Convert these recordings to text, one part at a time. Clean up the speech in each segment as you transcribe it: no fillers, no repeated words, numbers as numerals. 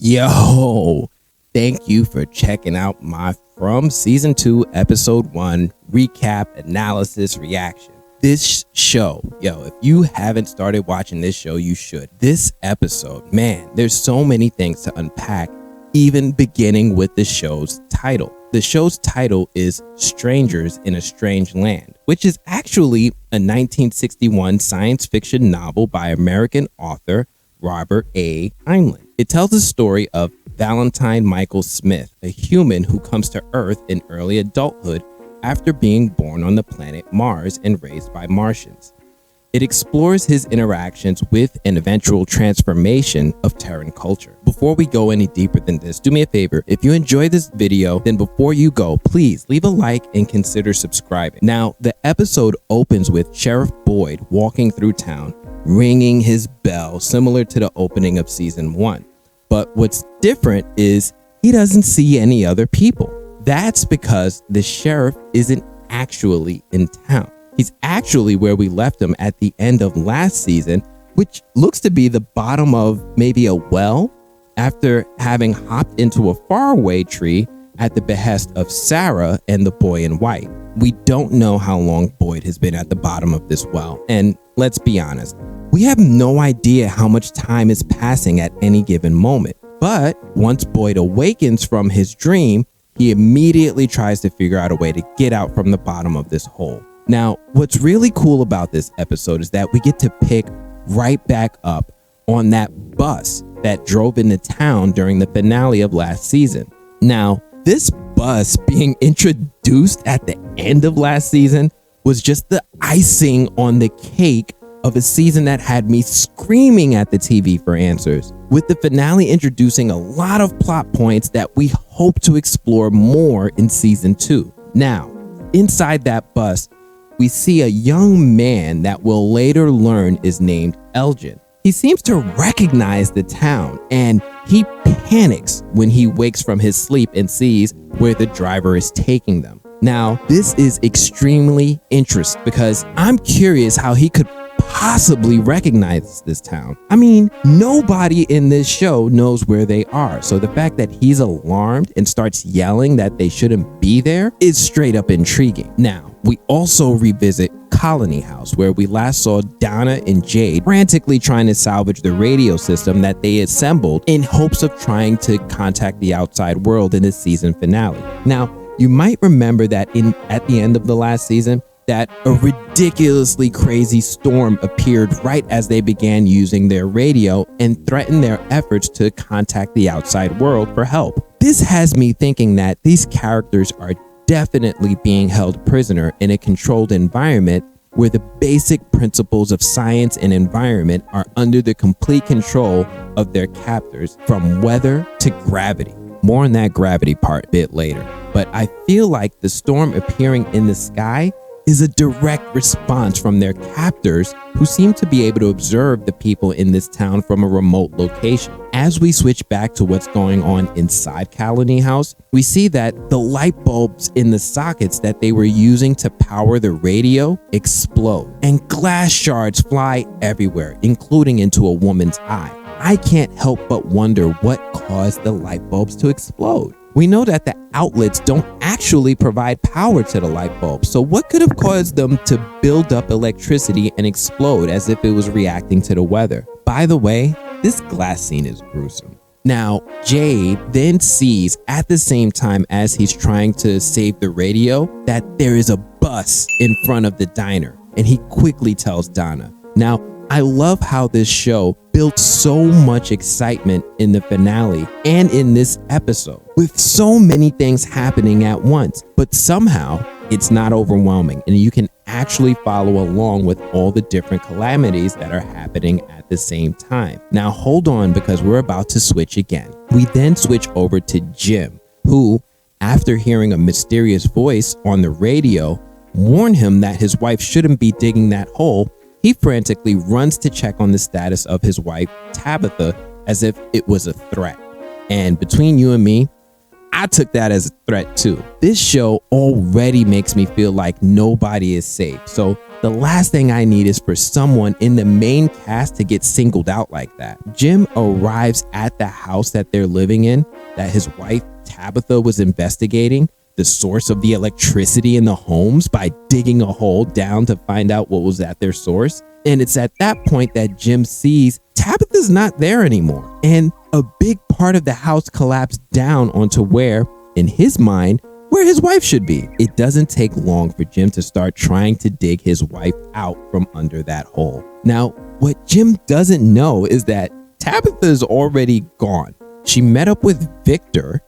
Yo, thank you for checking out my From Season 2, Episode 1 recap, analysis, reaction. This show, if you haven't started watching this show, you should. This episode, man, there's so many things to unpack, even beginning with the show's title. The show's title is Strangers in a Strange Land, which is actually a 1961 science fiction novel by American author Robert A. Heinlein. It tells the story of Valentine Michael Smith, a human who comes to Earth in early adulthood after being born on the planet Mars and raised by Martians. It explores his interactions with an eventual transformation of Terran culture. Before we go any deeper than this, do me a favor. If you enjoy this video, then before you go, please leave a like and consider subscribing. Now, the episode opens with Sheriff Boyd walking through town, ringing his bell, similar to the opening of season 1. But what's different is he doesn't see any other people. That's because the sheriff isn't actually in town. He's actually where we left him at the end of last season, which looks to be the bottom of maybe a well, after having hopped into a faraway tree at the behest of Sarah and the boy in white. We don't know how long Boyd has been at the bottom of this well, and let's be honest, we have no idea how much time is passing at any given moment. But once Boyd awakens from his dream, he immediately tries to figure out a way to get out from the bottom of this hole. Now, what's really cool about this episode is that we get to pick right back up on that bus that drove into town during the finale of last season. Now, this bus being introduced at the end of last season was just the icing on the cake of a season that had me screaming at the TV for answers, with the finale introducing a lot of plot points that we hope to explore more in season 2. Now, inside that bus, we see a young man that we'll later learn is named Elgin. He seems to recognize the town, and he panics when he wakes from his sleep and sees where the driver is taking them. Now, this is extremely interesting because I'm curious how he could possibly recognize this town. I mean, nobody in this show knows where they are, so the fact that he's alarmed and starts yelling that they shouldn't be there is straight up intriguing. Now, we also revisit Colony House, where we last saw Donna and Jade frantically trying to salvage the radio system that they assembled in hopes of trying to contact the outside world in the season finale. Now, you might remember that at the end of the last season, that a ridiculously crazy storm appeared right as they began using their radio and threatened their efforts to contact the outside world for help. This has me thinking that these characters are definitely being held prisoner in a controlled environment where the basic principles of science and environment are under the complete control of their captors, from weather to gravity. More on that gravity part a bit later. But I feel like the storm appearing in the sky is a direct response from their captors, who seem to be able to observe the people in this town from a remote location. As we switch back to what's going on inside Colony House, we see that the light bulbs in the sockets that they were using to power the radio explode, and glass shards fly everywhere, including into a woman's eye. I can't help but wonder what caused the light bulbs to explode. We know that the outlets don't actually provide power to the light bulbs, so what could have caused them to build up electricity and explode as if it was reacting to the weather? By the way, this glass scene is gruesome. Now, Jade then sees at the same time as he's trying to save the radio that there is a bus in front of the diner, and he quickly tells Donna. Now, I love how this show built so much excitement in the finale and in this episode, with so many things happening at once, but somehow it's not overwhelming and you can actually follow along with all the different calamities that are happening at the same time. Now hold on, because we're about to switch again. We then switch over to Jim, who, after hearing a mysterious voice on the radio warn him that his wife shouldn't be digging that hole, he frantically runs to check on the status of his wife, Tabitha, as if it was a threat. And between you and me, I took that as a threat too. This show already makes me feel like nobody is safe. So The last thing I need is for someone in the main cast to get singled out like that. Jim arrives at the house that they're living in, that his wife Tabitha was investigating the source of the electricity in the homes by digging a hole down to find out what was at their source. And it's at that point that Jim sees Tabitha's not there anymore. And a big part of the house collapsed down onto where, in his mind, where his wife should be. It doesn't take long for Jim to start trying to dig his wife out from under that hole. Now, what Jim doesn't know is that Tabitha's already gone. She met up with Victor,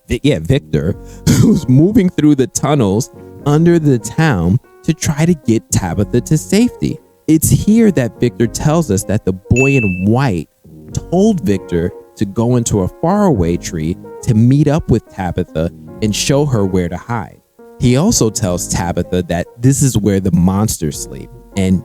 who's moving through the tunnels under the town to try to get Tabitha to safety. It's here that Victor tells us that the boy in white told Victor to go into a faraway tree to meet up with Tabitha and show her where to hide. He also tells Tabitha that this is where the monsters sleep and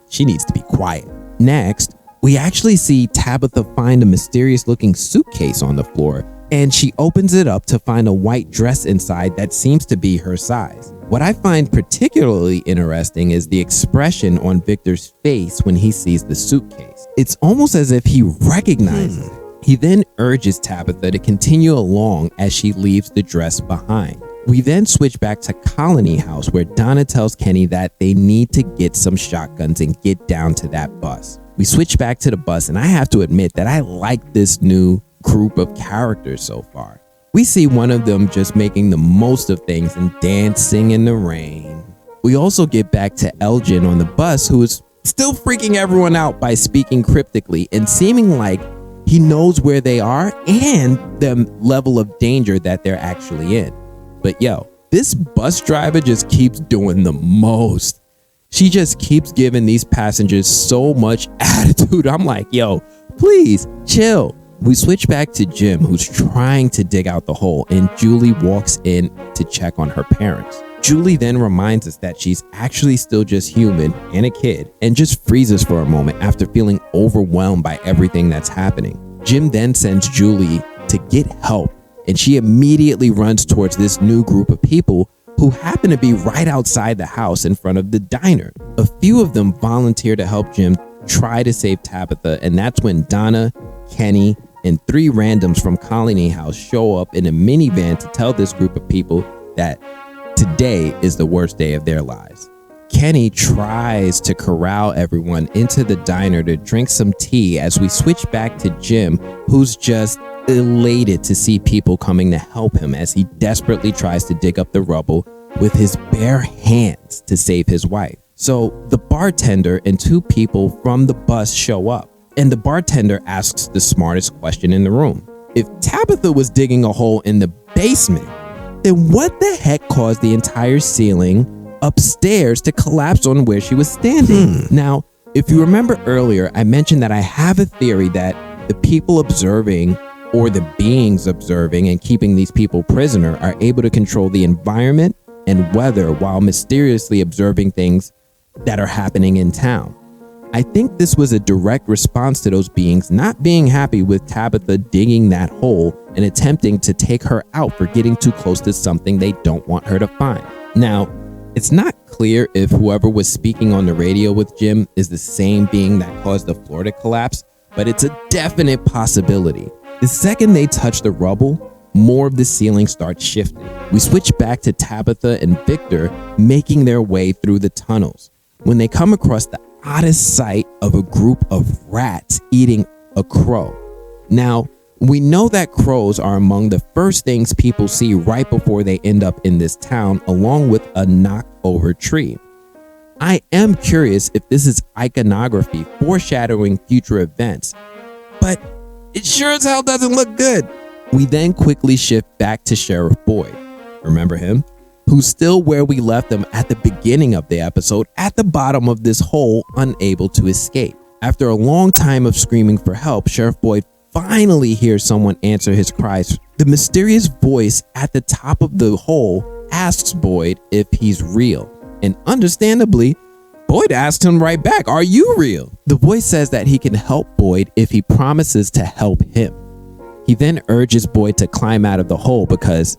she needs to be quiet. Next, we actually see Tabitha find a mysterious looking suitcase on the floor, and she opens it up to find a white dress inside that seems to be her size. What I find particularly interesting is the expression on Victor's face when he sees the suitcase. It's almost as if he recognizes it. He then urges Tabitha to continue along as she leaves the dress behind. We then switch back to Colony House, where Donna tells Kenny that they need to get some shotguns and get down to that bus. We switch back to the bus, and I have to admit that I like this new group of characters so far. We see one of them just making the most of things and dancing in the rain. We also get back to Elgin on the bus, who is still freaking everyone out by speaking cryptically and seeming like he knows where they are and the level of danger that they're actually in. But yo, this bus driver just keeps doing the most. She just keeps giving these passengers so much attitude. I'm like, yo, please chill. We switch back to Jim, who's trying to dig out the hole, and Julie walks in to check on her parents. Julie then reminds us that she's actually still just human and a kid, and just freezes for a moment after feeling overwhelmed by everything that's happening. Jim then sends Julie to get help, and she immediately runs towards this new group of people who happen to be right outside the house in front of the diner. A few of them volunteer to help Jim try to save Tabitha, and that's when Donna, Kenny, and 3 randoms from Colony House show up in a minivan to tell this group of people that today is the worst day of their lives. Kenny tries to corral everyone into the diner to drink some tea as we switch back to Jim, who's just elated to see people coming to help him as he desperately tries to dig up the rubble with his bare hands to save his wife. So the bartender and 2 people from the bus show up, and the bartender asks the smartest question in the room. If Tabitha was digging a hole in the basement, then what the heck caused the entire ceiling upstairs to collapse on where she was standing? Now, if you remember earlier, I mentioned that I have a theory that the people observing, or the beings observing and keeping these people prisoner, are able to control the environment and weather while mysteriously observing things that are happening in town. I think this was a direct response to those beings not being happy with Tabitha digging that hole and attempting to take her out for getting too close to something they don't want her to find. Now, it's not clear if whoever was speaking on the radio with Jim is the same being that caused the floor to collapse, but it's a definite possibility. The second they touch the rubble, more of the ceiling starts shifting. We switch back to Tabitha and Victor making their way through the tunnels when they come across the oddest sight of a group of rats eating a crow. Now, we know that crows are among the first things people see right before they end up in this town, along with a knocked over tree. I am curious if this is iconography foreshadowing future events, but it sure as hell doesn't look good. We then quickly shift back to Sheriff Boyd. Remember him? Who's still where we left him at the beginning of the episode, at the bottom of this hole, unable to escape. After a long time of screaming for help, Sheriff Boyd finally hears someone answer his cries. The mysterious voice at the top of the hole asks Boyd if he's real, and understandably, Boyd asks him right back, "Are you real?" The voice says that he can help Boyd if he promises to help him. He then urges Boyd to climb out of the hole because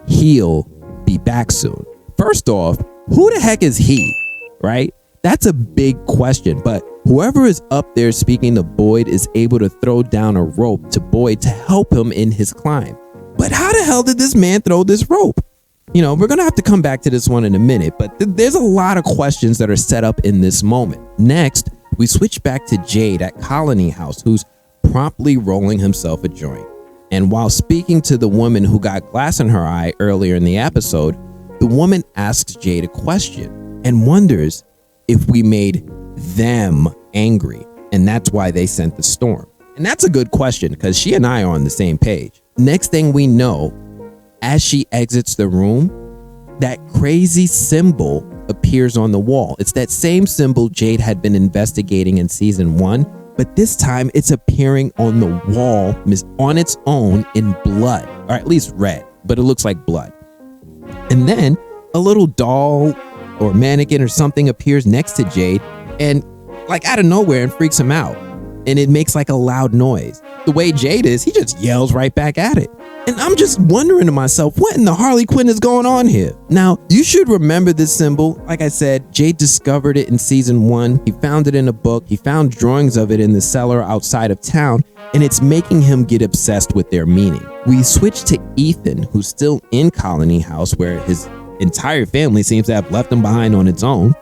he'll be back soon. First off, who the heck is he, right? That's a big question, but whoever is up there speaking to Boyd is able to throw down a rope to Boyd to help him in his climb. But how the hell did this man throw this rope? You know, we're going to have to come back to this one in a minute, but there's a lot of questions that are set up in this moment. Next, we switch back to Jade at Colony House, who's promptly rolling himself a joint. And while speaking to the woman who got glass in her eye earlier in the episode, the woman asks Jade a question and wonders if we made them angry, and that's why they sent the storm. And that's a good question because she and I are on the same page. Next thing we know, as she exits the room, that crazy symbol appears on the wall. It's that same symbol Jade had been investigating in season 1, but this time it's appearing on the wall on its own in blood, or at least red, but it looks like blood. And then a little doll or mannequin or something appears next to Jade and like out of nowhere and freaks him out. And it makes like a loud noise. The way Jade is, he just yells right back at it. And I'm just wondering to myself, what in the Harley Quinn is going on here? Now, you should remember this symbol. Like I said, Jade discovered it in season 1. He found it in a book. He found drawings of it in the cellar outside of town, and it's making him get obsessed with their meaning. We switch to Ethan, who's still in Colony House, where his entire family seems to have left him behind on its own.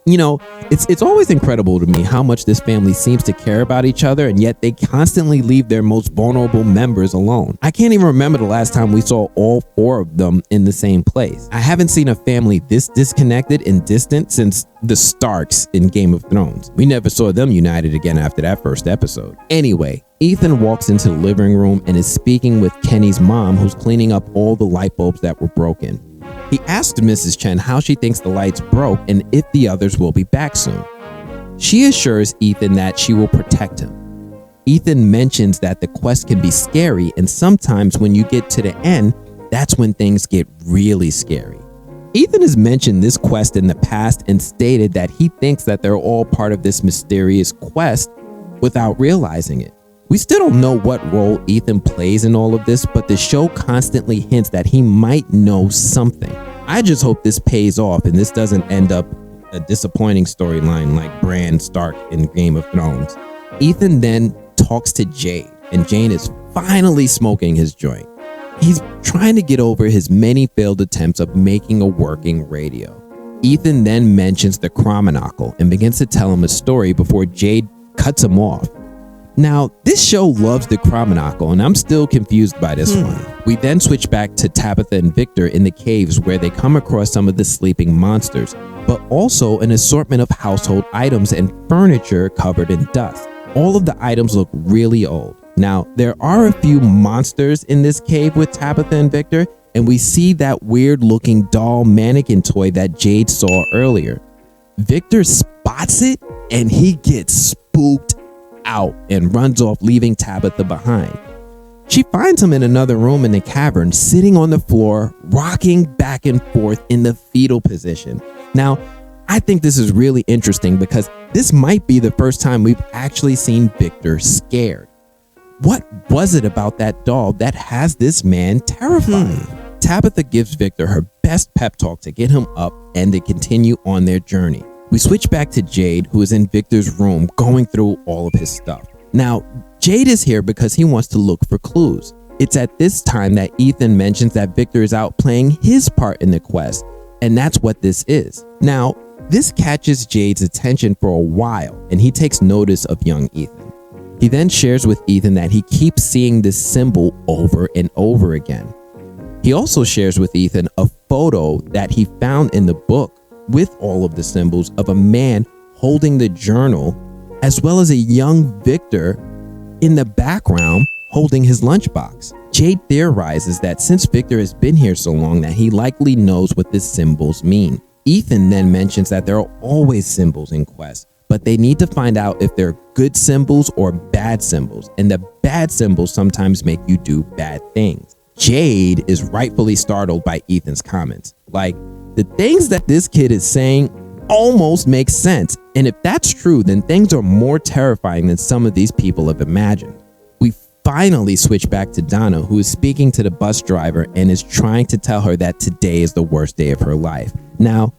You know, it's always incredible to me how much this family seems to care about each other, and yet they constantly leave their most vulnerable members alone. I can't even remember the last time we saw all 4 of them in the same place. I haven't seen a family this disconnected and distant since the Starks in Game of Thrones. We never saw them united again after that first episode. Anyway, Ethan walks into the living room and is speaking with Kenny's mom, who's cleaning up all the light bulbs that were broken. He asked Mrs. Chen how she thinks the lights broke and if the others will be back soon. She assures Ethan that she will protect him. Ethan mentions that the quest can be scary, and sometimes when you get to the end, that's when things get really scary. Ethan has mentioned this quest in the past and stated that he thinks that they're all part of this mysterious quest without realizing it. We still don't know what role Ethan plays in all of this, but the show constantly hints that he might know something. I just hope this pays off and this doesn't end up a disappointing storyline like Bran Stark in Game of Thrones. Ethan then talks to Jade, and Jane is finally smoking his joint. He's trying to get over his many failed attempts of making a working radio. Ethan then mentions the Chromonocle and begins to tell him a story before Jade cuts him off. Now, this show loves the Chromonocle, and I'm still confused by this one. We then switch back to Tabitha and Victor in the caves, where they come across some of the sleeping monsters, but also an assortment of household items and furniture covered in dust. All of the items look really old. Now, there are a few monsters in this cave with Tabitha and Victor, and we see that weird-looking doll mannequin toy that Jade saw earlier. Victor spots it, and he gets spooked out and runs off, leaving Tabitha behind. She finds him in another room in the cavern, sitting on the floor, rocking back and forth in the fetal position. Now, I think this is really interesting because this might be the first time we've actually seen Victor scared. What was it about that doll that has this man terrified? Tabitha gives Victor her best pep talk to get him up and to continue on their journey. We switch back to Jade, who is in Victor's room going through all of his stuff. Now, Jade is here because he wants to look for clues. It's at this time that Ethan mentions that Victor is out playing his part in the quest, and that's what this is. Now, this catches Jade's attention for a while, and he takes notice of young Ethan. He then shares with Ethan that he keeps seeing this symbol over and over again. He also shares with Ethan a photo that he found in the book with all of the symbols of a man holding the journal, as well as a young Victor in the background holding his lunchbox. Jade theorizes that since Victor has been here so long that he likely knows what the symbols mean. Ethan then mentions that there are always symbols in quests, but they need to find out if they're good symbols or bad symbols, and the bad symbols sometimes make you do bad things. Jade is rightfully startled by Ethan's comments. Like, the things that this kid is saying almost make sense, and if that's true, then things are more terrifying than some of these people have imagined. We finally switch back to Donna, who is speaking to the bus driver and is trying to tell her that today is the worst day of her life. Now,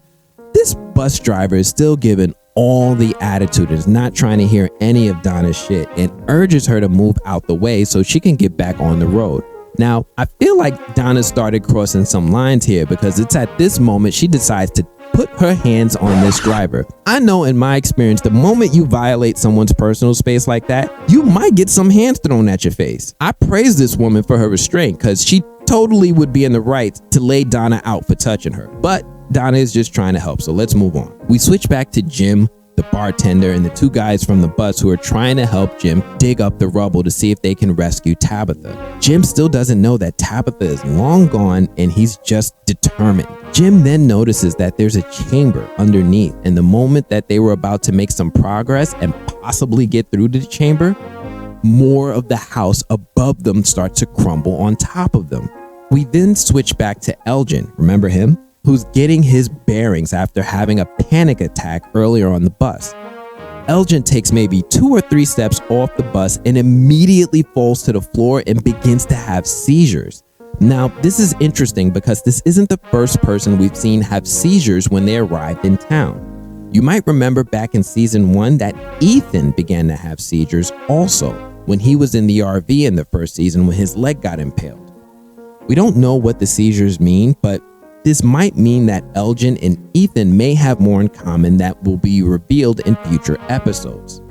this bus driver is still giving all the attitude, is not trying to hear any of Donna's shit, and urges her to move out the way so she can get back on the road. Now, I feel like Donna started crossing some lines here, because it's at this moment she decides to put her hands on this driver. I know in my experience, the moment you violate someone's personal space like that, you might get some hands thrown at your face. I praise this woman for her restraint, because she totally would be in the right to lay Donna out for touching her. But Donna is just trying to help, so let's move on. We switch back to Jim, the bartender, and the two guys from the bus who are trying to help Jim dig up the rubble to see if they can rescue Tabitha. Jim still doesn't know that Tabitha is long gone, and he's just determined. Jim then notices that there's a chamber underneath, and the moment that they were about to make some progress and possibly get through to the chamber, more of the house above them starts to crumble on top of them. We then switch back to Elgin, remember him? Who's getting his bearings after having a panic attack earlier on the bus. Elgin takes maybe 2 or 3 steps off the bus and immediately falls to the floor and begins to have seizures. Now, this is interesting because this isn't the first person we've seen have seizures when they arrived in town. You might remember back in season 1 that Ethan began to have seizures also when he was in the RV in the first season when his leg got impaled. We don't know what the seizures mean, but this might mean that Elgin and Ethan may have more in common that will be revealed in future episodes.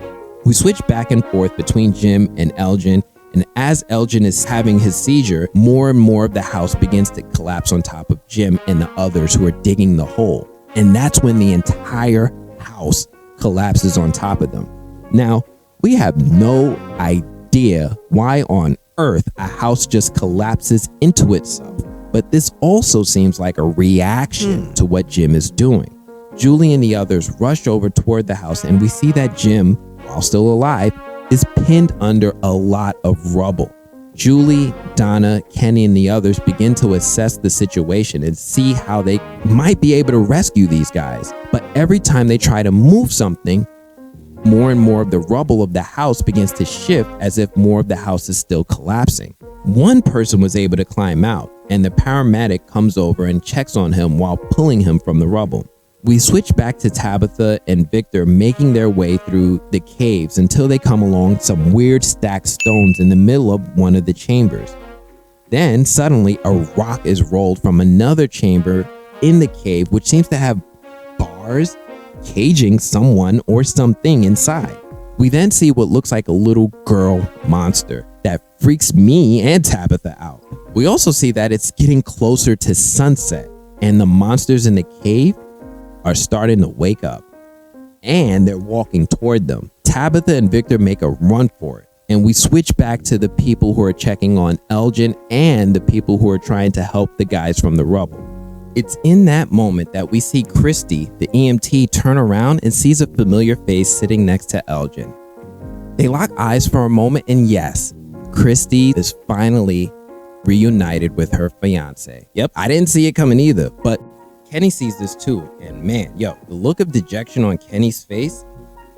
We switch back and forth between Jim and Elgin, and as Elgin is having his seizure, more and more of the house begins to collapse on top of Jim and the others who are digging the hole. And that's when the entire house collapses on top of them. Now, we have no idea why on earth a house just collapses into itself. But this also seems like a reaction to what Jim is doing. Julie and the others rush over toward the house, and we see that Jim, while still alive, is pinned under a lot of rubble. Julie, Donna, Kenny, and the others begin to assess the situation and see how they might be able to rescue these guys. But every time they try to move something, more and more of the rubble of the house begins to shift as if more of the house is still collapsing. One person was able to climb out, and the paramedic comes over and checks on him while pulling him from the rubble. We switch back to Tabitha and Victor making their way through the caves until they come along some weird stacked stones in the middle of one of the chambers. Then suddenly a rock is rolled from another chamber in the cave, which seems to have bars caging someone or something inside. We then see what looks like a little girl monster that freaks me and Tabitha out. We also see that it's getting closer to sunset, and the monsters in the cave are starting to wake up, and they're walking toward them. Tabitha and Victor make a run for it, and we switch back to the people who are checking on Elgin and the people who are trying to help the guys from the rubble. It's in that moment that we see Christy, the EMT, turn around and sees a familiar face sitting next to Elgin. They lock eyes for a moment, and yes, Christy is finally reunited with her fiance. Yep, I didn't see it coming either, but Kenny sees this too, and man, the look of dejection on Kenny's face,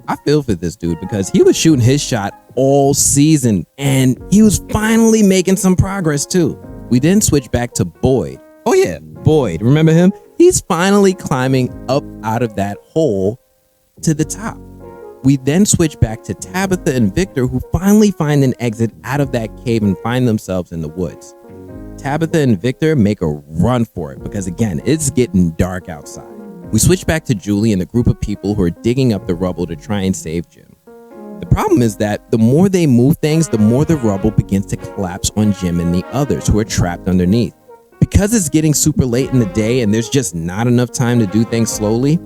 I feel for this dude because he was shooting his shot all season, and he was finally making some progress too. We then switch back to Boyd. Oh yeah, Boyd, remember him? He's finally climbing up out of that hole to the top. We then switch back to Tabitha and Victor, who finally find an exit out of that cave and find themselves in the woods. Tabitha and Victor make a run for it because again, it's getting dark outside. We switch back to Julie and the group of people who are digging up the rubble to try and save Jim. The problem is that the more they move things, the more the rubble begins to collapse on Jim and the others who are trapped underneath. Because it's getting super late in the day and there's just not enough time to do things slowly,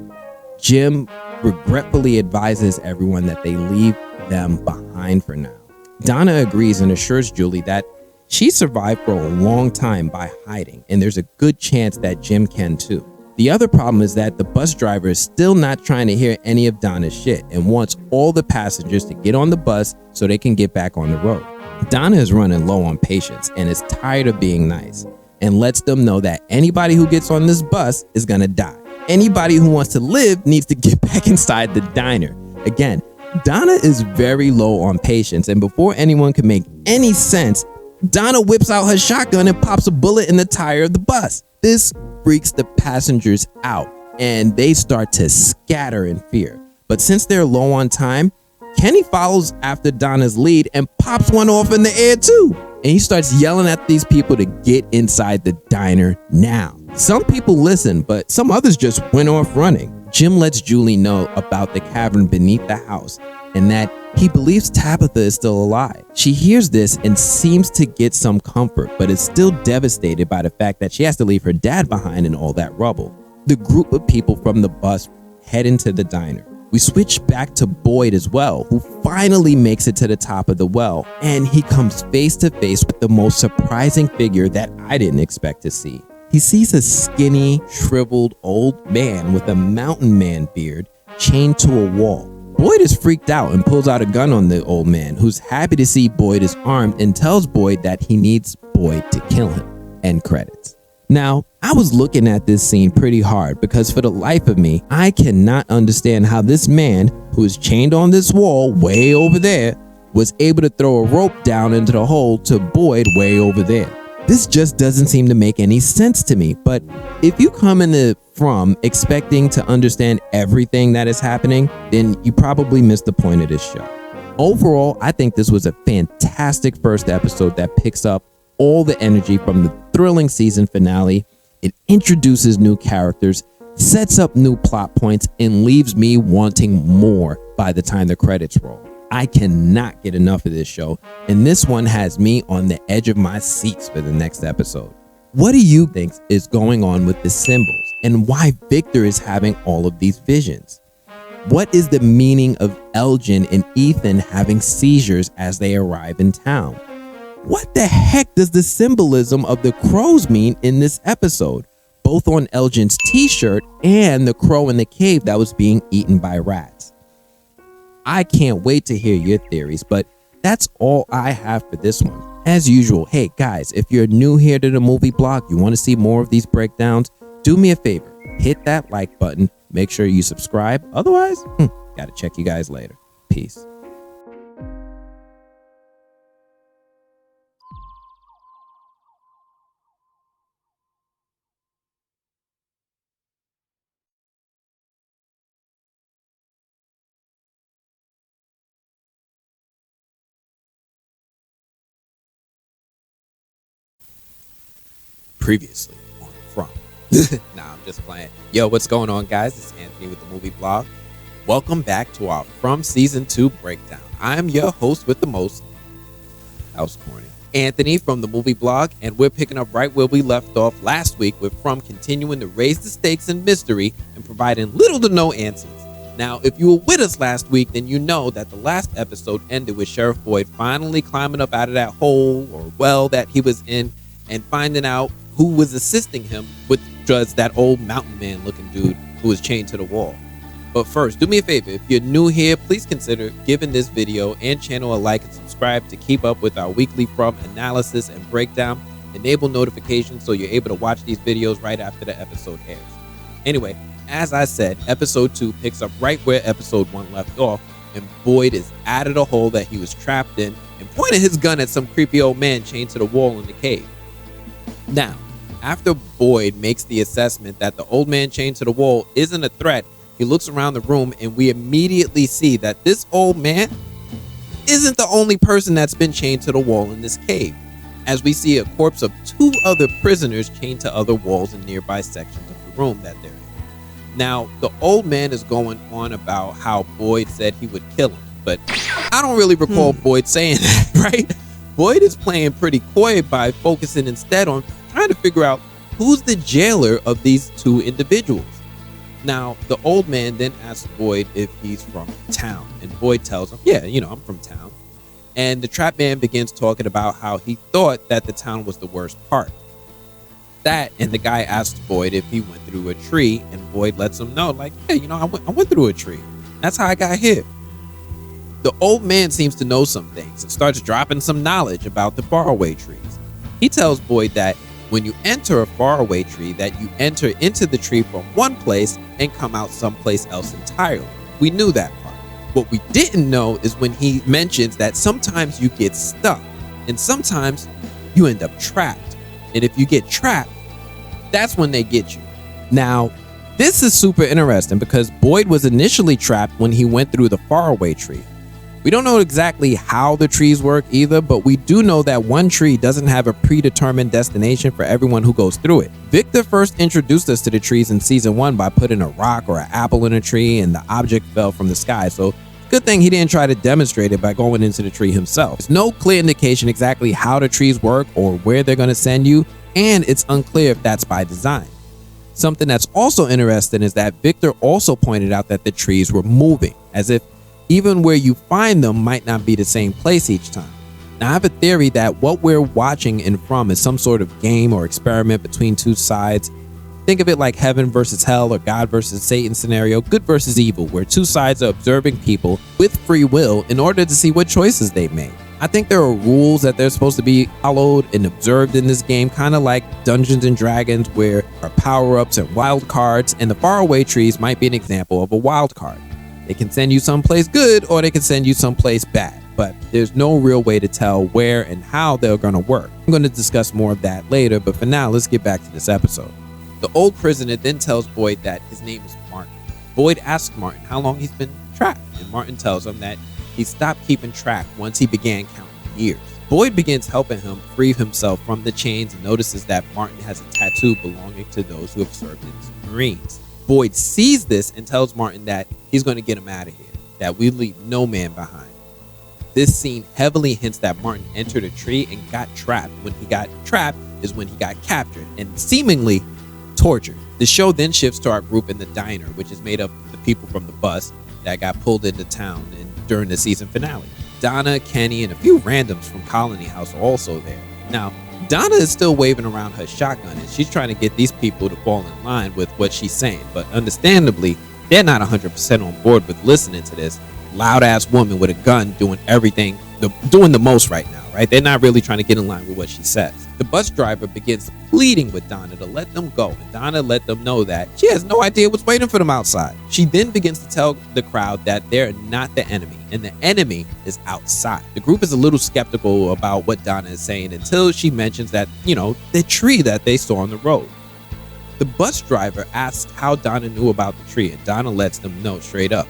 Jim regretfully advises everyone that they leave them behind for now. Donna agrees and assures Julie that she survived for a long time by hiding, and there's a good chance that Jim can too. The other problem is that the bus driver is still not trying to hear any of Donna's shit and wants all the passengers to get on the bus so they can get back on the road. Donna is running low on patience and is tired of being nice and lets them know that anybody who gets on this bus is gonna die. Anybody who wants to live needs to get back inside the diner. Again, Donna is very low on patience, and before anyone can make any sense, Donna whips out her shotgun and pops a bullet in the tire of the bus. This freaks the passengers out, and they start to scatter in fear. But since they're low on time, Kenny follows after Donna's lead and pops one off in the air too. And he starts yelling at these people to get inside the diner now. Some people listen, but some others just went off running. Jim lets Julie know about the cavern beneath the house and that he believes Tabitha is still alive. She hears this and seems to get some comfort, but is still devastated by the fact that she has to leave her dad behind in all that rubble. The group of people from the bus head into the diner. We switch back to Boyd as well, who finally makes it to the top of the well, and he comes face to face with the most surprising figure that I didn't expect to see. He sees a skinny, shriveled old man with a mountain man beard chained to a wall. Boyd is freaked out and pulls out a gun on the old man, who's happy to see Boyd is armed and tells Boyd that he needs Boyd to kill him. End credits. Now, I was looking at this scene pretty hard because for the life of me, I cannot understand how this man, who is chained on this wall way over there, was able to throw a rope down into the hole to Boyd way over there. This just doesn't seem to make any sense to me, but if you come into From expecting to understand everything that is happening, then you probably missed the point of this show. Overall, I think this was a fantastic first episode that picks up all the energy from the thrilling season finale. It introduces new characters, sets up new plot points, and leaves me wanting more by the time the credits roll. I cannot get enough of this show, and this one has me on the edge of my seats for the next episode. What do you think is going on with the symbols, and why Victor is having all of these visions? What is the meaning of Elgin and Ethan having seizures as they arrive in town? What the heck does the symbolism of the crows mean in this episode, both on Elgin's t-shirt and the crow in the cave that was being eaten by rats? I can't wait to hear your theories, but that's all I have for this one. As usual, hey guys, if you're new here to the movie blog, you want to see more of these breakdowns, do me a favor, hit that like button, make sure you subscribe. Otherwise, gotta check you guys later. Peace. Previously on From. Nah, I'm just playing. Yo, what's going on, guys? It's Anthony with the Movie Blog. Welcome back to our From Season 2 breakdown. I'm your host with the most. That was corny. Anthony from the Movie Blog, and we're picking up right where we left off last week with From continuing to raise the stakes in mystery and providing little to no answers. Now, if you were with us last week, then you know that the last episode ended with Sheriff Boyd finally climbing up out of that hole or well that he was in and finding out who was assisting him, which was that old mountain man looking dude who was chained to the wall. But first, do me a favor, if you're new here, please consider giving this video and channel a like and subscribe to keep up with our weekly From analysis and breakdown. Enable notifications so you're able to watch these videos right after the episode airs. Anyway, as I said, episode 2 picks up right where episode 1 left off, and Boyd is out of the hole that he was trapped in and pointing his gun at some creepy old man chained to the wall in the cave. Now, after Boyd makes the assessment that the old man chained to the wall isn't a threat, he looks around the room and we immediately see that this old man isn't the only person that's been chained to the wall in this cave, as we see a corpse of 2 other prisoners chained to other walls in nearby sections of the room that they're in. Now, the old man is going on about how Boyd said he would kill him, but I don't really recall Boyd saying that, right? Boyd is playing pretty coy by focusing instead on trying to figure out who's the jailer of these 2 individuals. Now, the old man then asks Boyd if he's from town, and Boyd tells him, yeah, I'm from town. And the trap man begins talking about how he thought that the town was the worst part. That, and the guy asks Boyd if he went through a tree, and Boyd lets him know, like, yeah, I went through a tree. That's how I got here. The old man seems to know some things and starts dropping some knowledge about the faraway trees. He tells Boyd that when you enter a faraway tree, that you enter into the tree from one place and come out someplace else entirely. We knew that part. What we didn't know is when he mentions that sometimes you get stuck and sometimes you end up trapped. And if you get trapped, that's when they get you. Now, This is super interesting because Boyd was initially trapped when he went through the faraway tree. We don't know exactly how the trees work either, but we do know that one tree doesn't have a predetermined destination for everyone who goes through it. Victor first introduced us to the trees in season 1 by putting a rock or an apple in a tree and the object fell from the sky, so good thing he didn't try to demonstrate it by going into the tree himself. There's no clear indication exactly how the trees work or where they're going to send you, and it's unclear if that's by design. Something that's also interesting is that Victor also pointed out that the trees were moving, as if even where you find them might not be the same place each time. Now, I have a theory that what we're watching in From is some sort of game or experiment between two sides. Think of it like heaven versus hell or God versus Satan scenario, good versus evil, where two sides are observing people with free will in order to see what choices they made. I think there are rules that they're supposed to be followed and observed in this game, kind of like Dungeons and Dragons, where there are power-ups and wild cards, and the faraway trees might be an example of a wild card. They can send you someplace good or they can send you someplace bad, but there's no real way to tell where and how they're going to work. I'm going to discuss more of that later, but for now, let's get back to this episode. The old prisoner then tells Boyd that his name is Martin. Boyd asks Martin how long he's been trapped, and Martin tells him that he stopped keeping track once he began counting years. Boyd begins helping him free himself from the chains and notices that Martin has a tattoo belonging to those who have served as Marines. Boyd sees this and tells Martin that he's going to get him out of here, that we leave no man behind. This scene heavily hints that Martin entered a tree and got trapped. When he got trapped is when he got captured and seemingly tortured. The show then shifts to our group in the diner, which is made up of the people from the bus that got pulled into town during the season finale. Donna, Kenny, and a few randoms from Colony House are also there. Now, Donna is still waving around her shotgun and she's trying to get these people to fall in line with what she's saying, but understandably, they're not 100% on board with listening to this loud-ass woman with a gun doing everything, doing the most right now, right? They're not really trying to get in line with what she says. The bus driver begins pleading with Donna to let them go, and Donna let them know that she has no idea what's waiting for them outside. She then begins to tell the crowd that they're not the enemy, and the enemy is outside. The group is a little skeptical about what Donna is saying until she mentions that, the tree that they saw on the road. The bus driver asks how Donna knew about the tree, and Donna lets them know straight up.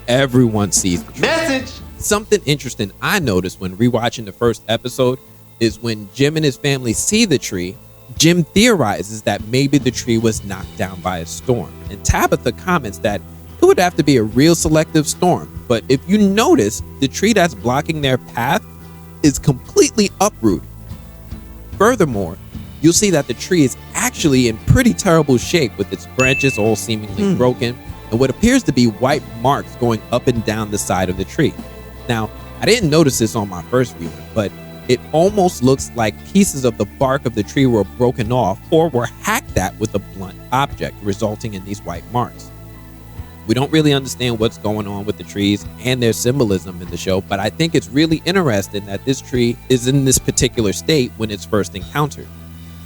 Everyone sees the tree. Message! Something interesting I noticed when rewatching the first episode is when Jim and his family see the tree, Jim theorizes that maybe the tree was knocked down by a storm. And Tabitha comments that it would have to be a real selective storm. But if you notice, the tree that's blocking their path is completely uprooted. Furthermore, you'll see that the tree is actually in pretty terrible shape with its branches all seemingly broken and what appears to be white marks going up and down the side of the tree. Now, I didn't notice this on my first viewing, but it almost looks like pieces of the bark of the tree were broken off or were hacked at with a blunt object, resulting in these white marks. We don't really understand what's going on with the trees and their symbolism in the show, but I think it's really interesting that this tree is in this particular state when it's first encountered.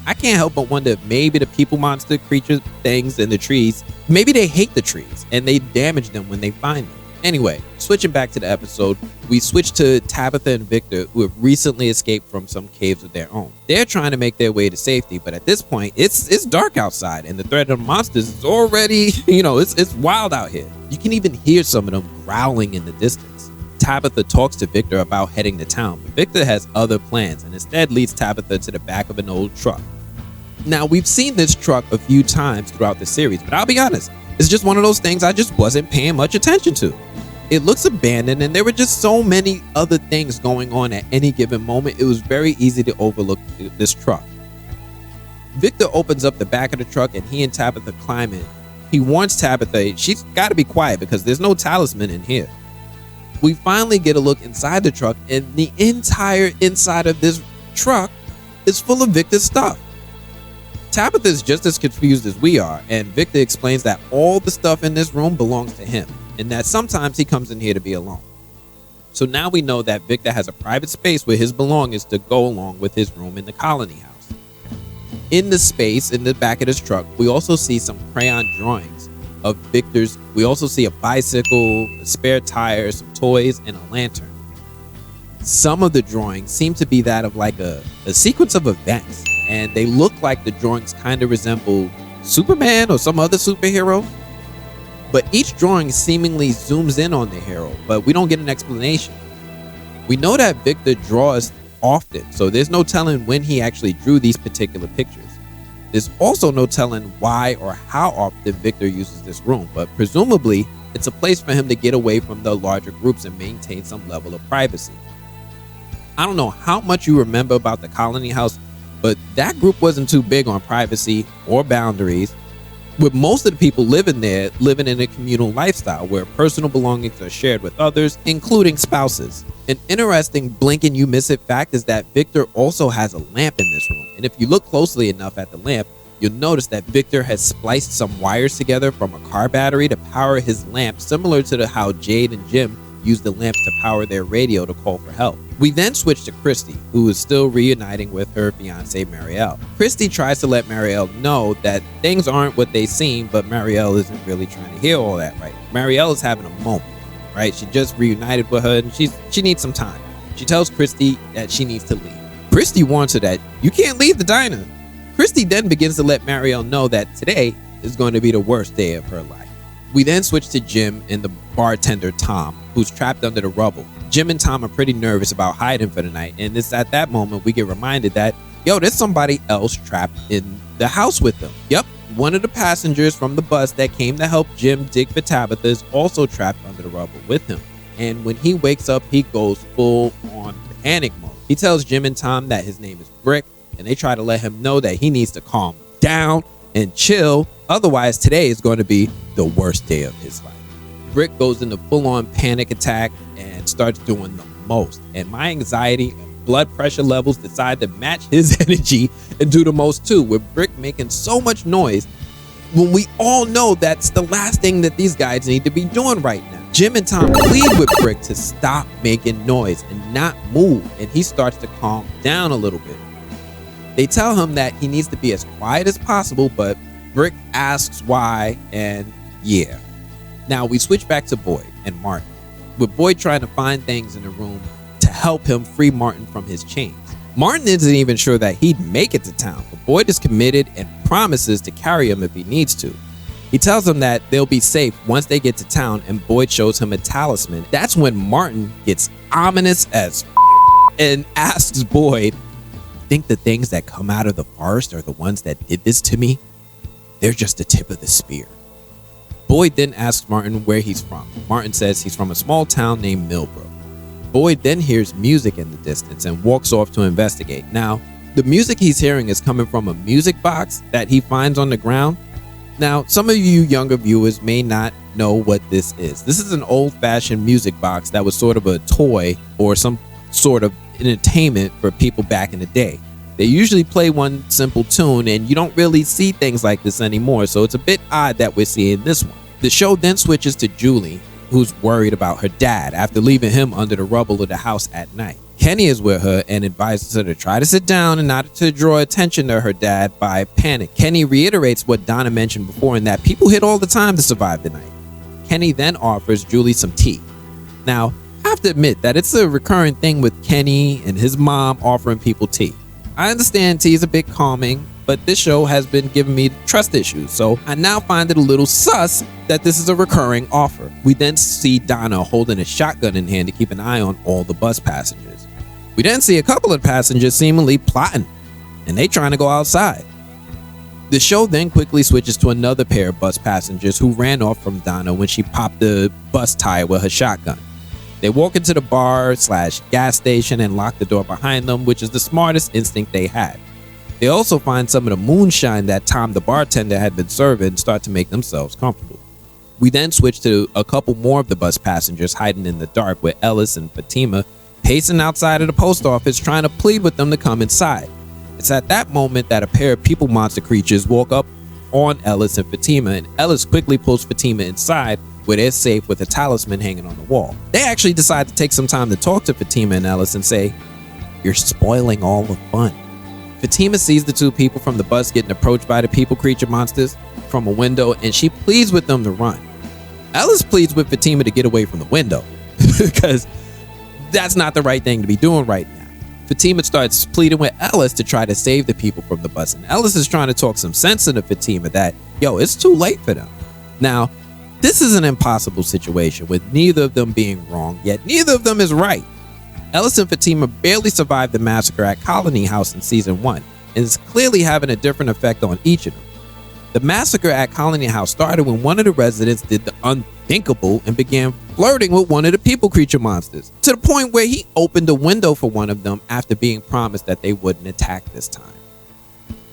I can't help but wonder if maybe the people monster creature things in the trees, maybe they hate the trees and they damage them when they find them. Anyway, switching back to the episode, we switch to Tabitha and Victor, who have recently escaped from some caves of their own. They're trying to make their way to safety, but at this point, it's dark outside, and the threat of monsters is already, it's wild out here. You can even hear some of them growling in the distance. Tabitha talks to Victor about heading to town, but Victor has other plans, and instead leads Tabitha to the back of an old truck. Now, we've seen this truck a few times throughout the series, but I'll be honest, it's just one of those things I just wasn't paying much attention to. It looks abandoned, and there were just so many other things going on at any given moment. It was very easy to overlook this truck. Victor opens up the back of the truck, and he and Tabitha climb in. He warns Tabitha she's got to be quiet because there's no talisman in here. We finally get a look inside the truck, and the entire inside of this truck is full of Victor's stuff. Tabitha is just as confused as we are, and Victor explains that all the stuff in this room belongs to him, and that sometimes he comes in here to be alone. So now we know that Victor has a private space where his belongings to go along with his room in the Colony House. In the space in the back of this truck, we also see some crayon drawings of Victor's. We also see a bicycle, a spare tire, some toys, and a lantern. Some of the drawings seem to be that of like a sequence of events, and they look like the drawings kind of resemble Superman or some other superhero. But each drawing seemingly zooms in on the hero, but we don't get an explanation. We know that Victor draws often, so there's no telling when he actually drew these particular pictures. There's also no telling why or how often Victor uses this room, but presumably it's a place for him to get away from the larger groups and maintain some level of privacy. I don't know how much you remember about the Colony House, but that group wasn't too big on privacy or boundaries, with most of the people living there living in a communal lifestyle where personal belongings are shared with others, including spouses. An interesting blink and you miss it fact is that Victor also has a lamp in this room, and if you look closely enough at the lamp, you'll notice that Victor has spliced some wires together from a car battery to power his lamp, similar to how Jade and Jim use the lamps to power their radio to call for help. We then switch to Christy, who is still reuniting with her fiance Marielle. Christy tries to let Marielle know that things aren't what they seem, but Marielle isn't really trying to hear all that right. Marielle is having a moment, right? She just reunited with her and she needs some time. She tells Christy that she needs to leave. Christy warns her that you can't leave the diner. Christy then begins to let Marielle know that today is going to be the worst day of her life. We then switch to Jim and the bartender Tom, who's trapped under the rubble. Jim and Tom are pretty nervous about hiding for the night, and it's at that moment we get reminded that, there's somebody else trapped in the house with them. Yep, one of the passengers from the bus that came to help Jim dig for Tabitha is also trapped under the rubble with him. And when he wakes up, he goes full on panic mode. He tells Jim and Tom that his name is Brick, and they try to let him know that he needs to calm down and chill, otherwise today is going to be the worst day of his life. Brick goes into full-on panic attack and starts doing the most, and my anxiety and blood pressure levels decide to match his energy and do the most too, with Brick making so much noise when we all know that's the last thing that these guys need to be doing right now. Jim and Tom plead with Brick to stop making noise and not move, and he starts to calm down a little bit. They tell him that he needs to be as quiet as possible, but Brick asks why, and yeah. Now we switch back to Boyd and Martin, with Boyd trying to find things in the room to help him free Martin from his chains. Martin isn't even sure that he'd make it to town, but Boyd is committed and promises to carry him if he needs to. He tells him that they'll be safe once they get to town, and Boyd shows him a talisman. That's when Martin gets ominous as and asks Boyd, think the things that come out of the forest are the ones that did this to me? They're just the tip of the spear. Boyd then asks Martin where he's from. Martin says he's from a small town named Millbrook. Boyd then hears music in the distance and walks off to investigate. Now, the music he's hearing is coming from a music box that he finds on the ground. Now, some of you younger viewers may not know what this is. This is an old-fashioned music box that was sort of a toy or some sort of entertainment for people back in the day. They usually play one simple tune, and you don't really see things like this anymore, so it's a bit odd that we're seeing this one. The show then switches to Julie, who's worried about her dad after leaving him under the rubble of the house at night. Kenny is with her and advises her to try to sit down and not to draw attention to her dad by panic. Kenny reiterates what Donna mentioned before, in that people hit all the time to survive the night. Kenny then offers Julie some tea. Now, I have to admit that it's a recurring thing with Kenny and his mom offering people tea. I understand tea is a bit calming, but this show has been giving me trust issues, so I now find it a little sus that this is a recurring offer. We then see Donna holding a shotgun in hand to keep an eye on all the bus passengers. We then see a couple of passengers seemingly plotting, and they trying to go outside. The show then quickly switches to another pair of bus passengers who ran off from Donna when she popped the bus tire with her shotgun. They walk into the bar/gas station and lock the door behind them, which is the smartest instinct they had. They also find some of the moonshine that Tom the bartender had been serving and start to make themselves comfortable. We then switch to a couple more of the bus passengers hiding in the dark, with Ellis and Fatima pacing outside of the post office trying to plead with them to come inside. It's at that moment that a pair of people monster creatures walk up on Ellis and Fatima, and Ellis quickly pulls Fatima inside where they're safe with a talisman hanging on the wall. They actually decide to take some time to talk to Fatima and Ellis and say, "You're spoiling all the fun." Fatima sees the two people from the bus getting approached by the people creature monsters from a window, and she pleads with them to run. Ellis pleads with Fatima to get away from the window because that's not the right thing to be doing right now. Fatima starts pleading with Ellis to try to save the people from the bus, and Ellis is trying to talk some sense into Fatima that, yo, it's too late for them. Now, this is an impossible situation with neither of them being wrong, yet neither of them is right. Ellis and Fatima barely survived the massacre at Colony House in season 1, and is clearly having a different effect on each of them. The massacre at Colony House started when one of the residents did the unthinkable and began flirting with one of the people creature monsters, to the point where he opened a window for one of them after being promised that they wouldn't attack this time.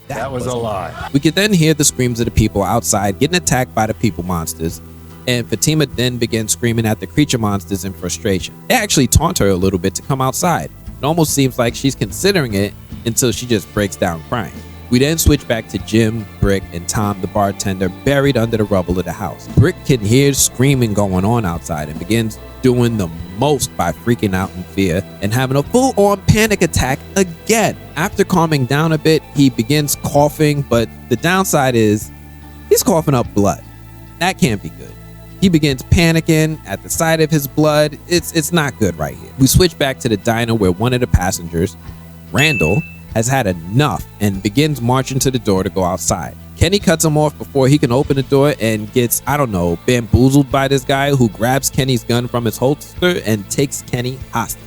That was a lie. We could then hear the screams of the people outside getting attacked by the people monsters, and Fatima then began screaming at the creature monsters in frustration. They actually taunt her a little bit to come outside. It almost seems like she's considering it until she just breaks down crying. We then switch back to Jim, Brick, and Tom, the bartender, buried under the rubble of the house. Brick can hear screaming going on outside and begins doing the most by freaking out in fear and having a full-on panic attack again. After calming down a bit, he begins coughing, but the downside is he's coughing up blood. That can't be good. He begins panicking at the sight of his blood. It's not good right here. We switch back to the diner where one of the passengers, Randall, has had enough and begins marching to the door to go outside. Kenny cuts him off before he can open the door and gets, bamboozled by this guy who grabs Kenny's gun from his holster and takes Kenny hostage.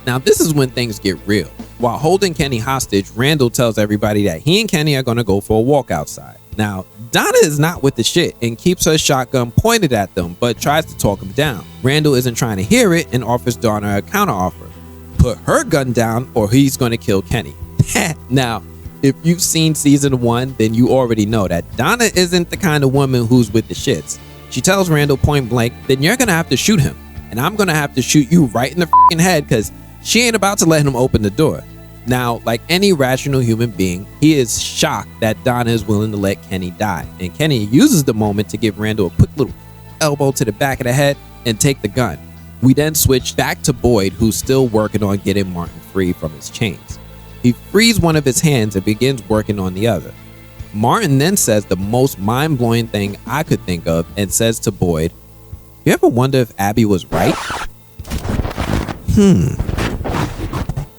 Now, this is when things get real. While holding Kenny hostage, Randall tells everybody that he and Kenny are going to go for a walk outside. Now, Donna is not with the shit and keeps her shotgun pointed at them, but tries to talk him down. Randall isn't trying to hear it and offers Donna a counteroffer. Put her gun down or he's going to kill Kenny. Now, if you've seen season 1, then you already know that Donna isn't the kind of woman who's with the shits. She tells Randall point blank, then you're gonna have to shoot him, and I'm gonna have to shoot you right in the f***ing head because she ain't about to let him open the door. Now, like any rational human being, he is shocked that Donna is willing to let Kenny die, and Kenny uses the moment to give Randall a quick little elbow to the back of the head and take the gun. We then switch back to Boyd, who's still working on getting Martin free from his chains. He frees one of his hands and begins working on the other. Martin then says the most mind-blowing thing I could think of and says to Boyd, "You ever wonder if Abby was right?"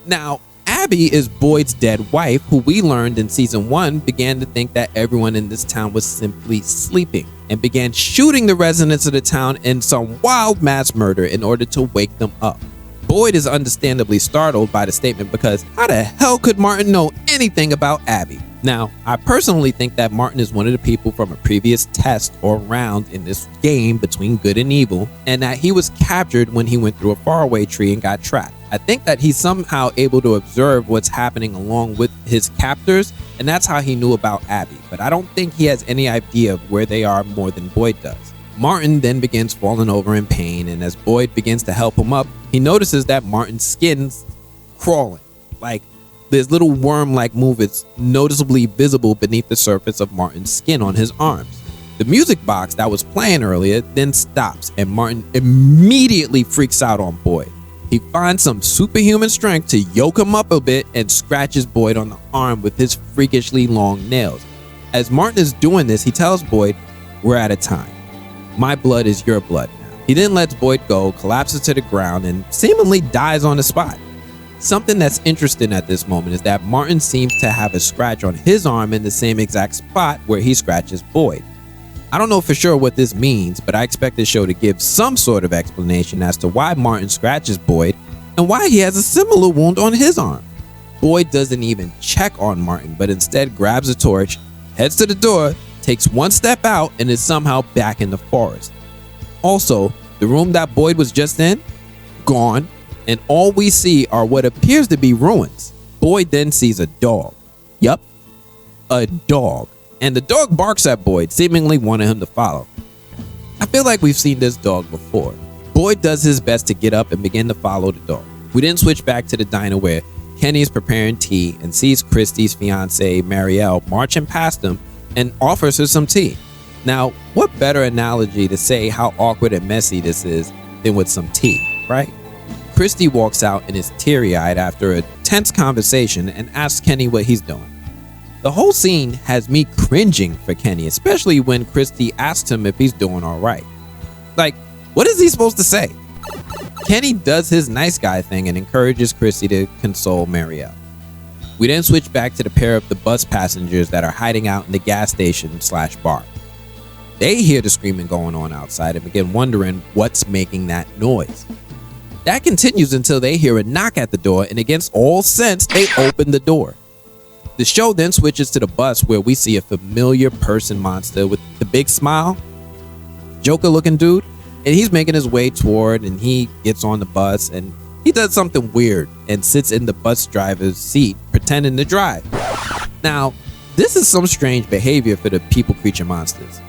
Now, Abby is Boyd's dead wife, who we learned in season 1 began to think that everyone in this town was simply sleeping and began shooting the residents of the town in some wild mass murder in order to wake them up. Boyd is understandably startled by the statement because how the hell could Martin know anything about Abby? Now, I personally think that Martin is one of the people from a previous test or round in this game between good and evil, and that he was captured when he went through a faraway tree and got trapped. I think that he's somehow able to observe what's happening along with his captors, and that's how he knew about Abby, but I don't think he has any idea of where they are more than Boyd does. Martin then begins falling over in pain, and as Boyd begins to help him up, he notices that Martin's skin's crawling. Like, this little worm-like move is noticeably visible beneath the surface of Martin's skin on his arms. The music box that was playing earlier then stops, and Martin immediately freaks out on Boyd. He finds some superhuman strength to yoke him up a bit and scratches Boyd on the arm with his freakishly long nails. As Martin is doing this, he tells Boyd, "We're out of time. My blood is your blood now." He then lets Boyd go, collapses to the ground, and seemingly dies on the spot. Something that's interesting at this moment is that Martin seems to have a scratch on his arm in the same exact spot where he scratches Boyd. I don't know for sure what this means, but I expect the show to give some sort of explanation as to why Martin scratches Boyd and why he has a similar wound on his arm. Boyd doesn't even check on Martin, but instead grabs a torch, heads to the door, takes one step out, and is somehow back in the forest. Also, the room that Boyd was just in, gone, and all we see are what appears to be ruins. Boyd then sees a dog. Yup, a dog. And the dog barks at Boyd, seemingly wanting him to follow. I feel like we've seen this dog before. Boyd does his best to get up and begin to follow the dog. We then switch back to the diner where Kenny is preparing tea and sees Christy's fiance, Marielle, marching past him and offers her some tea. Now, what better analogy to say how awkward and messy this is than with some tea, right? Christy walks out and is teary-eyed after a tense conversation and asks Kenny what he's doing. The whole scene has me cringing for Kenny, especially when Christy asks him if he's doing all right. Like, what is he supposed to say? Kenny does his nice guy thing and encourages Chrissy to console Marielle. We then switch back to the pair of the bus passengers that are hiding out in the gas station/bar. They hear the screaming going on outside and begin wondering what's making that noise. That continues until they hear a knock at the door, and against all sense, they open the door. The show then switches to the bus where we see a familiar person monster with the big smile, Joker looking dude, and he's making his way toward, and he gets on the bus and he does something weird and sits in the bus driver's seat pretending to drive. Now, this is some strange behavior for the people creature monsters.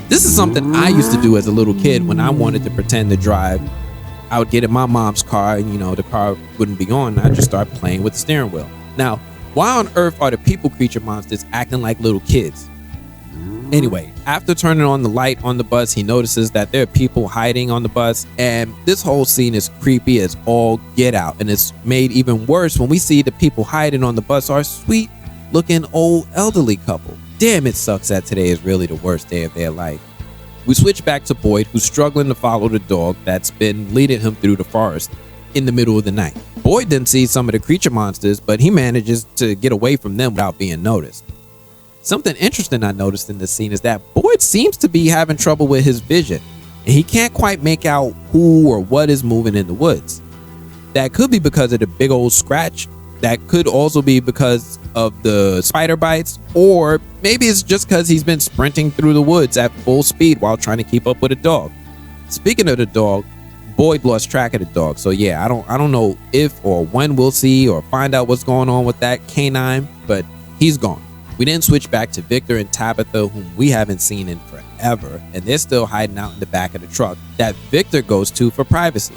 This is something I used to do as a little kid when I wanted to pretend to drive. I would get in my mom's car and the car wouldn't be on, and I'd just start playing with the steering wheel. Now, why on earth are the people creature monsters acting like little kids? Anyway, after turning on the light on the bus, he notices that there are people hiding on the bus, and this whole scene is creepy as all get out, and it's made even worse when we see the people hiding on the bus are a sweet looking old elderly couple. Damn, it sucks that today is really the worst day of their life. We switch back to Boyd, who's struggling to follow the dog that's been leading him through the forest in the middle of the night. Boyd then sees some of the creature monsters, but he manages to get away from them without being noticed. Something interesting I noticed in this scene is that Boyd seems to be having trouble with his vision, and he can't quite make out who or what is moving in the woods. That could be because of the big old scratch. That could also be because of the spider bites, or maybe it's just because he's been sprinting through the woods at full speed while trying to keep up with a dog. Speaking of the dog, Boyd lost track of the dog, so yeah, I don't know if or when we'll see or find out what's going on with that canine, but he's gone. We then switch back to Victor and Tabitha, whom we haven't seen in forever, and they're still hiding out in the back of the truck that Victor goes to for privacy.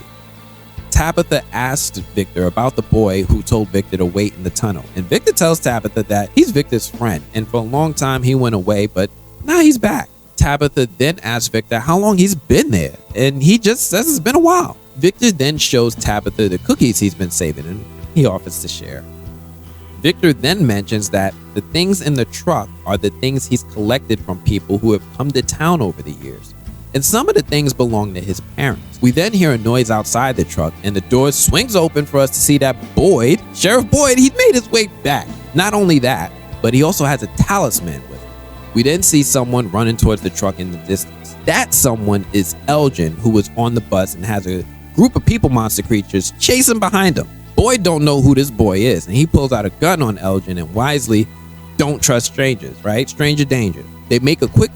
Tabitha asks Victor about the boy who told Victor to wait in the tunnel, and Victor tells Tabitha that he's Victor's friend, and for a long time he went away, but now he's back. Tabitha then asks Victor how long he's been there, and he just says it's been a while. Victor then shows Tabitha the cookies he's been saving, and he offers to share. Victor then mentions that the things in the truck are the things he's collected from people who have come to town over the years, and some of the things belong to his parents. We then hear a noise outside the truck, and the door swings open for us to see that Boyd, Sheriff Boyd, he'd made his way back. Not only that, but he also has a talisman with him. We then see someone running towards the truck in the distance. That someone is Elgin, who was on the bus and has a group of people monster creatures chasing behind him. Boyd don't know who this boy is, and he pulls out a gun on Elgin, and wisely, don't trust strangers, right? Stranger danger. They make a quick,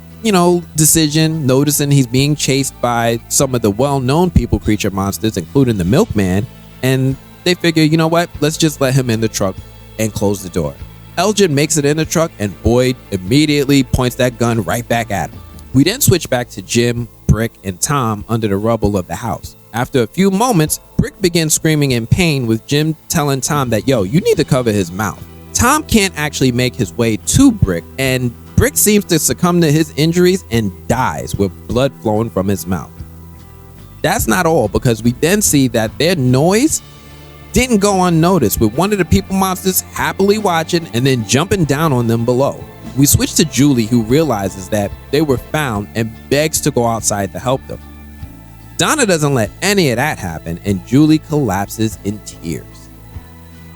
decision, noticing he's being chased by some of the well-known people creature monsters, including the milkman, and they figure, you know what? Let's just let him in the truck and close the door. Elgin makes it in the truck, and Boyd immediately points that gun right back at him. We then switch back to Jim, Brick, and Tom under the rubble of the house. After a few moments, Brick begins screaming in pain, with Jim telling Tom that, you need to cover his mouth. Tom can't actually make his way to Brick, and Brick seems to succumb to his injuries and dies with blood flowing from his mouth. That's not all, because we then see that their noise didn't go unnoticed, with one of the people monsters happily watching and then jumping down on them below. We switch to Julie, who realizes that they were found and begs to go outside to help them. Donna doesn't let any of that happen, and Julie collapses in tears.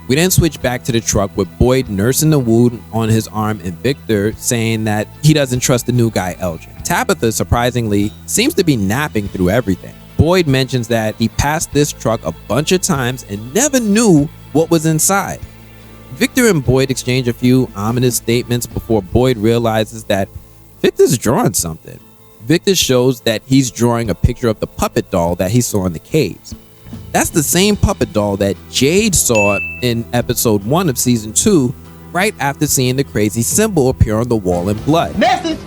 We then switch back to the truck with Boyd nursing the wound on his arm and Victor saying that he doesn't trust the new guy Elgin. Tabitha, surprisingly, seems to be napping through everything. Boyd mentions that he passed this truck a bunch of times and never knew what was inside. Victor and Boyd exchange a few ominous statements before Boyd realizes that Victor's drawing something. Victor shows that he's drawing a picture of the puppet doll that he saw in the caves. That's the same puppet doll that Jade saw in episode 1 of season 2, right after seeing the crazy symbol appear on the wall in blood. Message!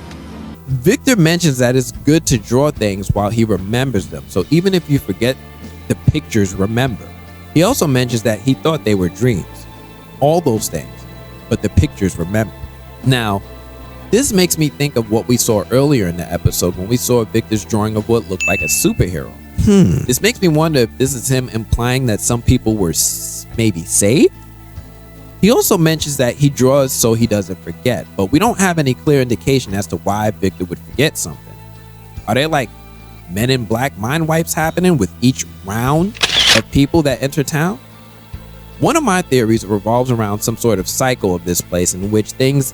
Victor mentions that it's good to draw things while he remembers them, so even if you forget, the pictures remember. He also mentions that he thought they were dreams. All those things, but the pictures remember. Now, this makes me think of what we saw earlier in the episode when we saw Victor's drawing of what looked like a superhero. This makes me wonder if this is him implying that some people were maybe saved? He also mentions that he draws so he doesn't forget, but we don't have any clear indication as to why Victor would forget something. Are there like Men in Black mind wipes happening with each round of people that enter town? One of my theories revolves around some sort of cycle of this place in which things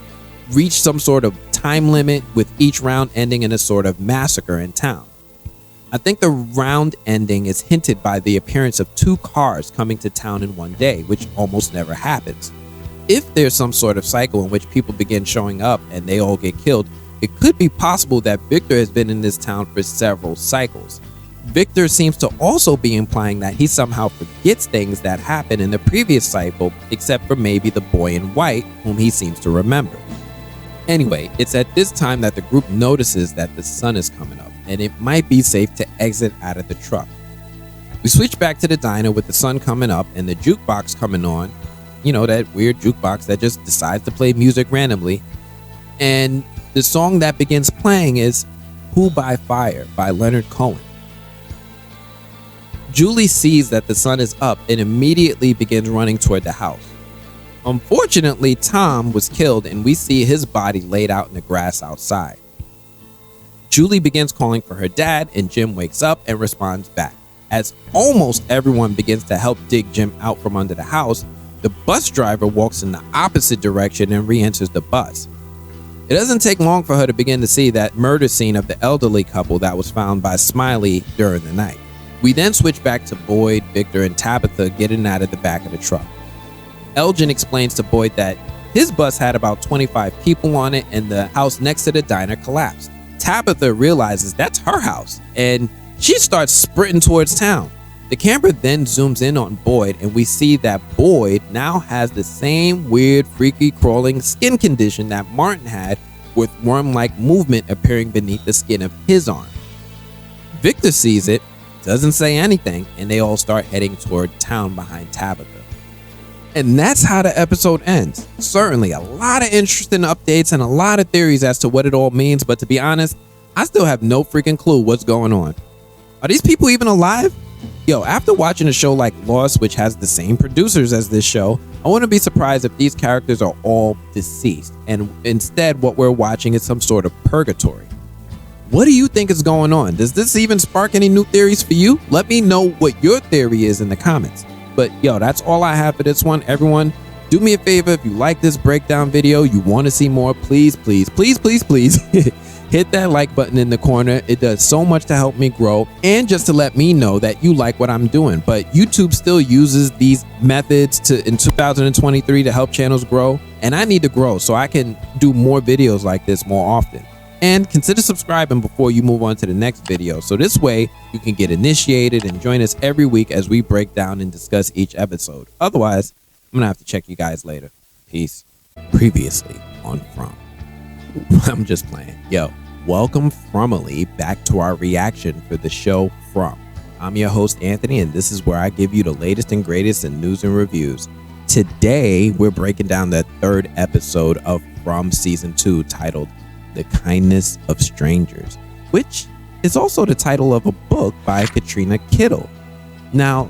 reach some sort of time limit, with each round ending in a sort of massacre in town. I think the round ending is hinted by the appearance of 2 cars coming to town in one day, which almost never happens. If there's some sort of cycle in which people begin showing up and they all get killed, it could be possible that Victor has been in this town for several cycles. Victor seems to also be implying that he somehow forgets things that happened in the previous cycle, except for maybe the boy in white, whom he seems to remember. Anyway, it's at this time that the group notices that the sun is coming up, and it might be safe to exit out of the truck. We switch back to the diner with the sun coming up and the jukebox coming on. You know, that weird jukebox that just decides to play music randomly. And the song that begins playing is Who by Fire by Leonard Cohen. Julie sees that the sun is up and immediately begins running toward the house. Unfortunately, Tom was killed and we see his body laid out in the grass outside. Julie begins calling for her dad and Jim wakes up and responds back. As almost everyone begins to help dig Jim out from under the house, the bus driver walks in the opposite direction and re-enters the bus. It doesn't take long for her to begin to see that murder scene of the elderly couple that was found by Smiley during the night. We then switch back to Boyd, Victor, and Tabitha getting out of the back of the truck. Elgin explains to Boyd that his bus had about 25 people on it and the house next to the diner collapsed. Tabitha realizes that's her house and she starts sprinting towards town. The camera then zooms in on Boyd and we see that Boyd now has the same weird, freaky, crawling skin condition that Martin had, with worm-like movement appearing beneath the skin of his arm. Victor sees it, doesn't say anything, and they all start heading toward town behind Tabitha. And that's how the episode ends. Certainly a lot of interesting updates and a lot of theories as to what it all means, but to be honest, I still have no freaking clue what's going on. Are these people even alive? Yo, after watching a show like Lost, which has the same producers as this show, I wouldn't be surprised if these characters are all deceased, and instead what we're watching is some sort of purgatory. What do you think is going on? Does this even spark any new theories for you? Let me know what your theory is in the comments. But yo, that's all I have for this one. Everyone, do me a favor, if you like this breakdown video, you want to see more, please hit that like button in the corner. It does so much to help me grow and just to let me know that you like what I'm doing. But YouTube still uses these methods in 2023 to help channels grow, and I need to grow so I can do more videos like this more often. And consider subscribing before you move on to the next video, so this way you can get initiated and join us every week as we break down and discuss each episode. Otherwise, I'm gonna have to check you guys later. Peace. Previously on From. I'm just playing. Yo, welcome FROMily back to our reaction for the show From. I'm your host Anthony, and this is where I give you the latest and greatest in news and reviews. Today, we're breaking down the 3rd episode of From Season 2, titled The Kindness of Strangers, which is also the title of a book by Katrina Kittle. Now,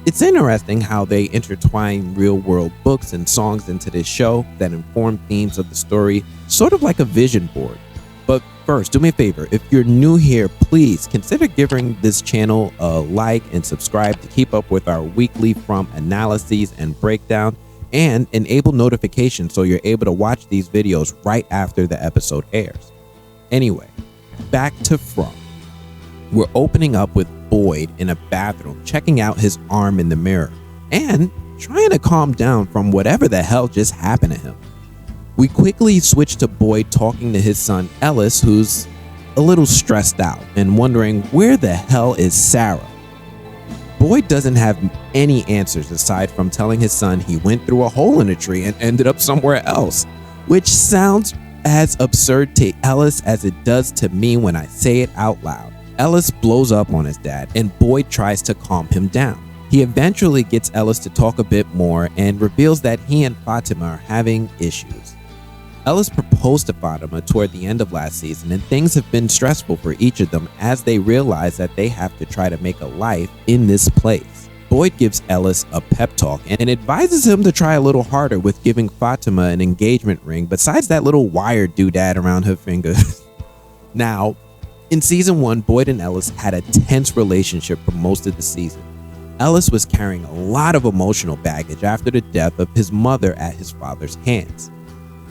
it's interesting how they intertwine real-world books and songs into this show that inform themes of the story, sort of like a vision board. But first, do me a favor, if you're new here, please consider giving this channel a like and subscribe to keep up with our weekly From analyses and breakdown, and enable notifications so you're able to watch these videos right after the episode airs. Anyway, back to From. We're opening up with Boyd in a bathroom, checking out his arm in the mirror and trying to calm down from whatever the hell just happened to him. We quickly switch to Boyd talking to his son Ellis, who's a little stressed out and wondering where the hell is Sarah. Boyd doesn't have any answers aside from telling his son he went through a hole in a tree and ended up somewhere else, which sounds as absurd to Ellis as it does to me when I say it out loud. Ellis blows up on his dad and Boyd tries to calm him down. He eventually gets Ellis to talk a bit more and reveals that he and Fatima are having issues. Ellis proposed to Fatima toward the end of last season, and things have been stressful for each of them as they realize that they have to try to make a life in this place. Boyd gives Ellis a pep talk and advises him to try a little harder with giving Fatima an engagement ring besides that little wire doodad around her finger. Now, In season 1, Boyd and Ellis had a tense relationship for most of the season. Ellis was carrying a lot of emotional baggage after the death of his mother at his father's hands.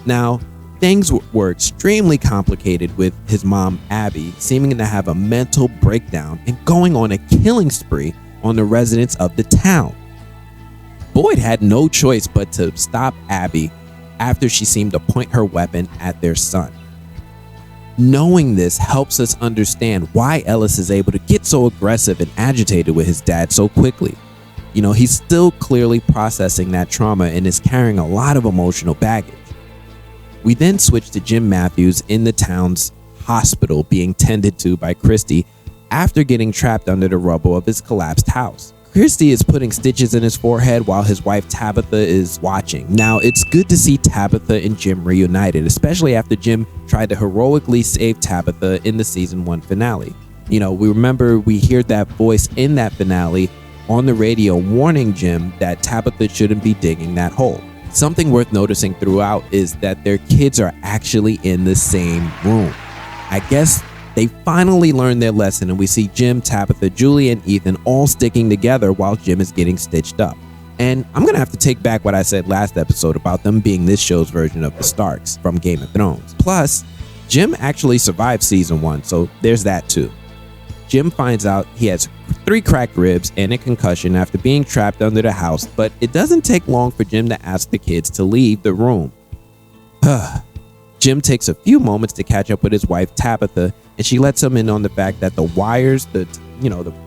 Now, things were extremely complicated with his mom, Abby, seeming to have a mental breakdown and going on a killing spree on the residents of the town. Boyd had no choice but to stop Abby after she seemed to point her weapon at their son. Knowing this helps us understand why Ellis is able to get so aggressive and agitated with his dad so quickly. He's still clearly processing that trauma and is carrying a lot of emotional baggage. We then switch to Jim Matthews in the town's hospital being tended to by Christy after getting trapped under the rubble of his collapsed house. Christy is putting stitches in his forehead while his wife Tabitha is watching. Now, it's good to see Tabitha and Jim reunited, especially after Jim tried to heroically save Tabitha in the season 1 finale. We remember we heard that voice in that finale on the radio warning Jim that Tabitha shouldn't be digging that hole. Something worth noticing throughout is that their kids are actually in the same room. I guess they finally learned their lesson, and we see Jim, Tabitha, Julie, and Ethan all sticking together while Jim is getting stitched up. And I'm gonna have to take back what I said last episode about them being this show's version of the Starks from Game of Thrones. Plus, Jim actually survived season 1, so there's that too. Jim finds out he has 3 cracked ribs and a concussion after being trapped under the house, but it doesn't take long for Jim to ask the kids to leave the room. Jim takes a few moments to catch up with his wife Tabitha, and she lets him in on the fact that the wires, the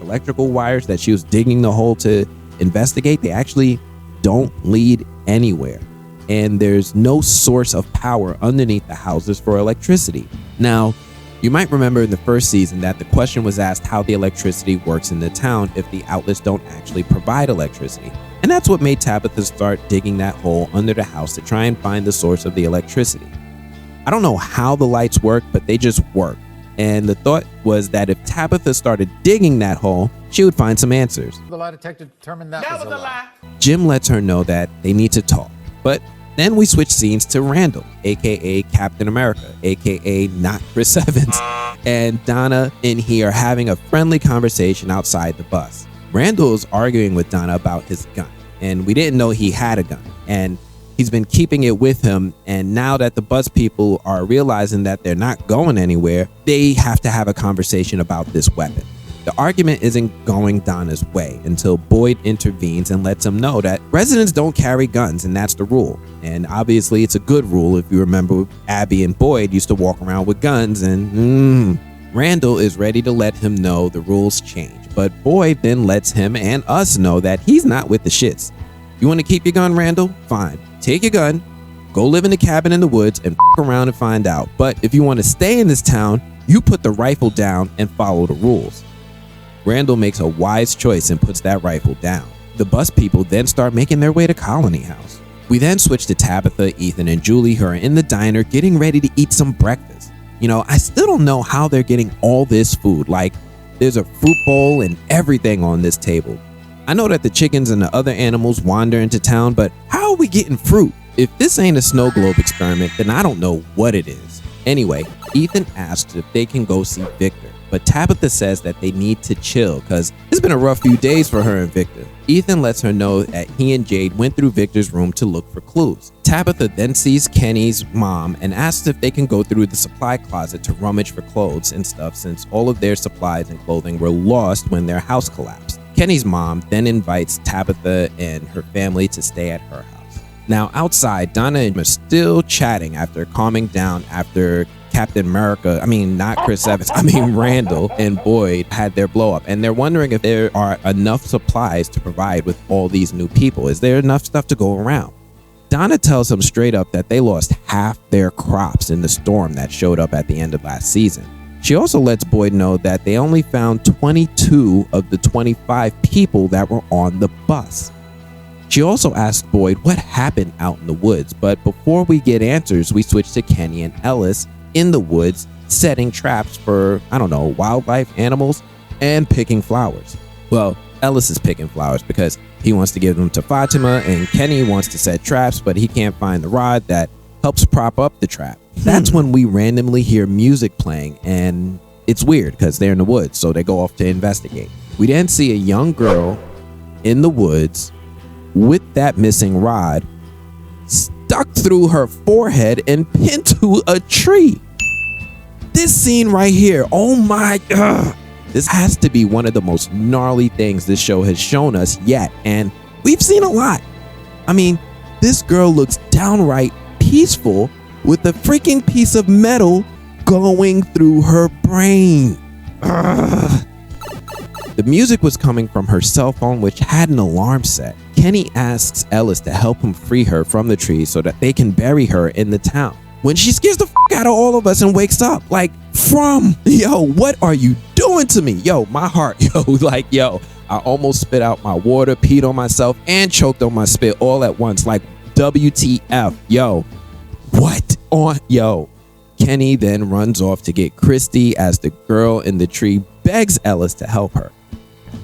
electrical wires that she was digging the hole to investigate, they actually don't lead anywhere. And there's no source of power underneath the houses for electricity. Now, you might remember in the first season that the question was asked how the electricity works in the town if the outlets don't actually provide electricity. And that's what made Tabitha start digging that hole under the house to try and find the source of the electricity. I don't know how the lights work, but they just work. And the thought was that if Tabitha started digging that hole, she would find some answers. The lie detector determined that was a lie. Jim lets her know that they need to talk. But then we switch scenes to Randall, aka Captain America, aka not Chris Evans, and Donna and he are having a friendly conversation outside the bus. Randall is arguing with Donna about his gun, and we didn't know he had a gun. And he's been keeping it with him, and now that the bus people are realizing that they're not going anywhere, they have to have a conversation about this weapon. The argument isn't going Donna's way until Boyd intervenes and lets him know that residents don't carry guns, and that's the rule. And obviously it's a good rule if you remember Abby and Boyd used to walk around with guns, and Randall is ready to let him know the rules change. But Boyd then lets him and us know that he's not with the shits. You want to keep your gun, Randall? Fine. Take your gun, go live in a cabin in the woods, and f*** around and find out. But if you want to stay in this town, you put the rifle down and follow the rules. Randall makes a wise choice and puts that rifle down. The bus people then start making their way to Colony House. We then switch to Tabitha, Ethan, and Julie, who are in the diner getting ready to eat some breakfast. I still don't know how they're getting all this food. Like, there's a fruit bowl and everything on this table. I know that the chickens and the other animals wander into town, but how are we getting fruit? If this ain't a snow globe experiment, then I don't know what it is. Anyway, Ethan asks if they can go see Victor, but Tabitha says that they need to chill because it's been a rough few days for her and Victor. Ethan lets her know that he and Jade went through Victor's room to look for clues. Tabitha then sees Kenny's mom and asks if they can go through the supply closet to rummage for clothes and stuff since all of their supplies and clothing were lost when their house collapsed. Kenny's mom then invites Tabitha and her family to stay at her house. Now outside, Donna and are still chatting after calming down after Captain America, not Chris Evans, Randall and Boyd had their blow up, and they're wondering if there are enough supplies to provide with all these new people. Is there enough stuff to go around? Donna tells them straight up that they lost half their crops in the storm that showed up at the end of last season. She also lets Boyd know that they only found 22 of the 25 people that were on the bus. She also asks Boyd what happened out in the woods, but before we get answers, we switch to Kenny and Ellis in the woods, setting traps for, wildlife, animals, and picking flowers. Well, Ellis is picking flowers because he wants to give them to Fatima, and Kenny wants to set traps, but he can't find the rod that helps prop up the trap. That's when we randomly hear music playing, and it's weird because they're in the woods, so they go off to investigate. We then see a young girl in the woods with that missing rod stuck through her forehead and pinned to a tree. This scene right here, oh my god, this has to be one of the most gnarly things this show has shown us yet, and we've seen a lot. I mean, this girl looks downright peaceful with a freaking piece of metal going through her brain. Ugh. The music was coming from her cell phone, which had an alarm set. Kenny asks Ellis to help him free her from the tree so that they can bury her in the town. When she scares the out of all of us and wakes up, like, yo, what are you doing to me? Yo, my heart, I almost spit out my water, peed on myself, and choked on my spit all at once. Like, WTF, yo, what on, yo. Kenny then runs off to get Christy as the girl in the tree begs Ellis to help her.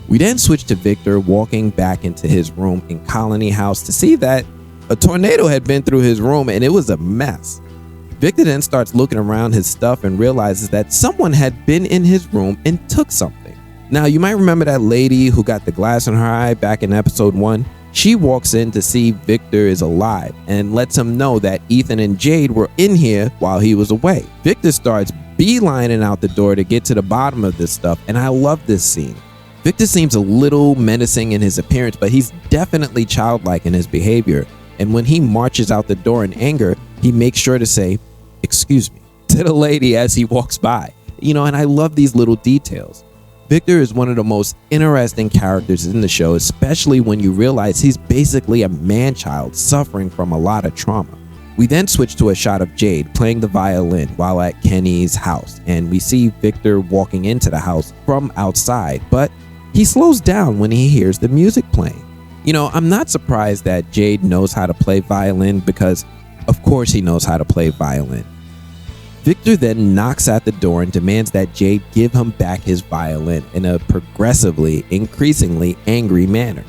We then switch to Victor walking back into his room in Colony House to see that a tornado had been through his room and it was a mess. Victor then starts looking around his stuff and realizes that someone had been in his room and took something. Now, you might remember that lady who got the glass in her eye back in episode 1. She walks in to see Victor is alive and lets him know that Ethan and Jade were in here while he was away. Victor starts beelining out the door to get to the bottom of this stuff, and I love this scene. Victor seems a little menacing in his appearance, but he's definitely childlike in his behavior. And when he marches out the door in anger, he makes sure to say, "Excuse me," to the lady as he walks by. And I love these little details. Victor is one of the most interesting characters in the show, especially when you realize he's basically a man-child suffering from a lot of trauma. We then switch to a shot of Jade playing the violin while at Kenny's house, and we see Victor walking into the house from outside, but he slows down when he hears the music playing. I'm not surprised that Jade knows how to play violin because, of course, he knows how to play violin. Victor then knocks at the door and demands that Jade give him back his violin in a progressively, increasingly angry manner.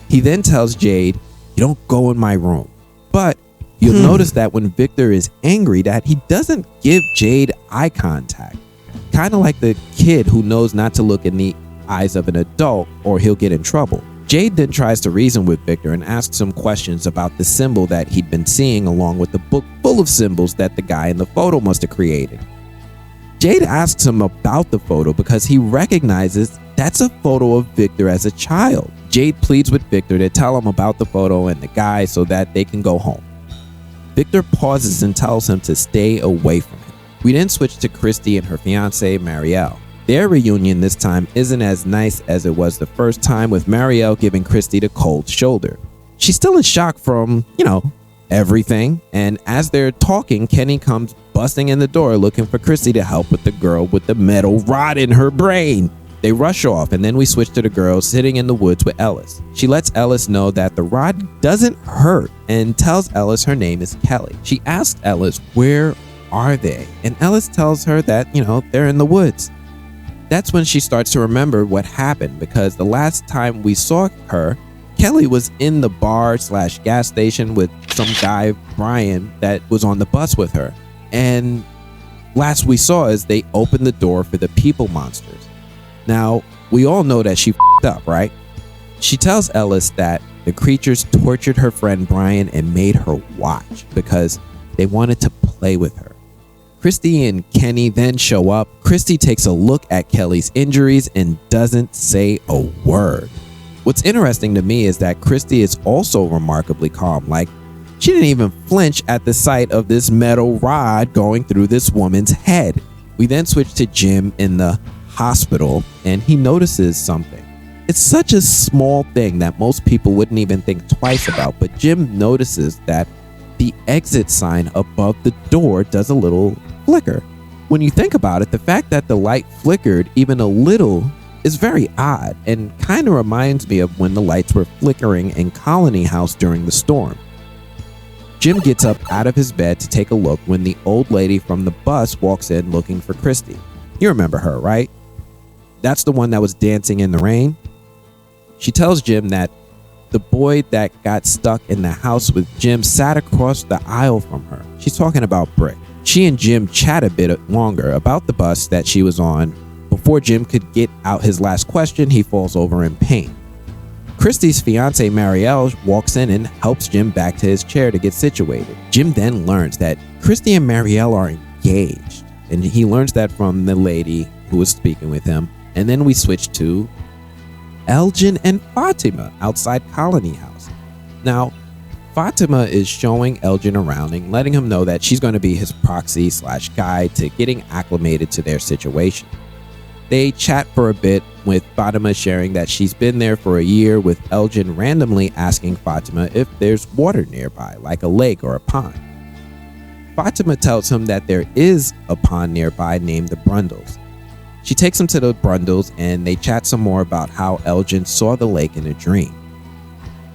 He then tells Jade, "You don't go in my room." But you'll notice that when Victor is angry that he doesn't give Jade eye contact. Kind of like the kid who knows not to look in the eyes of an adult or he'll get in trouble. Jade then tries to reason with Victor and asks him questions about the symbol that he'd been seeing along with the book full of symbols that the guy in the photo must have created. Jade asks him about the photo because he recognizes that's a photo of Victor as a child. Jade pleads with Victor to tell him about the photo and the guy so that they can go home. Victor pauses and tells him to stay away from him. We then switch to Christy and her fiance, Marielle. Their reunion this time isn't as nice as it was the first time, with Marielle giving Christy the cold shoulder. She's still in shock from, everything, and as they're talking, Kenny comes busting in the door looking for Christy to help with the girl with the metal rod in her brain. They rush off, and then we switch to the girl sitting in the woods with Ellis. She lets Ellis know that the rod doesn't hurt and tells Ellis her name is Kelly. She asks Ellis, "Where are they?" And Ellis tells her that, they're in the woods. That's when she starts to remember what happened, because the last time we saw her, Kelly was in the bar/gas station with some guy, Brian, that was on the bus with her. And last we saw is they opened the door for the people monsters. Now, we all know that she f***ed up, right? She tells Ellis that the creatures tortured her friend Brian and made her watch because they wanted to play with her. Christy and Kenny then show up. Christy takes a look at Kelly's injuries and doesn't say a word. What's interesting to me is that Christy is also remarkably calm. Like, she didn't even flinch at the sight of this metal rod going through this woman's head. We then switch to Jim in the hospital, and he notices something. It's such a small thing that most people wouldn't even think twice about, but Jim notices that the exit sign above the door does a little flicker. When you think about it, the fact that the light flickered even a little is very odd and kind of reminds me of when the lights were flickering in Colony House during the storm. Jim gets up out of his bed to take a look when the old lady from the bus walks in looking for Christy. You remember her, right? That's the one that was dancing in the rain. She tells Jim that the boy that got stuck in the house with Jim sat across the aisle from her. She's talking about Brick. She and Jim chat a bit longer about the bus that she was on. Before Jim could get out his last question, he falls over in pain. Christy's fiance Marielle walks in and helps Jim back to his chair to get situated. Jim then learns that Christy and Marielle are engaged, and he learns that from the lady who was speaking with him. And then we switch to Elgin and Fatima outside Colony House. Now, Fatima is showing Elgin around and letting him know that she's going to be his proxy/guide to getting acclimated to their situation. They chat for a bit, with Fatima sharing that she's been there for a year, with Elgin randomly asking Fatima if there's water nearby, like a lake or a pond. Fatima tells him that there is a pond nearby named the Brundles. She takes him to the Brundles and they chat some more about how Elgin saw the lake in a dream.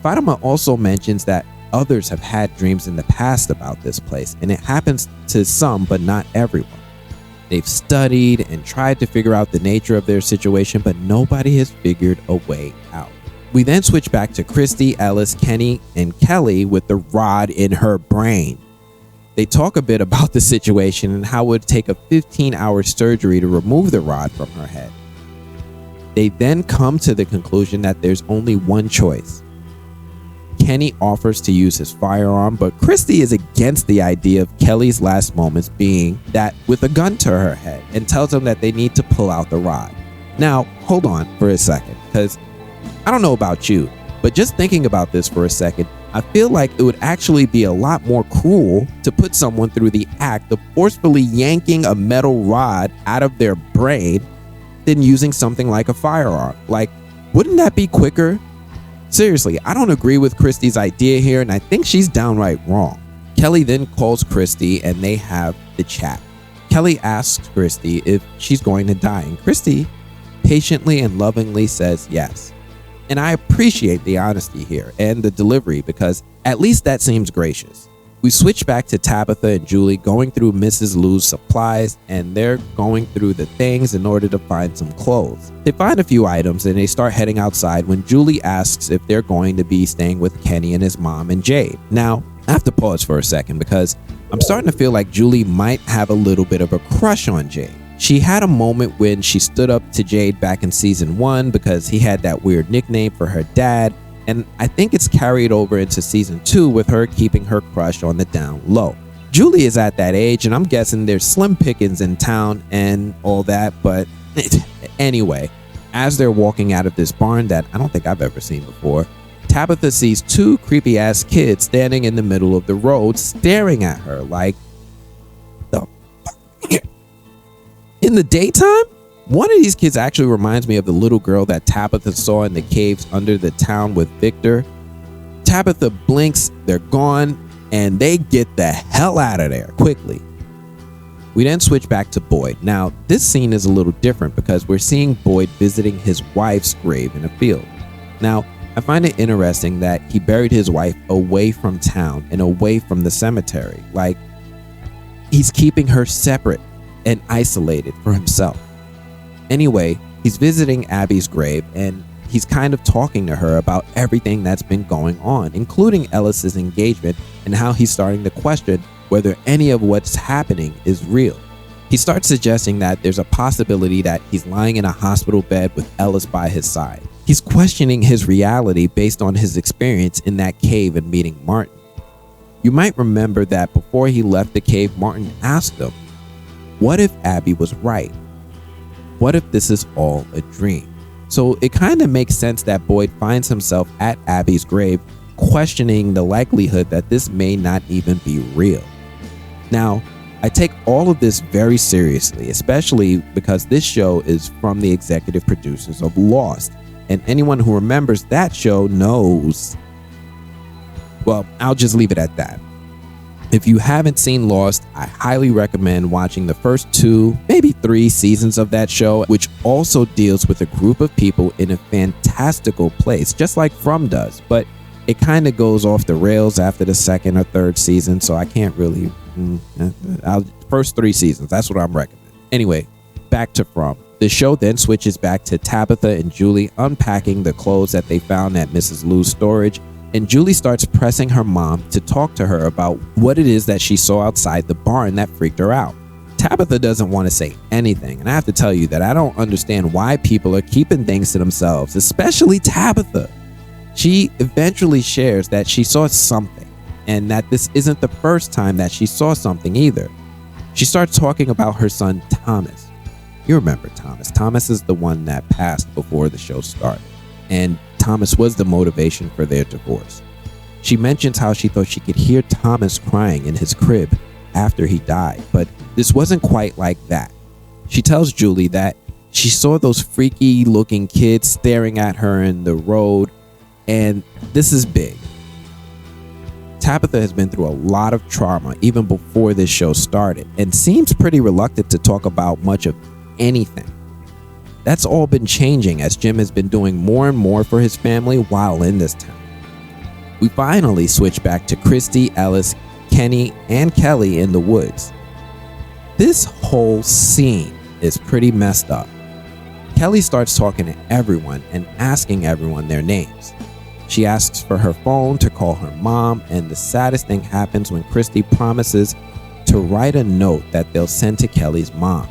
Fatima also mentions that others have had dreams in the past about this place, and it happens to some but not everyone. They've studied and tried to figure out the nature of their situation, but nobody has figured a way out. We then switch back to Christy, Ellis, Kenny, and Kelly with the rod in her brain. They talk a bit about the situation and how it would take a 15-hour surgery to remove the rod from her head. They then come to the conclusion that there's only one choice. Kenny offers to use his firearm, but Christy is against the idea of Kelly's last moments being that with a gun to her head, and tells him that they need to pull out the rod. Now, hold on for a second, because I don't know about you, but just thinking about this for a second, I feel like it would actually be a lot more cruel to put someone through the act of forcefully yanking a metal rod out of their brain than using something like a firearm. Like, wouldn't that be quicker? Seriously, I don't agree with Christy's idea here, and I think she's downright wrong. Kelly then calls Christy and they have the chat. Kelly asks Christy if she's going to die, and Christy patiently and lovingly says yes. And I appreciate the honesty here and the delivery, because at least that seems gracious. We switch back to Tabitha and Julie going through Mrs. Lou's supplies, and they're going through the things in order to find some clothes. They find a few items and they start heading outside when Julie asks if they're going to be staying with Kenny and his mom and Jade. Now, I have to pause for a second because I'm starting to feel like Julie might have a little bit of a crush on Jade. She had a moment when she stood up to Jade back in season 1 because he had that weird nickname for her dad, and I think it's carried over into season 2 with her keeping her crush on the down low. Julie is at that age, and I'm guessing there's slim pickings in town and all that, but anyway, as they're walking out of this barn that I don't think I've ever seen before, Tabitha sees 2 creepy ass kids standing in the middle of the road staring at her like, the fuck? In the daytime? One of these kids actually reminds me of the little girl that Tabitha saw in the caves under the town with Victor. Tabitha blinks, they're gone, and they get the hell out of there quickly. We then switch back to Boyd. Now, this scene is a little different because we're seeing Boyd visiting his wife's grave in a field. Now, I find it interesting that he buried his wife away from town and away from the cemetery. Like, he's keeping her separate and isolated for himself. Anyway, he's visiting Abby's grave and he's kind of talking to her about everything that's been going on, including Ellis's engagement and how he's starting to question whether any of what's happening is real. He starts suggesting that there's a possibility that he's lying in a hospital bed with Ellis by his side. He's questioning his reality based on his experience in that cave and meeting Martin. You might remember that before he left the cave, Martin asked him, what if Abby was right? What if this is all a dream? So it kind of makes sense that Boyd finds himself at Abby's grave, questioning the likelihood that this may not even be real. Now, I take all of this very seriously, especially because this show is from the executive producers of Lost, and anyone who remembers that show knows. Well, I'll just leave it at that. If you haven't seen Lost, I highly recommend watching the first 2, maybe 3 seasons of that show, which also deals with a group of people in a fantastical place, just like From does. But it kind of goes off the rails after the 2nd or 3rd season, so I can't really... first 3 seasons, that's what I'm recommending. Anyway, back to From. The show then switches back to Tabitha and Julie unpacking the clothes that they found at Mrs. Lou's storage, and Julie starts pressing her mom to talk to her about what it is that she saw outside the barn that freaked her out. Tabitha doesn't want to say anything, and I have to tell you that I don't understand why people are keeping things to themselves, especially Tabitha. She eventually shares that she saw something, and that this isn't the first time that she saw something either. She starts talking about her son Thomas. You remember Thomas. Thomas is the one that passed before the show started, and Thomas was the motivation for their divorce. She mentions how she thought she could hear Thomas crying in his crib after he died, but this wasn't quite like that. She tells Julie that she saw those freaky looking kids staring at her in the road, and this is big. Tabitha has been through a lot of trauma even before this show started, and seems pretty reluctant to talk about much of anything. That's all been changing as Jim has been doing more and more for his family while in this town. We finally switch back to Christy, Ellis, Kenny, and Kelly in the woods. This whole scene is pretty messed up. Kelly starts talking to everyone and asking everyone their names. She asks for her phone to call her mom, and the saddest thing happens when Christy promises to write a note that they'll send to Kelly's mom.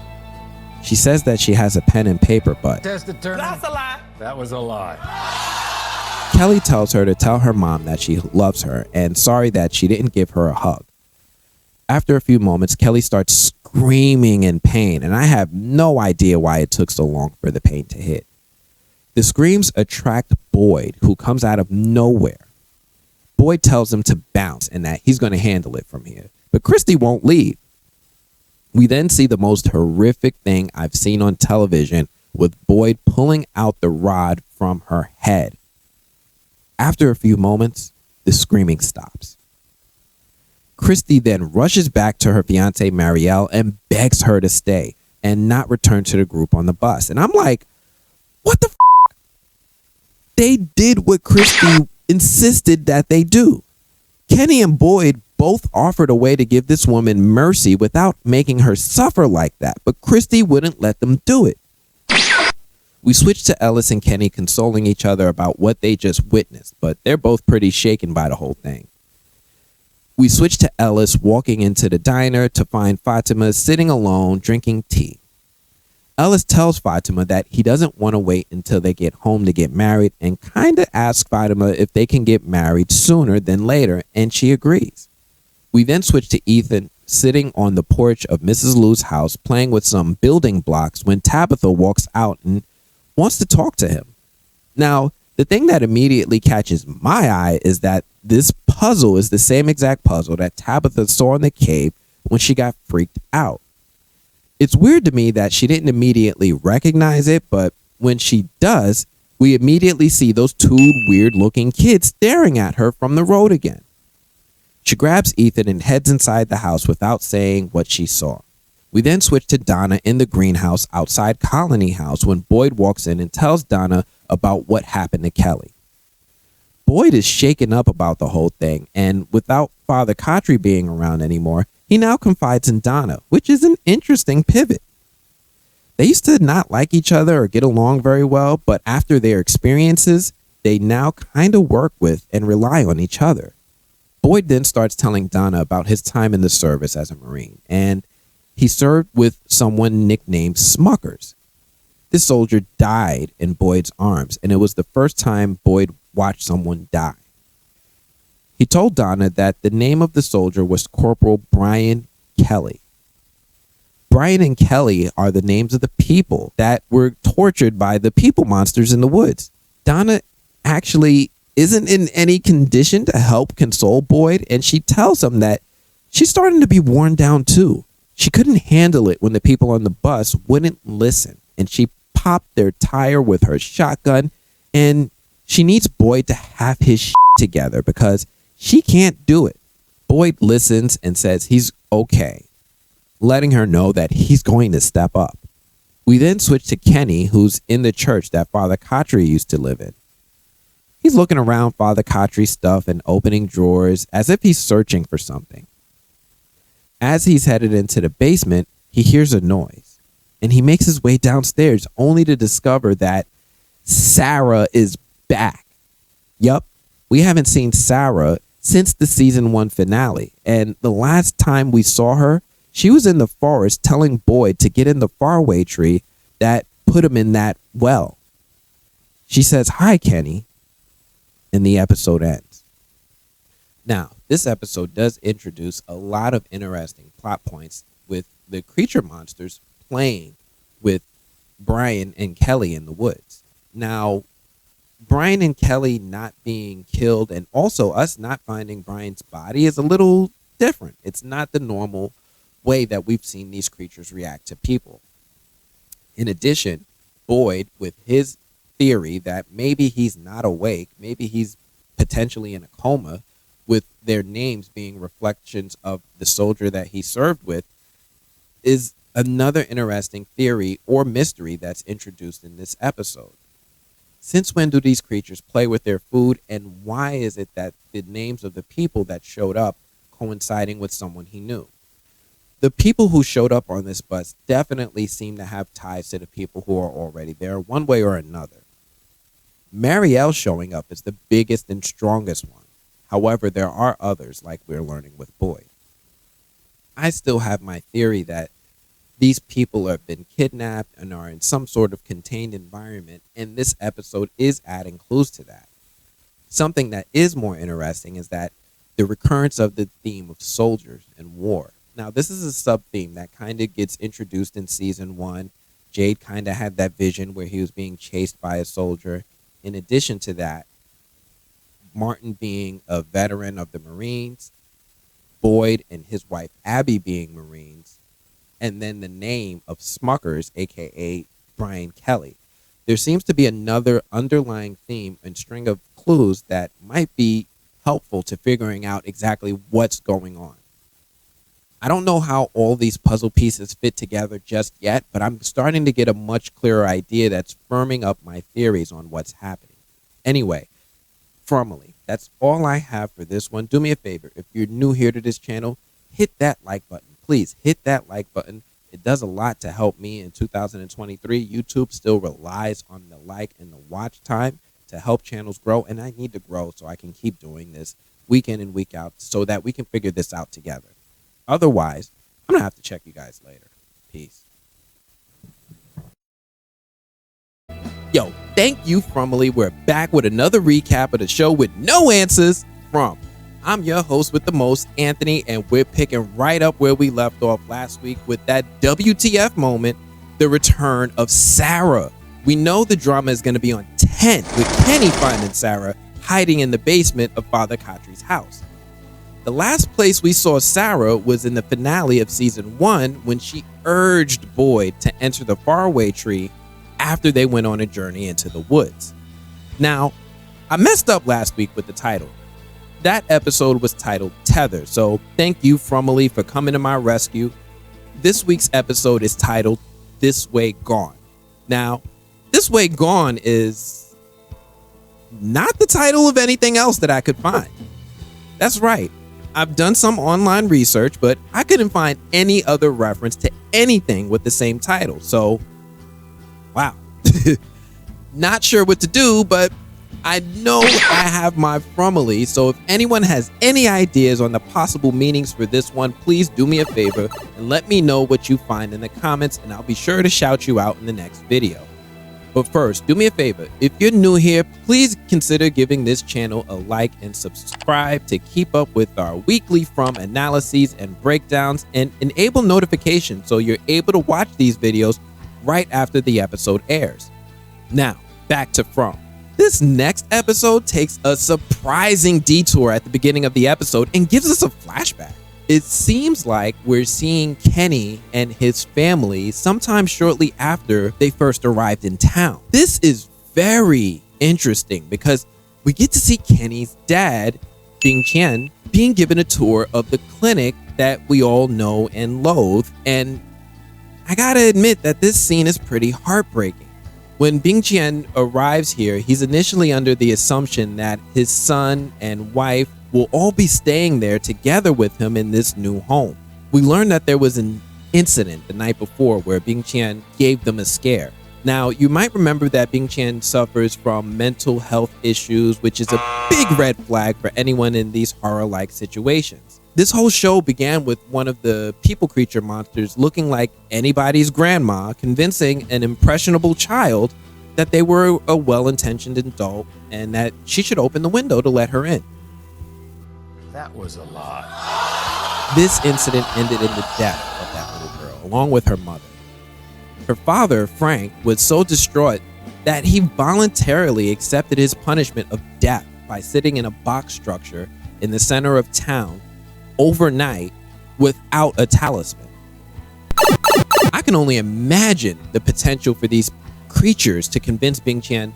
She says that she has a pen and paper, but That's a lie. That was a lie. Kelly tells her to tell her mom that she loves her and sorry that she didn't give her a hug. After a few moments, Kelly starts screaming in pain, and I have no idea why it took so long for the pain to hit. The screams attract Boyd, who comes out of nowhere. Boyd tells him to bounce and that he's going to handle it from here, but Christy won't leave. We then see the most horrific thing I've seen on television, with Boyd pulling out the rod from her head. After a few moments, the screaming stops. Christy then rushes back to her fiancée Marielle and begs her to stay and not return to the group on the bus. And I'm like, what the f***? They did what Christy insisted that they do. Kenny and Boyd both offered a way to give this woman mercy without making her suffer like that, but Christy wouldn't let them do it. We switch to Ellis and Kenny consoling each other about what they just witnessed, but they're both pretty shaken by the whole thing. We switch to Ellis walking into the diner to find Fatima sitting alone drinking tea. Ellis tells Fatima that he doesn't want to wait until they get home to get married and kind of asks Fatima if they can get married sooner than later, and she agrees. We then switch to Ethan sitting on the porch of Mrs. Lou's house playing with some building blocks when Tabitha walks out and wants to talk to him. Now, the thing that immediately catches my eye is that this puzzle is the same exact puzzle that Tabitha saw in the cave when she got freaked out. It's weird to me that she didn't immediately recognize it, but when she does, we immediately see those two weird-looking kids staring at her from the road again. She grabs Ethan and heads inside the house without saying what she saw. We then switch to Donna in the greenhouse outside Colony House when Boyd walks in and tells Donna about what happened to Kelly. Boyd is shaken up about the whole thing, and without Father Khatri being around anymore, he now confides in Donna, which is an interesting pivot. They used to not like each other or get along very well, but after their experiences, they now kind of work with and rely on each other. Boyd then starts telling Donna about his time in the service as a Marine, and he served with someone nicknamed Smuckers. This soldier died in Boyd's arms, and it was the first time Boyd watched someone die. He told Donna that the name of the soldier was Corporal Brian Kelly. Brian and Kelly are the names of the people that were tortured by the people monsters in the woods. Donna actually isn't in any condition to help console Boyd, and she tells him that she's starting to be worn down too. She couldn't handle it when the people on the bus wouldn't listen, and she popped their tire with her shotgun, and she needs Boyd to have his shit together because she can't do it. Boyd listens and says he's okay, letting her know that he's going to step up. We then switch to Kenny, who's in the church that Father Khatri used to live in. He's looking around Father Khatri's stuff and opening drawers as if he's searching for something. As he's headed into the basement, he hears a noise, and he makes his way downstairs only to discover that Sarah is back. Yup, We haven't seen Sarah since the season 1 finale, and the last time we saw her, she was in the forest telling Boyd to get in the faraway tree that put him in that well. She says, "Hi, Kenny," and the episode ends. Now, this episode does introduce a lot of interesting plot points with the creature monsters playing with Brian and Kelly in the woods. Now, Brian and Kelly not being killed and also us not finding Brian's body is a little different. It's not the normal way that we've seen these creatures react to people. In addition, Boyd, with his theory that maybe he's not awake, maybe he's potentially in a coma, with their names being reflections of the soldier that he served with, is another interesting theory or mystery that's introduced in this episode. Since when do these creatures play with their food, and why is it that the names of the people that showed up coinciding with someone he knew? The people who showed up on this bus definitely seem to have ties to the people who are already there one way or another. Marielle showing up is the biggest and strongest one. However, there are others, like we're learning with Boyd. I still have my theory that these people have been kidnapped and are in some sort of contained environment, and this episode is adding clues to that. Something that is more interesting is that the recurrence of the theme of soldiers and war. Now, this is a sub-theme that kind of gets introduced in season 1. Jade kind of had that vision where he was being chased by a soldier. In addition to that, Martin being a veteran of the Marines, Boyd and his wife Abby being Marines, and then the name of Smuckers, aka Brian Kelly. There seems to be another underlying theme and string of clues that might be helpful to figuring out exactly what's going on. I don't know how all these puzzle pieces fit together just yet, but I'm starting to get a much clearer idea that's firming up my theories on what's happening. Anyway, FROMily, that's all I have for this one. Do me a favor, if you're new here to this channel, hit that like button. Please hit that like button. It does a lot to help me in 2023. YouTube still relies on the like and the watch time to help channels grow, and I need to grow so I can keep doing this week in and week out so that we can figure this out together. Otherwise, I'm going to have to check you guys later. Peace. Yo, thank you, FROMily. We're back with another recap of the show with no answers from. I'm your host with the most, Anthony, and we're picking right up where we left off last week with that WTF moment, the return of Sarah. We know the drama is going to be on 10 with Kenny finding Sarah hiding in the basement of Father Khatri's house. The last place we saw Sarah was in the finale of season 1 when she urged Boyd to enter the faraway tree after they went on a journey into the woods. Now, I messed up last week with the title. That episode was titled Tether, so thank you, FROMily, for coming to my rescue. This week's episode is titled This Way Gone. Now, This Way Gone is not the title of anything else that I could find. That's right. I've done some online research, but I couldn't find any other reference to anything with the same title. So, wow. Not sure what to do, but I know I have my FROMily, so if anyone has any ideas on the possible meanings for this one, please do me a favor and let me know what you find in the comments, and I'll be sure to shout you out in the next video. But first, do me a favor. If you're new here, please consider giving this channel a like and subscribe to keep up with our weekly From analyses and breakdowns, and enable notifications so you're able to watch these videos right after the episode airs. Now, back to From. This next episode takes a surprising detour at the beginning of the episode and gives us a flashback. It seems like we're seeing Kenny and his family sometime shortly after they first arrived in town. This is very interesting because we get to see Kenny's dad, Bing Qian, being given a tour of the clinic that we all know and loathe, and I gotta admit that this scene is pretty heartbreaking. When Bing Qian arrives here, he's initially under the assumption that his son and wife will all be staying there together with him in this new home. We learned that there was an incident the night before where Bing Qian gave them a scare. Now, you might remember that Bing Chan suffers from mental health issues, which is a big red flag for anyone in these horror-like situations. This whole show began with one of the people creature monsters looking like anybody's grandma, convincing an impressionable child that they were a well-intentioned adult and that she should open the window to let her in. That was a lot. This incident ended in the death of that little girl, along with her mother. Her father, Frank, was so distraught that he voluntarily accepted his punishment of death by sitting in a box structure in the center of town overnight without a talisman. I can only imagine the potential for these creatures to convince Bing Chan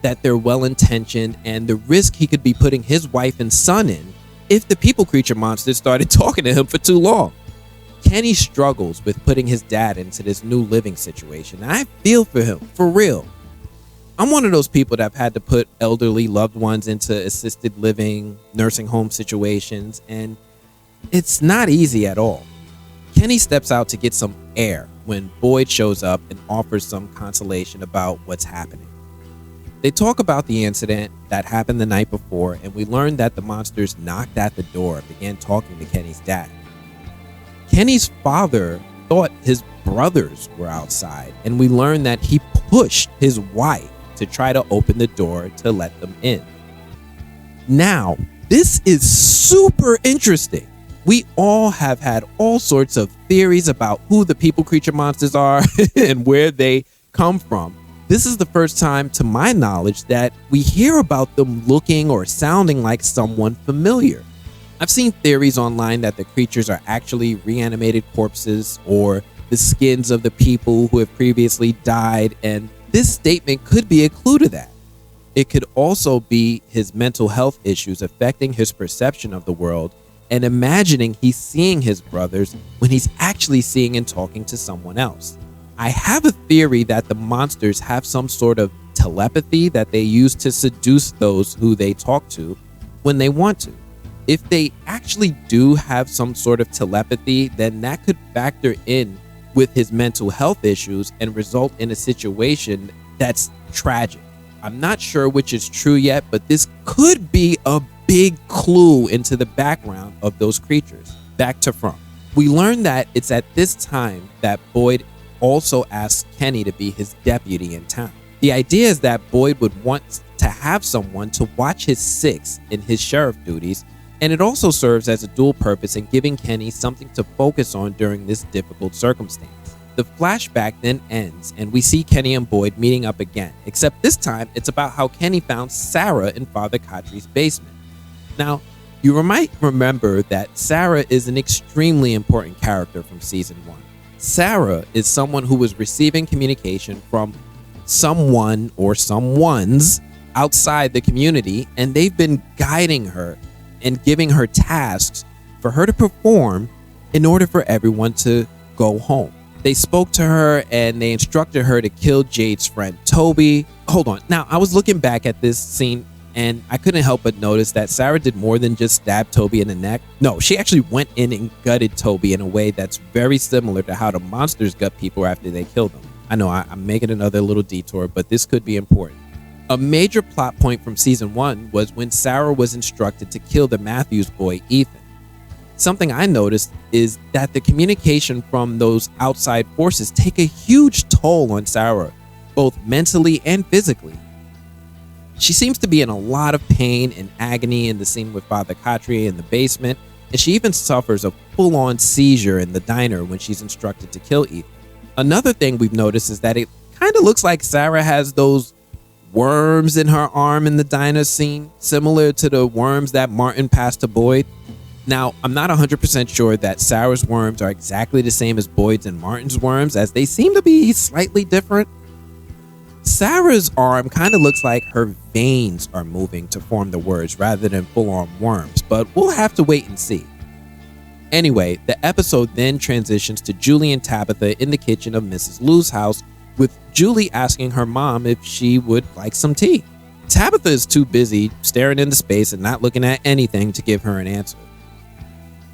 that they're well-intentioned and the risk he could be putting his wife and son in if the people creature monsters started talking to him for too long. Kenny struggles with putting his dad into this new living situation. I feel for him, for real. I'm one of those people that have had to put elderly loved ones into assisted living, nursing home situations, and it's not easy at all. Kenny steps out to get some air when Boyd shows up and offers some consolation about what's happening. They talk about the incident that happened the night before, and we learn that the monsters knocked at the door and began talking to Kenny's dad. Kenny's father thought his brothers were outside, and we learn that he pushed his wife to try to open the door to let them in. Now, this is super interesting. We all have had all sorts of theories about who the people creature monsters are and where they come from. This is the first time, to my knowledge, that we hear about them looking or sounding like someone familiar. I've seen theories online that the creatures are actually reanimated corpses or the skins of the people who have previously died, and this statement could be a clue to that. It could also be his mental health issues affecting his perception of the world and imagining he's seeing his brothers when he's actually seeing and talking to someone else. I have a theory that the monsters have some sort of telepathy that they use to seduce those who they talk to when they want to. If they actually do have some sort of telepathy, then that could factor in with his mental health issues and result in a situation that's tragic. I'm not sure which is true yet, but this could be a big clue into the background of those creatures. Back to From. We learn that it's at this time that Boyd also asks Kenny to be his deputy in town. The idea is that Boyd would want to have someone to watch his six in his sheriff duties, and it also serves as a dual purpose in giving Kenny something to focus on during this difficult circumstance. The flashback then ends, and we see Kenny and Boyd meeting up again, except this time it's about how Kenny found Sarah in Father Khatri's basement. Now, you might remember that Sarah is an extremely important character from season 1. Sarah is someone who was receiving communication from someone or someones outside the community, and they've been guiding her and giving her tasks for her to perform in order for everyone to go home. They spoke to her and they instructed her to kill Jade's friend Toby. Hold on. Now, I was looking back at this scene and I couldn't help but notice that Sarah did more than just stab Toby in the neck. No, she actually went in and gutted Toby in a way that's very similar to how the monsters gut people after they kill them. I know I'm making another little detour, but this could be important. A major plot point from season 1 was when Sarah was instructed to kill the Matthews boy, Ethan. Something I noticed is that the communication from those outside forces take a huge toll on Sarah, both mentally and physically. She seems to be in a lot of pain and agony in the scene with Father Khatri in the basement, and she even suffers a full-on seizure in the diner when she's instructed to kill Ethan. Another thing we've noticed is that it kind of looks like Sarah has those worms in her arm in the diner scene, similar to the worms that Martin passed to Boyd. Now, I'm not 100% sure that Sarah's worms are exactly the same as Boyd's and Martin's worms, as they seem to be slightly different. Sarah's arm kind of looks like her veins are moving to form the words rather than full-on worms, but we'll have to wait and see. Anyway, the episode then transitions to Julie and Tabitha in the kitchen of Mrs. Liu's house, with Julie asking her mom if she would like some tea. Tabitha is too busy staring into space and not looking at anything to give her an answer.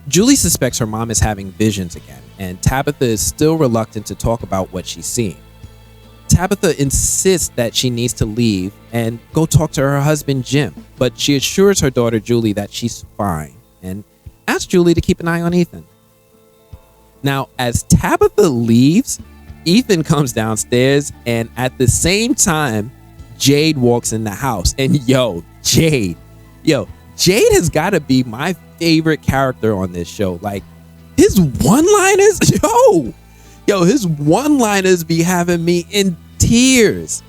Julie suspects her mom is having visions again, and Tabitha is still reluctant to talk about what she's seeing. Tabitha insists that she needs to leave and go talk to her husband, Jim, but she assures her daughter, Julie, that she's fine and asks Julie to keep an eye on Ethan. Now, as Tabitha leaves, Ethan comes downstairs, and at the same time, Jade walks in the house. And Jade has got to be my favorite character on this show. Like, his one-liners, his one-liners be having me in tears.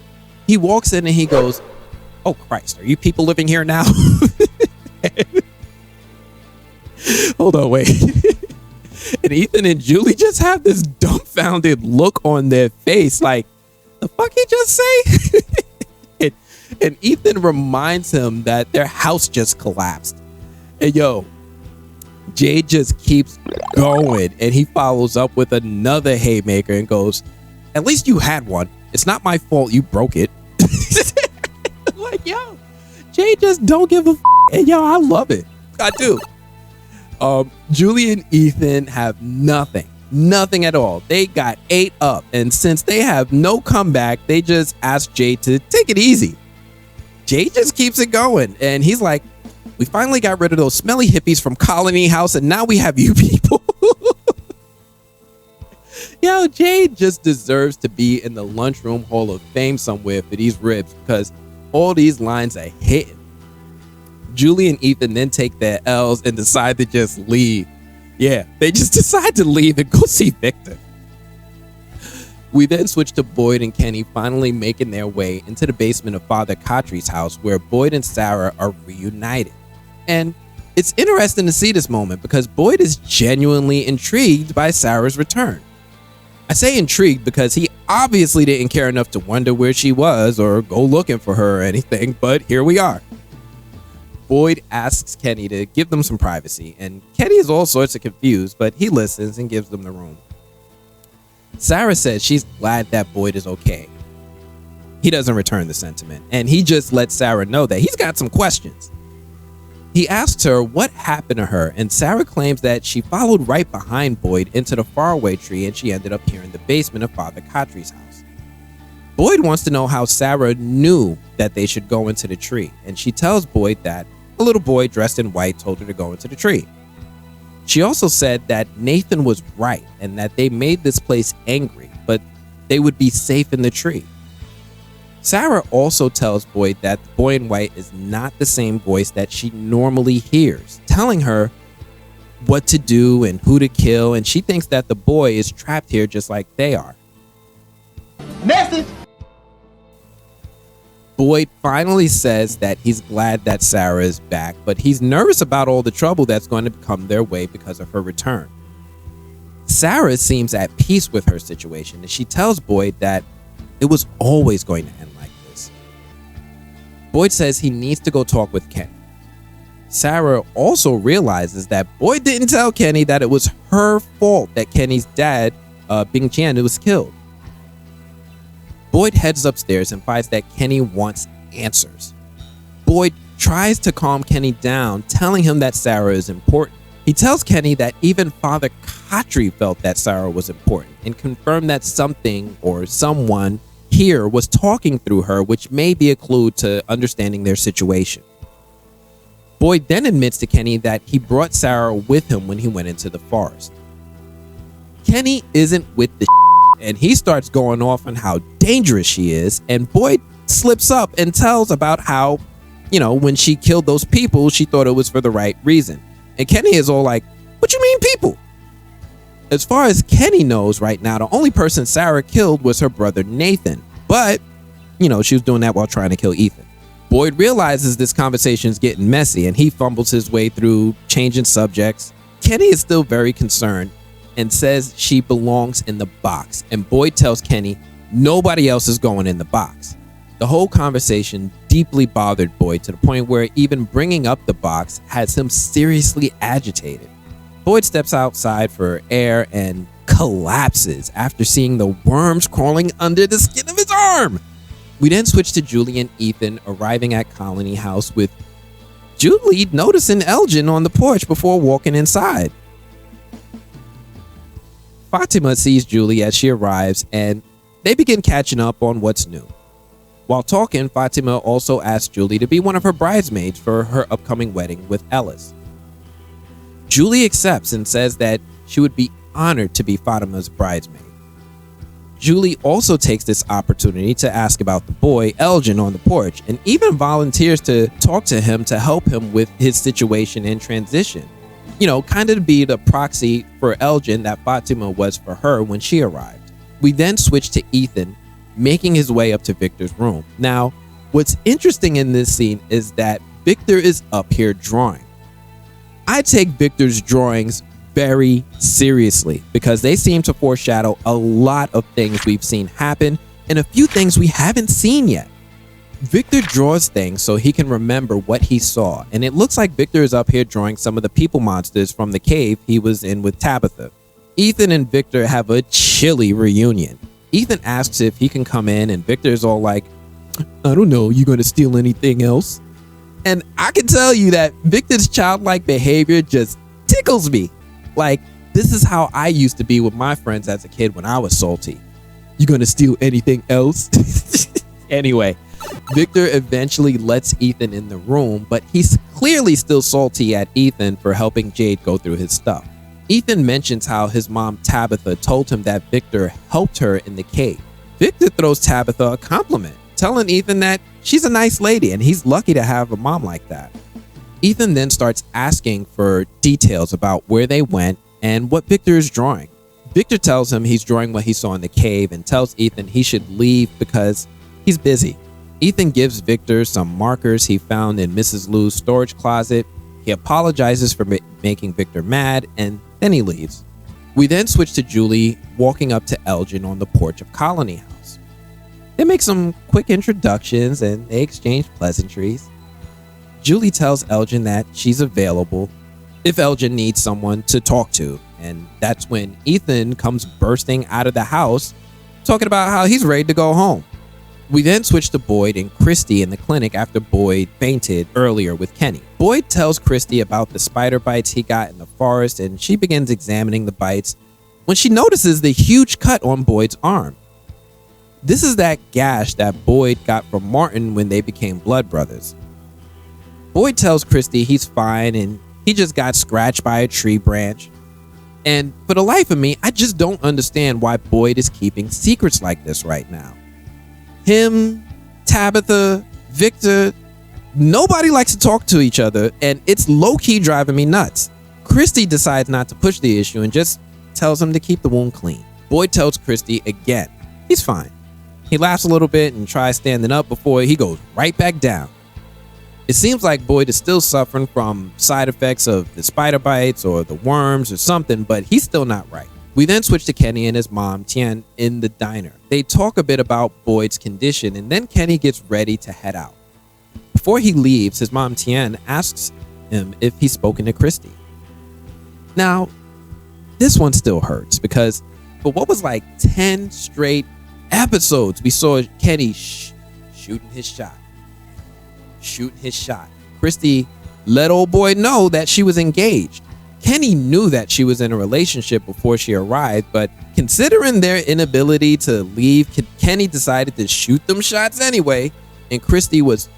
He walks in and he goes, "Oh Christ, are you people living here now?" Hold on, wait. And Ethan and Julie just have this dumbfounded look on their face, like, the fuck he just say? and Ethan reminds him that their house just collapsed. And Jade just keeps going, and he follows up with another haymaker and goes, "At least you had one. It's not my fault you broke it." Like, Jade just don't give a f. And I love it. I do. Julie and Ethan have nothing at all. They got ate up, and since they have no comeback, they just ask Jade to take it easy. Jade just keeps it going, and he's like, "We finally got rid of those smelly hippies from Colony House, and now we have you people." Jade just deserves to be in the lunchroom hall of fame somewhere for these ribs, because all these lines are hitting. Julie and Ethan then take their L's and decide to just leave. They just decide to leave and go see Victor. We then switch to Boyd and Kenny finally making their way into the basement of Father Khatri's house, where Boyd and Sarah are reunited. And it's interesting to see this moment because Boyd is genuinely intrigued by Sarah's return. I say intrigued because he obviously didn't care enough to wonder where she was or go looking for her or anything, but here we are. Boyd asks Kenny to give them some privacy, and Kenny is all sorts of confused, but he listens and gives them the room. Sarah says she's glad that Boyd is okay. He doesn't return the sentiment, and he just lets Sarah know that he's got some questions. He asks her what happened to her, and Sarah claims that she followed right behind Boyd into the faraway tree, and she ended up here in the basement of Father Khatri's house. Boyd wants to know how Sarah knew that they should go into the tree, and she tells Boyd that a little boy dressed in white told her to go into the tree. She also said that Nathan was right and that they made this place angry, but they would be safe in the tree. Sarah also tells Boyd that the boy in white is not the same voice that she normally hears, telling her what to do and who to kill, and she thinks that the boy is trapped here just like they are. Message! Boyd finally says that he's glad that Sarah is back, but he's nervous about all the trouble that's going to come their way because of her return. Sarah seems at peace with her situation, and she tells Boyd that it was always going to end like this. Boyd says he needs to go talk with Kenny. Sarah also realizes that Boyd didn't tell Kenny that it was her fault that Kenny's dad, Bing Chan, was killed. Boyd heads upstairs and finds that Kenny wants answers. Boyd tries to calm Kenny down, telling him that Sarah is important. He tells Kenny that even Father Khatri felt that Sarah was important and confirmed that something or someone here was talking through her, which may be a clue to understanding their situation. Boyd then admits to Kenny that he brought Sarah with him when he went into the forest. Kenny isn't with the and he starts going off on how dangerous she is, and Boyd slips up and tells about how, when she killed those people, she thought it was for the right reason. And Kenny is all like, "What you mean people?" As far as Kenny knows right now, the only person Sarah killed was her brother Nathan, but she was doing that while trying to kill Ethan. Boyd realizes this conversation is getting messy, and he fumbles his way through changing subjects. Kenny is still very concerned and says she belongs in the box, and Boyd tells Kenny nobody else is going in the box. The whole conversation deeply bothered Boyd to the point where even bringing up the box has him seriously agitated. Boyd steps outside for air and collapses after seeing the worms crawling under the skin of his arm. We then switch to Julie and Ethan arriving at Colony House, with Julie noticing Elgin on the porch before walking inside. Fatima sees Julie as she arrives, and They begin catching up on what's new. While talking, Fatima also asks Julie to be one of her bridesmaids for her upcoming wedding with Ellis. Julie accepts and says that she would be honored to be Fatima's bridesmaid. Julie also takes this opportunity to ask about the boy, Elgin, on the porch, and even volunteers to talk to him to help him with his situation and transition. Kind of to be the proxy for Elgin that Fatima was for her when she arrived. We then switch to Ethan making his way up to Victor's room. Now, what's interesting in this scene is that Victor is up here drawing. I take Victor's drawings very seriously because they seem to foreshadow a lot of things we've seen happen and a few things we haven't seen yet. Victor draws things so he can remember what he saw, and it looks like Victor is up here drawing some of the people monsters from the cave he was in with Tabitha. Ethan and Victor have a chilly reunion. Ethan asks if he can come in, and Victor is all like, I don't know, you gonna steal anything else? And I can tell you that Victor's childlike behavior just tickles me. Like, this is how I used to be with my friends as a kid when I was salty. You gonna steal anything else? Anyway, Victor eventually lets Ethan in the room, but he's clearly still salty at Ethan for helping Jade go through his stuff. Ethan mentions how his mom Tabitha told him that Victor helped her in the cave. Victor throws Tabitha a compliment, telling Ethan that she's a nice lady and he's lucky to have a mom like that. Ethan then starts asking for details about where they went and what Victor is drawing. Victor tells him he's drawing what he saw in the cave and tells Ethan he should leave because he's busy. Ethan gives Victor some markers he found in Mrs. Lou's storage closet. He apologizes for making Victor mad, and then he leaves. We then switch to Julie walking up to Elgin on the porch of Colony House. They make some quick introductions and they exchange pleasantries. Julie tells Elgin that she's available if Elgin needs someone to talk to, and that's when Ethan comes bursting out of the house talking about how he's ready to go home. We then switch to Boyd and Christy in the clinic after Boyd fainted earlier with Kenny. Boyd tells Christy about the spider bites he got in the forest, and she begins examining the bites when she notices the huge cut on Boyd's arm. This is that gash that Boyd got from Martin when they became blood brothers. Boyd tells Christy he's fine and he just got scratched by a tree branch. And for the life of me, I just don't understand why Boyd is keeping secrets like this right now. Him, Tabitha, Victor, nobody likes to talk to each other, and it's low-key driving me nuts. Christy decides not to push the issue and just tells him to keep the wound clean. Boyd tells Christy again he's fine. He laughs a little bit and tries standing up before he goes right back down. It seems like Boyd is still suffering from side effects of the spider bites or the worms or something, but he's still not right. We then switch to Kenny and his mom, Tien, in the diner. They talk a bit about Boyd's condition, and then Kenny gets ready to head out. Before he leaves, his mom, Tien, asks him if he's spoken to Christy. Now, this one still hurts because for what was like 10 straight episodes, we saw Kenny shooting his shot. Christy let old boy know that she was engaged. Kenny knew that she was in a relationship before she arrived, but considering their inability to leave, Kenny decided to shoot them shots anyway, and Christy was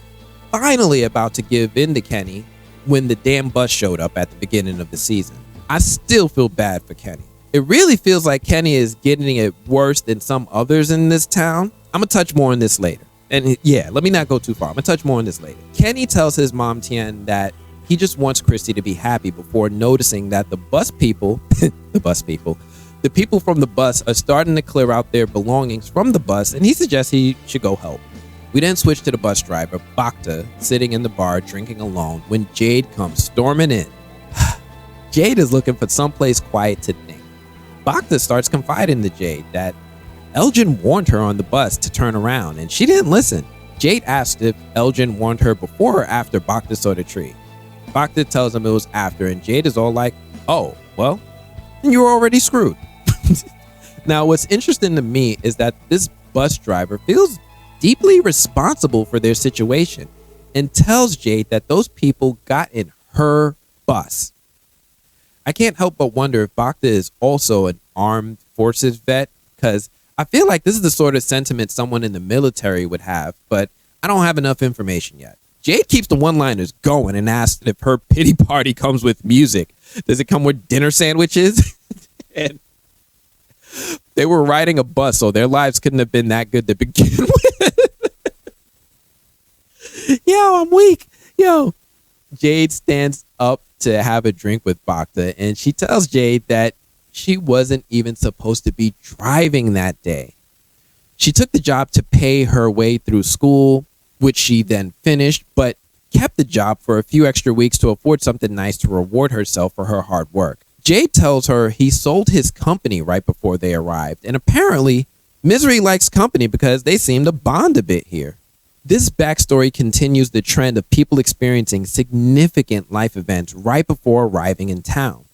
finally about to give in to Kenny when the damn bus showed up at the beginning of the season. I still feel bad for Kenny. It really feels like Kenny is getting it worse than some others in this town. I'm gonna touch more on this later. And yeah, let me not go too far. I'm gonna touch more on this later. Kenny tells his mom, Tien, that he just wants Christy to be happy before noticing that the people from the bus are starting to clear out their belongings from the bus, and he suggests he should go help. We then switch to the bus driver, Bhakta, sitting in the bar drinking alone when Jade comes storming in. Jade is looking for someplace quiet to think. Bhakta starts confiding to Jade that Elgin warned her on the bus to turn around, and she didn't listen. Jade asked if Elgin warned her before or after Bhakta saw the tree. Bhakta tells him it was after, and Jade is all like, oh, well, you were already screwed. Now, what's interesting to me is that this bus driver feels deeply responsible for their situation and tells Jade that those people got in her bus. I can't help but wonder if Bhakta is also an armed forces vet, because I feel like this is the sort of sentiment someone in the military would have, but I don't have enough information yet. Jade keeps the one-liners going and asks if her pity party comes with music. Does it come with dinner sandwiches? And they were riding a bus, so their lives couldn't have been that good to begin with. Yo, I'm weak. Yo. Jade stands up to have a drink with Bacta, and she tells Jade that she wasn't even supposed to be driving that day. She took the job to pay her way through school, which she then finished, but kept the job for a few extra weeks to afford something nice to reward herself for her hard work. Jade tells her he sold his company right before they arrived, and apparently Misery likes company because they seem to bond a bit here. This backstory continues the trend of people experiencing significant life events right before arriving in town.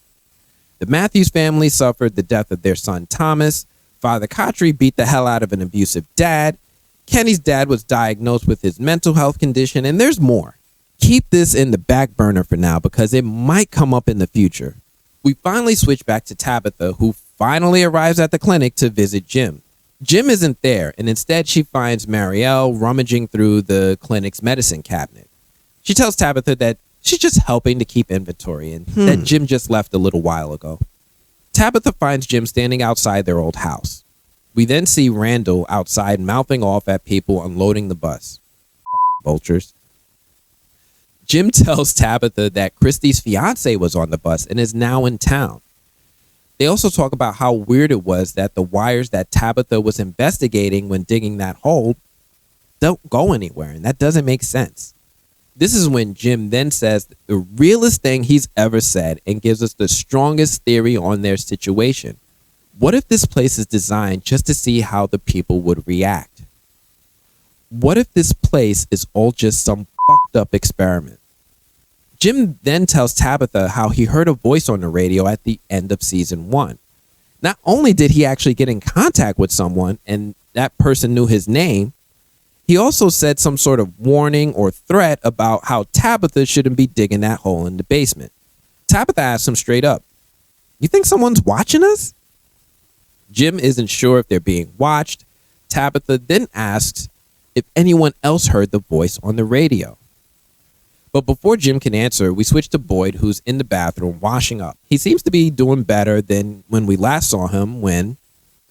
The Matthews family suffered the death of their son Thomas. Father Khatri beat the hell out of an abusive dad. Kenny's dad was diagnosed with his mental health condition, and there's more. Keep this in the back burner for now because it might come up in the future. We finally switch back to Tabitha, who finally arrives at the clinic to visit Jim. Jim isn't there, and instead she finds Marielle rummaging through the clinic's medicine cabinet. She tells Tabitha that she's just helping to keep inventory and that Jim just left a little while ago. Tabitha finds Jim standing outside their old house. We then see Randall outside mouthing off at people unloading the bus. Vultures. Jim tells Tabitha that Christy's fiance was on the bus and is now in town. They also talk about how weird it was that the wires that Tabitha was investigating when digging that hole don't go anywhere, and that doesn't make sense. This is when Jim then says the realest thing he's ever said and gives us the strongest theory on their situation. What if this place is designed just to see how the people would react? What if this place is all just some fucked up experiment? Jim then tells Tabitha how he heard a voice on the radio at the end of season 1. Not only did he actually get in contact with someone and that person knew his name, he also said some sort of warning or threat about how Tabitha shouldn't be digging that hole in the basement. Tabitha asks him straight up, "You think someone's watching us?" Jim isn't sure if they're being watched. Tabitha then asks if anyone else heard the voice on the radio. But before Jim can answer, we switch to Boyd, who's in the bathroom washing up. He seems to be doing better than when we last saw him when...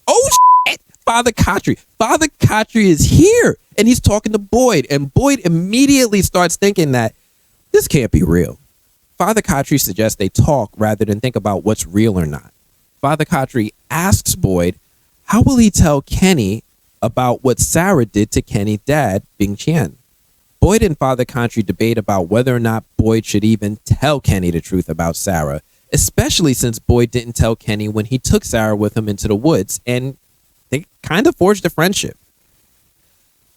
Oh, shit! Father Khatri. Father Khatri is here, and he's talking to Boyd, and Boyd immediately starts thinking that this can't be real. Father Khatri suggests they talk rather than think about what's real or not. Father Khatri asks Boyd, how will he tell Kenny about what Sarah did to Kenny's dad, Bing Chen? Boyd and Father Khatri debate about whether or not Boyd should even tell Kenny the truth about Sarah, especially since Boyd didn't tell Kenny when he took Sarah with him into the woods, and they kind of forged a friendship.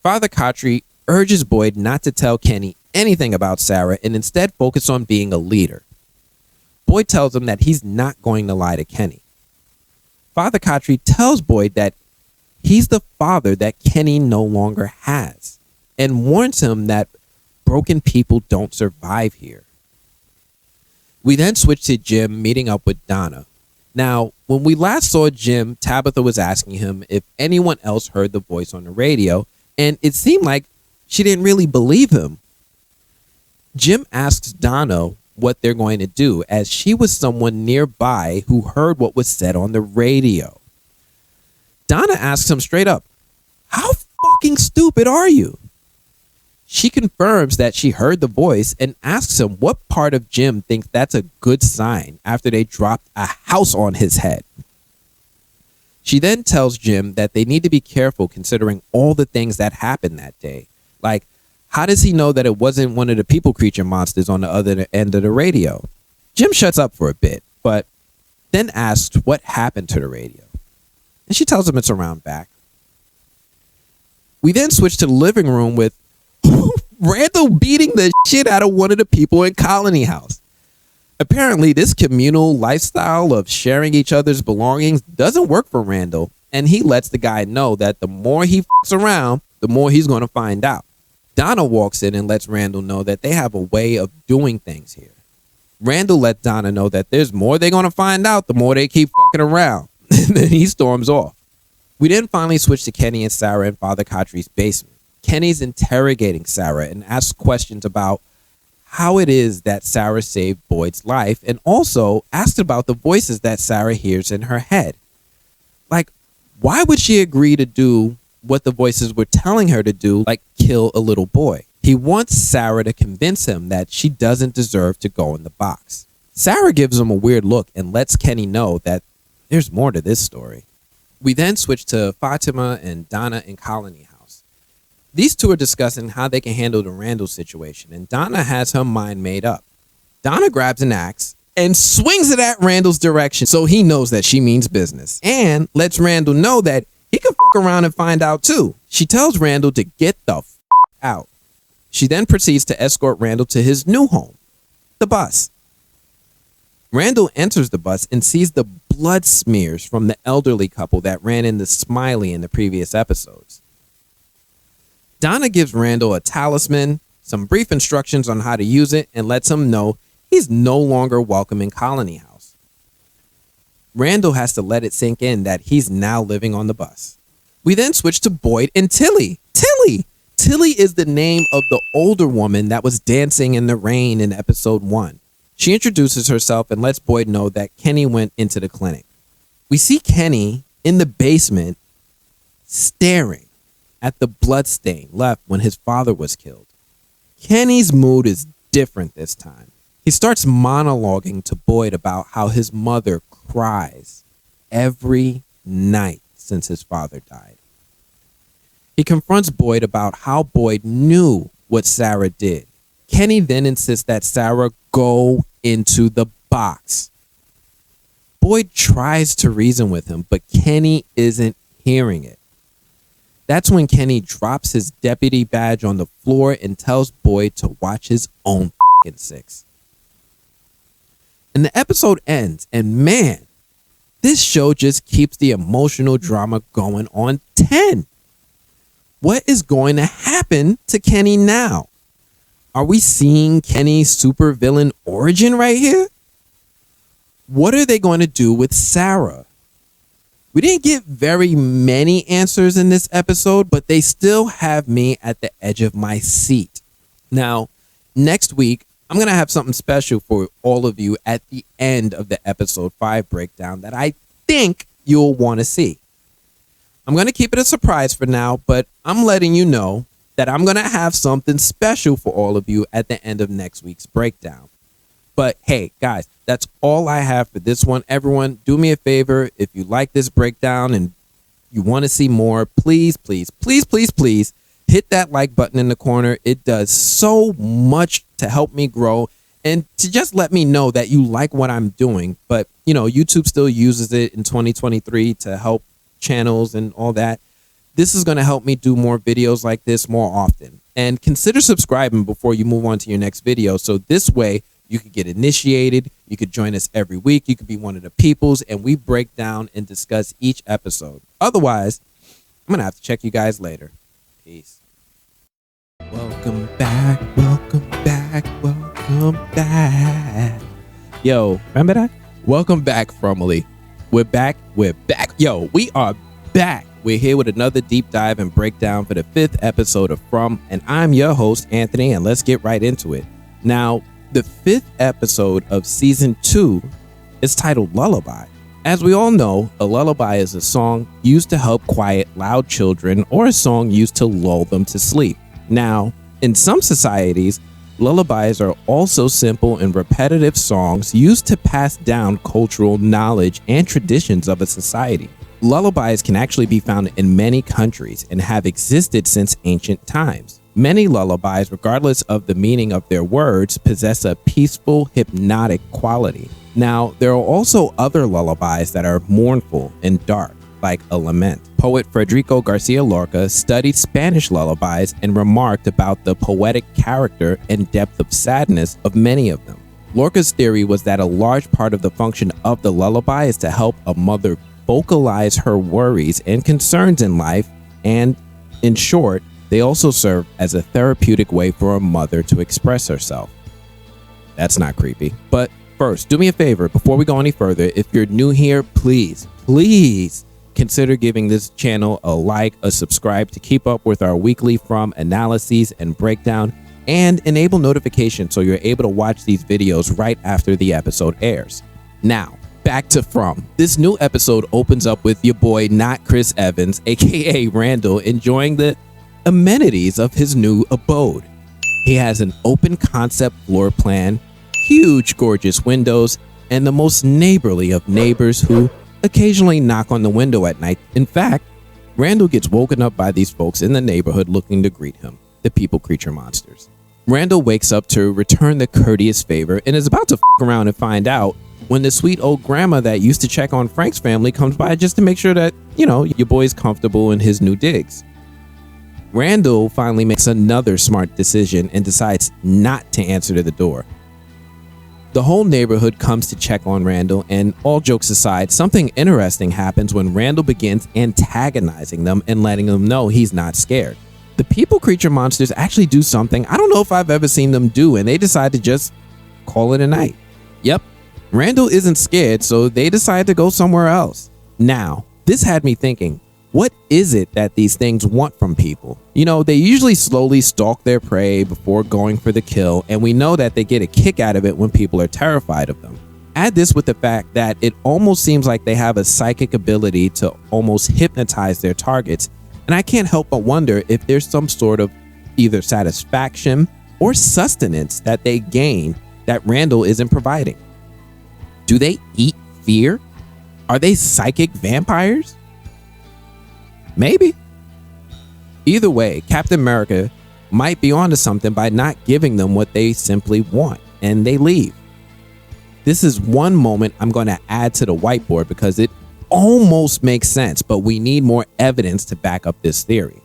Father Khatri urges Boyd not to tell Kenny anything about Sarah and instead focus on being a leader. Boyd tells him that he's not going to lie to Kenny. Father Khatri tells Boyd that he's the father that Kenny no longer has, and warns him that broken people don't survive here. We then switch to Jim meeting up with Donna. Now, when we last saw Jim, Tabitha was asking him if anyone else heard the voice on the radio, and it seemed like she didn't really believe him. Jim asks Donna what they're going to do, as she was someone nearby who heard what was said on the radio. Donna asks him straight up, "How fucking stupid are you?" She confirms that she heard the voice and asks him what part of Jim thinks that's a good sign after they dropped a house on his head. She then tells Jim that they need to be careful considering all the things that happened that day. Like, how does he know that it wasn't one of the people creature monsters on the other end of the radio? Jim shuts up for a bit, but then asks what happened to the radio. And she tells him it's around back. We then switch to the living room with Randall beating the shit out of one of the people in Colony House. Apparently, this communal lifestyle of sharing each other's belongings doesn't work for Randall, and he lets the guy know that the more he fucks around, the more he's going to find out. Donna walks in and lets Randall know that they have a way of doing things here. Randall lets Donna know that there's more they're going to find out the more they keep fucking around. And then he storms off. We then finally switch to Kenny and Sarah in Father Khattri's basement. Kenny's interrogating Sarah and asks questions about how it is that Sarah saved Boyd's life, and also asked about the voices that Sarah hears in her head. Like, why would she agree to do what the voices were telling her to do, like kill a little boy? He wants Sarah to convince him that she doesn't deserve to go in the box. Sarah gives him a weird look and lets Kenny know that there's more to this story. We then switch to Fatima and Donna in Colony House. These two are discussing how they can handle the Randall situation, and Donna has her mind made up. Donna grabs an axe and swings it at Randall's direction so he knows that she means business, and lets Randall know that he can fuck around and find out too. She tells Randall to get the f out. She then proceeds to escort Randall to his new home, the bus. Randall enters the bus and sees the blood smears from the elderly couple that ran into Smiley in the previous episodes. Donna gives Randall a talisman, some brief instructions on how to use it, and lets him know he's no longer welcome in Colony House. Randall has to let it sink in that he's now living on the bus. We then switch to Boyd and Tilly. Tilly is the name of the older woman that was dancing in the rain in episode 1. She introduces herself and lets Boyd know that Kenny went into the clinic. We see Kenny in the basement staring at the bloodstain left when his father was killed. Kenny's mood is different this time. He starts monologuing to Boyd about how his mother cries every night since his father died. He confronts Boyd about how Boyd knew what Sarah did. Kenny then insists that Sarah go into the box. Boyd tries to reason with him, but Kenny isn't hearing it. That's when Kenny drops his deputy badge on the floor and tells Boyd to watch his own f***ing six. And the episode ends, and man, this show just keeps the emotional drama going on 10. What is going to happen to Kenny now? Are we seeing Kenny's supervillain origin right here? What are they going to do with Sarah? We didn't get very many answers in this episode, but they still have me at the edge of my seat. Now, next week, I'm going to have something special for all of you at the end of the episode 5 breakdown that I think you'll want to see. I'm going to keep it a surprise for now, but I'm letting you know that I'm going to have something special for all of you at the end of next week's breakdown. But hey, guys, that's all I have for this one. Everyone, do me a favor. If you like this breakdown and you want to see more, please hit that like button in the corner. It does so much to help me grow and to just let me know that you like what I'm doing. But, you know, YouTube still uses it in 2023 to help channels and all that. This is going to help me do more videos like this more often. And consider subscribing before you move on to your next video. So this way you could get initiated. You could join us every week. You could be one of the peoples and we break down and discuss each episode. Otherwise, I'm going to have to check you guys later. Peace. Welcome back. Yo, remember that? Welcome back, FROMily. We're back. Yo, we are back. We're here with another deep dive and breakdown for the 5th episode of From, and I'm your host, Anthony, and let's get right into it. Now, the 5th episode of season 2 is titled Lullaby. As we all know, a lullaby is a song used to help quiet loud children or a song used to lull them to sleep. Now, in some societies, lullabies are also simple and repetitive songs used to pass down cultural knowledge and traditions of a society. Lullabies can actually be found in many countries and have existed since ancient times. Many lullabies, regardless of the meaning of their words, possess a peaceful, hypnotic quality. Now, there are also other lullabies that are mournful and dark, like a lament. Poet Federico Garcia Lorca studied Spanish lullabies and remarked about the poetic character and depth of sadness of many of them. Lorca's theory was that a large part of the function of the lullaby is to help a mother vocalize her worries and concerns in life, and in short, they also serve as a therapeutic way for a mother to express herself. That's not creepy. But first, do me a favor before we go any further. If you're new here, please consider giving this channel a like, a subscribe to keep up with our weekly From analyses and breakdown, and enable notifications so you're able to watch these videos right after the episode airs. Now, back to From. This new episode opens up with your boy, not Chris Evans, aka Randall, enjoying the amenities of his new abode. He has an open concept floor plan, huge gorgeous windows, and the most neighborly of neighbors who occasionally knock on the window at night. In fact, Randall gets woken up by these folks in the neighborhood looking to greet him, the people creature monsters. Randall wakes up to return the courteous favor and is about to f around and find out when the sweet old grandma that used to check on Frank's family comes by just to make sure that, your boy's comfortable in his new digs. Randall finally makes another smart decision and decides not to answer to the door. The whole neighborhood comes to check on Randall, and all jokes aside, something interesting happens when Randall begins antagonizing them and letting them know he's not scared. The people creature monsters actually do something I don't know if I've ever seen them do, and they decide to just call it a night. Yep, Randall isn't scared, so they decide to go somewhere else. Now, this had me thinking, what is it that these things want from people? They usually slowly stalk their prey before going for the kill, and we know that they get a kick out of it when people are terrified of them. Add this with the fact that it almost seems like they have a psychic ability to almost hypnotize their targets, and I can't help but wonder if there's some sort of either satisfaction or sustenance that they gain that Randall isn't providing. Do they eat fear? Are they psychic vampires? Maybe. Either way, Captain America might be onto something by not giving them what they simply want, and they leave. This is one moment I'm going to add to the whiteboard because it almost makes sense, but we need more evidence to back up this theory.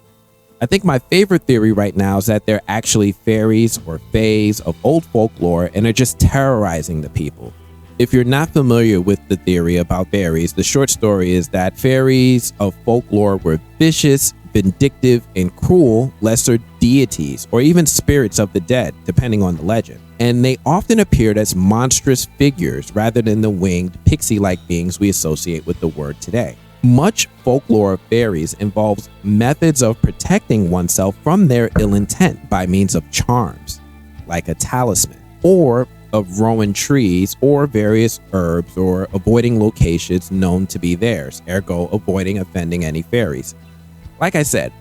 I think my favorite theory right now is that they're actually fairies or fays of old folklore and are just terrorizing the people. If you're not familiar with the theory about fairies, the short story is that fairies of folklore were vicious, vindictive, and cruel lesser deities, or even spirits of the dead, depending on the legend. And they often appeared as monstrous figures rather than the winged, pixie-like beings we associate with the word today. Much folklore of fairies involves methods of protecting oneself from their ill intent by means of charms, like a talisman, or of rowing trees or various herbs, or avoiding locations known to be theirs, ergo avoiding offending any fairies. Like I said,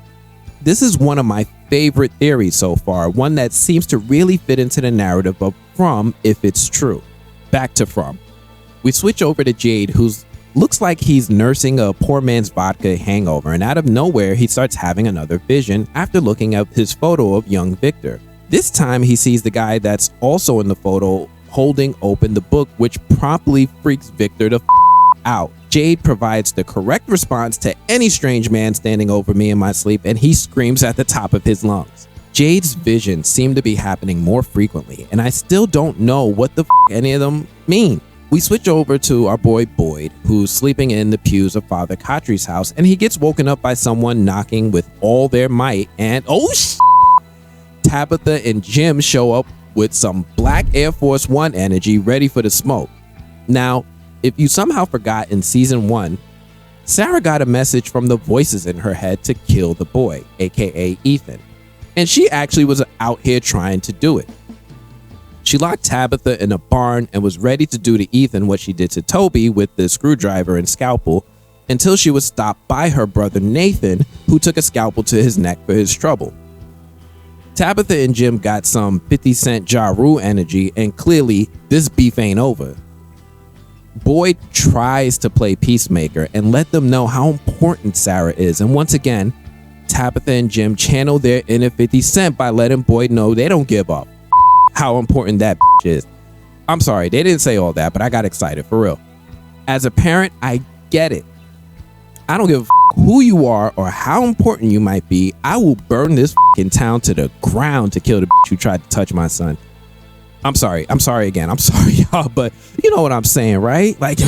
this is one of my favorite theories so far, one that seems to really fit into the narrative of From if it's true. Back to From. We switch over to Jade, who looks like he's nursing a poor man's vodka hangover, and out of nowhere he starts having another vision after looking at his photo of young Victor. This time he sees the guy that's also in the photo holding open the book, which promptly freaks Victor the out. Jade provides the correct response to any strange man standing over me in my sleep, and he screams at the top of his lungs. Jade's visions seem to be happening more frequently, and I still don't know what the any of them mean. We switch over to our boy Boyd, who's sleeping in the pews of Father Khattri's house, and he gets woken up by someone knocking with all their might, and Tabitha and Jim show up with some black Air Force One energy ready for the smoke. Now, if you somehow forgot in season 1, Sarah got a message from the voices in her head to kill the boy, aka Ethan, and she actually was out here trying to do it. She locked Tabitha in a barn and was ready to do to Ethan what she did to Toby with the screwdriver and scalpel, until she was stopped by her brother Nathan, who took a scalpel to his neck for his trouble. Tabitha and Jim got some 50 Cent Ja Rule energy, and clearly this beef ain't over. Boyd tries to play peacemaker and let them know how important Sarah is, and once again, Tabitha and Jim channel their inner 50 Cent by letting Boyd know they don't give up how important that is. I'm sorry, they didn't say all that, but I got excited, for real. As a parent, I get it. I don't give a who you are or how important you might be. I will burn this town to the ground to kill the who tried to touch my son. I'm sorry again. I'm sorry, y'all, but you know what I'm saying, right? Like,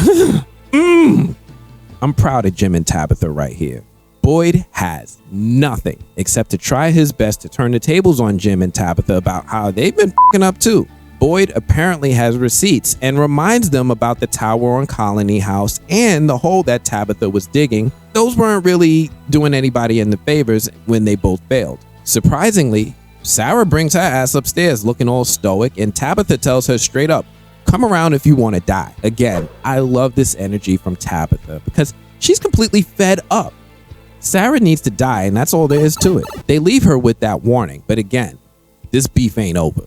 I'm proud of Jim and Tabitha right here. Boyd has nothing except to try his best to turn the tables on Jim and Tabitha about how they've been up too. Boyd apparently has receipts and reminds them about the tower on Colony House and the hole that Tabitha was digging. Those weren't really doing anybody any favors when they both failed. Surprisingly, Sarah brings her ass upstairs looking all stoic, and Tabitha tells her straight up, "Come around if you want to die." Again, I love this energy from Tabitha because she's completely fed up. Sarah needs to die, and that's all there is to it. They leave her with that warning, but again, this beef ain't over.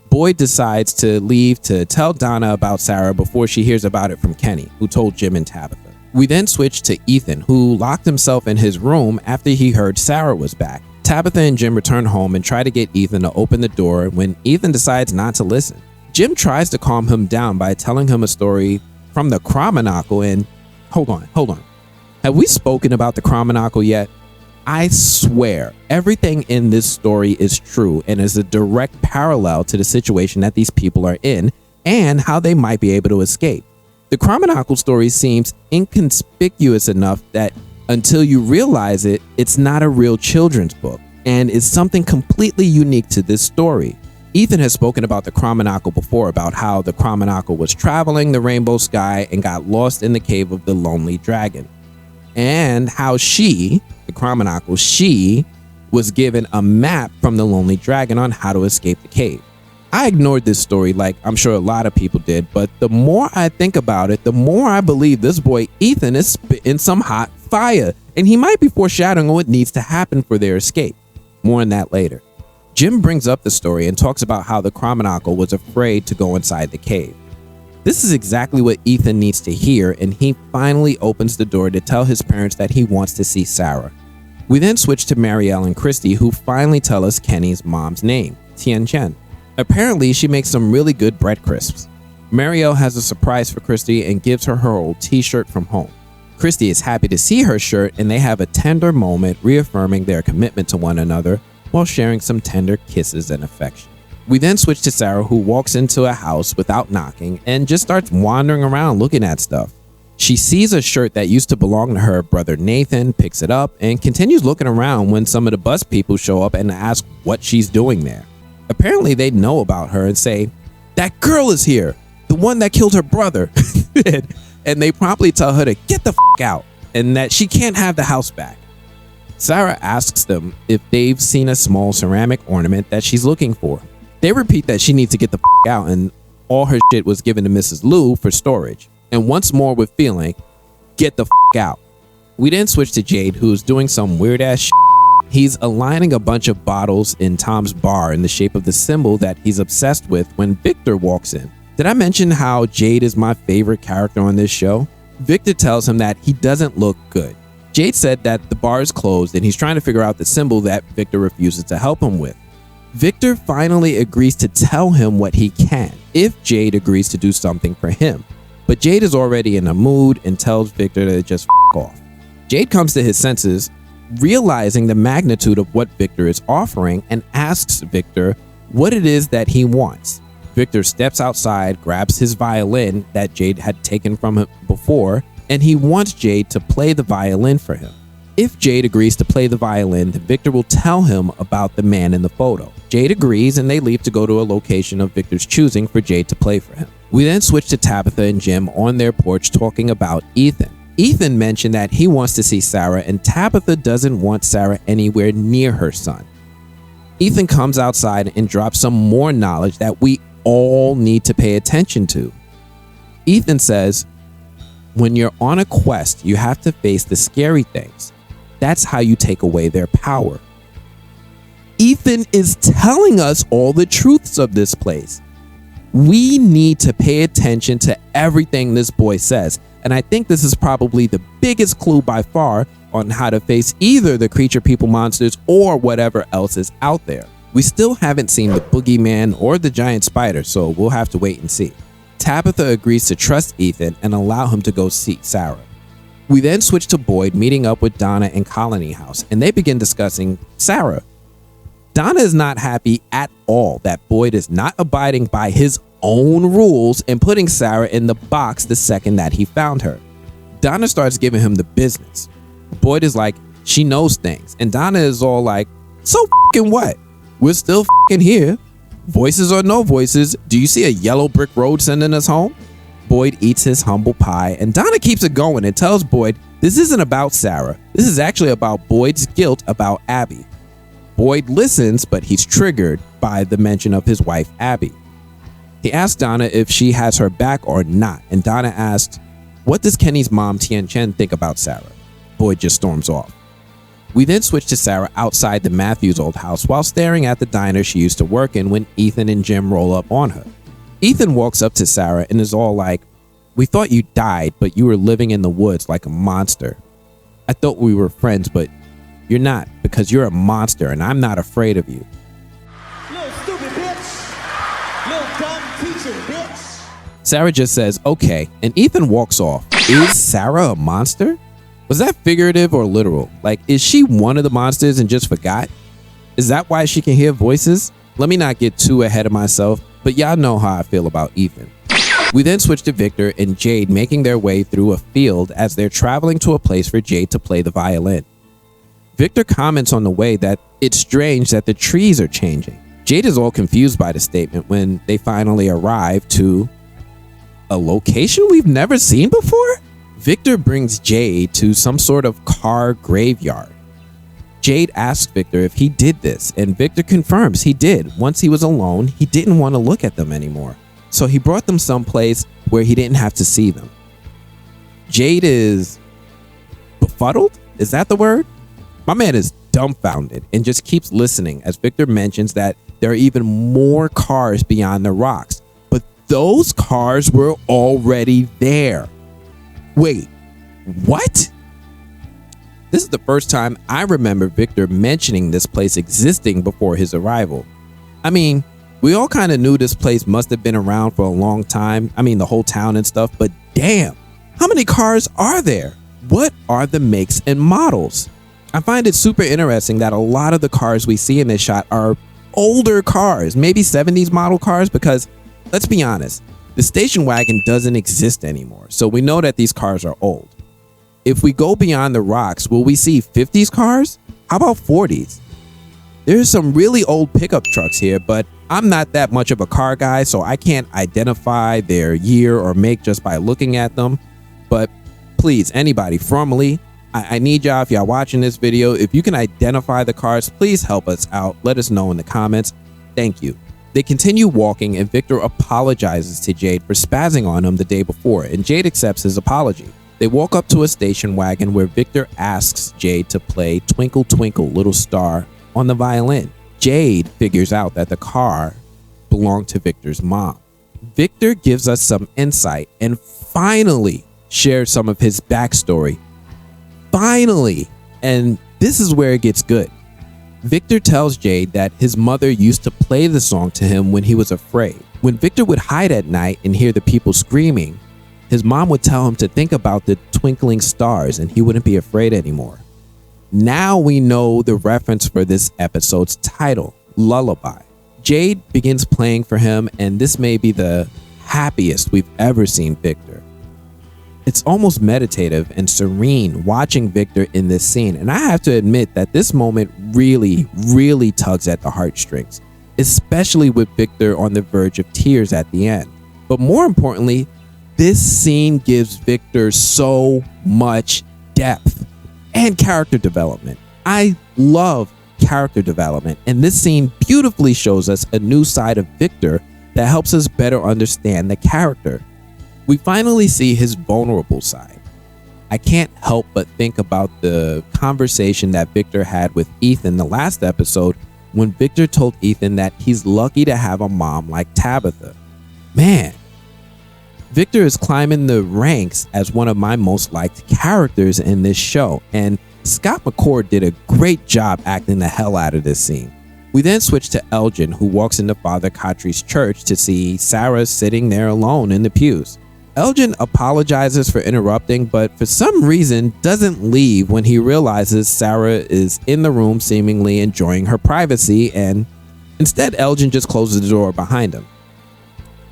Boyd decides to leave to tell Donna about Sarah before she hears about it from Kenny, who told Jim and Tabitha. We then switch to Ethan, who locked himself in his room after he heard Sarah was back. Tabitha and Jim return home and try to get Ethan to open the door when Ethan decides not to listen. Jim tries to calm him down by telling him a story from the Chromonacle and... Hold on. Have we spoken about the Chromonacle yet? I swear, everything in this story is true and is a direct parallel to the situation that these people are in and how they might be able to escape. The Chromonacle story seems inconspicuous enough that until you realize it, it's not a real children's book and is something completely unique to this story. Ethan has spoken about the Chromonacle before, about how the Chromonacle was traveling the rainbow sky and got lost in the cave of the Lonely Dragon, and how she was given a map from the Lonely Dragon on how to escape the cave. I ignored this story like I'm sure a lot of people did, but the more I think about it, the more I believe this boy Ethan is spitting some hot fire, and he might be foreshadowing what needs to happen for their escape. More on that later. Jim brings up the story and talks about how the Chromonacle was afraid to go inside the cave. This is exactly what Ethan needs to hear, and he finally opens the door to tell his parents that he wants to see Sarah. We then switch to Marielle and Christy, who finally tell us Kenny's mom's name, Tien Chen. Apparently, she makes some really good bread crisps. Marielle has a surprise for Christy and gives her old t-shirt from home. Christy is happy to see her shirt, and they have a tender moment reaffirming their commitment to one another while sharing some tender kisses and affection. We then switch to Sarah, who walks into a house without knocking and just starts wandering around looking at stuff. She sees a shirt that used to belong to her brother Nathan, picks it up, and continues looking around when some of the bus people show up and ask what she's doing there. Apparently they know about her and say, "That girl is here, the one that killed her brother." And they promptly tell her to get the f*** out and that she can't have the house back. Sarah asks them if they've seen a small ceramic ornament that she's looking for. They repeat that she needs to get the f*** out and all her shit was given to Mrs. Liu for storage. And once more with feeling, get the f*** out. We then switch to Jade, who's doing some weird ass shit. He's aligning a bunch of bottles in Tom's bar in the shape of the symbol that he's obsessed with when Victor walks in. Did I mention how Jade is my favorite character on this show? Victor tells him that he doesn't look good. Jade said that the bar is closed and he's trying to figure out the symbol that Victor refuses to help him with. Victor finally agrees to tell him what he can if Jade agrees to do something for him. But Jade is already in a mood and tells Victor to just f*** off. Jade comes to his senses, realizing the magnitude of what Victor is offering, and asks Victor what it is that he wants. Victor steps outside, grabs his violin that Jade had taken from him before, and he wants Jade to play the violin for him. If Jade agrees to play the violin, then Victor will tell him about the man in the photo. Jade agrees, and they leave to go to a location of Victor's choosing for Jade to play for him. We then switch to Tabitha and Jim on their porch talking about Ethan. Ethan mentioned that he wants to see Sarah, and Tabitha doesn't want Sarah anywhere near her son. Ethan comes outside and drops some more knowledge that we all need to pay attention to. Ethan says, when you're on a quest, you have to face the scary things. That's how you take away their power. Ethan is telling us all the truths of this place. We need to pay attention to everything this boy says, and I think this is probably the biggest clue by far on how to face either the creature people monsters or whatever else is out there. We still haven't seen the boogeyman or the giant spider, so we'll have to wait and see. Tabitha agrees to trust Ethan and allow him to go see Sarah. We then switch to Boyd meeting up with Donna in Colony House, and they begin discussing Sarah. Donna is not happy at all that Boyd is not abiding by his own rules and putting Sarah in the box the second that he found her. Donna starts giving him the business. Boyd is like, she knows things, and Donna is all like, so f***ing what? We're still f***ing here. Voices or no voices, do you see a yellow brick road sending us home? Boyd eats his humble pie, and Donna keeps it going and tells Boyd this isn't about Sarah. This is actually about Boyd's guilt about Abby. Boyd listens, but he's triggered by the mention of his wife, Abby. He asks Donna if she has her back or not, and Donna asks, what does Kenny's mom, Tien Chen, think about Sarah? Boyd just storms off. We then switch to Sarah outside the Matthews old house while staring at the diner she used to work in when Ethan and Jim roll up on her. Ethan walks up to Sarah and is all like, we thought you died, but you were living in the woods like a monster. I thought we were friends, but you're not, because you're a monster and I'm not afraid of you. Little stupid bitch. Little dumb teacher bitch. Sarah just says, okay, and Ethan walks off. Is Sarah a monster? Was that figurative or literal? Like, is she one of the monsters and just forgot? Is that why she can hear voices? Let me not get too ahead of myself, but y'all know how I feel about Ethan. We then switch to Victor and Jade making their way through a field as they're traveling to a place for Jade to play the violin. Victor comments on the way that it's strange that the trees are changing. Jade is all confused by the statement when they finally arrive to a location we've never seen before. Victor brings Jade to some sort of car graveyard. Jade asks Victor if he did this, and Victor confirms he did. Once he was alone, he didn't want to look at them anymore. So he brought them someplace where he didn't have to see them. Jade is befuddled? Is that the word? My man is dumbfounded and just keeps listening as Victor mentions that there are even more cars beyond the rocks. But those cars were already there. Wait, what? This is the first time I remember Victor mentioning this place existing before his arrival. I mean, we all kind of knew this place must have been around for a long time. I mean, the whole town and stuff, but damn, how many cars are there? What are the makes and models? I find it super interesting that a lot of the cars we see in this shot are older cars, maybe 70s model cars, because let's be honest, the station wagon doesn't exist anymore, so we know that these cars are old. If we go beyond the rocks, will we see 50s cars? How about 40s? There's some really old pickup trucks here, but I'm not that much of a car guy, so I can't identify their year or make just by looking at them. But please, anybody, FROMily, I need y'all, if y'all watching this video, if you can identify the cars, please help us out. Let us know in the comments. Thank you. They continue walking and Victor apologizes to Jade for spazzing on him the day before, and Jade accepts his apology. They walk up to a station wagon where Victor asks Jade to play Twinkle Twinkle Little Star on the violin. Jade figures out that the car belonged to Victor's mom. Victor gives us some insight and finally shares some of his backstory. Finally! And this is where it gets good. Victor tells Jade that his mother used to play the song to him when he was afraid. When Victor would hide at night and hear the people screaming, his mom would tell him to think about the twinkling stars and he wouldn't be afraid anymore. Now we know the reference for this episode's title, Lullaby. Jade begins playing for him, and this may be the happiest we've ever seen Victor. It's almost meditative and serene watching Victor in this scene, and I have to admit that this moment really, really tugs at the heartstrings, especially with Victor on the verge of tears at the end. But more importantly, this scene gives Victor so much depth and character development. I love character development, and this scene beautifully shows us a new side of Victor that helps us better understand the character. We finally see his vulnerable side. I can't help but think about the conversation that Victor had with Ethan the last episode when Victor told Ethan that he's lucky to have a mom like Tabitha. Man, Victor is climbing the ranks as one of my most liked characters in this show, and Scott McCord did a great job acting the hell out of this scene. We then switch to Elgin, who walks into Father Khatri's church to see Sarah sitting there alone in the pews. Elgin apologizes for interrupting, but for some reason doesn't leave when he realizes Sarah is in the room seemingly enjoying her privacy, and instead Elgin just closes the door behind him.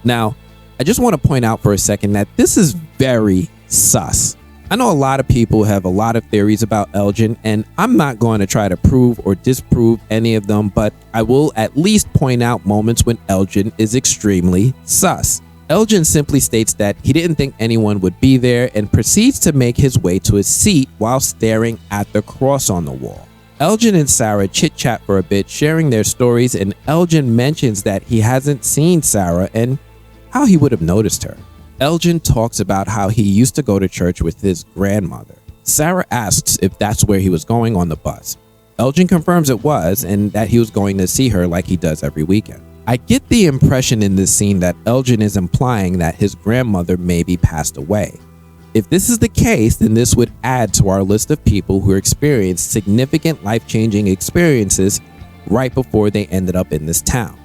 Now, I just want to point out for a second that this is very sus. I know a lot of people have a lot of theories about Elgin, and I'm not going to try to prove or disprove any of them, but I will at least point out moments when Elgin is extremely sus. Elgin simply states that he didn't think anyone would be there and proceeds to make his way to his seat while staring at the cross on the wall. Elgin and Sarah chit-chat for a bit, sharing their stories, and Elgin mentions that he hasn't seen Sarah and how he would have noticed her. Elgin talks about how he used to go to church with his grandmother. Sarah asks if that's where he was going on the bus. Elgin confirms it was, and that he was going to see her like he does every weekend. I get the impression in this scene that Elgin is implying that his grandmother maybe passed away. If this is the case, then this would add to our list of people who experienced significant life-changing experiences right before they ended up in this town.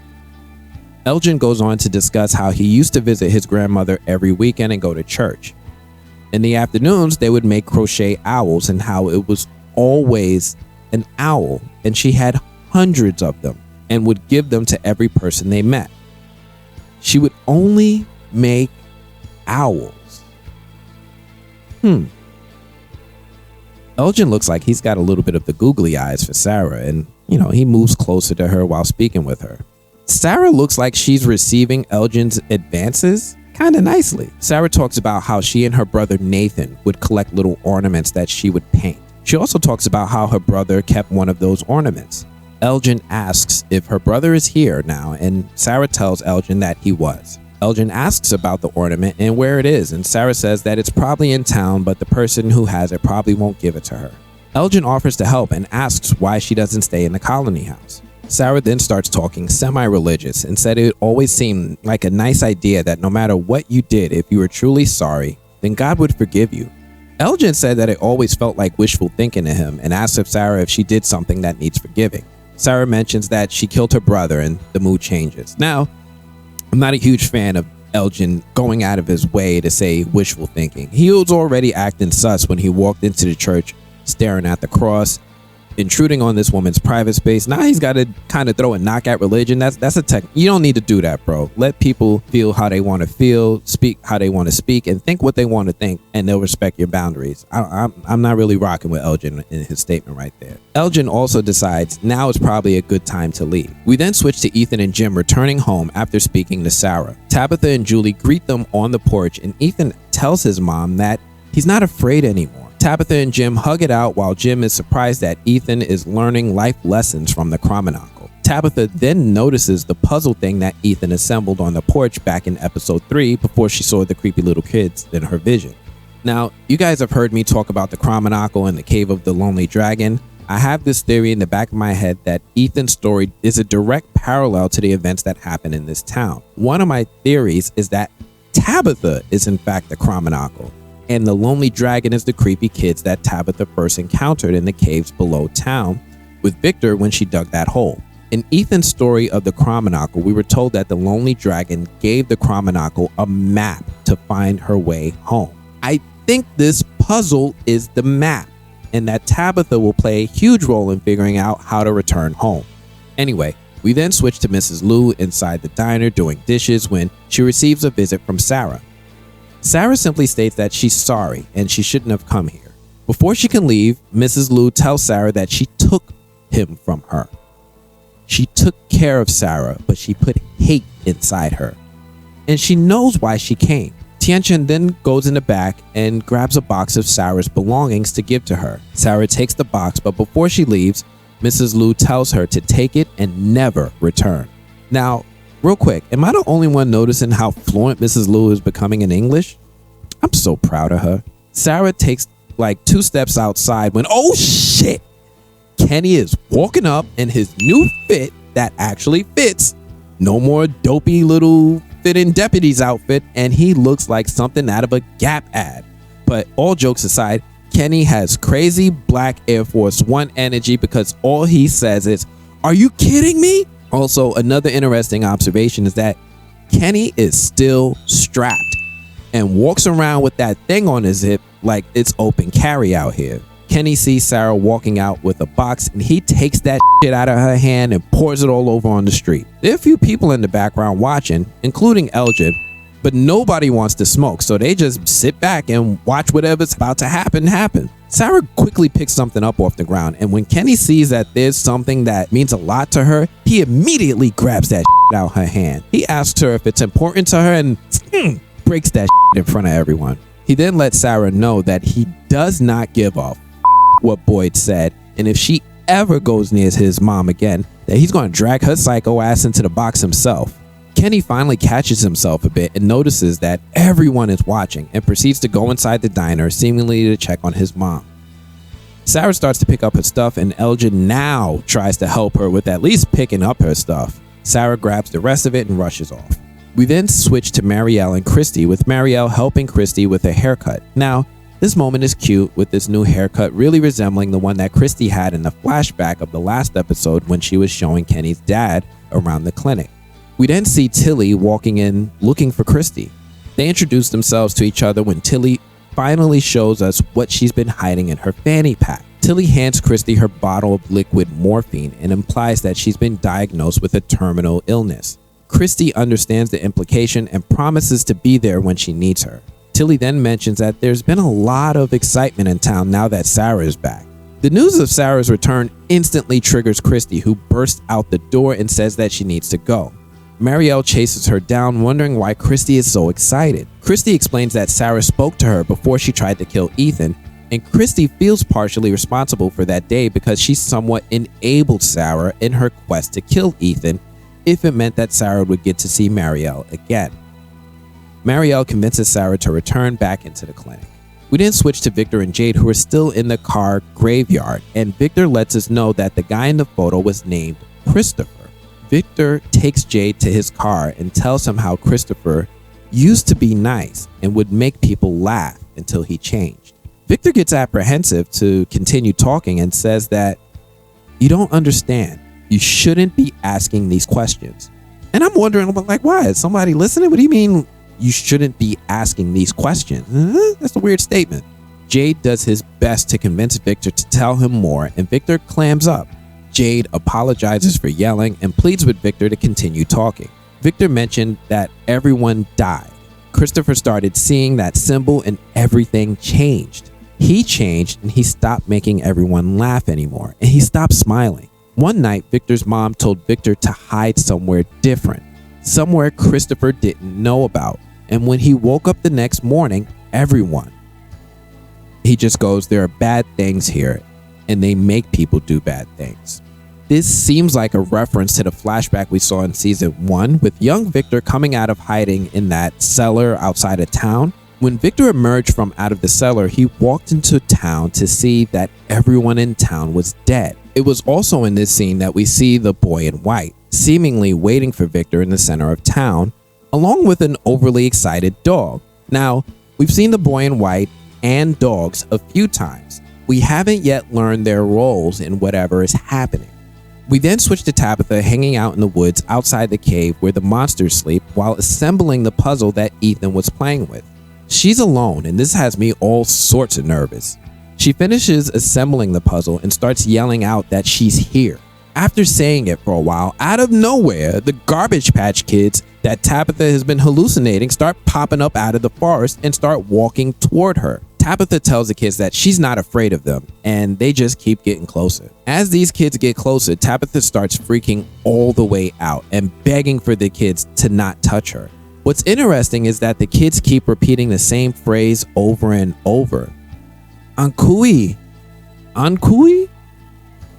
Elgin goes on to discuss how he used to visit his grandmother every weekend and go to church. In the afternoons, they would make crochet owls and how it was always an owl, and she had hundreds of them and would give them to every person they met. She would only make owls. Elgin looks like he's got a little bit of the googly eyes for Sarah, and he moves closer to her while speaking with her. Sarah looks like she's receiving Elgin's advances kind of nicely. Sarah talks about how she and her brother Nathan would collect little ornaments that she would paint. She also talks about how her brother kept one of those ornaments. Elgin asks if her brother is here now, and Sarah tells Elgin that he was. Elgin asks about the ornament and where it is, and Sarah says that it's probably in town, but the person who has it probably won't give it to her. Elgin offers to help and asks why she doesn't stay in the colony house. Sarah then starts talking semi-religious and said it always seemed like a nice idea that no matter what you did, if you were truly sorry, then God would forgive you. Elgin said that it always felt like wishful thinking to him and asked if Sarah if she did something that needs forgiving. Sarah mentions that she killed her brother and the mood changes. Now, I'm not a huge fan of Elgin going out of his way to say wishful thinking. He was already acting sus when he walked into the church staring at the cross, intruding on this woman's private space. Now he's got to kind of throw a knock at religion. That's a tech. You don't need to do that, bro. Let people feel how they want to feel, speak how they want to speak, and think what they want to think, and they'll respect your boundaries. I'm not really rocking with Elgin in his statement right there. Elgin also decides now is probably a good time to leave. We then switch to Ethan and Jim returning home after speaking to Sarah. Tabitha and Julie greet them on the porch, and Ethan tells his mom that he's not afraid anymore. Tabitha and Jim hug it out while Jim is surprised that Ethan is learning life lessons from the Chromonacle. Tabitha then notices the puzzle thing that Ethan assembled on the porch back in episode 3 before she saw the creepy little kids in her vision. Now, you guys have heard me talk about the Chromonacle and the Cave of the Lonely Dragon. I have this theory in the back of my head that Ethan's story is a direct parallel to the events that happen in this town. One of my theories is that Tabitha is in fact the Chromonacle, and the Lonely Dragon is the creepy kids that Tabitha first encountered in the caves below town with Victor when she dug that hole. In Ethan's story of the Chromonacle, we were told that the Lonely Dragon gave the Chromonacle a map to find her way home. I think this puzzle is the map, and that Tabitha will play a huge role in figuring out how to return home. Anyway, we then switch to Mrs. Lou inside the diner doing dishes when she receives a visit from Sarah. Sarah simply states that she's sorry and she shouldn't have come here. Before she can leave, Mrs. Lou tells Sarah that she took him from her. She took care of Sarah, but she put hate inside her. And she knows why she came. Tianchen then goes in the back and grabs a box of Sarah's belongings to give to her. Sarah takes the box, but before she leaves, Mrs. Lou tells her to take it and never return. Now, real quick, am I the only one noticing how fluent Mrs. Lou is becoming in English? I'm so proud of her. Sarah takes like 2 steps outside when, oh shit, Kenny is walking up in his new fit that actually fits. No more dopey little fit-in deputy's outfit, and he looks like something out of a Gap ad. But all jokes aside, Kenny has crazy black Air Force One energy because all he says is, "Are you kidding me?" Also, another interesting observation is that Kenny is still strapped and walks around with that thing on his hip like it's open carry out here. Kenny sees Sarah walking out with a box, and he takes that shit out of her hand and pours it all over on the street. There are a few people in the background watching, including Elgin, But nobody wants to smoke, so they just sit back and watch whatever's about to happen. Sarah quickly picks something up off the ground, and when Kenny sees that there's something that means a lot to her, he immediately grabs that out her hand. He asks her if it's important to her and breaks that in front of everyone. He then lets Sarah know that he does not give a what Boyd said, and if she ever goes near his mom again, that he's going to drag her psycho ass into the box himself. Kenny finally catches himself a bit and notices that everyone is watching and proceeds to go inside the diner, seemingly to check on his mom. Sarah starts to pick up her stuff, and Elgin now tries to help her with at least picking up her stuff. Sarah grabs the rest of it and rushes off. We then switch to Marielle and Christy, with Marielle helping Christy with a haircut. Now, this moment is cute, with this new haircut really resembling the one that Christy had in the flashback of the last episode when she was showing Kenny's dad around the clinic. We then see Tilly walking in looking for Christy. They introduce themselves to each other when Tilly finally shows us what she's been hiding in her fanny pack. Tilly hands Christy her bottle of liquid morphine and implies that she's been diagnosed with a terminal illness. Christy understands the implication and promises to be there when she needs her. Tilly then mentions that there's been a lot of excitement in town now that Sarah is back. The news of Sarah's return instantly triggers Christy, who bursts out the door and says that she needs to go. Marielle chases her down, wondering why Christy is so excited. Christy explains that Sarah spoke to her before she tried to kill Ethan, and Christy feels partially responsible for that day because she somewhat enabled Sarah in her quest to kill Ethan if it meant that Sarah would get to see Marielle again. Marielle convinces Sarah to return back into the clinic. We then switch to Victor and Jade, who are still in the car graveyard, and Victor lets us know that the guy in the photo was named Christopher. Victor takes Jade to his car and tells him how Christopher used to be nice and would make people laugh until he changed. Victor gets apprehensive to continue talking and says that you don't understand. You shouldn't be asking these questions. And I'm wondering, like, why? Is somebody listening? What do you mean you shouldn't be asking these questions? That's a weird statement. Jade does his best to convince Victor to tell him more, and Victor clams up. Jade apologizes for yelling and pleads with Victor to continue talking. Victor mentioned that everyone died. Christopher started seeing that symbol and everything changed. He changed and he stopped making everyone laugh anymore, and he stopped smiling. One night, Victor's mom told Victor to hide somewhere different, somewhere Christopher didn't know about. And when he woke up the next morning, he just goes, there are bad things here, and they make people do bad things. This seems like a reference to the flashback we saw in season 1 with young Victor coming out of hiding in that cellar outside of town. When Victor emerged from out of the cellar, he walked into town to see that everyone in town was dead. It was also in this scene that we see the boy in white, seemingly waiting for Victor in the center of town, along with an overly excited dog. Now, we've seen the boy in white and dogs a few times. We haven't yet learned their roles in whatever is happening. We then switch to Tabitha hanging out in the woods outside the cave where the monsters sleep while assembling the puzzle that Ethan was playing with. She's alone, and this has me all sorts of nervous. She finishes assembling the puzzle and starts yelling out that she's here. After saying it for a while, out of nowhere, the Garbage Patch Kids that Tabitha has been hallucinating start popping up out of the forest and start walking toward her. Tabitha tells the kids that she's not afraid of them, and they just keep getting closer. As these kids get closer, Tabitha starts freaking all the way out and begging for the kids to not touch her. What's interesting is that the kids keep repeating the same phrase over and over. Ankui. Ankui?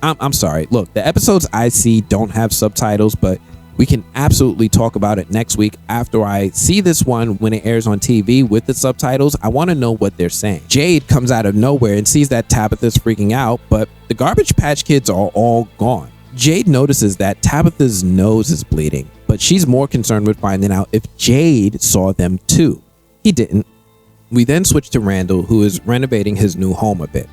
I'm sorry. Look, the episodes I see don't have subtitles, but we can absolutely talk about it next week after I see this one when it airs on TV with the subtitles. I want to know what they're saying. Jade comes out of nowhere and sees that Tabitha's freaking out, but the Garbage Patch Kids are all gone. Jade notices that Tabitha's nose is bleeding, but she's more concerned with finding out if Jade saw them too. He didn't. We then switch to Randall, who is renovating his new home a bit.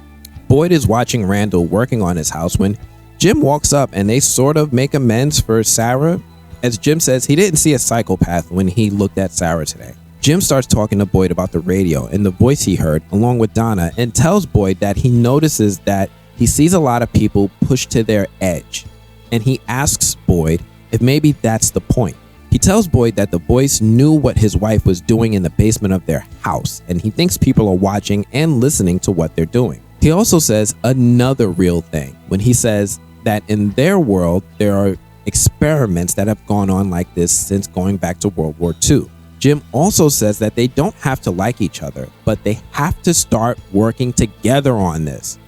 Boyd is watching Randall working on his house when Jim walks up and they sort of make amends for Sarah. As Jim says, he didn't see a psychopath when he looked at Sarah today. Jim starts talking to Boyd about the radio and the voice he heard along with Donna, and tells Boyd that he notices that he sees a lot of people pushed to their edge. And he asks Boyd if maybe that's the point. He tells Boyd that the voice knew what his wife was doing in the basement of their house, and he thinks people are watching and listening to what they're doing. He also says another real thing when he says that in their world, there are experiments that have gone on like this since going back to World War II. Jim also says that they don't have to like each other, but they have to start working together on this.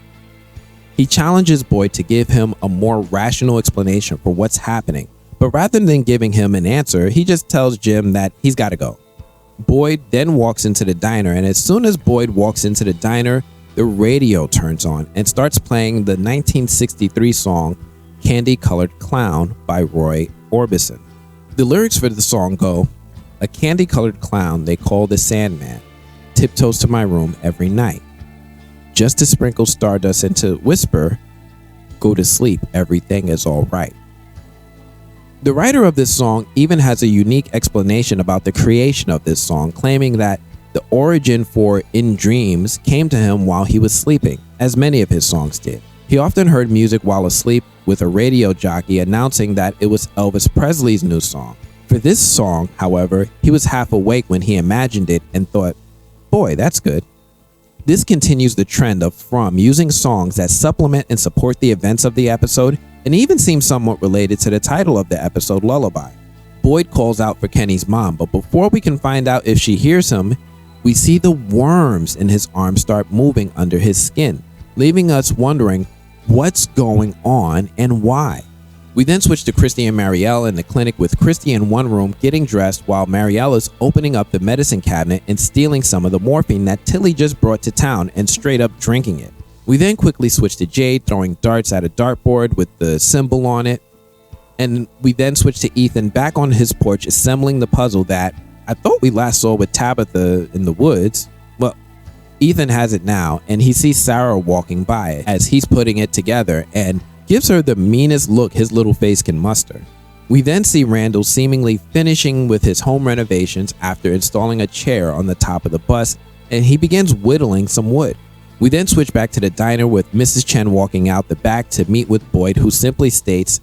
He challenges Boyd to give him a more rational explanation for what's happening, but rather than giving him an answer, he just tells Jim that he's got to go. Boyd then walks into the diner, and as soon as Boyd walks into the diner, the radio turns on and starts playing the 1963 song Candy Colored Clown by Roy Orbison. The lyrics for the song go, "A candy-colored clown they call the Sandman tiptoes to my room every night, just to sprinkle stardust and to whisper, go to sleep, everything is all right." The writer of this song even has a unique explanation about the creation of this song, claiming that the origin for In Dreams came to him while he was sleeping, as many of his songs did. He often heard music while asleep, with a radio jockey announcing that it was Elvis Presley's new song. For this song, however, he was half awake when he imagined it and thought, boy, that's good. This continues the trend of From using songs that supplement and support the events of the episode, and even seems somewhat related to the title of the episode, Lullaby. Boyd calls out for Kenny's mom, but before we can find out if she hears him, we see the worms in his arm start moving under his skin, leaving us wondering what's going on and why. We then switch to Christy and Marielle in the clinic, with Christy in one room getting dressed while Marielle is opening up the medicine cabinet and stealing some of the morphine that Tilly just brought to town and straight up drinking it. We then quickly switch to Jade throwing darts at a dartboard with the symbol on it. And we then switch to Ethan back on his porch assembling the puzzle that I thought we last saw with Tabitha in the woods. Well, Ethan has it now, and he sees Sarah walking by it as he's putting it together and gives her the meanest look his little face can muster. We then see Randall seemingly finishing with his home renovations after installing a chair on the top of the bus, and he begins whittling some wood. We then switch back to the diner with Mrs. Chen walking out the back to meet with Boyd, who simply states,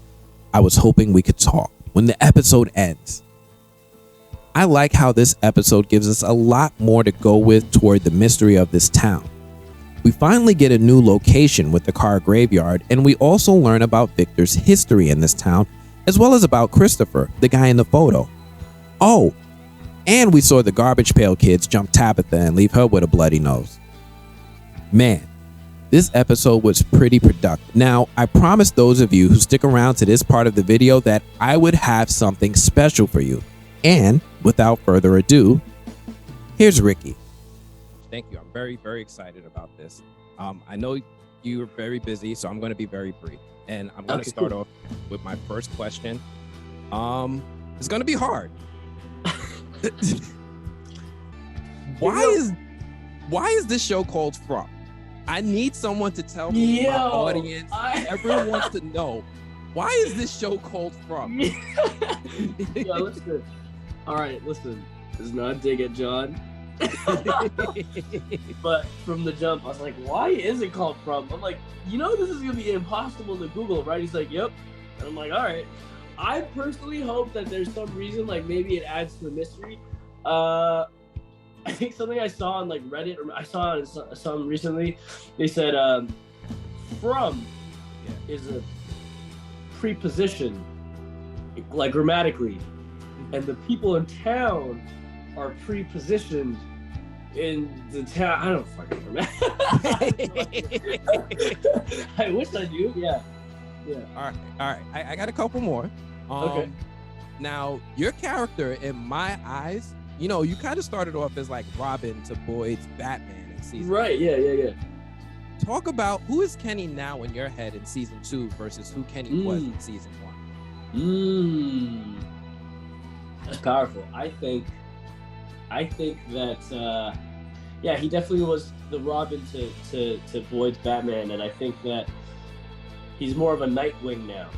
"I was hoping we could talk," when the episode ends. I like how this episode gives us a lot more to go with toward the mystery of this town. We finally get a new location with the car graveyard, and we also learn about Victor's history in this town, as well as about Christopher, the guy in the photo. Oh, and we saw the Garbage Pail Kids jump Tabitha and leave her with a bloody nose. Man, this episode was pretty productive. Now, I promised those of you who stick around to this part of the video that I would have something special for you. And without further ado, here's Ricky. Thank you. I'm very, very excited about this. I know you're very busy, so I'm going to be very brief. And I'm going to start off with my first question. It's going to be hard. Why is this show called From? I need someone to tell me, my audience, everyone wants to know, why is this show called From? Yeah, listen. All right, listen. This is not a dig at John. But from the jump, I was like, why is it called From? I'm like, this is going to be impossible to Google, right? He's like, yep. And I'm like, all right. I personally hope that there's some reason, like maybe it adds to the mystery. I think something I saw on like Reddit, or I saw on some recently, they said from is a preposition, like grammatically, and the people in town are prepositioned in the town. I don't fucking remember. I wish I knew. Yeah. All right. I got a couple more. Okay. Now, your character, in my eyes, you kind of started off as like Robin to Boyd's Batman in season. Right. Yeah. Talk about who is Kenny now in your head in season 2 versus who Kenny was in season 1. That's powerful. I think that he definitely was the Robin to Boyd's Batman, and I think that he's more of a Nightwing now.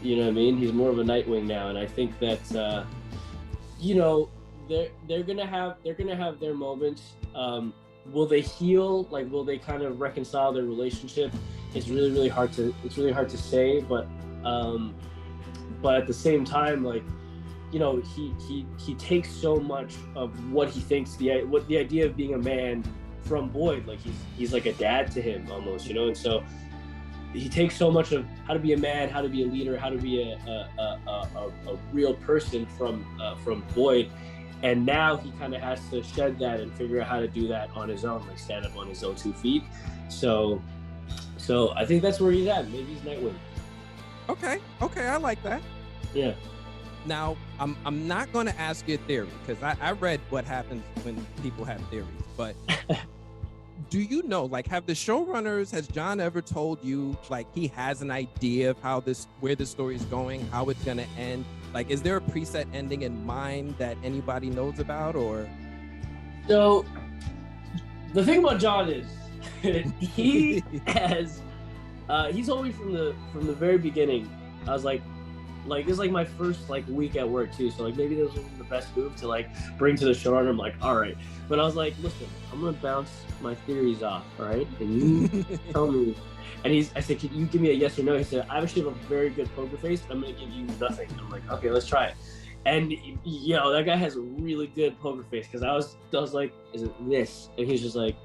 You know what I mean? He's more of a Nightwing now, and I think that they're gonna have their moments. Will they heal? Like, will they kind of reconcile their relationship? It's really hard to say, but at the same time, like, you know, he takes so much of what he thinks the idea of being a man from Boyd, like he's like a dad to him almost, you know, and so he takes so much of how to be a man, how to be a leader, how to be a real person from Boyd, and now he kind of has to shed that and figure out how to do that on his own, like stand up on his own 2 feet. So I think that's where he's at. Maybe he's Nightwing. Okay, I like that. Yeah. Now, I'm not going to ask you a theory, because I read what happens when people have theories, but do you know, like, have the showrunners, has John ever told you, like, he has an idea of where the story is going, how it's going to end? Like, is there a preset ending in mind that anybody knows about, or? So, the thing about John is, he has, he told me from the very beginning, I was like this is like my first like week at work too, so like maybe this wasn't the best move to like bring to the showrunner. I'm like, all right, but I was like, listen, I'm gonna bounce my theories off, all right, and you tell me. And I said, can you give me a yes or no? He said, I actually have a very good poker face, I'm gonna give you nothing. I'm like, okay, let's try it. And you know, that guy has a really good poker face, because I was like, is it this? And he's just like,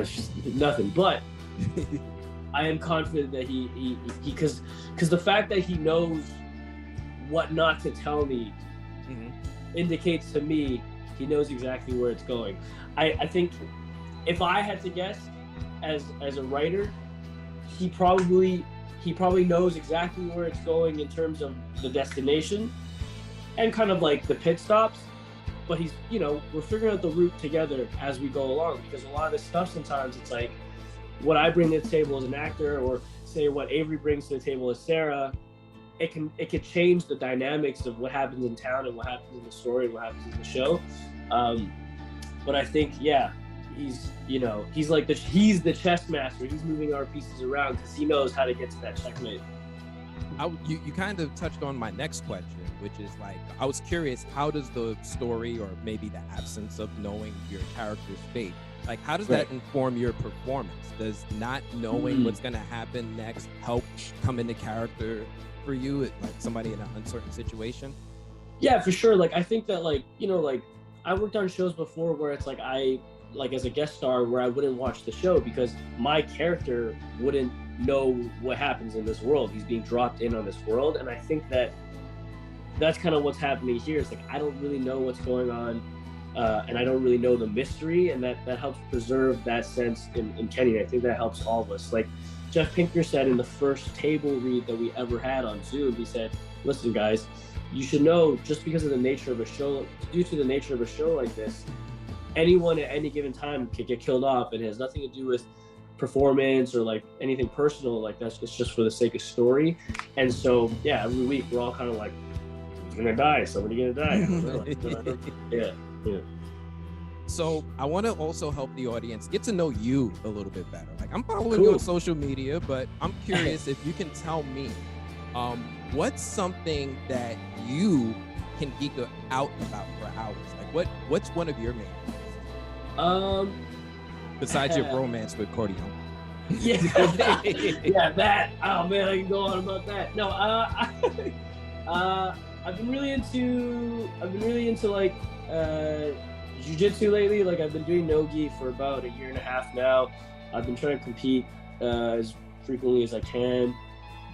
just nothing. But I am confident that he because the fact that he knows what not to tell me indicates to me he knows exactly where it's going. I think if I had to guess, as a writer, he probably knows exactly where it's going in terms of the destination and kind of like the pit stops, but he's, you know, we're figuring out the route together as we go along, because a lot of this stuff sometimes it's like what I bring to the table as an actor, or say what Avery brings to the table as Sarah, it could change the dynamics of what happens in town and what happens in the story and what happens in the show. But I think, yeah, he's the chess master. He's moving our pieces around because he knows how to get to that checkmate. You kind of touched on my next question, which is like, I was curious, how does the story, or maybe the absence of knowing your character's fate, like how does that inform your performance? Does not knowing what's going to happen next help come into character for you, like somebody in an uncertain situation? Yeah, for sure. Like, I think that, like, you know, like I worked on shows before where it's like as a guest star, where I wouldn't watch the show because my character wouldn't know what happens in this world. He's being dropped in on this world. And I think that that's kind of what's happening here. It's like, I don't really know what's going on. And I don't really know the mystery, and that helps preserve that sense in Kenny. I think that helps all of us. Like Jeff Pinkner said in the first table read that we ever had on Zoom, he said, listen guys, you should know, just because of the nature of a show, due to the nature of a show like this, anyone at any given time could get killed off. It has nothing to do with performance or like anything personal like that. It's just for the sake of story. And so, yeah, every week we're all kind of like, who's gonna die? Somebody gonna die? Yeah. So I want to also help the audience get to know you a little bit better. Like, I'm following you on social media, but I'm curious if you can tell me, what's something that you can geek out about for hours? Like, what's one of your main besides your romance with Corteon? Yeah, that. Oh man, I can go on about that. No, I've been really into like jiu-jitsu lately. Like, I've been doing no-gi for about 1.5 years now. I've been trying to compete as frequently as I can.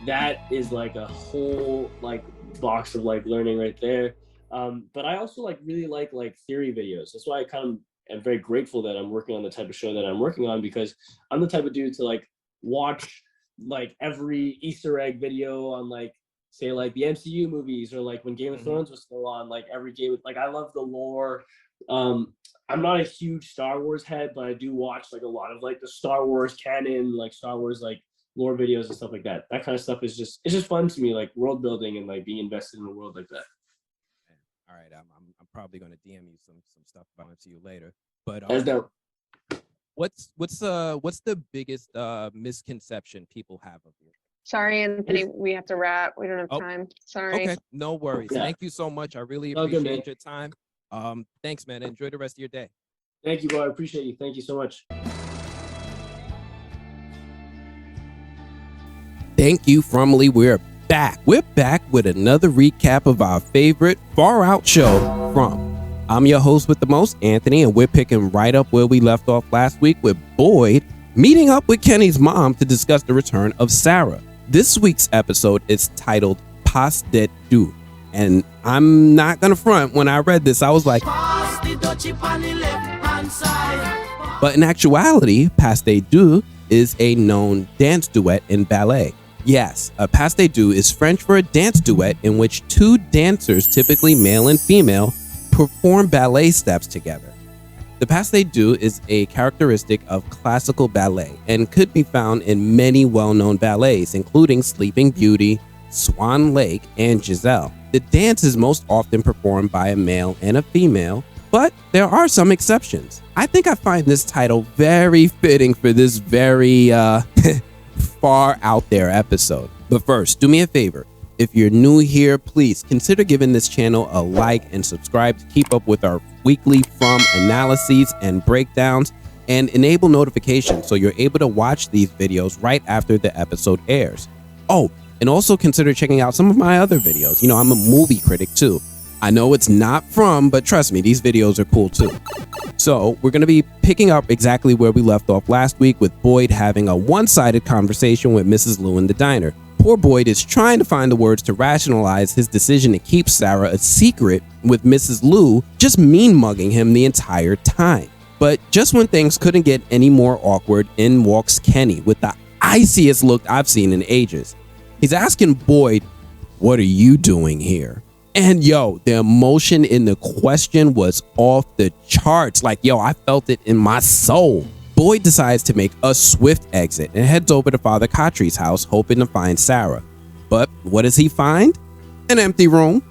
That is like a whole like box of like learning right there. But I also like really like theory videos. That's why I kind of am very grateful that I'm working on the type of show that I'm working on, because I'm the type of dude to like watch like every Easter egg video on like, say like the MCU movies, or like when Game of Thrones was still on, like every game. Like, I love the lore. I'm not a huge Star Wars head, but I do watch like a lot of like the Star Wars canon, like Star Wars like lore videos and stuff like that. That kind of stuff is just, it's just fun to me, like world building and like being invested in a world like that. All right, I'm probably going to DM you some stuff about it to you later. But what's the biggest misconception people have of you? Sorry, Anthony, we have to wrap. We don't have time. Sorry. Okay, no worries. Yeah. Thank you so much. I really appreciate your time. Thanks, man. Enjoy the rest of your day. Thank you, bro. I appreciate you. Thank you so much. Thank you, FROMily. We're back. We're back with another recap of our favorite far out show, From. I'm your host with the most, Anthony, and we're picking right up where we left off last week with Boyd meeting up with Kenny's mom to discuss the return of Sarah. This week's episode is titled Pas de Deux, and I'm not gonna front, when I read this I was like, but in actuality, Pas de Deux is a known dance duet in ballet. Yes, a pas de deux is French for a dance duet in which two dancers, typically male and female, perform ballet steps together. The pas de deux is a characteristic of classical ballet and could be found in many well-known ballets, including Sleeping Beauty, Swan Lake, and Giselle. The dance is most often performed by a male and a female, but there are some exceptions. I think I find this title very fitting for this very far out there episode. But first, do me a favor. If you're new here, please consider giving this channel a like and subscribe to keep up with our weekly From analyses and breakdowns, and enable notifications so you're able to watch these videos right after the episode airs. Oh, and also consider checking out some of my other videos. You know, I'm a movie critic too. I know it's not From, but trust me, these videos are cool too. So we're going to be picking up exactly where we left off last week with Boyd having a one-sided conversation with Mrs. Liu in the diner. Poor Boyd is trying to find the words to rationalize his decision to keep Sarah a secret, with Mrs. Liu just mean-mugging him the entire time. But just when things couldn't get any more awkward, in walks Kenny with the iciest look I've seen in ages. He's asking Boyd, "What are you doing here?" And yo, the emotion in the question was off the charts. Like, yo, I felt it in my soul. Boyd decides to make a swift exit and heads over to Father Khatri's house, hoping to find Sarah. But what does he find? An empty room.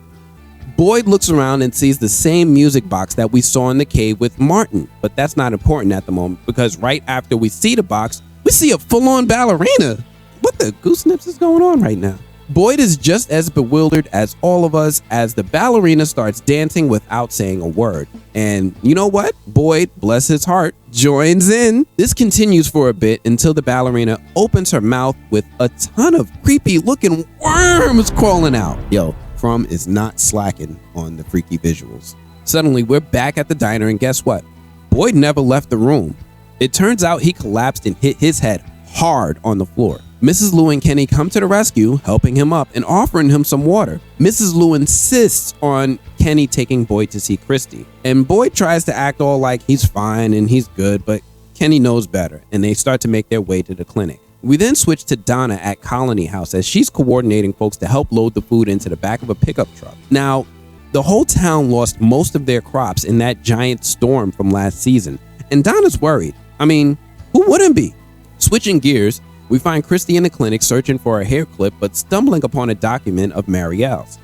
Boyd looks around and sees the same music box that we saw in the cave with Martin. But that's not important at the moment, because right after we see the box, we see a full-on ballerina. What the goosenips is going on right now? Boyd is just as bewildered as all of us as the ballerina starts dancing without saying a word. And you know what? Boyd, bless his heart, joins in. This continues for a bit until the ballerina opens her mouth with a ton of creepy looking worms crawling out. Yo, From is not slacking on the freaky visuals. Suddenly, we're back at the diner, and guess what? Boyd never left the room. It turns out he collapsed and hit his head hard on the floor. Mrs. Liu and Kenny come to the rescue, helping him up and offering him some water. Mrs. Liu insists on Kenny taking Boyd to see Christy, and Boyd tries to act all like he's fine and he's good, but Kenny knows better, and they start to make their way to the clinic. We then switch to Donna at Colony House as she's coordinating folks to help load the food into the back of a pickup truck. Now, the whole town lost most of their crops in that giant storm from last season, and Donna's worried. I mean, who wouldn't be? Switching gears, we find Christy in the clinic searching for a hair clip, but stumbling upon a document of Marielle's.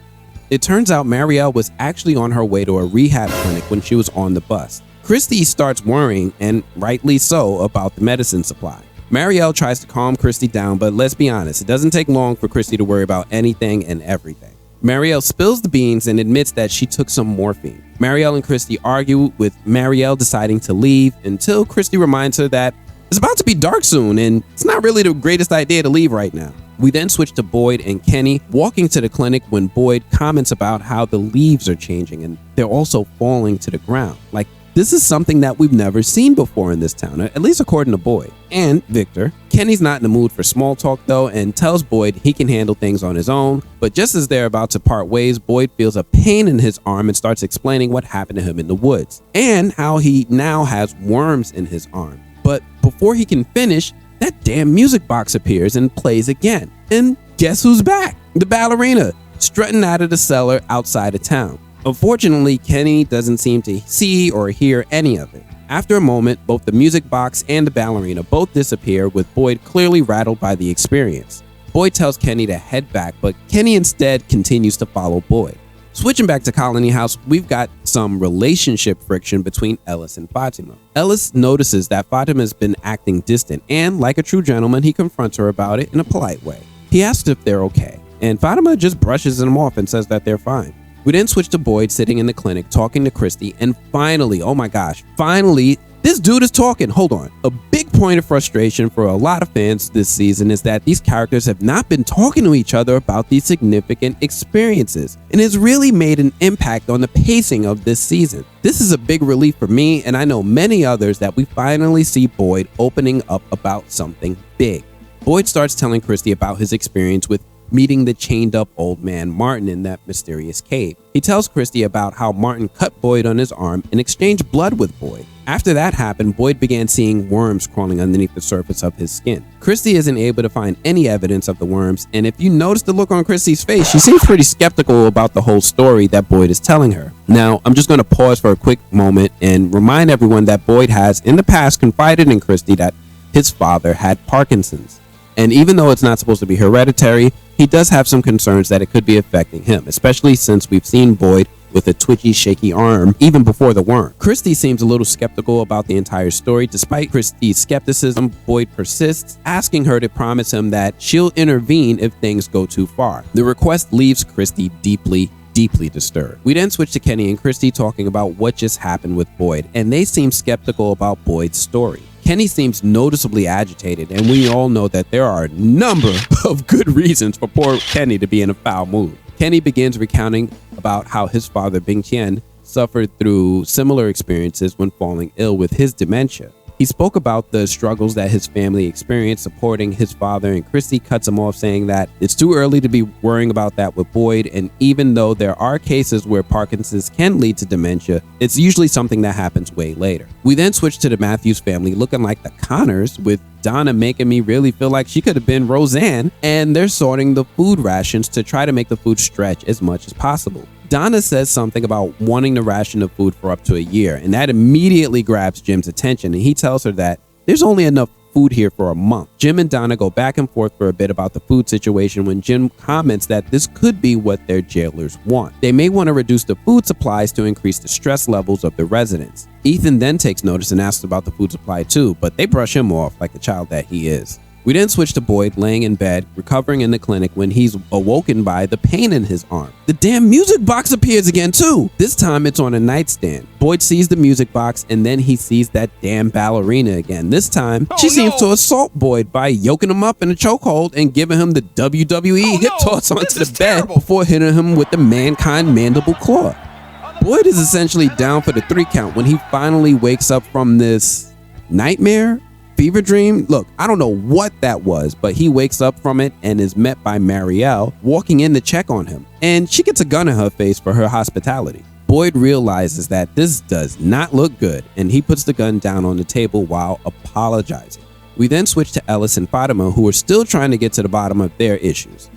It turns out Marielle was actually on her way to a rehab clinic when she was on the bus. Christy starts worrying, and rightly so, about the medicine supply. Marielle tries to calm Christy down, but let's be honest, it doesn't take long for Christy to worry about anything and everything. Marielle spills the beans and admits that she took some morphine. Marielle and Christy argue, with Marielle deciding to leave until Christy reminds her that it's about to be dark soon, and it's not really the greatest idea to leave right now. We then switch to Boyd and Kenny walking to the clinic when Boyd comments about how the leaves are changing and they're also falling to the ground. Like, this is something that we've never seen before in this town, at least according to Boyd and Victor. Kenny's not in the mood for small talk though, and tells Boyd he can handle things on his own. But just as they're about to part ways, Boyd feels a pain in his arm and starts explaining what happened to him in the woods and how he now has worms in his arm. But before he can finish, that damn music box appears and plays again. And guess who's back? The ballerina, strutting out of the cellar outside of town. Unfortunately, Kenny doesn't seem to see or hear any of it. After a moment, both the music box and the ballerina both disappear, with Boyd clearly rattled by the experience. Boyd tells Kenny to head back, but Kenny instead continues to follow Boyd. Switching back to Colony House, we've got some relationship friction between Ellis and Fatima. Ellis notices that Fatima has been acting distant, and like a true gentleman, he confronts her about it in a polite way. He asks if they're okay, and Fatima just brushes him off and says that they're fine. We then switch to Boyd sitting in the clinic talking to Christy, and finally, oh my gosh, finally, this dude is talking. Hold on. A big point of frustration for a lot of fans this season is that these characters have not been talking to each other about these significant experiences, and has really made an impact on the pacing of this season. This is a big relief for me, and I know many others, that we finally see Boyd opening up about something big. Boyd starts telling Christy about his experience with meeting the chained up old man Martin in that mysterious cave. He tells Christy about how Martin cut Boyd on his arm and exchanged blood with Boyd. After that happened, Boyd began seeing worms crawling underneath the surface of his skin. Christy isn't able to find any evidence of the worms, and if you notice the look on Christy's face, she seems pretty skeptical about the whole story that Boyd is telling her. Now, I'm just going to pause for a quick moment and remind everyone that Boyd has in the past confided in Christy that his father had Parkinson's. And even though it's not supposed to be hereditary, he does have some concerns that it could be affecting him, especially since we've seen Boyd with a twitchy, shaky arm even before the worm. Christy seems a little skeptical about the entire story. Despite Christy's skepticism, Boyd persists, asking her to promise him that she'll intervene if things go too far. The request leaves Christy deeply disturbed. We then switch to Kenny and Christy talking about what just happened with Boyd, and they seem skeptical about Boyd's story. Kenny seems noticeably agitated, and we all know that there are a number of good reasons for poor Kenny to be in a foul mood. Kenny begins recounting about how his father, Bing Tien, suffered through similar experiences when falling ill with his dementia. He spoke about the struggles that his family experienced supporting his father, and Christy cuts him off, saying that it's too early to be worrying about that with Boyd, and even though there are cases where Parkinson's can lead to dementia, it's usually something that happens way later. We then switch to the Matthews family looking like the Connors, with Donna making me really feel like she could have been Roseanne, and they're sorting the food rations to try to make the food stretch as much as possible. Donna says something about wanting to ration the food for up to a year, and that immediately grabs Jim's attention, and he tells her that there's only enough food here for a month. Jim and Donna go back and forth for a bit about the food situation when Jim comments that this could be what their jailers want. They may want to reduce the food supplies to increase the stress levels of the residents. Ethan then takes notice and asks about the food supply too, but they brush him off like the child that he is. We then switch to Boyd laying in bed, recovering in the clinic, when he's awoken by the pain in his arm. The damn music box appears again too! This time it's on a nightstand. Boyd sees the music box, and then he sees that damn ballerina again. This time, she seems to assault Boyd by yoking him up in a chokehold and giving him the WWE hip toss onto the bed before hitting him with the Mankind Mandible Claw. Boyd is essentially down for the 3 count when he finally wakes up from this nightmare? Fever dream? Look, I don't know what that was, but he wakes up from it and is met by Marielle walking in to check on him, and she gets a gun in her face for her hospitality. Boyd realizes that this does not look good, and he puts the gun down on the table while apologizing. We then switch to Ellis and Fatima, who are still trying to get to the bottom of their issues.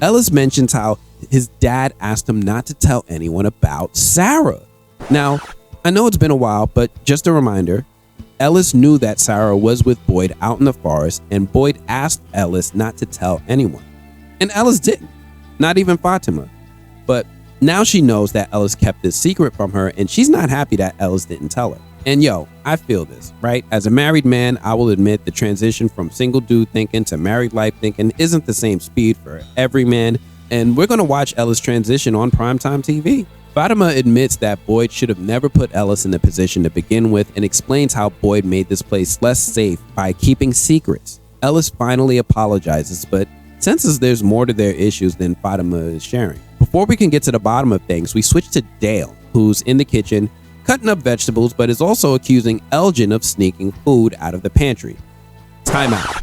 Ellis mentions how his dad asked him not to tell anyone about Sarah. Now, I know it's been a while, but just a reminder, Ellis knew that Sarah was with Boyd out in the forest, and Boyd asked Ellis not to tell anyone. And Ellis didn't, not even Fatima. But now she knows that Ellis kept this secret from her, and she's not happy that Ellis didn't tell her. And yo, I feel this, right? As a married man, I will admit the transition from single dude thinking to married life thinking isn't the same speed for every man, and we're gonna watch Ellis transition on primetime TV. Fatima admits that Boyd should have never put Ellis in the position to begin with, and explains how Boyd made this place less safe by keeping secrets. Ellis finally apologizes, but senses there's more to their issues than Fatima is sharing. Before we can get to the bottom of things, we switch to Dale, who's in the kitchen cutting up vegetables, but is also accusing Elgin of sneaking food out of the pantry. Time out.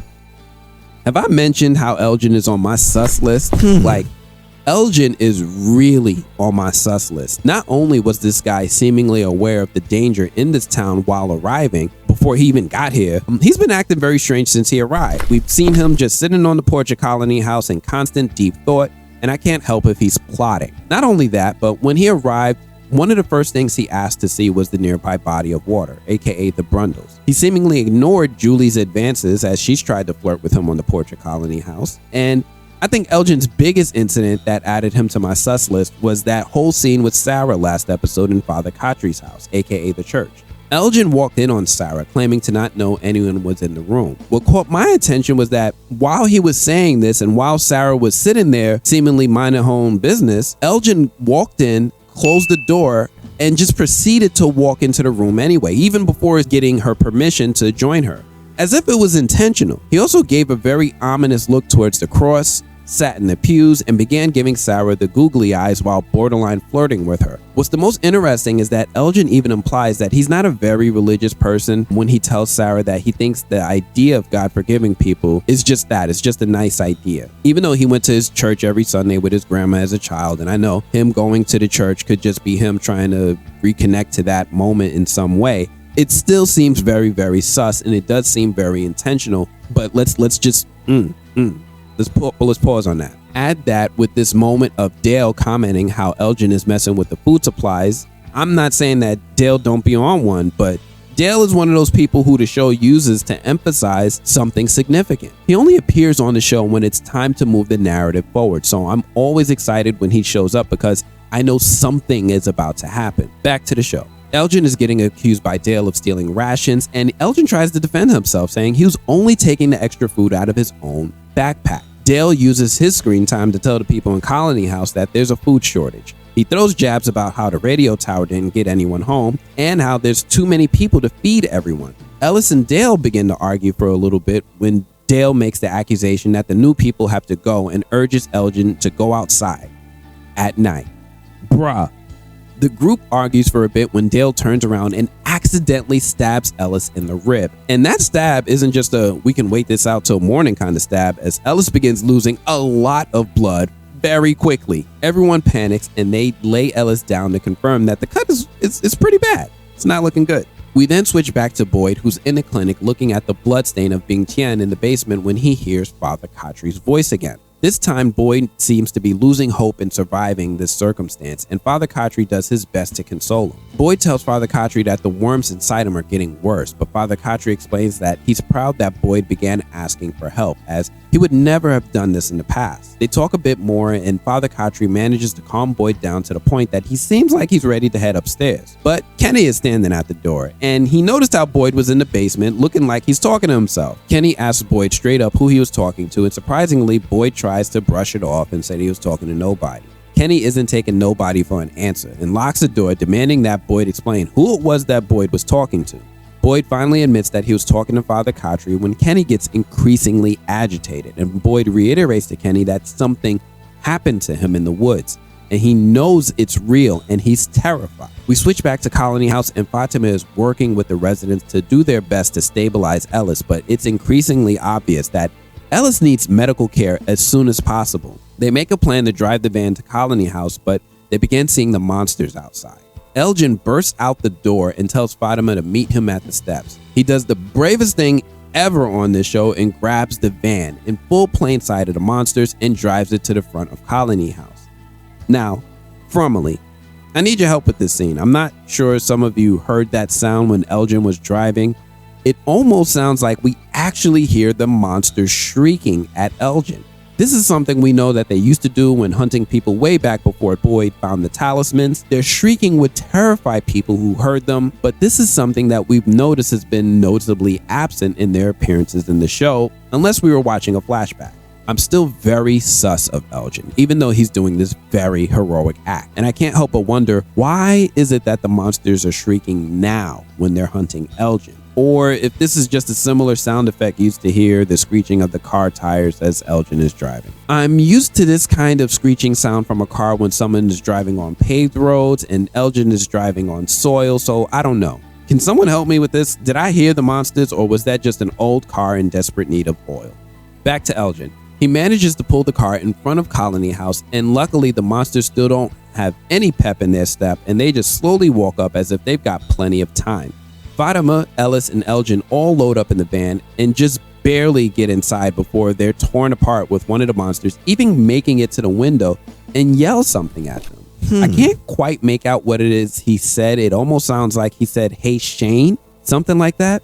Have I mentioned how Elgin is on my sus list? Elgin is really on my sus list. Not only was this guy seemingly aware of the danger in this town while arriving, before he even got here, he's been acting very strange since he arrived. We've seen him just sitting on the porch of Colony House in constant deep thought, and I can't help if he's plotting. Not only that, but when he arrived, one of the first things he asked to see was the nearby body of water, aka the Brundles. He seemingly ignored Julie's advances as she's tried to flirt with him on the porch of Colony House, and I think Elgin's biggest incident that added him to my sus list was that whole scene with Sarah last episode in Father Khatri's house, aka the church. Elgin walked in on Sarah, claiming to not know anyone was in the room. What caught my attention was that while he was saying this and while Sarah was sitting there seemingly minding her own business, Elgin walked in, closed the door, and just proceeded to walk into the room anyway, even before getting her permission to join her. as if it was intentional. He also gave a very ominous look towards the cross, sat in the pews, and began giving Sarah the googly eyes while borderline flirting with her. What's the most interesting is that Elgin even implies that he's not a very religious person when he tells Sarah that he thinks the idea of God forgiving people is just that, it's just a nice idea. Even though he went to his church every Sunday with his grandma as a child, and I know him going to the church could just be him trying to reconnect to that moment in some way, it still seems very, very sus, and it does seem very intentional. But let's just let's pause on that. Add that with this moment of Dale commenting how Elgin is messing with the food supplies. I'm not saying that Dale don't be on one, but Dale is one of those people who the show uses to emphasize something significant. He only appears on the show when it's time to move the narrative forward, so I'm always excited when he shows up because I know something is about to happen. Back to the show. Elgin is getting accused by Dale of stealing rations, and Elgin tries to defend himself, saying he was only taking the extra food out of his own backpack. Dale uses his screen time to tell the people in Colony House that there's a food shortage. He throws jabs about how the radio tower didn't get anyone home and how there's too many people to feed everyone. Ellis and Dale begin to argue for a little bit when Dale makes the accusation that the new people have to go and urges Elgin to go outside at night. Bruh. The group argues for a bit when Dale turns around and accidentally stabs Ellis in the rib. And that stab isn't just a we can wait this out till morning kind of stab, as Ellis begins losing a lot of blood very quickly. Everyone panics and they lay Ellis down to confirm that the cut is pretty bad. It's not looking good. We then switch back to Boyd, who's in the clinic looking at the bloodstain of Bing Tian in the basement when he hears Father Khatri's voice again. This time, Boyd seems to be losing hope in surviving this circumstance, and Father Khatri does his best to console him. Boyd tells Father Khatri that the worms inside him are getting worse, but Father Khatri explains that he's proud that Boyd began asking for help, as he would never have done this in the past. They talk a bit more, and Father Khatri manages to calm Boyd down to the point that he seems like he's ready to head upstairs. But Kenny is standing at the door, and he noticed how Boyd was in the basement looking like he's talking to himself. Kenny asks Boyd straight up who he was talking to, and surprisingly, Boyd tries to brush it off and said he was talking to nobody. Kenny isn't taking nobody for an answer and locks the door, demanding that Boyd explain who it was that Boyd was talking to. Boyd finally admits that he was talking to Father Khatri when Kenny gets increasingly agitated, and Boyd reiterates to Kenny that something happened to him in the woods, and he knows it's real and he's terrified. We switch back to Colony House, and Fatima is working with the residents to do their best to stabilize Ellis, but it's increasingly obvious that Ellis needs medical care as soon as possible. They make a plan to drive the van to Colony House, but they begin seeing the monsters outside. Elgin bursts out the door and tells Fatima to meet him at the steps. He does the bravest thing ever on this show and grabs the van in full plain sight of the monsters and drives it to the front of Colony House. Now, FROMily, I need your help with this scene. I'm not sure some of you heard that sound when Elgin was driving. It almost sounds like we actually hear the monsters shrieking at Elgin. This is something we know that they used to do when hunting people way back before Boyd found the talismans. Their shrieking would terrify people who heard them, but this is something that we've noticed has been noticeably absent in their appearances in the show, unless we were watching a flashback. I'm still very sus of Elgin, even though he's doing this very heroic act. And I can't help but wonder, why is it that the monsters are shrieking now when they're hunting Elgin? Or if this is just a similar sound effect used to hear the screeching of the car tires as Elgin is driving. I'm used to this kind of screeching sound from a car when someone is driving on paved roads and Elgin is driving on soil, so I don't know. Can someone help me with this? Did I hear the monsters, or was that just an old car in desperate need of oil? Back to Elgin. He manages to pull the car in front of Colony House, and luckily the monsters still don't have any pep in their step, and they just slowly walk up as if they've got plenty of time. Fatima, Ellis, and Elgin all load up in the van and just barely get inside before they're torn apart with one of the monsters even making it to the window and yell something at them. I can't quite make out what it is he said. It almost sounds like he said, "Hey, Shane," something like that.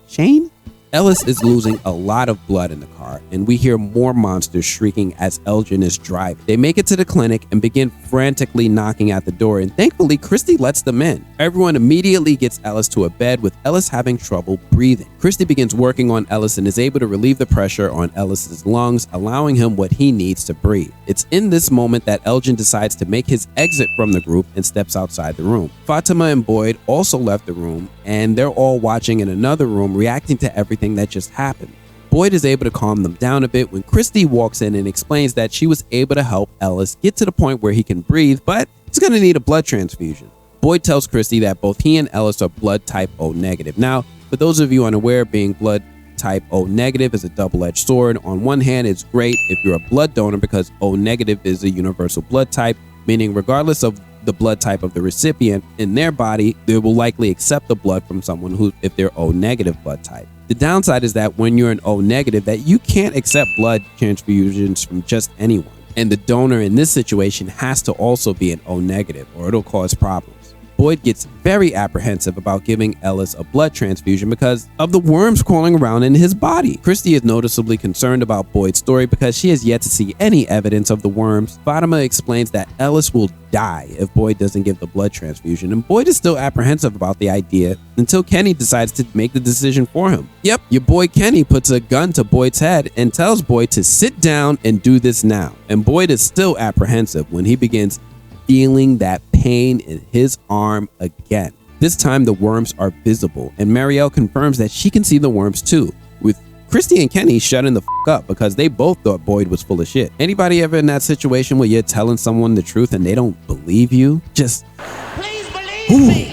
Shane? Ellis is losing a lot of blood in the car, and we hear more monsters shrieking as Elgin is driving. They make it to the clinic and begin frantically knocking at the door, and thankfully Christy lets them in. Everyone immediately gets Ellis to a bed, with Ellis having trouble breathing. Christy begins working on Ellis and is able to relieve the pressure on Ellis's lungs, allowing him what he needs to breathe. It's in this moment that Elgin decides to make his exit from the group and steps outside the room. Fatima and Boyd also left the room, and they're all watching in another room, reacting to everything everything that just happened. Boyd is able to calm them down a bit when Christy walks in and explains that she was able to help Ellis get to the point where he can breathe, but he's going to need a blood transfusion. Boyd tells Christy that both he and Ellis are blood type O negative. Now, for those of you unaware, being blood type O negative is a double-edged sword. On one hand, it's great if you're a blood donor because O negative is a universal blood type, meaning regardless of the blood type of the recipient in their body, they will likely accept the blood from someone who, if they're O negative blood type. The downside is that when you're an O negative, that you can't accept blood transfusions from just anyone. And the donor in this situation has to also be an O negative or it'll cause problems. Boyd gets very apprehensive about giving Ellis a blood transfusion because of the worms crawling around in his body. Christy is noticeably concerned about Boyd's story because she has yet to see any evidence of the worms. Fatima explains that Ellis will die if Boyd doesn't give the blood transfusion, and Boyd is still apprehensive about the idea until Kenny decides to make the decision for him. Yep, your boy Kenny puts a gun to Boyd's head and tells Boyd to sit down and do this now. And Boyd is still apprehensive when he begins feeling that pain in his arm again. This time the worms are visible, and Marielle confirms that she can see the worms too, with Christy and Kenny shutting the up because they both thought Boyd was full of shit. Anybody ever in that situation where you're telling someone the truth and they don't believe you? Just,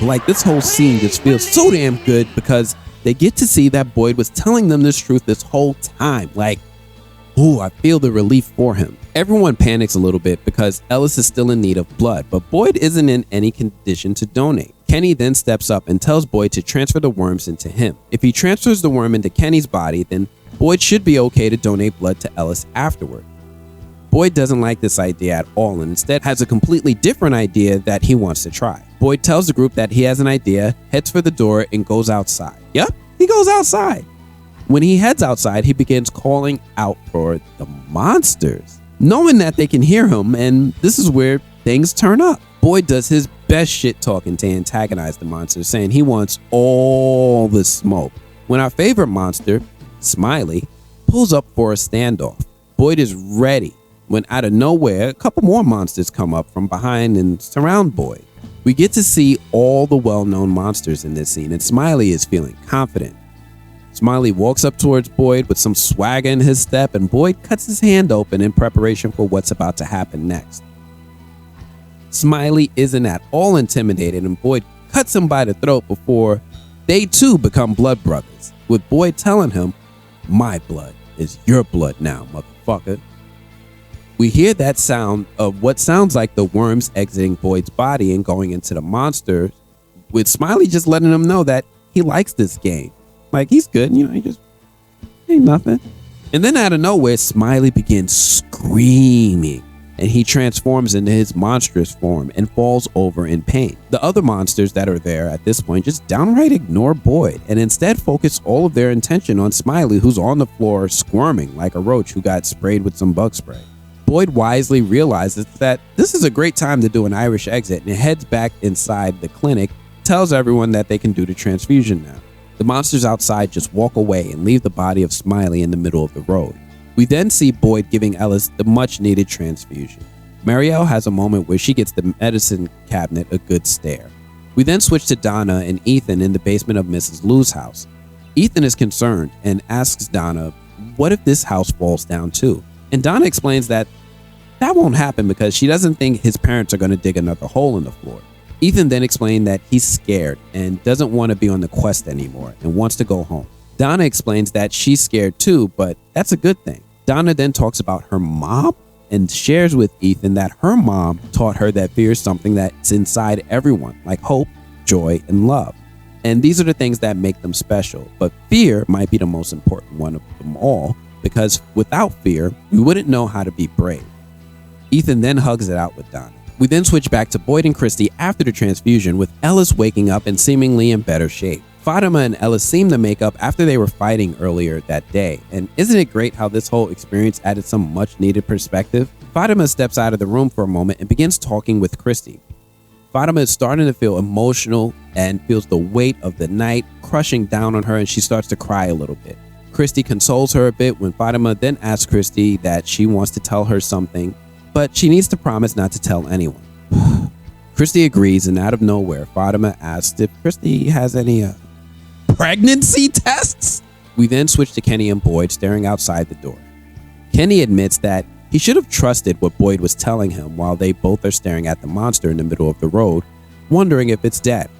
like this whole scene just feels so damn good because they get to see that Boyd was telling them this truth this whole time. Like, ooh, I feel the relief for him. Everyone panics a little bit because Ellis is still in need of blood, but Boyd isn't in any condition to donate. Kenny then steps up and tells Boyd to transfer the worms into him. If he transfers the worm into Kenny's body, then Boyd should be okay to donate blood to Ellis afterward. Boyd doesn't like this idea at all and instead has a completely different idea that he wants to try. Boyd tells the group that he has an idea, heads for the door, and goes outside. Yep, he goes outside. When he heads outside, he begins calling out for the monsters, knowing that they can hear him, and this is where things turn up. Boyd does his best shit talking to antagonize the monsters, saying he wants all the smoke. When our favorite monster, Smiley, pulls up for a standoff, Boyd is ready when out of nowhere, a couple more monsters come up from behind and surround Boyd. We get to see all the well-known monsters in this scene, and Smiley is feeling confident. Smiley walks up towards Boyd with some swagger in his step, and Boyd cuts his hand open in preparation for what's about to happen next. Smiley isn't at all intimidated, and Boyd cuts him by the throat before they too become blood brothers, with Boyd telling him, "My blood is your blood now, motherfucker." We hear that sound of what sounds like the worms exiting Boyd's body and going into the monster, with Smiley just letting him know that he likes this game. Like, he's good, he just ain't nothing. And then out of nowhere, Smiley begins screaming and he transforms into his monstrous form and falls over in pain. The other monsters that are there at this point just downright ignore Boyd and instead focus all of their attention on Smiley, who's on the floor squirming like a roach who got sprayed with some bug spray. Boyd wisely realizes that this is a great time to do an Irish exit and heads back inside the clinic, tells everyone that they can do the transfusion now. The monsters outside just walk away and leave the body of Smiley in the middle of the road. We then see Boyd giving Ellis the much needed transfusion. Marielle has a moment where she gets the medicine cabinet a good stare. We then switch to Donna and Ethan in the basement of Mrs. Lou's house. Ethan is concerned and asks Donna, what if this house falls down too? And Donna explains that won't happen because she doesn't think his parents are going to dig another hole in the floor. Ethan then explained that he's scared and doesn't want to be on the quest anymore and wants to go home. Donna explains that she's scared too, but that's a good thing. Donna then talks about her mom and shares with Ethan that her mom taught her that fear is something that's inside everyone, like hope, joy, and love. And these are the things that make them special. But fear might be the most important one of them all, because without fear, we wouldn't know how to be brave. Ethan then hugs it out with Donna. We then switch back to Boyd and Christy after the transfusion, with Ellis waking up and seemingly in better shape. Fatima and Ellis seem to make up after they were fighting earlier that day, and isn't it great how this whole experience added some much needed perspective? Fatima steps out of the room for a moment and begins talking with Christy. Fatima is starting to feel emotional and feels the weight of the night crushing down on her, and she starts to cry a little bit. Christy consoles her a bit when Fatima then asks Christy that she wants to tell her something, but she needs to promise not to tell anyone. Christy agrees, and out of nowhere, Fatima asks if Christy has any pregnancy tests. We then switch to Kenny and Boyd staring outside the door. Kenny admits that he should have trusted what Boyd was telling him while they both are staring at the monster in the middle of the road, wondering if it's dead.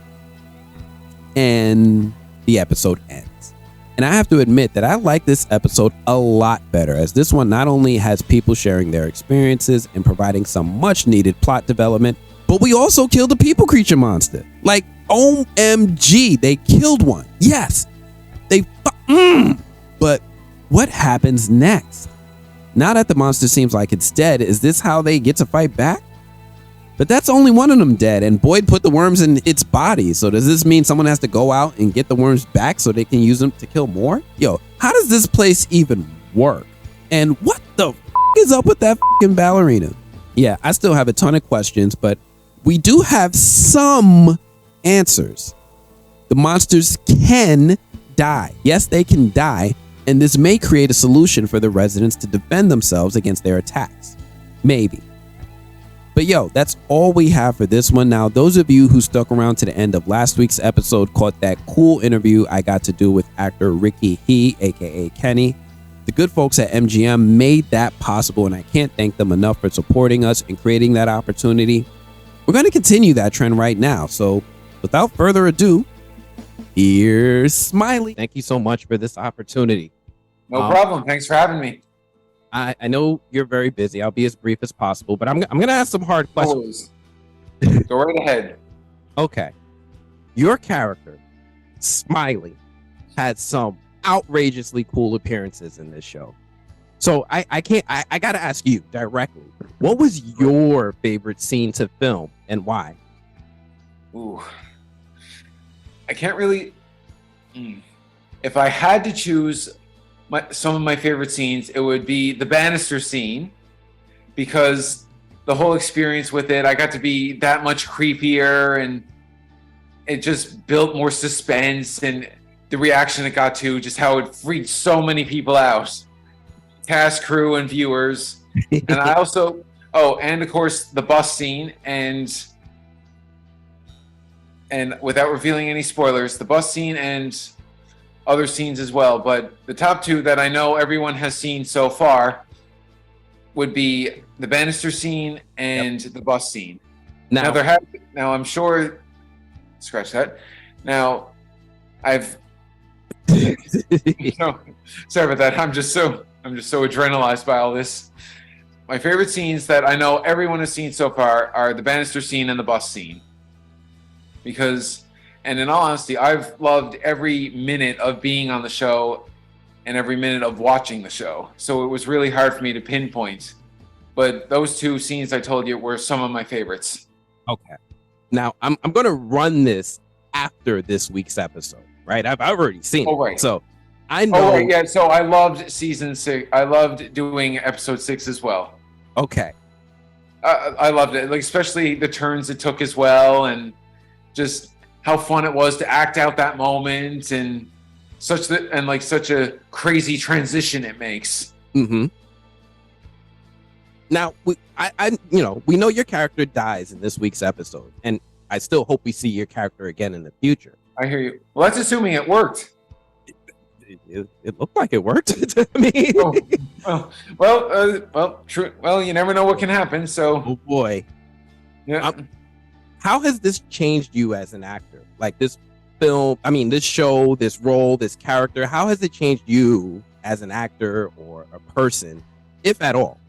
And the episode ends. And I have to admit that I like this episode a lot better, as this one not only has people sharing their experiences and providing some much needed plot development, but we also killed a people creature monster. Like, OMG, they killed one. Yes, But what happens next? Now that the monster seems like it's dead, is this how they get to fight back? But that's only one of them dead, and Boyd put the worms in its body. So does this mean someone has to go out and get the worms back so they can use them to kill more? Yo, how does this place even work? And what the is up with that ballerina? Yeah, I still have a ton of questions, but we do have some answers. The monsters can die. Yes, they can die, and this may create a solution for the residents to defend themselves against their attacks. Maybe. But yo, that's all we have for this one. Now, those of you who stuck around to the end of last week's episode caught that cool interview I got to do with actor Ricky He, aka Kenny. The good folks at MGM made that possible, and I can't thank them enough for supporting us and creating that opportunity. We're going to continue that trend right now. So without further ado, here's Smiley. Thank you so much for this opportunity. No problem. Thanks for having me. I know you're very busy. I'll be as brief as possible, but I'm going to ask some hard questions. Always. Go right ahead. Okay. Your character, Smiley, had some outrageously cool appearances in this show. So I got to ask you directly, what was your favorite scene to film and why? Ooh. I can't really... If I had to choose some of my favorite scenes, it would be the banister scene, because the whole experience with it, I got to be that much creepier, and it just built more suspense, and the reaction it got to, just how it freaked so many people out, cast, crew, and viewers. And I also, and of course the bus scene, and without revealing any spoilers, the bus scene and other scenes as well. But the top two that I know everyone has seen so far would be the banister scene and the bus scene. Now I'm sure, scratch that. Now I've sorry about that. I'm just so adrenalized by all this. My favorite scenes that I know everyone has seen so far are the banister scene and the bus scene. Because, and in all honesty, I've loved every minute of being on the show and every minute of watching the show. So it was really hard for me to pinpoint. But those two scenes I told you were some of my favorites. Okay. Now, I'm going to run this after this week's episode, right? I've already seen it. Right. So I know. Right, yeah. So I loved season 6. I loved doing episode 6 as well. Okay. I loved it, like especially the turns it took as well, and just how fun it was to act out that moment, and such a crazy transition it makes. Mm-hmm. Now, we know your character dies in this week's episode, and I still hope we see your character again in the future. I hear you. Well, that's assuming it worked. It looked like it worked to me. True. Well, you never know what can happen. So, oh boy, yeah. How has this changed you as an actor? Like this film, this show, this role, this character. How has it changed you as an actor or a person, if at all?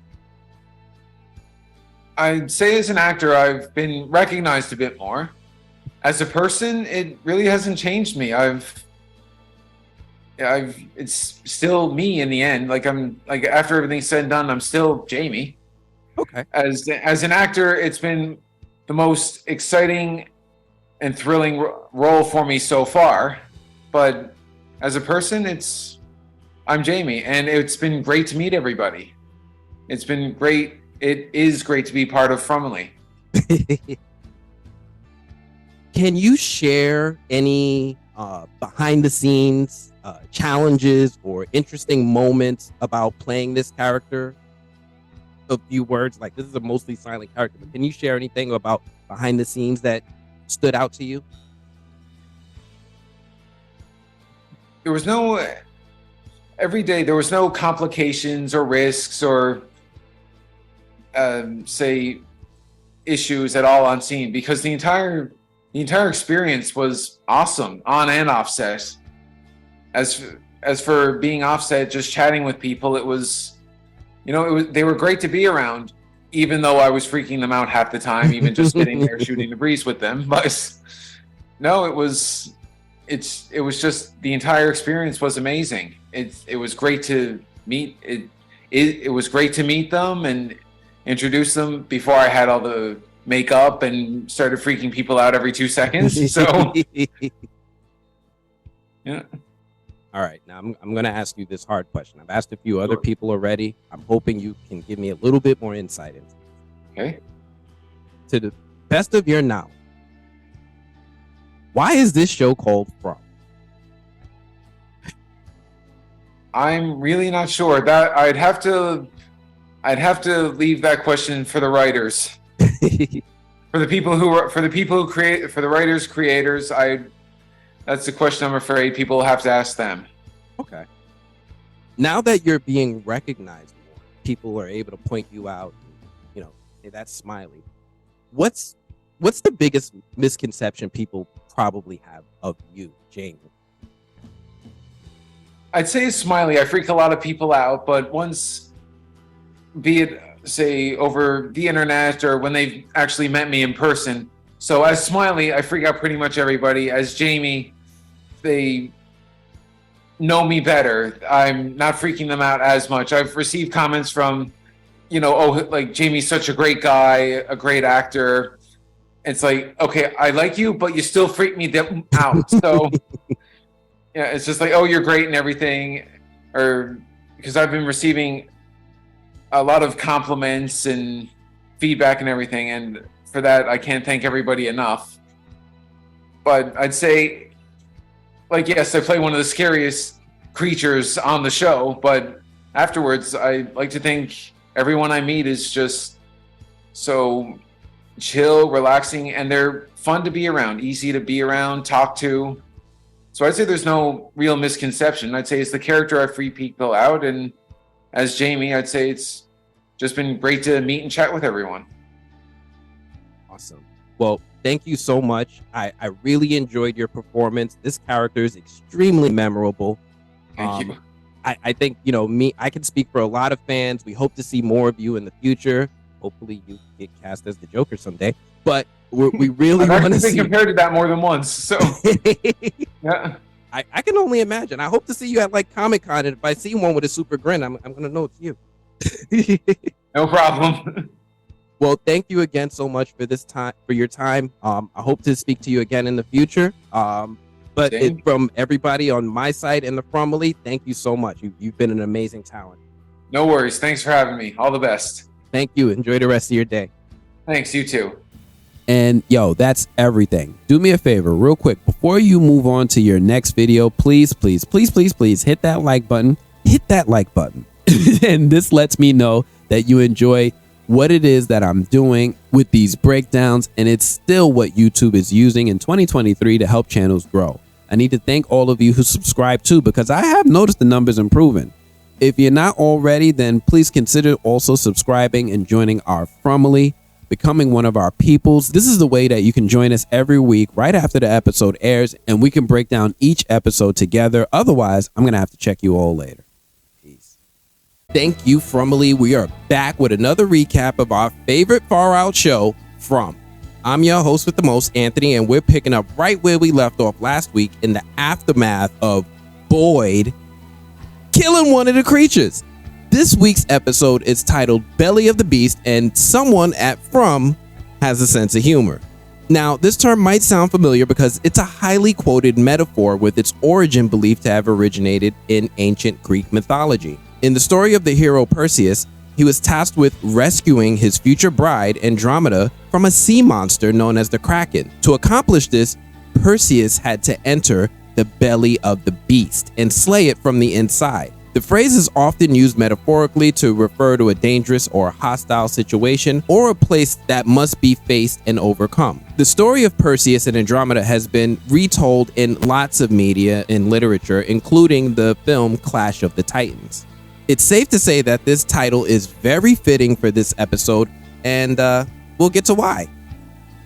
I'd say as an actor, I've been recognized a bit more. As a person, it really hasn't changed me. It's still me in the end. After everything's said and done, I'm still Jamie. Okay. As an actor, it's been the most exciting and thrilling role for me so far. But as a person, I'm Jamie, and it's been great to meet everybody. It's been great. It is great to be part of FROMily. Can you share any behind the scenes challenges or interesting moments about playing this character? A few words, like this is a mostly silent character, but can you share anything about behind the scenes that stood out to you? There was no every day there was no complications or risks or say issues at all on scene, because the entire experience was awesome on and offset. As for being offset, just chatting with people, it was, they were great to be around, even though I was freaking them out half the time, even just sitting there shooting the breeze with them. But no, it was just, the entire experience was amazing. It was great to meet it was great to meet them and introduce them before I had all the makeup and started freaking people out every 2 seconds. So yeah. All right, now I'm going to ask you this hard question. I've asked a few other people already. I'm hoping you can give me a little bit more insight into it. Okay. To the best of your knowledge, why is this show called From? I'm really not sure. That I'd have to leave that question for the writers. For the writers, creators, that's the question I'm afraid people have to ask them. Okay. Now that you're being recognized more, people are able to point you out, hey, that's Smiley. What's the biggest misconception people probably have of you, Jamie? I'd say Smiley. I freak a lot of people out, but once, be it say over the internet or when they've actually met me in person. So as Smiley, I freak out pretty much everybody. As Jamie, they know me better. I'm not freaking them out as much. I've received comments from, like, Jamie's such a great guy, a great actor. It's like, okay, I like you, but you still freak me out. So yeah, it's just like, oh, you're great and everything. Or because I've been receiving a lot of compliments and feedback and everything. And for that, I can't thank everybody enough. But I'd say, like, yes, I play one of the scariest creatures on the show, but afterwards, I like to think everyone I meet is just so chill, relaxing, and they're fun to be around, easy to be around, talk to. So I'd say there's no real misconception. I'd say it's the character I freak people out, and as Jamie, I'd say it's just been great to meet and chat with everyone. Awesome. Well, thank you so much. I really enjoyed your performance. This character is extremely memorable. Thank you. I think, I can speak for a lot of fans. We hope to see more of you in the future. Hopefully you get cast as the Joker someday. But we really want to see... I've compared to that more than once. So, yeah. I can only imagine. I hope to see you at, like, Comic-Con. And if I see one with a super grin, I'm going to know it's you. No problem. Well, thank you again so much for your time. I hope to speak to you again in the future. But from everybody on my side and the FROMily, thank you so much. You've been an amazing talent. No worries. Thanks for having me. All the best. Thank you. Enjoy the rest of your day. Thanks. You too. And that's everything. Do me a favor real quick. Before you move on to your next video, please hit that like button. Hit that like button. And this lets me know that you enjoy what it is that I'm doing with these breakdowns, and it's still what YouTube is using in 2023 to help channels grow. I need to thank all of you who subscribe too, because I have noticed the numbers improving. If you're not already, then please consider also subscribing and joining our FROMily, becoming one of our peoples. This is the way that you can join us every week right after the episode airs, and we can break down each episode together. Otherwise, I'm gonna have to check you all later. Peace. Thank you, FROMily. We are back with another recap of our favorite Far Out show, From. I'm your host with the most, Anthony, and we're picking up right where we left off last week in the aftermath of Boyd killing one of the creatures. This week's episode is titled Belly of the Beast, and someone at From has a sense of humor. Now, this term might sound familiar because it's a highly quoted metaphor with its origin believed to have originated in ancient Greek mythology. In the story of the hero Perseus, he was tasked with rescuing his future bride, Andromeda, from a sea monster known as the Kraken. To accomplish this, Perseus had to enter the belly of the beast and slay it from the inside. The phrase is often used metaphorically to refer to a dangerous or hostile situation or a place that must be faced and overcome. The story of Perseus and Andromeda has been retold in lots of media and literature, including the film Clash of the Titans. It's safe to say that this title is very fitting for this episode, and we'll get to why.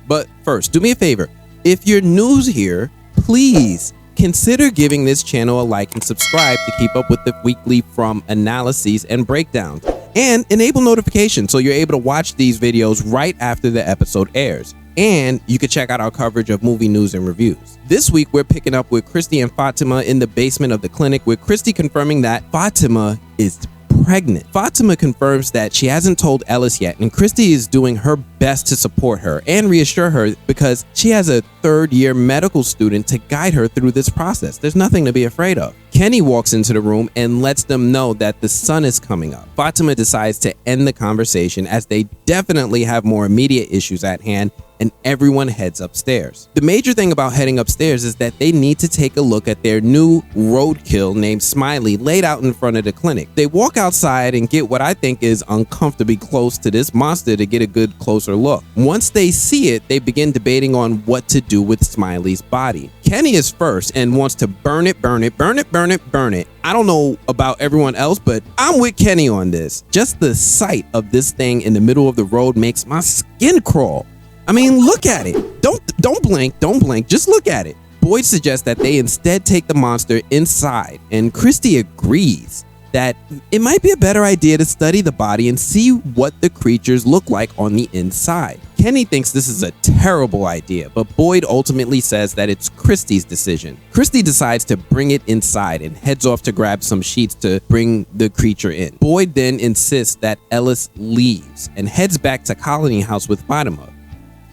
But first, do me a favor. If you're new here, please consider giving this channel a like and subscribe to keep up with the weekly From analyses and breakdowns, and enable notifications so you're able to watch these videos right after the episode airs. And you can check out our coverage of movie news and reviews. This week, we're picking up with Christy and Fatima in the basement of the clinic, with Christy confirming that Fatima is pregnant. Fatima confirms that she hasn't told Ellis yet, and Christy is doing her best to support her and reassure her because she has a third-year medical student to guide her through this process. There's nothing to be afraid of. Kenny walks into the room and lets them know that the sun is coming up. Fatima decides to end the conversation as they definitely have more immediate issues at hand, and everyone heads upstairs. The major thing about heading upstairs is that they need to take a look at their new roadkill named Smiley laid out in front of the clinic. They walk outside and get what I think is uncomfortably close to this monster to get a good closer look. Once they see it, they begin debating on what to do with Smiley's body. Kenny is first and wants to burn it. I don't know about everyone else, but I'm with Kenny on this. Just the sight of this thing in the middle of the road makes my skin crawl. I mean, look at it. Don't blink, just look at it. Boyd suggests that they instead take the monster inside, and Christy agrees that it might be a better idea to study the body and see what the creatures look like on the inside. Kenny thinks this is a terrible idea, but Boyd ultimately says that it's Christy's decision. Christy decides to bring it inside and heads off to grab some sheets to bring the creature in. Boyd then insists that Ellis leaves and heads back to Colony House with Fatima.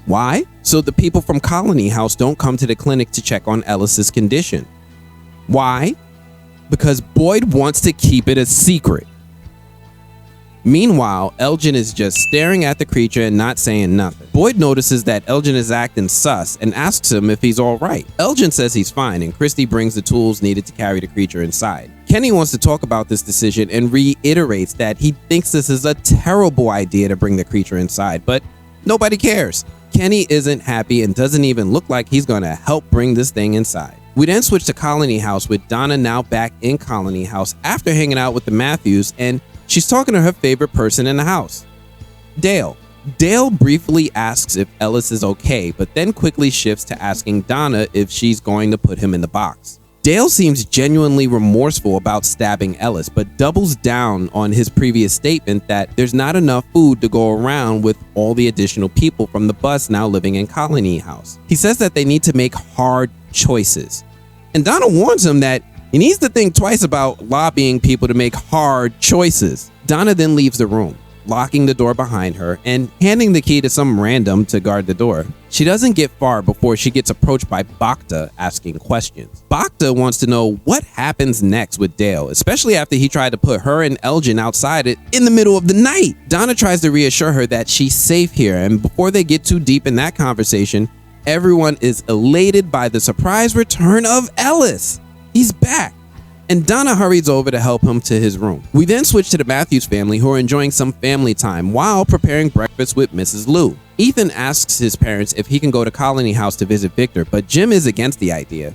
Why? So the people from Colony House don't come to the clinic to check on Ellis's condition. Why? Because Boyd wants to keep it a secret. Meanwhile, Elgin is just staring at the creature and not saying nothing. Boyd notices that Elgin is acting sus and asks him if he's all right. Elgin says he's fine, and Christy brings the tools needed to carry the creature inside. Kenny wants to talk about this decision and reiterates that he thinks this is a terrible idea to bring the creature inside, but nobody cares. Kenny isn't happy and doesn't even look like he's gonna help bring this thing inside. We then switch to Colony House with Donna now back in Colony House after hanging out with the Matthews, and she's talking to her favorite person in the house, Dale. Dale briefly asks if Ellis is okay, but then quickly shifts to asking Donna if she's going to put him in the box. Dale seems genuinely remorseful about stabbing Ellis, but doubles down on his previous statement that there's not enough food to go around with all the additional people from the bus now living in Colony House. He says that they need to make hard choices. And Donna warns him that he needs to think twice about lobbying people to make hard choices. Donna then leaves the room, locking the door behind her and handing the key to some random to guard the door. She doesn't get far before she gets approached by Bacta asking questions. Bacta wants to know what happens next with Dale, especially after he tried to put her and Elgin outside it in the middle of the night. Donna tries to reassure her that she's safe here, and before they get too deep in that conversation, everyone is elated by the surprise return of Ellis. He's back, and Donna hurries over to help him to his room. We then switch to the Matthews family, who are enjoying some family time while preparing breakfast with Mrs. Lou. Ethan asks his parents if he can go to Colony House to visit Victor, but Jim is against the idea.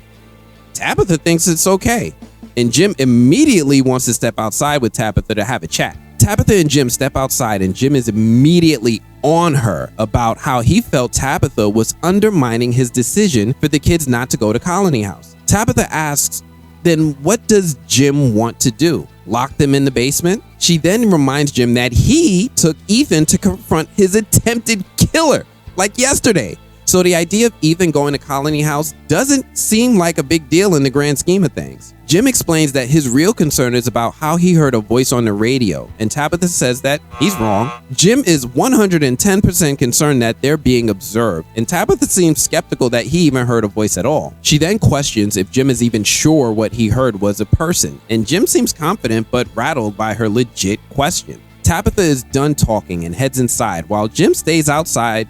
Tabitha thinks it's okay, and Jim immediately wants to step outside with Tabitha to have a chat. Tabitha and Jim step outside, and Jim is immediately on her about how he felt Tabitha was undermining his decision for the kids not to go to Colony House. Tabitha asks, then what does Jim want to do? Lock them in the basement? She then reminds Jim that he took Ethan to confront his attempted killer, like yesterday. So the idea of Ethan going to Colony House doesn't seem like a big deal in the grand scheme of things. Jim explains that his real concern is about how he heard a voice on the radio, and Tabitha says that he's wrong. Jim is 110% concerned that they're being observed, and Tabitha seems skeptical that he even heard a voice at all. She then questions if Jim is even sure what he heard was a person, and Jim seems confident but rattled by her legit question. Tabitha is done talking and heads inside while Jim stays outside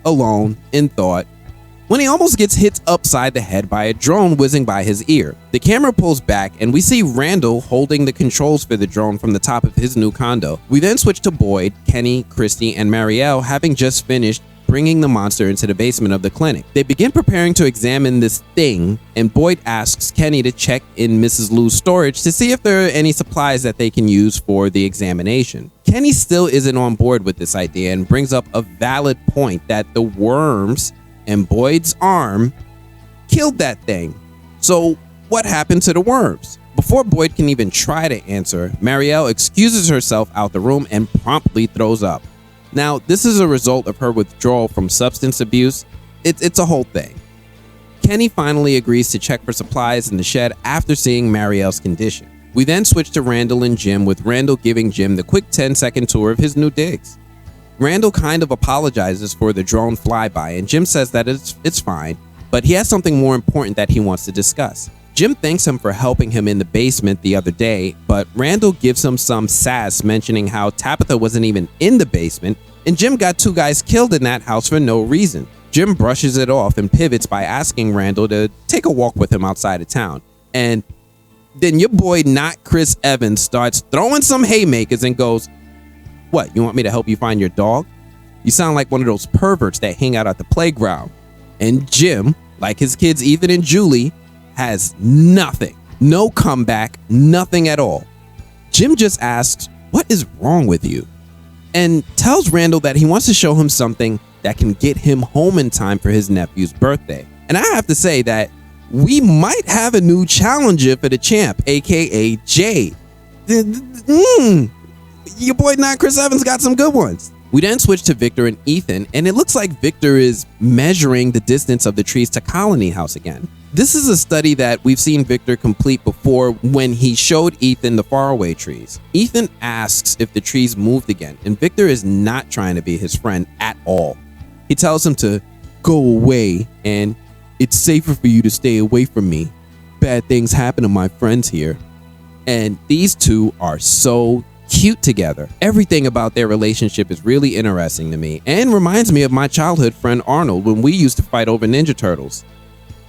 alone in thought. when he almost gets hit upside the head by a drone whizzing by his ear. The camera pulls back and we see Randall holding the controls for the drone from the top of his new condo. We then switch to Boyd, Kenny, Christy, and Marielle having just finished bringing the monster into the basement of the clinic. They begin preparing to examine this thing, and Boyd asks Kenny to check in Mrs. Lou's storage to see if there are any supplies that they can use for the examination. Kenny still isn't on board with this idea and brings up a valid point that the worms and Boyd's arm killed that thing. So what happened to the worms? Before Boyd can even try to answer, Marielle excuses herself out the room and promptly throws up. Now, this is a result of her withdrawal from substance abuse. It's a whole thing. Kenny finally agrees to check for supplies in the shed after seeing Marielle's condition. We then switch to Randall and Jim, with Randall giving Jim the quick 10-second tour of his new digs. Randall kind of apologizes for the drone flyby, and Jim says that it's fine, but he has something more important that he wants to discuss. Jim thanks him for helping him in the basement the other day, but Randall gives him some sass, mentioning how Tabitha wasn't even in the basement, and Jim got 2 guys killed in that house for no reason. Jim brushes it off and pivots by asking Randall to take a walk with him outside of town. And then your boy, not Chris Evans, starts throwing some haymakers and goes, "What, you want me to help you find your dog? You sound like one of those perverts that hang out at the playground." And Jim, like his kids Ethan and Julie, has nothing. No comeback, nothing at all. Jim just asks, "What is wrong with you?" and tells Randall that he wants to show him something that can get him home in time for his nephew's birthday. And I have to say that we might have a new challenger for the champ, aka Jade. Your boy not Chris Evans got some good ones. We then switch to Victor and Ethan, and it looks like Victor is measuring the distance of the trees to Colony House again. This is a study that we've seen Victor complete before when he showed Ethan the faraway trees. Ethan asks if the trees moved again, and Victor is not trying to be his friend at all. He tells him to go away, and it's safer for you to stay away from me. Bad things happen to my friends here. And these two are so cute together. Everything about their relationship is really interesting to me and reminds me of my childhood friend Arnold when we used to fight over Ninja Turtles.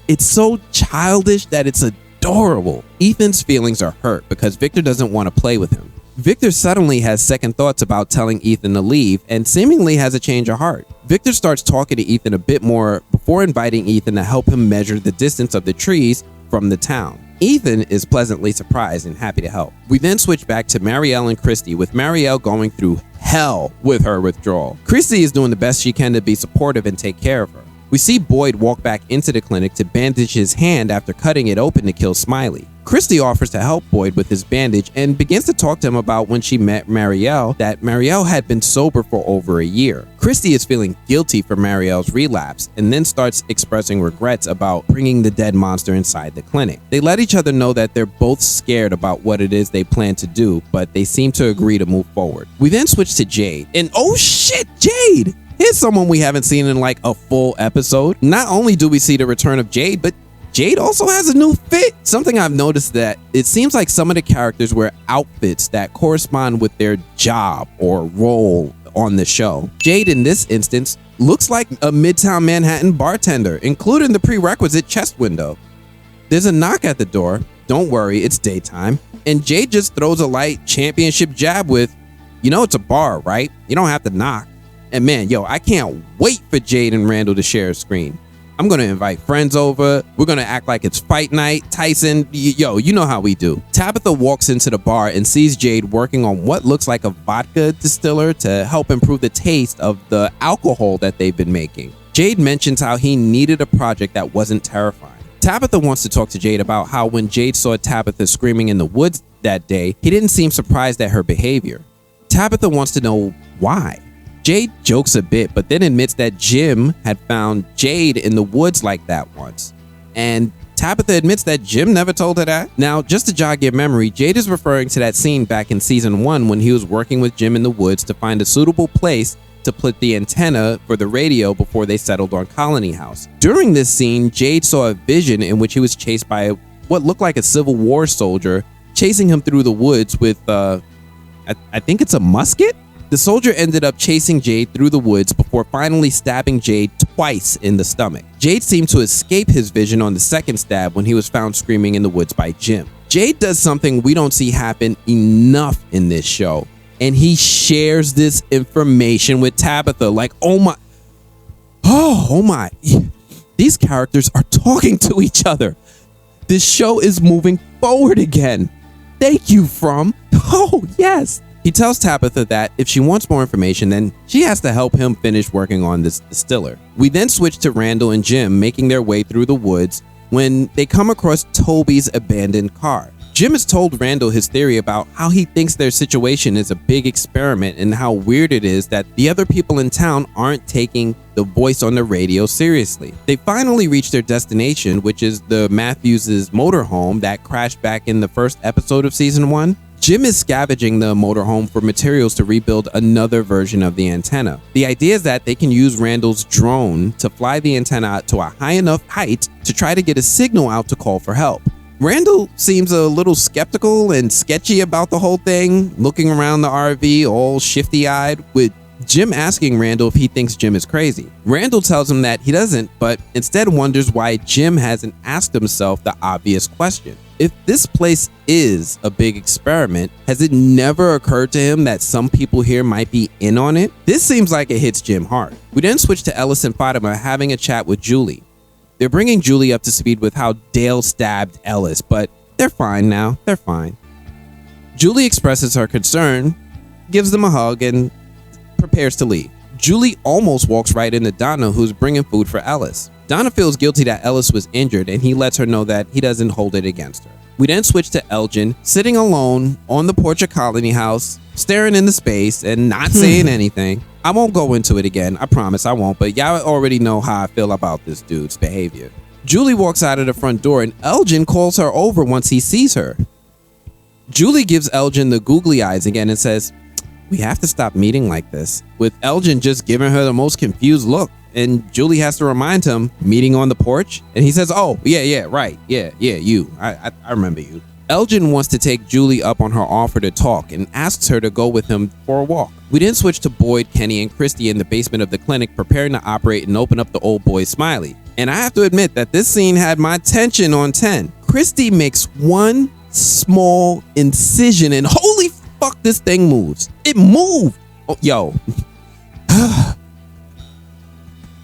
It's so childish that it's adorable. Ethan's feelings are hurt because Victor doesn't want to play with him. Victor suddenly has second thoughts about telling Ethan to leave and seemingly has a change of heart. Victor starts talking to Ethan a bit more before inviting Ethan to help him measure the distance of the trees from the town. Ethan is pleasantly surprised and happy to help. We then switch back to Marielle and Christy, with Marielle going through hell with her withdrawal. Christy is doing the best she can to be supportive and take care of her. We see Boyd walk back into the clinic to bandage his hand after cutting it open to kill Smiley. Christy offers to help Boyd with his bandage and begins to talk to him about when she met Marielle, that Marielle had been sober for over a year. Christy is feeling guilty for Marielle's relapse and then starts expressing regrets about bringing the dead monster inside the clinic. They let each other know that they're both scared about what it is they plan to do, but they seem to agree to move forward. We then switch to Jade, and oh shit, Jade! Here's someone we haven't seen in like a full episode. Not only do we see the return of Jade, but Jade also has a new fit. Something I've noticed that it seems like some of the characters wear outfits that correspond with their job or role on the show. Jade in this instance looks like a Midtown Manhattan bartender, including the prerequisite chest window. There's a knock at the door. Don't worry, it's daytime. And Jade just throws a light championship jab with, "You know it's a bar, right? You don't have to knock." And man, yo, I can't wait for Jade and Randall to share a screen. I'm gonna invite friends over. We're gonna act like it's fight night. Tyson, yo, you know how we do. Tabitha walks into the bar and sees Jade working on what looks like a vodka distiller to help improve the taste of the alcohol that they've been making. Jade mentions how he needed a project that wasn't terrifying. Tabitha wants to talk to Jade about how when Jade saw Tabitha screaming in the woods that day, he didn't seem surprised at her behavior. Tabitha wants to know why. Jade jokes a bit, but then admits that Jim had found Jade in the woods like that once. And Tabitha admits that Jim never told her that. Now, just to jog your memory, Jade is referring to that scene back in season 1 when he was working with Jim in the woods to find a suitable place to put the antenna for the radio before they settled on Colony House. During this scene, Jade saw a vision in which he was chased by what looked like a Civil War soldier chasing him through the woods with, I think it's a musket? The soldier ended up chasing Jade through the woods before finally stabbing Jade twice in the stomach. Jade seemed to escape his vision on the second stab when he was found screaming in the woods by Jim. Jade does something we don't see happen enough in this show, and he shares this information with Tabitha. Like, oh my, these characters are talking to each other. This show is moving forward again. Thank you, From. Oh, yes. He tells Tabitha that if she wants more information, then she has to help him finish working on this distiller. We then switch to Randall and Jim making their way through the woods when they come across Toby's abandoned car. Jim has told Randall his theory about how he thinks their situation is a big experiment and how weird it is that the other people in town aren't taking the voice on the radio seriously. They finally reach their destination, which is the Matthews' motorhome that crashed back in the first episode of season 1. Jim is scavenging the motorhome for materials to rebuild another version of the antenna. The idea is that they can use Randall's drone to fly the antenna to a high enough height to try to get a signal out to call for help. Randall seems a little skeptical and sketchy about the whole thing, looking around the RV all shifty-eyed, with Jim asking Randall if he thinks Jim is crazy. Randall tells him that he doesn't, but instead wonders why Jim hasn't asked himself the obvious question. If this place is a big experiment, has it never occurred to him that some people here might be in on it? This seems like it hits Jim hard. We then switch to Ellis and Fatima having a chat with Julie. They're bringing Julie up to speed with how Dale stabbed Ellis, but they're fine now. They're fine. Julie expresses her concern, gives them a hug, and prepares to leave. Julie almost walks right into Donna, who's bringing food for Ellis. Donna feels guilty that Ellis was injured, and he lets her know that he doesn't hold it against her. We then switch to Elgin, sitting alone on the porch of Colony House, staring into space and not saying anything. I won't go into it again, I promise I won't, but y'all already know how I feel about this dude's behavior. Julie walks out of the front door and Elgin calls her over once he sees her. Julie gives Elgin the googly eyes again and says, "We have to stop meeting like this," with Elgin just giving her the most confused look. And Julie has to remind him, meeting on the porch, and he says, "Oh, yeah, right, yeah, you, I remember you." Elgin wants to take Julie up on her offer to talk and asks her to go with him for a walk. We then switch to Boyd, Kenny, and Christy in the basement of the clinic preparing to operate and open up the old boy's Smiley. And I have to admit that this scene had my attention on 10. Christy makes one small incision and holy fuck, this thing moves. It moved. Oh, yo.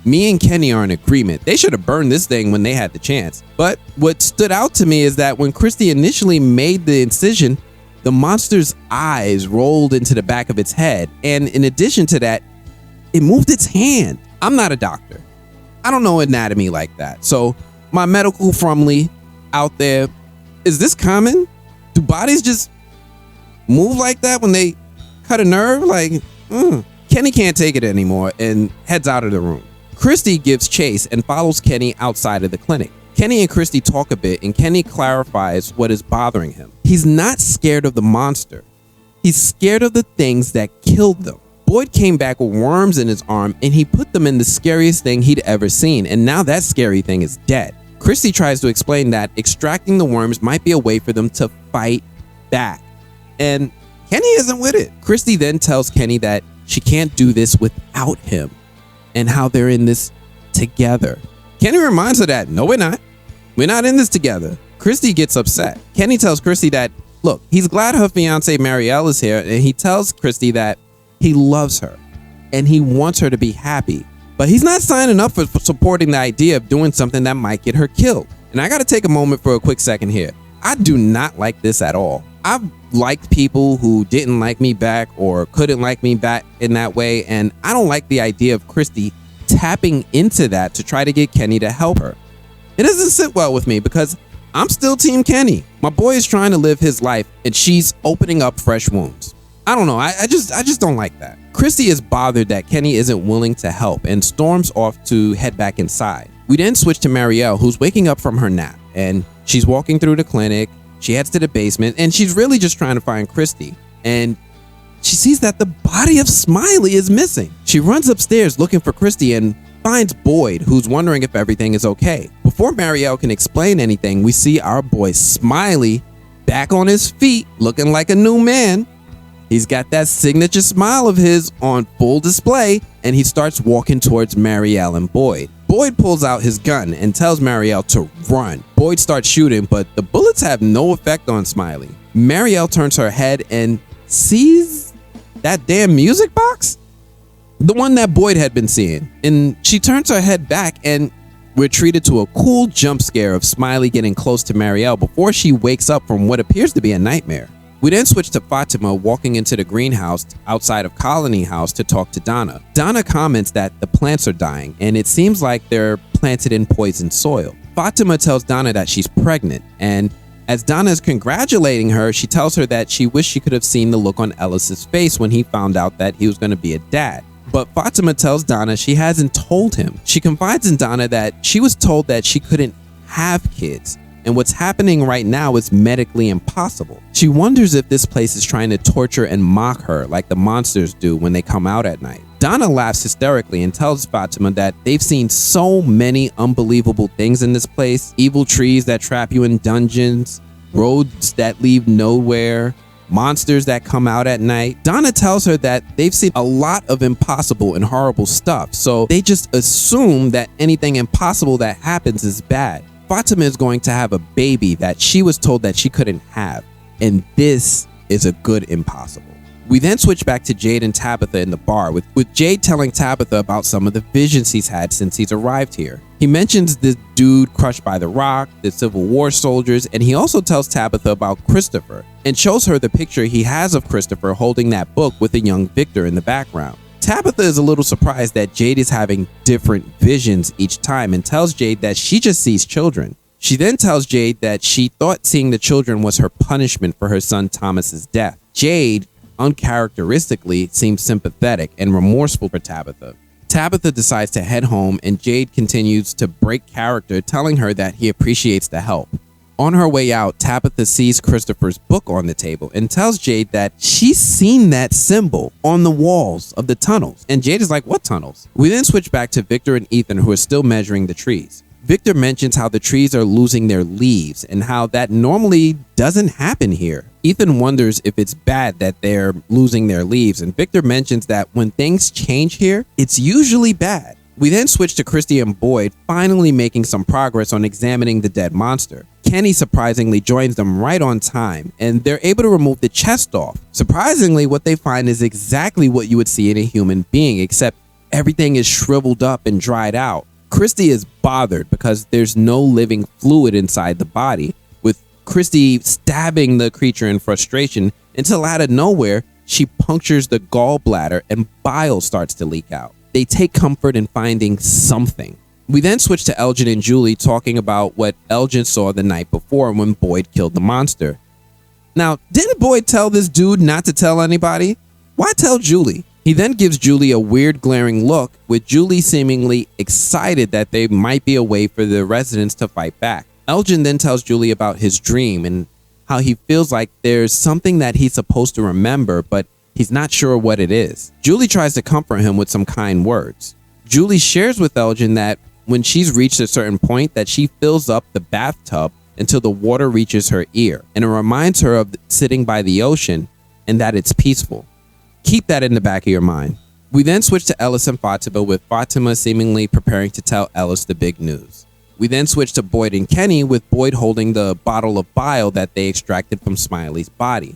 Me and Kenny are in agreement. They should have burned this thing when they had the chance. But what stood out to me is that when Christy initially made the incision, the monster's eyes rolled into the back of its head. And in addition to that, it moved its hand. I'm not a doctor. I don't know anatomy like that. So my medical FROMily out there, is this common? Do bodies just move like that when they cut a nerve? Kenny can't take it anymore and heads out of the room. Christy gives chase and follows Kenny outside of the clinic. Kenny and Christy talk a bit and Kenny clarifies what is bothering him. He's not scared of the monster. He's scared of the things that killed them. Boyd came back with worms in his arm and he put them in the scariest thing he'd ever seen, and now that scary thing is dead. Christy tries to explain that extracting the worms might be a way for them to fight back, and Kenny isn't with it. Christy then tells Kenny that she can't do this without him and how they're in this together. Kenny reminds her that, no, we're not. We're not in this together. Christy gets upset. Kenny tells Christy that, look, he's glad her fiance Marielle is here, and he tells Christy that he loves her and he wants her to be happy, but he's not signing up for supporting the idea of doing something that might get her killed. And I gotta take a moment for a quick second here. I do not like this at all. I've liked people who didn't like me back or couldn't like me back in that way, and I don't like the idea of Christy tapping into that to try to get Kenny to help her. It doesn't sit well with me because I'm still Team Kenny. My boy is trying to live his life and she's opening up fresh wounds. I don't know, I just don't like that. Christy is bothered that Kenny isn't willing to help and storms off to head back inside. We then switch to Marielle, who's waking up from her nap, and she's walking through the clinic. She heads to the basement and she's really just trying to find Christy, and she sees that the body of Smiley is missing. She runs upstairs looking for Christy and finds Boyd, who's wondering if everything is okay. Before Marielle can explain anything, we see our boy Smiley back on his feet looking like a new man. He's got that signature smile of his on full display, and he starts walking towards Marielle and Boyd. Boyd pulls out his gun and tells Marielle to run. Boyd starts shooting, but the bullets have no effect on Smiley. Marielle turns her head and sees that damn music box? The one that Boyd had been seeing. And she turns her head back, and we're treated to a cool jump scare of Smiley getting close to Marielle before she wakes up from what appears to be a nightmare. We then switch to Fatima walking into the greenhouse outside of Colony House to talk to Donna. Donna comments that the plants are dying, and it seems like they're planted in poisoned soil. Fatima tells Donna that she's pregnant, and as Donna is congratulating her, she tells her that she wished she could have seen the look on Ellis's face when he found out that he was going to be a dad. But Fatima tells Donna she hasn't told him. She confides in Donna that she was told that she couldn't have kids, and what's happening right now is medically impossible. She wonders if this place is trying to torture and mock her like the monsters do when they come out at night. Donna laughs hysterically and tells Fatima that they've seen so many unbelievable things in this place. Evil trees that trap you in dungeons, roads that lead nowhere, monsters that come out at night. Donna tells her that they've seen a lot of impossible and horrible stuff, so they just assume that anything impossible that happens is bad. Fatima is going to have a baby that she was told that she couldn't have, and this is a good impossible. We then switch back to Jade and Tabitha in the bar, with Jade telling Tabitha about some of the visions he's had since he's arrived here. He mentions the dude crushed by the rock, the Civil War soldiers, and he also tells Tabitha about Christopher and shows her the picture he has of Christopher holding that book with a young Victor in the background. Tabitha is a little surprised that Jade is having different visions each time and tells Jade that she just sees children. She then tells Jade that she thought seeing the children was her punishment for her son Thomas's death. Jade, uncharacteristically, seems sympathetic and remorseful for Tabitha. Tabitha decides to head home, and Jade continues to break character, telling her that he appreciates the help. On her way out, Tabitha sees Christopher's book on the table and tells Jade that she's seen that symbol on the walls of the tunnels. And Jade is like, what tunnels? We then switch back to Victor and Ethan, who are still measuring the trees. Victor mentions how the trees are losing their leaves and how that normally doesn't happen here. Ethan wonders if it's bad that they're losing their leaves, and Victor mentions that when things change here, it's usually bad. We then switch to Christy and Boyd finally making some progress on examining the dead monster. Kenny surprisingly joins them right on time, and they're able to remove the chest off. Surprisingly, what they find is exactly what you would see in a human being, except everything is shriveled up and dried out. Christy is bothered because there's no living fluid inside the body, with Christy stabbing the creature in frustration until out of nowhere, she punctures the gallbladder and bile starts to leak out. They take comfort in finding something. We then switch to Elgin and Julie talking about what Elgin saw the night before when Boyd killed the monster. Now, didn't Boyd tell this dude not to tell anybody? Why tell Julie? He then gives Julie a weird glaring look, with Julie seemingly excited that there might be a way for the residents to fight back. Elgin then tells Julie about his dream and how he feels like there's something that he's supposed to remember, but he's not sure what it is. Julie tries to comfort him with some kind words. Julie shares with Elgin that when she's reached a certain point that she fills up the bathtub until the water reaches her ear, and it reminds her of sitting by the ocean and that it's peaceful. Keep that in the back of your mind. We then switch to Ellis and Fatima, with Fatima seemingly preparing to tell Ellis the big news. We then switch to Boyd and Kenny, with Boyd holding the bottle of bile that they extracted from Smiley's body.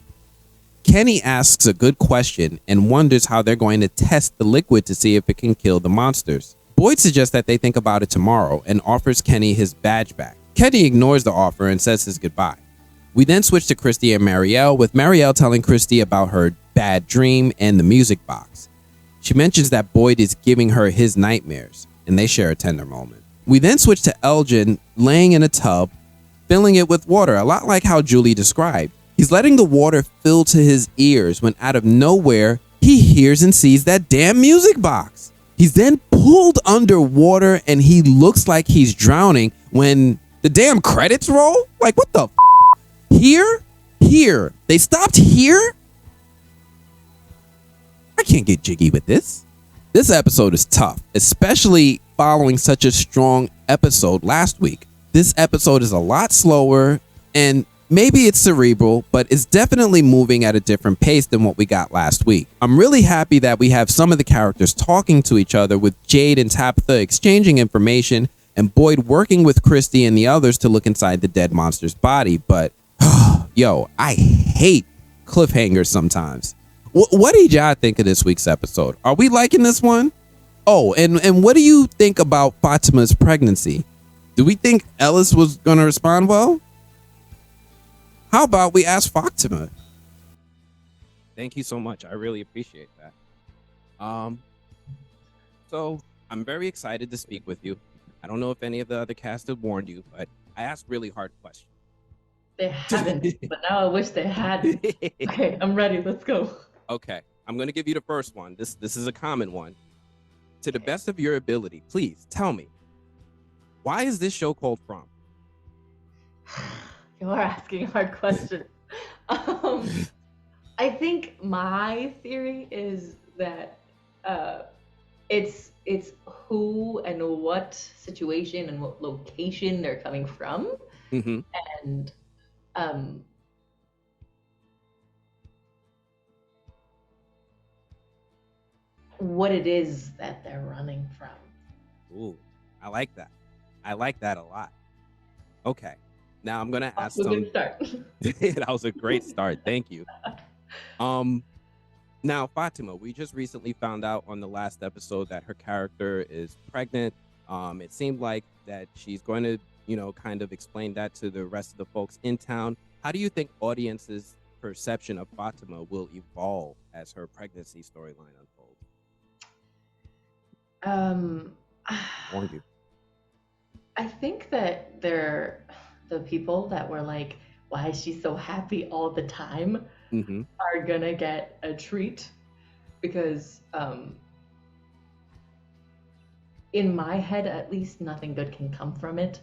Kenny asks a good question and wonders how they're going to test the liquid to see if it can kill the monsters. Boyd suggests that they think about it tomorrow and offers Kenny his badge back. Kenny ignores the offer and says his goodbye. We then switch to Christy and Marielle, with Marielle telling Christy about her bad dream and the music box. She mentions that Boyd is giving her his nightmares, and they share a tender moment. We then switch to Elgin laying in a tub, filling it with water, a lot like how Julie described. He's letting the water fill to his ears when out of nowhere, he hears and sees that damn music box. He's then pulled underwater and he looks like he's drowning when the damn credits roll. Like, what the f? Here. They stopped here? I can't get jiggy with this. This episode is tough, especially following such a strong episode last week. This episode is a lot slower, and Maybe it's cerebral, but it's definitely moving at a different pace than what we got last week. I'm really happy that we have some of the characters talking to each other, with Jade and Tabitha exchanging information and Boyd working with Christy and the others to look inside the dead monster's body. But yo, I hate cliffhangers sometimes. What did y'all think of this week's episode? Are we liking this one? Oh, and what do you think about Fatima's pregnancy? Do we think Ellis was going to respond well? How about we ask Fatima? Thank you so much. I really appreciate that. So I'm very excited to speak with you. I don't know if any of the other cast have warned you, but I asked really hard questions. They haven't, but now I wish they had. Okay, I'm ready. Let's go. Okay, I'm going to give you the first one. This is a common one. To the best of your ability, please tell me, why is this show called From? You are asking hard questions. I think my theory is that it's who and what situation and what location they're coming from, Mm-hmm. and what it is that they're running from. Ooh, I like that. I like that a lot. Okay, now I'm gonna ask That's a some. good start. That was a great start. Thank you. Now Fatima, we just recently found out on the last episode that her character is pregnant. It seemed like that she's going to, kind of explain that to the rest of the folks in town. How do you think audiences' perception of Fatima will evolve as her pregnancy storyline unfolds? Warned you. I think that they're the people that were like, why is she so happy all the time, Mm-hmm. are gonna get a treat, because in my head at least, nothing good can come from it.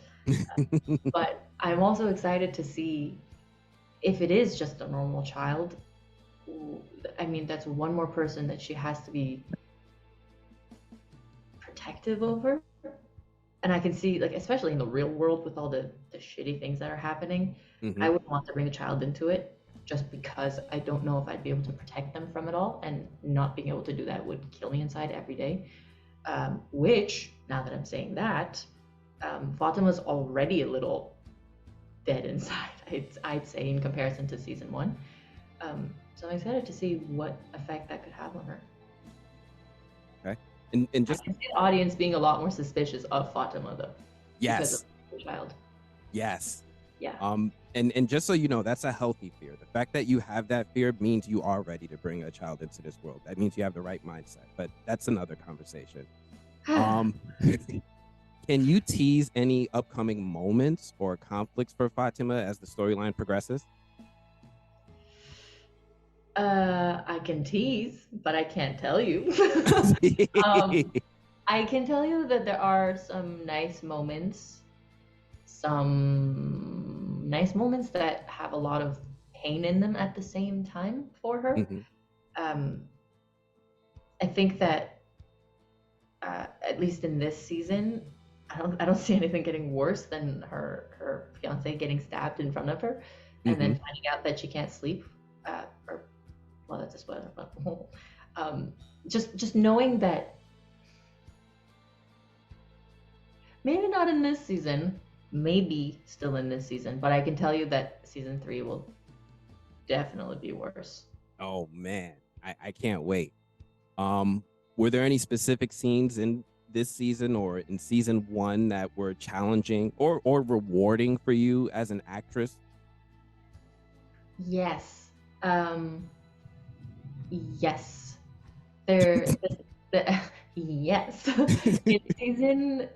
But I'm also excited to see if it is just a normal child. I mean, that's one more person that she has to be protective over. And I can see, like, especially in the real world with all the shitty things that are happening, Mm-hmm. I wouldn't want to bring a child into it, just because I don't know if I'd be able to protect them from it all, and not being able to do that would kill me inside every day. Which, now that I'm saying that, Fatima's already a little dead inside, I'd say, in comparison to season 1. So I'm excited to see what effect that could have on her. Okay, and just I can see the audience being a lot more suspicious of Fatima, though. Because yes, of the child. yes. Yeah. And just so you know, that's a healthy fear. The fact that you have that fear means you are ready to bring a child into this world. That means you have the right mindset. But that's another conversation. Can you tease any upcoming moments or conflicts for Fatima as the storyline progresses? I can tease, but I can't tell you. I can tell you that there are some nice moments that have a lot of pain in them at the same time for her. Mm-hmm. I think that at least in this season, I don't see anything getting worse than her fiance getting stabbed in front of her, and then finding out that she can't sleep. Well, that's a spoiler, but just knowing that maybe not in this season, maybe still in this season, but I can tell you that season 3 will definitely be worse. Oh man, I can't wait. Were there any specific scenes in this season or in season 1 that were challenging or rewarding for you as an actress? Yes. Yes. There. Yes.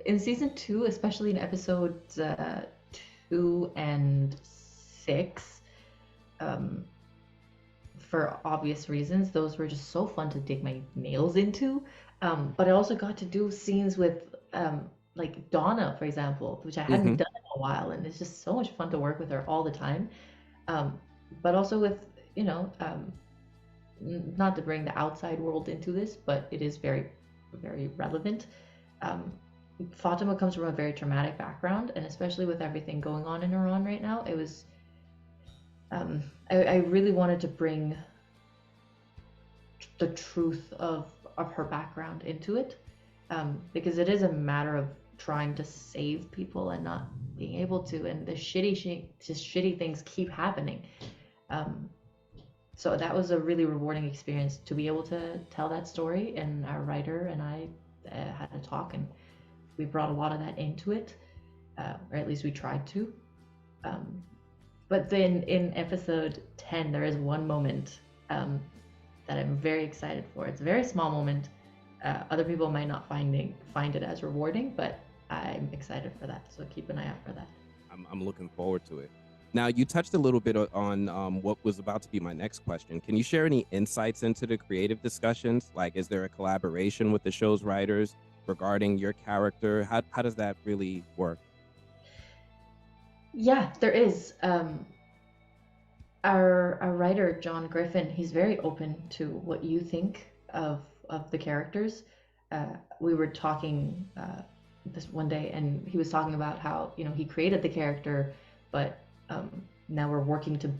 In season 2, especially in episodes 2 and 6, for obvious reasons, those were just so fun to dig my nails into. But I also got to do scenes with like Donna, for example, which I hadn't done in a while, and it's just so much fun to work with her all the time. But also with, not to bring the outside world into this, but it is very, very relevant. Fatima comes from a very traumatic background, and especially with everything going on in Iran right now, it was I really wanted to bring the truth of her background into it, because it is a matter of trying to save people and not being able to, and the shitty things keep happening. So that was a really rewarding experience to be able to tell that story, and our writer and I had a talk, and we brought a lot of that into it, or at least we tried to. But then in episode 10, there is one moment that I'm very excited for. It's a very small moment. Other people might not find it as rewarding, but I'm excited for that. So keep an eye out for that. I'm looking forward to it. Now, you touched a little bit on what was about to be my next question. Can you share any insights into the creative discussions? Like, is there a collaboration with the show's writers regarding your character? How does that really work? Yeah, there is. Our writer, John Griffin, he's very open to what you think of the characters. We were talking this one day, and he was talking about how, he created the character, but now we're working to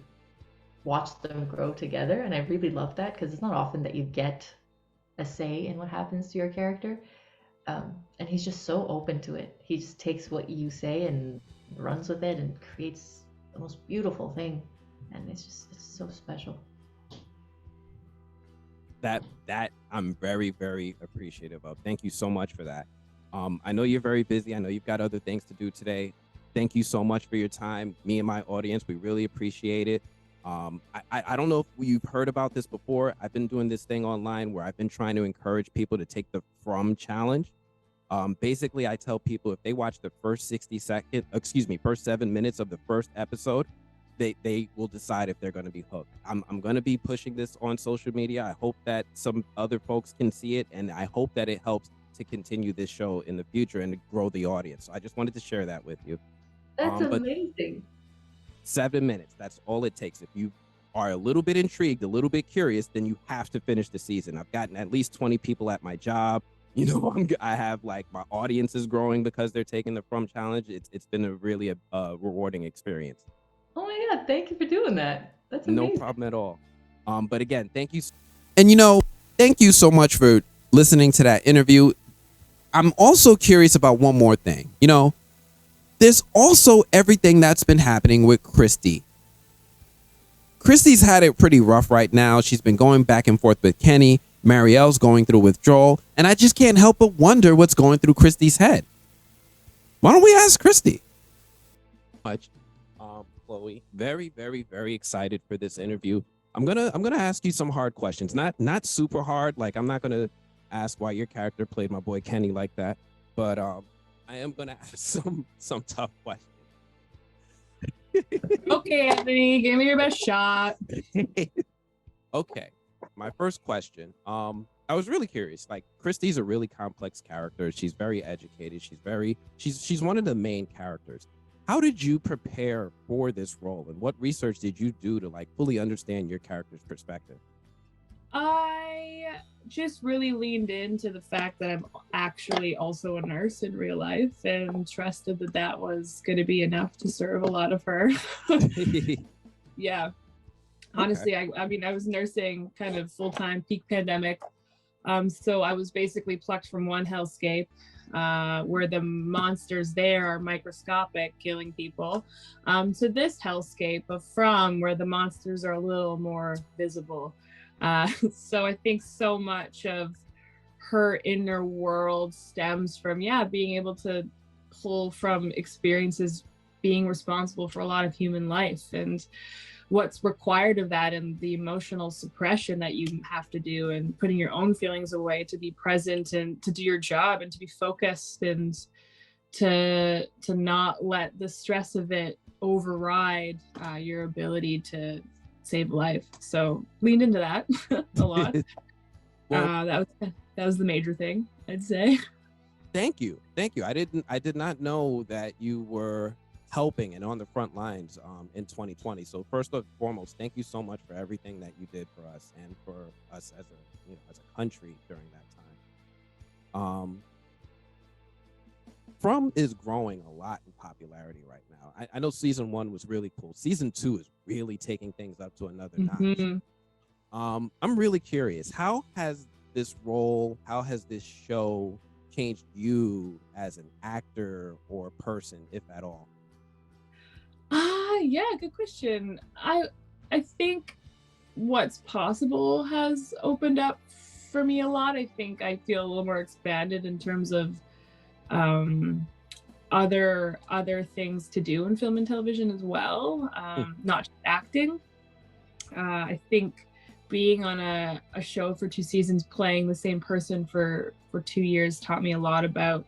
watch them grow together. And I really love that, because it's not often that you get a say in what happens to your character. And he's just so open to it. He just takes what you say and runs with it and creates the most beautiful thing. And it's so special. That I'm very, very appreciative of. Thank you so much for that. I know you're very busy. I know you've got other things to do today. Thank you so much for your time. Me and my audience, we really appreciate it. I don't know if you've heard about this before. I've been doing this thing online where I've been trying to encourage people to take the From challenge. Basically, I tell people if they watch the first 7 minutes of the first episode, they will decide if they're going to be hooked. I'm going to be pushing this on social media. I hope that some other folks can see it, and I hope that it helps to continue this show in the future and to grow the audience. So I just wanted to share that with you. That's amazing. 7 minutes. That's all it takes. If you are a little bit intrigued, a little bit curious, then you have to finish the season. I've gotten at least 20 people at my job. I have my audience is growing because they're taking the From challenge. It's been a really rewarding experience. Oh my God, thank you for doing that. That's amazing. No problem at all. But again, thank you. And thank you so much for listening to that interview. I'm also curious about one more thing. There's also everything that's been happening with Christy. Christy's had it pretty rough right now. She's been going back and forth with Kenny. Marielle's going through withdrawal. And I just can't help but wonder what's going through Christy's head. Why don't we ask Christy? Chloe, very, very, very excited for this interview. I'm gonna ask you some hard questions. Not super hard. Like, I'm not gonna ask why your character played my boy Kenny like that. But I am gonna ask some tough questions. Okay, Anthony, give me your best shot. Okay, my first question. I was really curious. Like, Christy's a really complex character. She's very educated. She's one of the main characters. How did you prepare for this role, and what research did you do to fully understand your character's perspective? I just really leaned into the fact that I'm actually also a nurse in real life, and trusted that was going to be enough to serve a lot of her. Yeah. Honestly, okay. I was nursing kind of full-time peak pandemic. So I was basically plucked from one hellscape where the monsters there are microscopic, killing people, to this hellscape of From, where the monsters are a little more visible. So I think so much of her inner world stems from, being able to pull from experiences, being responsible for a lot of human life, and what's required of that, and the emotional suppression that you have to do, and putting your own feelings away to be present and to do your job and to be focused, and to not let the stress of it override your ability to save life. So leaned into that a lot. Well, that was the major thing, I'd say. Thank you. I did not know that you were helping and on the front lines in 2020. So first and foremost, thank you so much for everything that you did for us and for us as a country during that time. From is growing a lot in popularity right now. I know season 1 was really cool. Season 2 is really taking things up to another notch. I'm really curious. How has this show changed you as an actor or person, if at all? Yeah, good question. I think what's possible has opened up for me a lot. I think I feel a little more expanded in terms of other things to do in film and television as well, not just acting. I think being on a show for 2 seasons, playing the same person for 2 years, taught me a lot about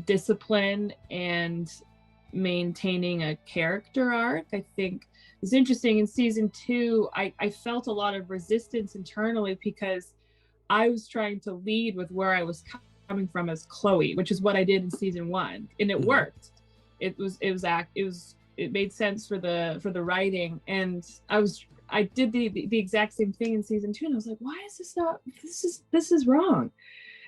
discipline and maintaining a character arc. I think it's interesting in season 2, I felt a lot of resistance internally because I was trying to lead with where I was coming from as Chloe, which is what I did in season 1, and it worked. It made sense for the writing, and I did the exact same thing in season 2, and I was like, why is this is wrong?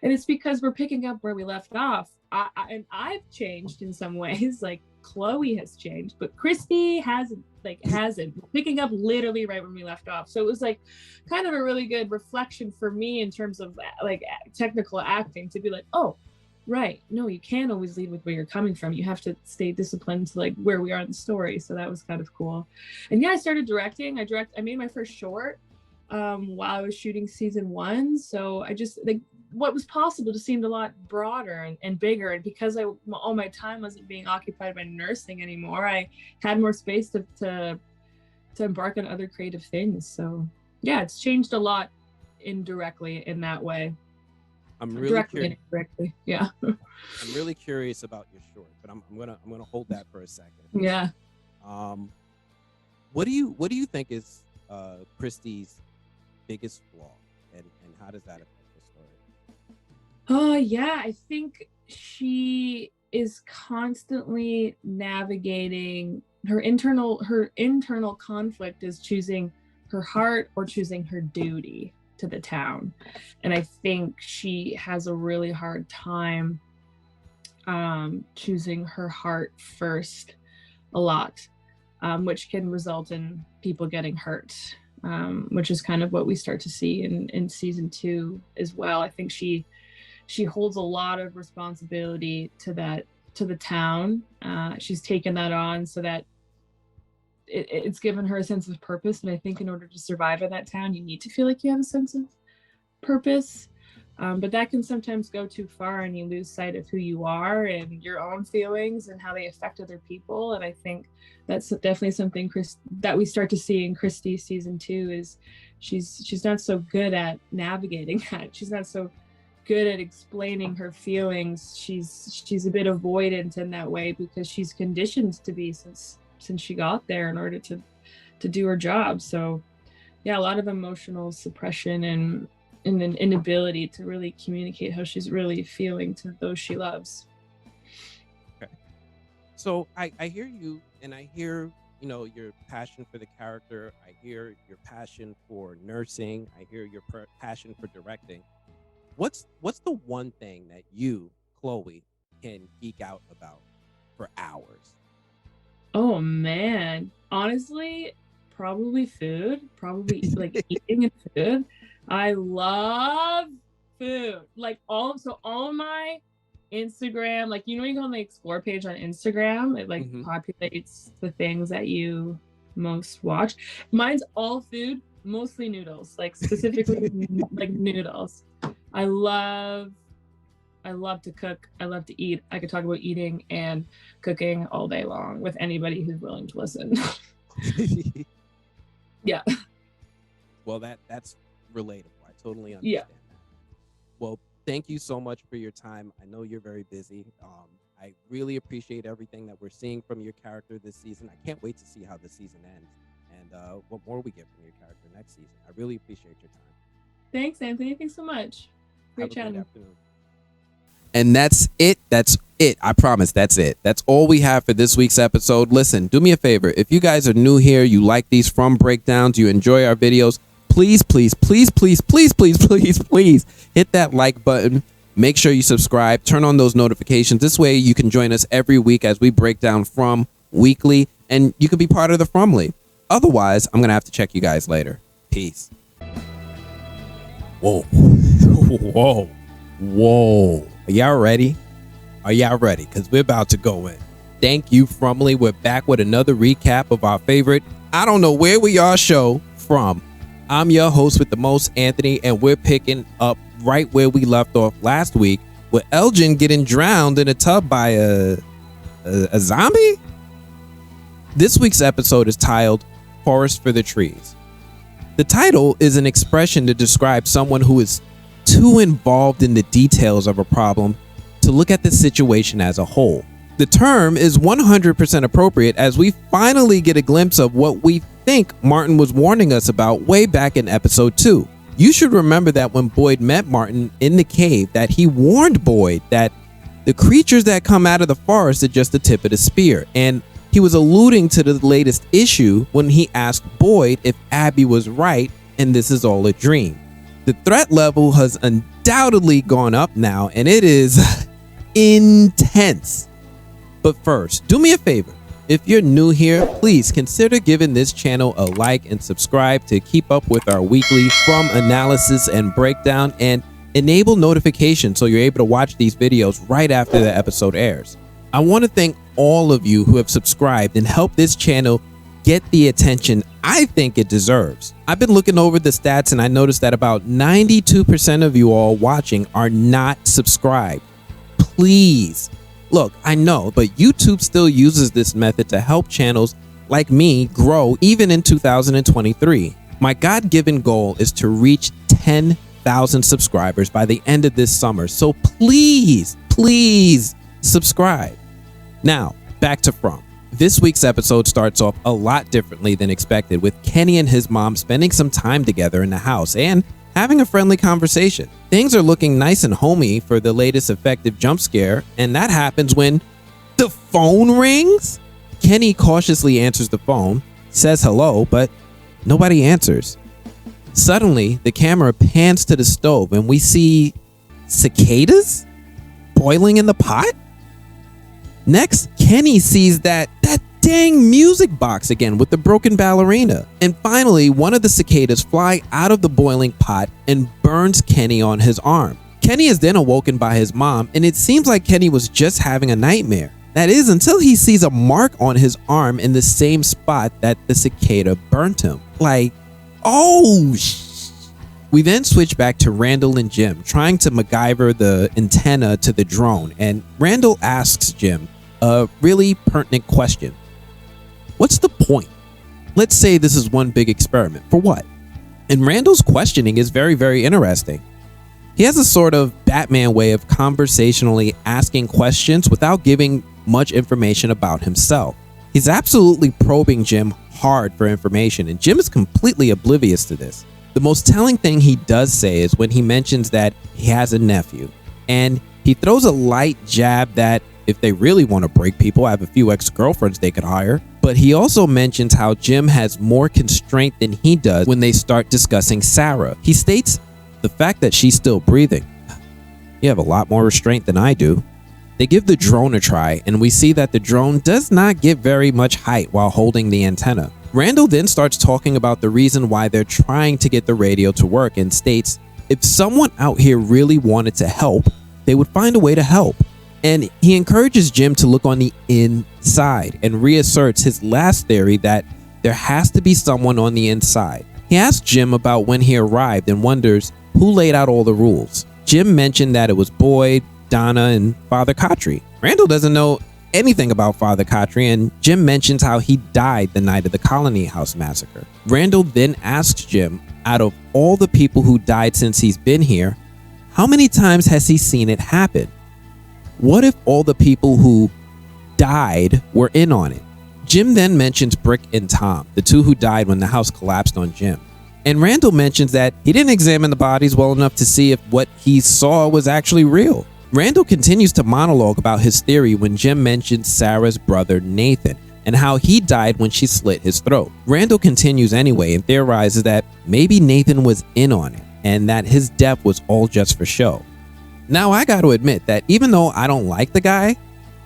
And it's because we're picking up where we left off. And I've changed in some ways, like Chloe has changed, but Christy hasn't. We're picking up literally right when we left off. So it was like kind of a really good reflection for me in terms of like technical acting, to be like, oh, right, no, you can't always lead with where you're coming from. You have to stay disciplined to like where we are in the story. So that was kind of cool. And yeah, I started directing. I made my first short while I was shooting season 1. So I just like what was possible just seemed a lot broader and bigger. And because all my time wasn't being occupied by nursing anymore, I had more space to embark on other creative things. So yeah, it's changed a lot indirectly in that way. I'm really directly and indirectly. Yeah. I'm really curious about your short, but I'm gonna hold that for a second. Yeah. What do you think is Christy's biggest flaw, and how does that affect the story? Yeah, I think she is constantly navigating her internal conflict is choosing her heart or choosing her duty to the town. And I think she has a really hard time choosing her heart first a lot, which can result in people getting hurt, which is kind of what we start to see in season 2 as well. I think she holds a lot of responsibility to the town. She's taken that on so that it's given her a sense of purpose. And I think in order to survive in that town, you need to feel like you have a sense of purpose. But that can sometimes go too far and you lose sight of who you are and your own feelings and how they affect other people. And I think that's definitely something that we start to see in Christy season 2 is she's not so good at navigating that. She's not so good at explaining her feelings. She's a bit avoidant in that way because she's conditioned to be since she got there in order to do her job. So yeah, a lot of emotional suppression and an inability to really communicate how she's really feeling to those she loves. Okay. So I hear you, and I hear, your passion for the character. I hear your passion for nursing. I hear your passion for directing. What's the one thing that you, Chloe, can geek out about for hours? Oh man, honestly, probably food. Probably like eating and food. I love food. Like all of my Instagram, like you go on the explore page on Instagram, it like populates the things that you most watch. Mine's all food, mostly noodles, like specifically like noodles. I love to cook. I love to eat. I could talk about eating and cooking all day long with anybody who's willing to listen. Yeah. Well, that's relatable. I totally understand that. Well, thank you so much for your time. I know you're very busy. I really appreciate everything that we're seeing from your character this season. I can't wait to see how the season ends and what more we get from your character next season. I really appreciate your time. Thanks, Anthony. Thanks so much. Great chatting. And that's it. That's it. I promise that's it. That's all we have for this week's episode. Listen, do me a favor. If you guys are new here, you like these From breakdowns, you enjoy our videos, please, please, please, please, please, please, please, please hit that like button. Make sure you subscribe, turn on those notifications. This way you can join us every week as we break down From weekly, and you can be part of the FROMily. Otherwise, I'm going to have to check you guys later. Peace. Whoa. Whoa. Whoa. Are y'all ready? Are y'all ready? Because we're about to go in. Thank you, FROMily. We're back with another recap of our favorite, I don't know where we are show, From. I'm your host with the most, Anthony, and we're picking up right where we left off last week with Elgin getting drowned in a tub by a zombie? This week's episode is titled Forest for the Trees. The title is an expression to describe someone who is too involved in the details of a problem to look at the situation as a whole. The term is 100% appropriate as we finally get a glimpse of what we think Martin was warning us about way back in episode 2. You should remember that when Boyd met Martin in the cave, that he warned Boyd that the creatures that come out of the forest are just the tip of the spear, and he was alluding to the latest issue when he asked Boyd if Abby was right and this is all a dream. The threat level has undoubtedly gone up now, and it is intense. But first, do me a favor. If you're new here, please consider giving this channel a like and subscribe to keep up with our weekly From analysis and breakdown, and enable notifications so you're able to watch these videos right after the episode airs. I want to thank all of you who have subscribed and helped this channel get the attention I think it deserves. I've been looking over the stats and I noticed that about 92% of you all watching are not subscribed. Please. Look, I know, but YouTube still uses this method to help channels like me grow even in 2023. My God-given goal is to reach 10,000 subscribers by the end of this summer, so please subscribe. Now, back to From. This week's episode starts off a lot differently than expected, with Kenny and his mom spending some time together in the house and having a friendly conversation. Things are looking nice and homey for the latest effective jump scare, and that happens when the phone rings. Kenny cautiously answers the phone, says hello, but nobody answers. Suddenly, the camera pans to the stove and we see cicadas boiling in the pot. Next, Kenny sees that dang music box again with the broken ballerina. And finally, one of the cicadas fly out of the boiling pot and burns Kenny on his arm. Kenny is then awoken by his mom, and it seems like Kenny was just having a nightmare. That is, until he sees a mark on his arm in the same spot that the cicada burnt him. Like, oh We then switch back to Randall and Jim trying to MacGyver the antenna to the drone, and Randall asks Jim a really pertinent question. What's the point? Let's say this is one big experiment. For what? And Randall's questioning is very, very interesting. He has a sort of Batman way of conversationally asking questions without giving much information about himself. He's absolutely probing Jim hard for information, and Jim is completely oblivious to this. The most telling thing he does say is when he mentions that he has a nephew, and he throws a light jab that if they really want to break people, I have a few ex-girlfriends they could hire. But he also mentions how Jim has more constraint than he does when they start discussing Sarah. He states the fact that she's still breathing. You have a lot more restraint than I do. They give the drone a try, and we see that the drone does not get very much height while holding the antenna. Randall then starts talking about the reason why they're trying to get the radio to work and states if someone out here really wanted to help, they would find a way to help. And he encourages Jim to look on the inside and reasserts his last theory that there has to be someone on the inside. He asks Jim about when he arrived and wonders who laid out all the rules. Jim mentioned that it was Boyd, Donna, and Father Khatri. Randall doesn't know anything about Father Khatri, and Jim mentions how he died the night of the Colony House massacre. Randall then asks Jim, out of all the people who died since he's been here, how many times has he seen it happen? What if all the people who died were in on it? Jim then mentions Brick and Tom, the two who died when the house collapsed on Jim. And Randall mentions that he didn't examine the bodies well enough to see if what he saw was actually real. Randall continues to monologue about his theory when Jim mentions Sarah's brother Nathan and how he died when she slit his throat. Randall continues anyway and theorizes that maybe Nathan was in on it and that his death was all just for show. Now I gotta admit that even though I don't like the guy,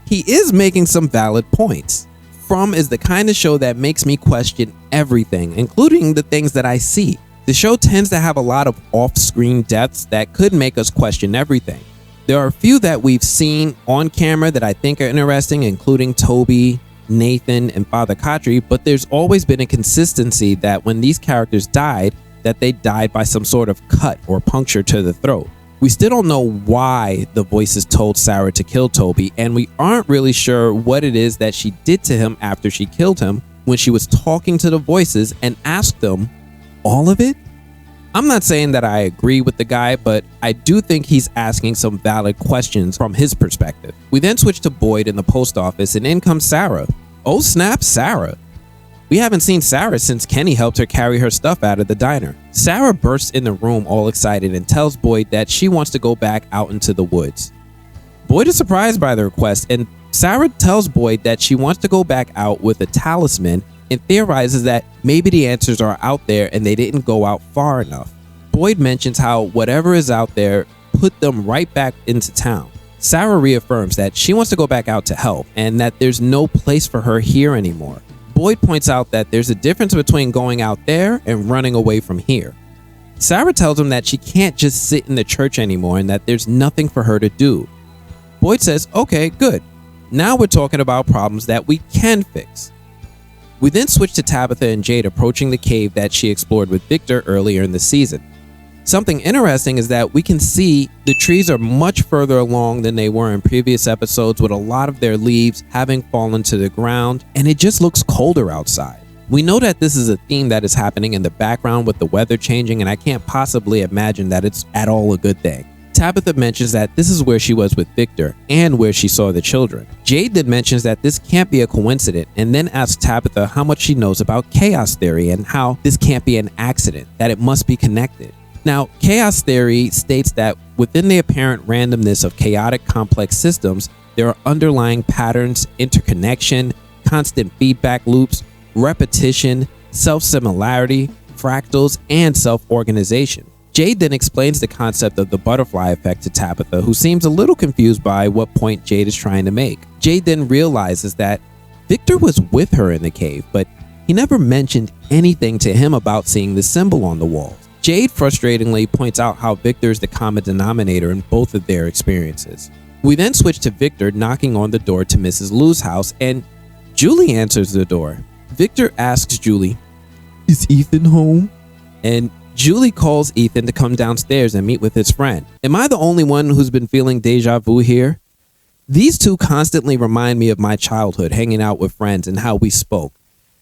he is making some valid points. From is the kind of show that makes me question everything, including the things that I see. The show tends to have a lot of off-screen deaths that could make us question everything. There are a few that we've seen on camera that I think are interesting, including Toby, Nathan, and Father Khatri, but there's always been a consistency that when these characters died, that they died by some sort of cut or puncture to the throat. We still don't know why the voices told Sarah to kill Toby, and we aren't really sure what it is that she did to him after she killed him when she was talking to the voices and asked them all of it. I'm not saying that I agree with the guy, but I do think he's asking some valid questions from his perspective. We then switch to Boyd in the post office, and in comes Sarah. Oh snap, Sarah. We haven't seen Sarah since Kenny helped her carry her stuff out of the diner. Sarah bursts in the room all excited and tells Boyd that she wants to go back out into the woods. Boyd is surprised by the request, and Sarah tells Boyd that she wants to go back out with a talisman and theorizes that maybe the answers are out there and they didn't go out far enough. Boyd mentions how whatever is out there put them right back into town. Sarah reaffirms that she wants to go back out to help and that there's no place for her here anymore. Boyd points out that there's a difference between going out there and running away from here. Sarah tells him that she can't just sit in the church anymore and that there's nothing for her to do. Boyd says, okay, good. Now we're talking about problems that we can fix. We then switch to Tabitha and Jade approaching the cave that she explored with Victor earlier in the season. Something interesting is that we can see the trees are much further along than they were in previous episodes, with a lot of their leaves having fallen to the ground, and it just looks colder outside. We know that this is a theme that is happening in the background with the weather changing, and I can't possibly imagine that it's at all a good thing. Tabitha mentions that this is where she was with Victor and where she saw the children. Jade then mentions that this can't be a coincidence and then asks Tabitha how much she knows about chaos theory and how this can't be an accident, that it must be connected. Now, chaos theory states that within the apparent randomness of chaotic complex systems, there are underlying patterns, interconnection, constant feedback loops, repetition, self-similarity, fractals, and self-organization. Jade then explains the concept of the butterfly effect to Tabitha, who seems a little confused by what point Jade is trying to make. Jade then realizes that Victor was with her in the cave, but he never mentioned anything to him about seeing the symbol on the walls. Jade frustratingly points out how Victor is the common denominator in both of their experiences. We then switch to Victor knocking on the door to Mrs. Lou's house, and Julie answers the door. Victor asks Julie, "Is Ethan home?" And Julie calls Ethan to come downstairs and meet with his friend. Am I the only one who's been feeling deja vu here? These two constantly remind me of my childhood, hanging out with friends and how we spoke.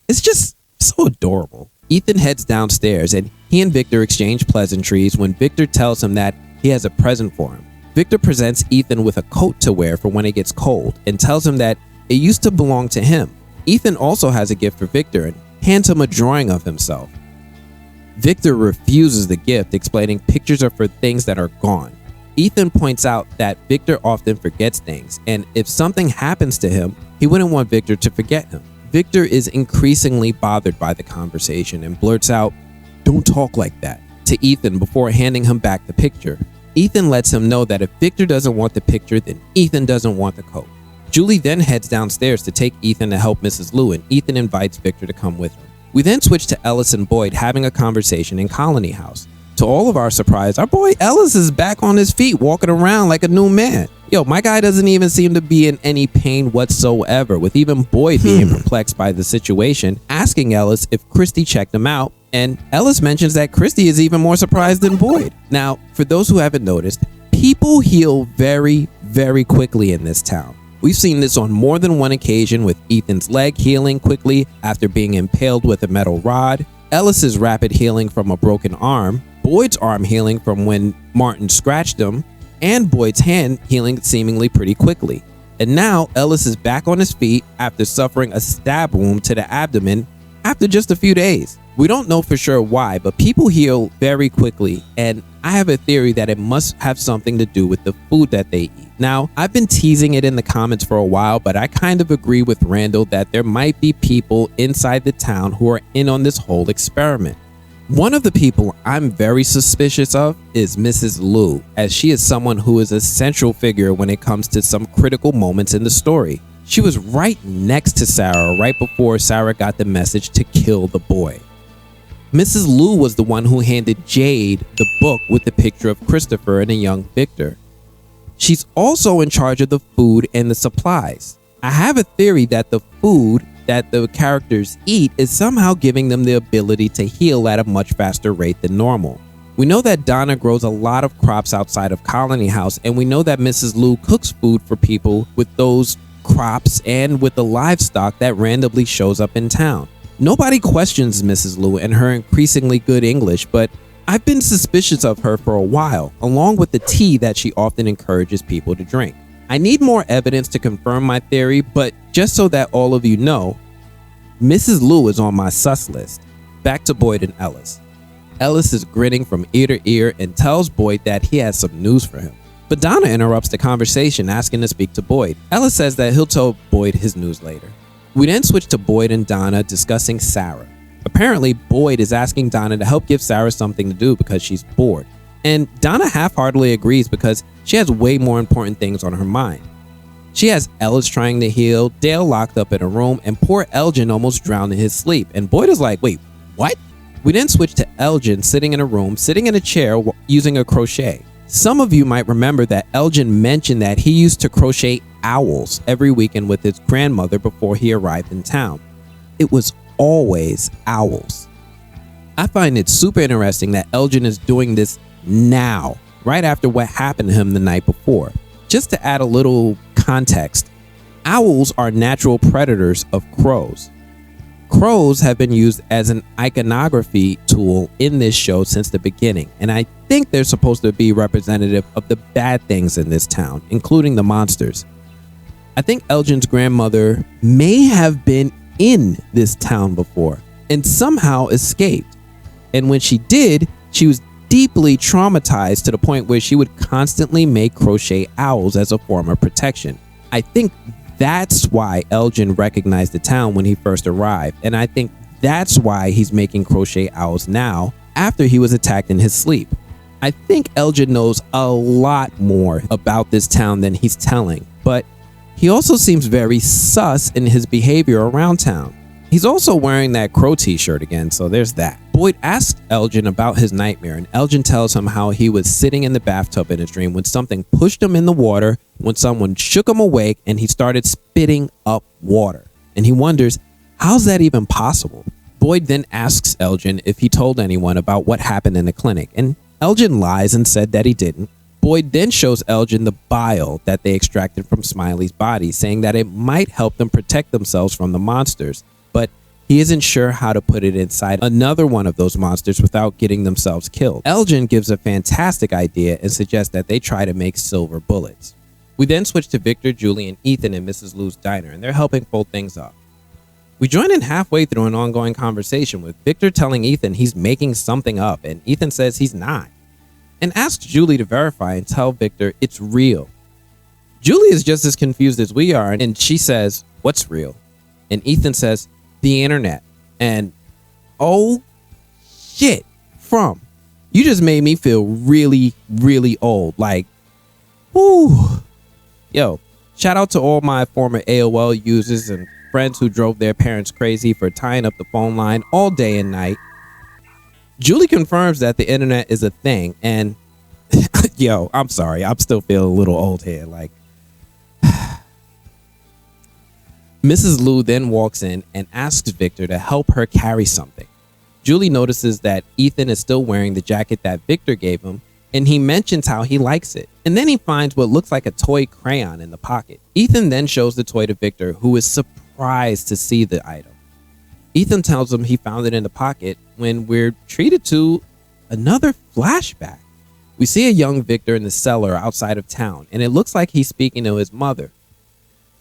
It's just so adorable. Ethan heads downstairs and he and Victor exchange pleasantries when Victor tells him that he has a present for him. Victor presents Ethan with a coat to wear for when it gets cold and tells him that it used to belong to him. Ethan also has a gift for Victor and hands him a drawing of himself. Victor refuses the gift, explaining pictures are for things that are gone. Ethan points out that Victor often forgets things, and if something happens to him, he wouldn't want Victor to forget him. Victor is increasingly bothered by the conversation and blurts out, "Don't talk like that," to Ethan before handing him back the picture. Ethan lets him know that if Victor doesn't want the picture, then Ethan doesn't want the coat. Julie then heads downstairs to take Ethan to help Mrs. Lou, and Ethan invites Victor to come with him. We then switch to Ellis and Boyd having a conversation in Colony House. To all of our surprise, our boy Ellis is back on his feet, walking around like a new man. Yo, my guy doesn't even seem to be in any pain whatsoever, with even Boyd being perplexed by the situation, asking Ellis if Christy checked him out, and Ellis mentions that Christy is even more surprised than Boyd. Now, for those who haven't noticed, people heal very, very quickly in this town. We've seen this on more than one occasion, with Ethan's leg healing quickly after being impaled with a metal rod, Ellis's rapid healing from a broken arm, Boyd's arm healing from when Martin scratched him, and Boyd's hand healing seemingly pretty quickly. And now Ellis is back on his feet after suffering a stab wound to the abdomen after just a few days. We don't know for sure why, but people heal very quickly, and I have a theory that it must have something to do with the food that they eat. Now, I've been teasing it in the comments for a while, but I kind of agree with Randall that there might be people inside the town who are in on this whole experiment. One of the people I'm very suspicious of is Mrs. Liu, as she is someone who is a central figure when it comes to some critical moments in the story. She was right next to Sarah right before Sarah got the message to kill the boy. Mrs. Liu was the one who handed Jade the book with the picture of Christopher and a young Victor. She's also in charge of the food and the supplies. I have a theory that the food that the characters eat is somehow giving them the ability to heal at a much faster rate than normal. We know that Donna grows a lot of crops outside of Colony House, and we know that Mrs. Liu cooks food for people with those crops and with the livestock that randomly shows up in town. Nobody questions Mrs. Liu and her increasingly good English, but I've been suspicious of her for a while, along with the tea that she often encourages people to drink. I need more evidence to confirm my theory, but just so that all of you know, Mrs. Liu is on my sus list. Back to Boyd and Ellis. Ellis is grinning from ear to ear and tells Boyd that he has some news for him. But Donna interrupts the conversation, asking to speak to Boyd. Ellis says that he'll tell Boyd his news later. We then switch to Boyd and Donna discussing Sarah. Apparently, Boyd is asking Donna to help give Sarah something to do because she's bored. And Donna half-heartedly agrees because she has way more important things on her mind. She has Ellis trying to heal, Dale locked up in a room, and poor Elgin almost drowned in his sleep. And Boyd is like, wait, what? We then switch to Elgin sitting in a room, sitting in a chair using a crochet. Some of you might remember that Elgin mentioned that he used to crochet owls every weekend with his grandmother before he arrived in town. It was always owls. I find it super interesting that Elgin is doing this now, right after what happened to him the night before. Just to add a little context, owls are natural predators of crows. Crows have been used as an iconography tool in this show since the beginning, and I think they're supposed to be representative of the bad things in this town, including the monsters. I think Elgin's grandmother may have been in this town before and somehow escaped, and when she did, she was deeply traumatized to the point where she would constantly make crochet owls as a form of protection. I think that's why Elgin recognized the town when he first arrived, and I think that's why he's making crochet owls now after he was attacked in his sleep. I think Elgin knows a lot more about this town than he's telling, but he also seems very sus in his behavior around town. He's also wearing that crow t-shirt again, so there's that. Boyd asks Elgin about his nightmare, and Elgin tells him how he was sitting in the bathtub in his dream when something pushed him in the water, when someone shook him awake, and he started spitting up water. And he wonders, how's that even possible? Boyd then asks Elgin if he told anyone about what happened in the clinic, and Elgin lies and said that he didn't. Boyd then shows Elgin the bile that they extracted from Smiley's body, saying that it might help them protect themselves from the monsters, but he isn't sure how to put it inside another one of those monsters without getting themselves killed. Elgin gives a fantastic idea and suggests that they try to make silver bullets. We then switch to Victor, Julie, and Ethan in Mrs. Liu's diner, and they're helping fold things up. We join in halfway through an ongoing conversation with Victor telling Ethan he's making something up, and Ethan says he's not, and asks Julie to verify and tell Victor it's real. Julie is just as confused as we are, and she says, "What's real?" And Ethan says, "The internet." And oh shit, you just made me feel really, really old. Like, whoo. Yo, shout out to all my former AOL users and friends who drove their parents crazy for tying up the phone line all day and night. Julie confirms that the internet is a thing, and yo, I'm sorry, I'm still feeling a little old here. Like, Mrs. Liu then walks in and asks Victor to help her carry something. Julie notices that Ethan is still wearing the jacket that Victor gave him, and he mentions how he likes it. And then he finds what looks like a toy crayon in the pocket. Ethan then shows the toy to Victor, who is surprised to see the item. Ethan tells him he found it in the pocket when we're treated to another flashback. We see a young Victor in the cellar outside of town, and it looks like he's speaking to his mother.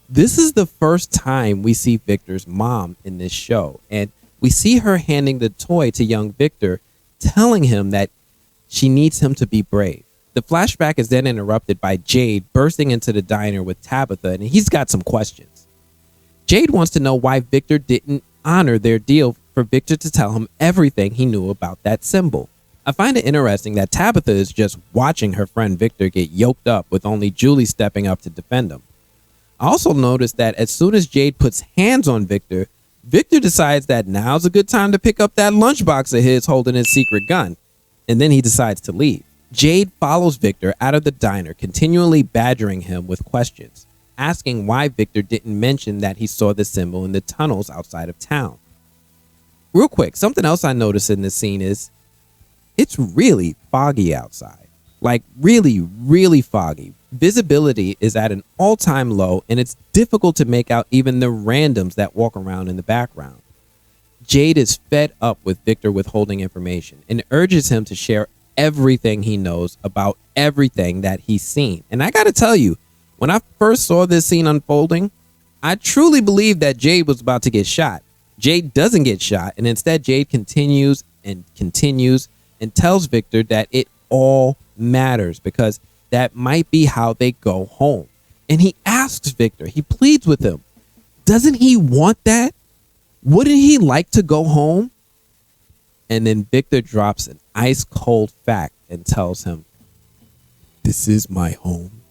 This is the first time we see Victor's mom in this show, and we see her handing the toy to young Victor, telling him that she needs him to be brave. The flashback is then interrupted by Jade bursting into the diner with Tabitha, and he's got some questions. Jade wants to know why Victor didn't honor their deal for Victor to tell him everything he knew about that symbol. I find it interesting that Tabitha is just watching her friend Victor get yoked up with only Julie stepping up to defend him. I also noticed that as soon as Jade puts hands on Victor, Victor decides that now's a good time to pick up that lunchbox of his holding his secret gun, and then he decides to leave. Jade follows Victor out of the diner, continually badgering him with questions, asking why Victor didn't mention that he saw the symbol in the tunnels outside of town. Real quick, something else I noticed in this scene is it's really foggy outside. Like really, really foggy. Visibility is at an all-time low, and it's difficult to make out even the randoms that walk around in the background. Jade is fed up with Victor withholding information and urges him to share everything he knows about everything that he's seen. And I gotta tell you, when I first saw this scene unfolding, I truly believed that Jade was about to get shot. Jade doesn't get shot, and instead Jade continues and tells Victor that it all matters because that might be how they go home. And he asks Victor, he pleads with him, doesn't he want that? Wouldn't he like to go home? And then Victor drops an ice cold fact and tells him, this is my home.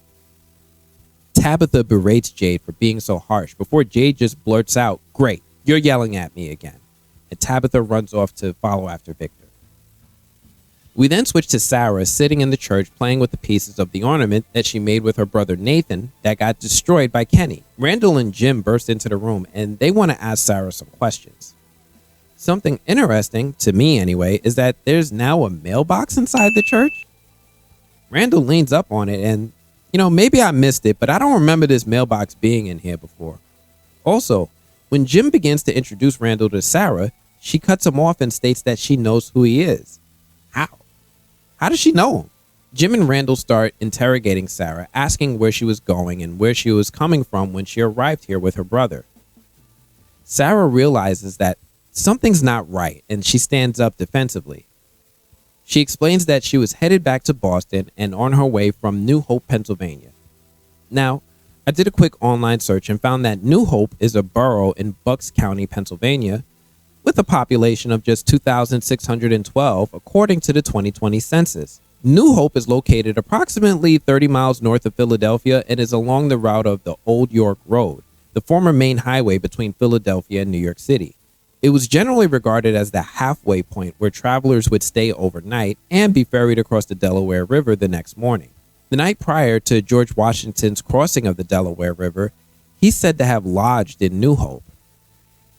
Tabitha berates Jade for being so harsh before Jade just blurts out, great, you're yelling at me again. And Tabitha runs off to follow after Victor. We then switch to Sarah sitting in the church playing with the pieces of the ornament that she made with her brother Nathan that got destroyed by Kenny. Randall and Jim burst into the room and they want to ask Sarah some questions. Something interesting, to me anyway, is that there's now a mailbox inside the church. Randall leans up on it and, maybe I missed it, but I don't remember this mailbox being in here before. Also, when Jim begins to introduce Randall to Sarah, she cuts him off and states that she knows who he is. How? How does she know him? Jim and Randall start interrogating Sarah, asking where she was going and where she was coming from when she arrived here with her brother. Sarah realizes that something's not right and she stands up defensively. She explains that she was headed back to Boston and on her way from New Hope, Pennsylvania. Now, I did a quick online search and found that New Hope is a borough in Bucks County, Pennsylvania, with a population of just 2,612 according to the 2020 census. New Hope is located approximately 30 miles north of Philadelphia and is along the route of the Old York Road, the former main highway between Philadelphia and New York City. It was generally regarded as the halfway point where travelers would stay overnight and be ferried across the Delaware River the next morning. The night prior to George Washington's crossing of the Delaware River, he's said to have lodged in New Hope.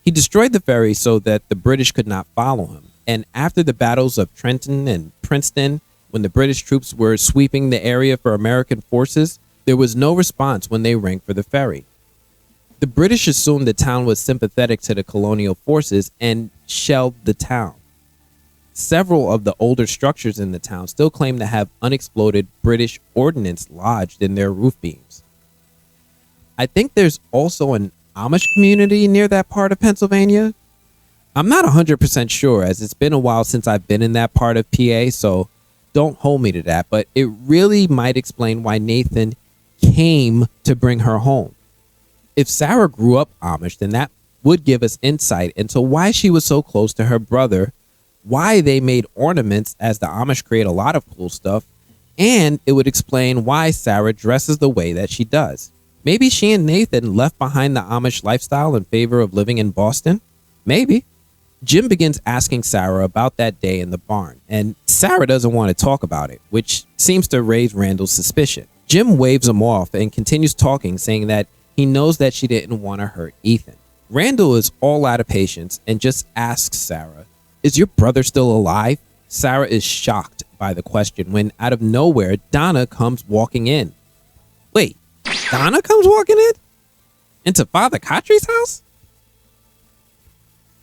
He destroyed the ferry so that the British could not follow him. And after the battles of Trenton and Princeton, when the British troops were sweeping the area for American forces, there was no response when they rang for the ferry. The British assumed the town was sympathetic to the colonial forces and shelled the town. Several of the older structures in the town still claim to have unexploded British ordnance lodged in their roof beams. I think there's also an Amish community near that part of Pennsylvania. I'm not 100% sure as it's been a while since I've been in that part of PA, so don't hold me to that, but it really might explain why Nathan came to bring her home. If Sarah grew up Amish, then that would give us insight into why she was so close to her brother, why they made ornaments as the Amish create a lot of cool stuff, and it would explain why Sarah dresses the way that she does. Maybe she and Nathan left behind the Amish lifestyle in favor of living in Boston? Maybe. Jim begins asking Sarah about that day in the barn, and Sarah doesn't want to talk about it, which seems to raise Randall's suspicion. Jim waves him off and continues talking, saying that he knows that she didn't want to hurt Ethan. Randall is all out of patience and just asks Sarah, "Is your brother still alive?" Sarah is shocked by the question when, out of nowhere, Donna comes walking in. Wait. Donna comes walking in? Into Father Cautry's house?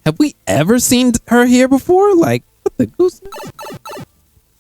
Have we ever seen her here before? Like, what the goose?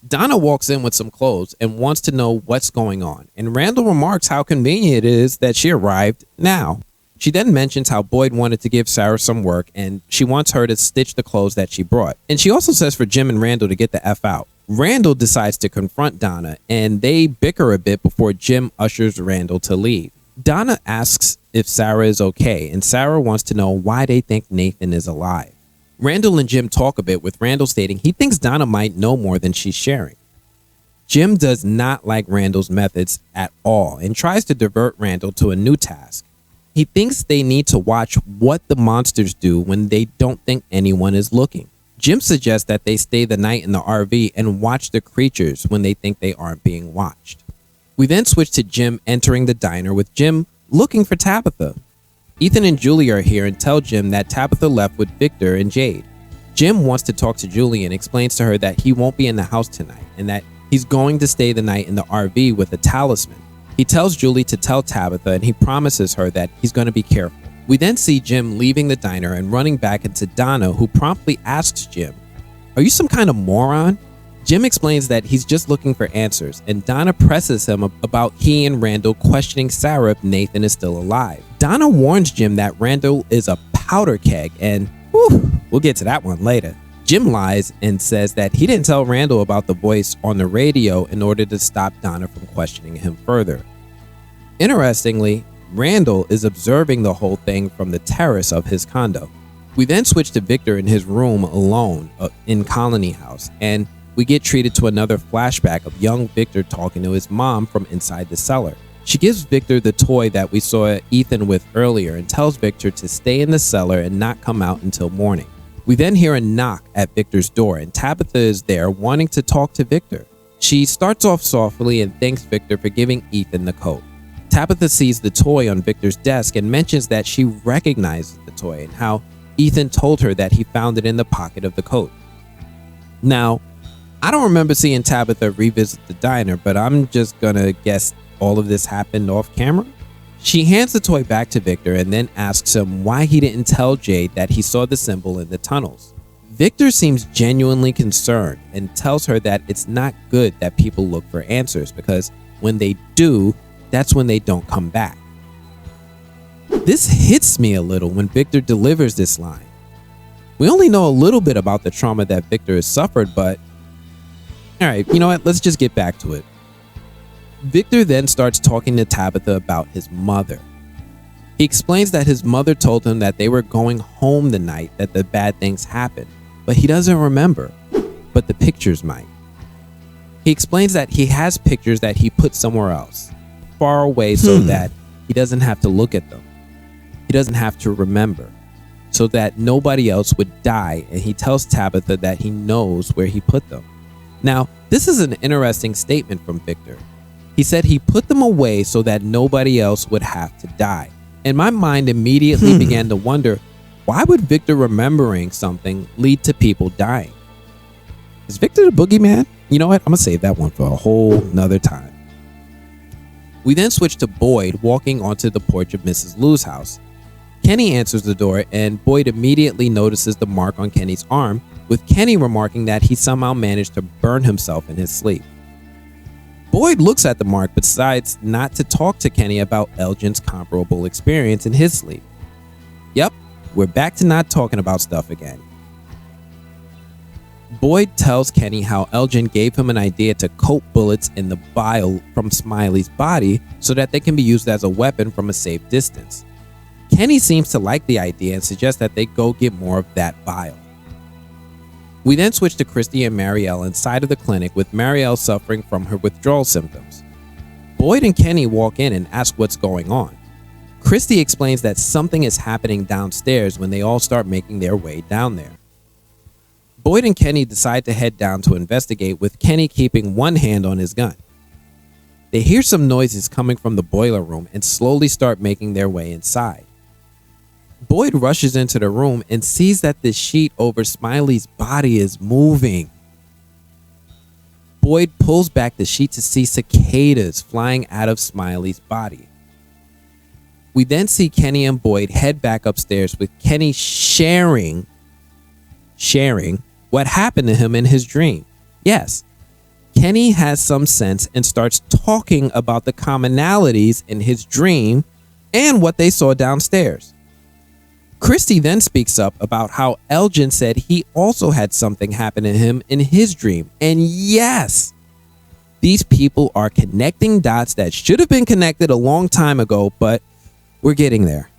Donna walks in with some clothes and wants to know what's going on. And Randall remarks how convenient it is that she arrived now. She then mentions how Boyd wanted to give Sarah some work and she wants her to stitch the clothes that she brought. And she also says for Jim and Randall to get the F out. Randall decides to confront Donna and they bicker a bit before Jim ushers Randall to leave. Donna asks if Sarah is okay and Sarah wants to know why they think Nathan is alive. Randall and Jim talk a bit, with Randall stating he thinks Donna might know more than she's sharing. Jim does not like Randall's methods at all and tries to divert Randall to a new task. He thinks they need to watch what the monsters do when they don't think anyone is looking. Jim suggests that they stay the night in the RV and watch the creatures when they think they aren't being watched. We then switch to Jim entering the diner, with Jim looking for Tabitha. Ethan and Julie are here and tell Jim that Tabitha left with Victor and Jade. Jim wants to talk to Julie and explains to her that he won't be in the house tonight and that he's going to stay the night in the RV with a talisman. He tells Julie to tell Tabitha, and he promises her that he's going to be careful. We then see Jim leaving the diner and running back into Donna, who promptly asks Jim, "Are you some kind of moron?" Jim explains that he's just looking for answers, and Donna presses him about he and Randall questioning Sarah if Nathan is still alive. Donna warns Jim that Randall is a powder keg, and we'll get to that one later. Jim lies and says that he didn't tell Randall about the voice on the radio in order to stop Donna from questioning him further. Interestingly, Randall is observing the whole thing from the terrace of his condo. We then switch to Victor in his room alone in Colony House, and we get treated to another flashback of young Victor talking to his mom from inside the cellar. She gives Victor the toy that we saw Ethan with earlier and tells Victor to stay in the cellar and not come out until morning. We then hear a knock at Victor's door, and Tabitha is there wanting to talk to Victor. She starts off softly and thanks Victor for giving Ethan the coat. Tabitha sees the toy on Victor's desk and mentions that she recognizes the toy and how Ethan told her that he found it in the pocket of the coat. Now, I don't remember seeing Tabitha revisit the diner, but I'm just gonna guess all of this happened off camera. She hands the toy back to Victor and then asks him why he didn't tell Jade that he saw the symbol in the tunnels. Victor seems genuinely concerned and tells her that it's not good that people look for answers, because when they do, that's when they don't come back. This hits me a little when Victor delivers this line. We only know a little bit about the trauma that Victor has suffered, but alright, you know what, let's just get back to it. Victor then starts talking to Tabitha about his mother. He explains that his mother told him that they were going home the night that the bad things happened, but he doesn't remember, but the pictures might. He explains that he has pictures that he put somewhere else, far away, so that he doesn't have to look at them. He doesn't have to remember, so that nobody else would die, and he tells Tabitha that he knows where he put them. Now, this is an interesting statement from Victor. He said he put them away so that nobody else would have to die. And my mind immediately began to wonder, why would Victor remembering something lead to people dying? Is Victor the boogeyman? You know what? I'm going to save that one for a whole nother time. We then switch to Boyd walking onto the porch of Mrs. Lou's house. Kenny answers the door, and Boyd immediately notices the mark on Kenny's arm, with Kenny remarking that he somehow managed to burn himself in his sleep. Boyd looks at the mark but decides not to talk to Kenny about Elgin's comparable experience in his sleep. Yep, we're back to not talking about stuff again. Boyd tells Kenny how Elgin gave him an idea to coat bullets in the bile from Smiley's body so that they can be used as a weapon from a safe distance. Kenny seems to like the idea and suggests that they go get more of that bile. We then switch to Christy and Marielle inside of the clinic, with Marielle suffering from her withdrawal symptoms. Boyd and Kenny walk in and ask what's going on. Christy explains that something is happening downstairs when they all start making their way down there. Boyd and Kenny decide to head down to investigate, with Kenny keeping one hand on his gun. They hear some noises coming from the boiler room and slowly start making their way inside. Boyd rushes into the room and sees that the sheet over Smiley's body is moving. Boyd pulls back the sheet to see cicadas flying out of Smiley's body. We then see Kenny and Boyd head back upstairs, with Kenny sharing what happened to him in his dream. Yes, Kenny has some sense and starts talking about the commonalities in his dream and what they saw downstairs. Christy then speaks up about how Elgin said he also had something happen to him in his dream. And yes, these people are connecting dots that should have been connected a long time ago, but we're getting there.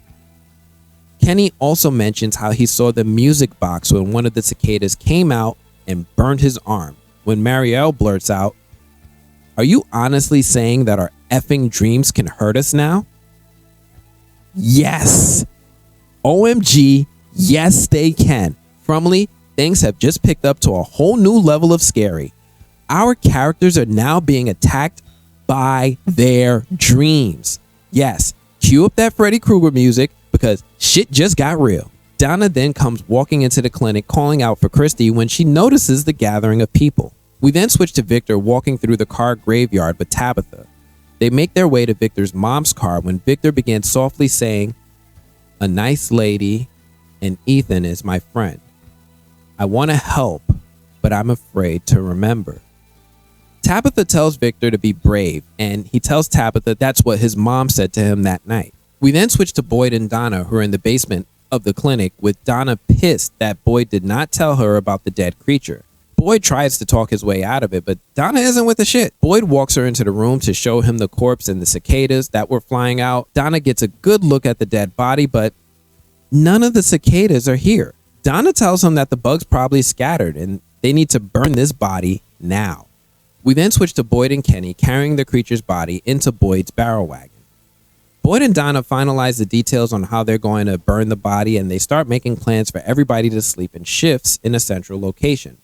Kenny also mentions how he saw the music box when one of the cicadas came out and burned his arm. When Marielle blurts out, "Are you honestly saying that our effing dreams can hurt us now?" Yes. OMG, yes they can. FROMily, things have just picked up to a whole new level of scary. Our characters are now being attacked by their dreams. Yes, cue up that Freddy Krueger music because shit just got real. Donna then comes walking into the clinic calling out for Christy when she notices the gathering of people. We then switch to Victor walking through the car graveyard with Tabitha. They make their way to Victor's mom's car when Victor begins softly saying, "A nice lady and Ethan is my friend. I want to help, but I'm afraid to remember." Tabitha tells Victor to be brave, and he tells Tabitha that's what his mom said to him that night. We then switch to Boyd and Donna, who are in the basement of the clinic, with Donna pissed that Boyd did not tell her about the dead creature. Boyd tries to talk his way out of it, but Donna isn't with the shit. Boyd walks her into the room to show him the corpse and the cicadas that were flying out. Donna gets a good look at the dead body, but none of the cicadas are here. Donna tells him that the bugs probably scattered and they need to burn this body now. We then switch to Boyd and Kenny carrying the creature's body into Boyd's barrel wagon. Boyd and Donna finalize the details on how they're going to burn the body, and they start making plans for everybody to sleep in shifts in a central location.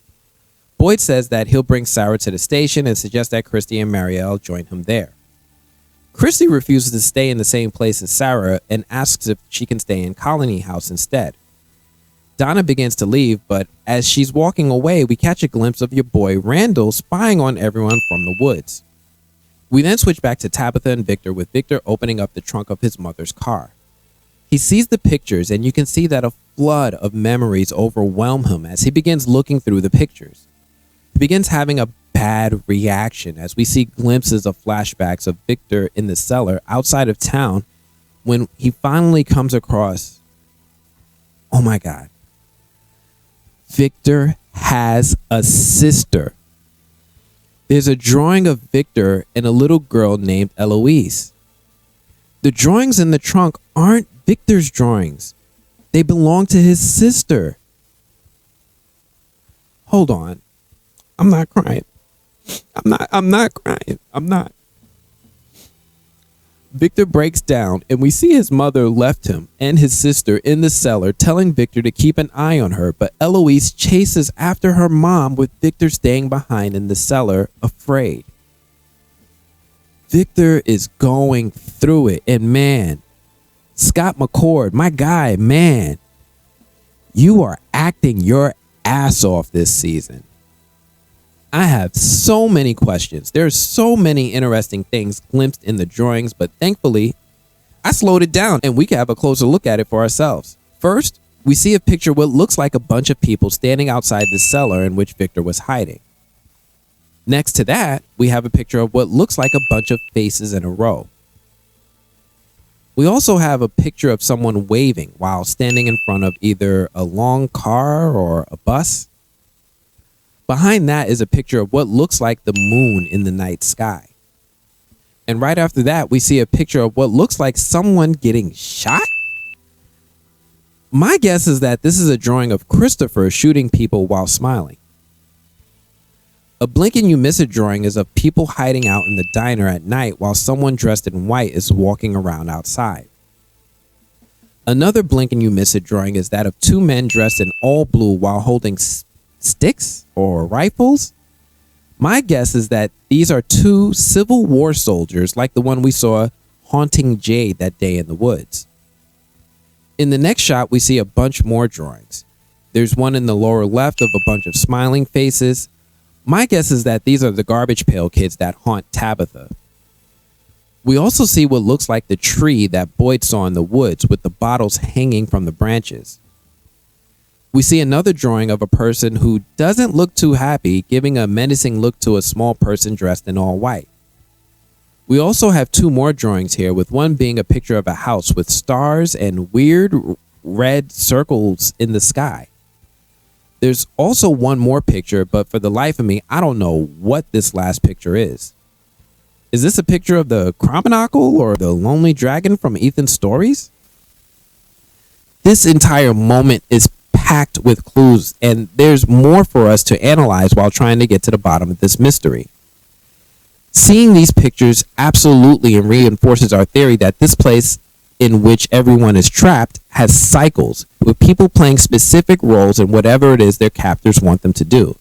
Boyd says that he'll bring Sarah to the station and suggests that Christy and Marielle join him there. Christy refuses to stay in the same place as Sarah and asks if she can stay in Colony House instead. Donna begins to leave, but as she's walking away, we catch a glimpse of your boy Randall spying on everyone from the woods. We then switch back to Tabitha and Victor, with Victor opening up the trunk of his mother's car. He sees the pictures, and you can see that a flood of memories overwhelm him as he begins looking through the pictures. He begins having a bad reaction as we see glimpses of flashbacks of Victor in the cellar outside of town when he finally comes across, oh my God, Victor has a sister. There's a drawing of Victor and a little girl named Eloise. The drawings in the trunk aren't Victor's drawings. They belong to his sister. Hold on. I'm not crying. I'm not crying. I'm not. Victor breaks down and we see his mother left him and his sister in the cellar, telling Victor to keep an eye on her, but Eloise chases after her mom with Victor staying behind in the cellar, afraid. Victor is going through it, and man, Scott McCord, my guy, man, you are acting your ass off this season. I have so many questions. There's so many interesting things glimpsed in the drawings, but thankfully, I slowed it down and we can have a closer look at it for ourselves. First, we see a picture of what looks like a bunch of people standing outside the cellar in which Victor was hiding. Next to that, we have a picture of what looks like a bunch of faces in a row. We also have a picture of someone waving while standing in front of either a long car or a bus. Behind that is a picture of what looks like the moon in the night sky. And right after that, we see a picture of what looks like someone getting shot. My guess is that this is a drawing of Christopher shooting people while smiling. A blink and you miss it drawing is of people hiding out in the diner at night while someone dressed in white is walking around outside. Another blink and you miss it drawing is that of two men dressed in all blue while holding sticks or rifles. My guess is that these are two Civil War soldiers like the one we saw haunting Jade that day in the woods. In the next shot, we see a bunch more drawings. There's one in the lower left of a bunch of smiling faces. My guess is that these are the garbage pail kids that haunt Tabitha. We also see what looks like the tree that Boyd saw in the woods with the bottles hanging from the branches. We see another drawing of a person who doesn't look too happy, giving a menacing look to a small person dressed in all white. We also have two more drawings here, with one being a picture of a house with stars and weird red circles in the sky. There's also one more picture, but for the life of me, I don't know what this last picture is. Is this a picture of the Cromonacle or the Lonely Dragon from Ethan's stories? this entire moment is packed with clues, and there's more for us to analyze while trying to get to the bottom of this mystery. Seeing these pictures absolutely reinforces our theory that this place in which everyone is trapped has cycles, with people playing specific roles in whatever it is their captors want them to do.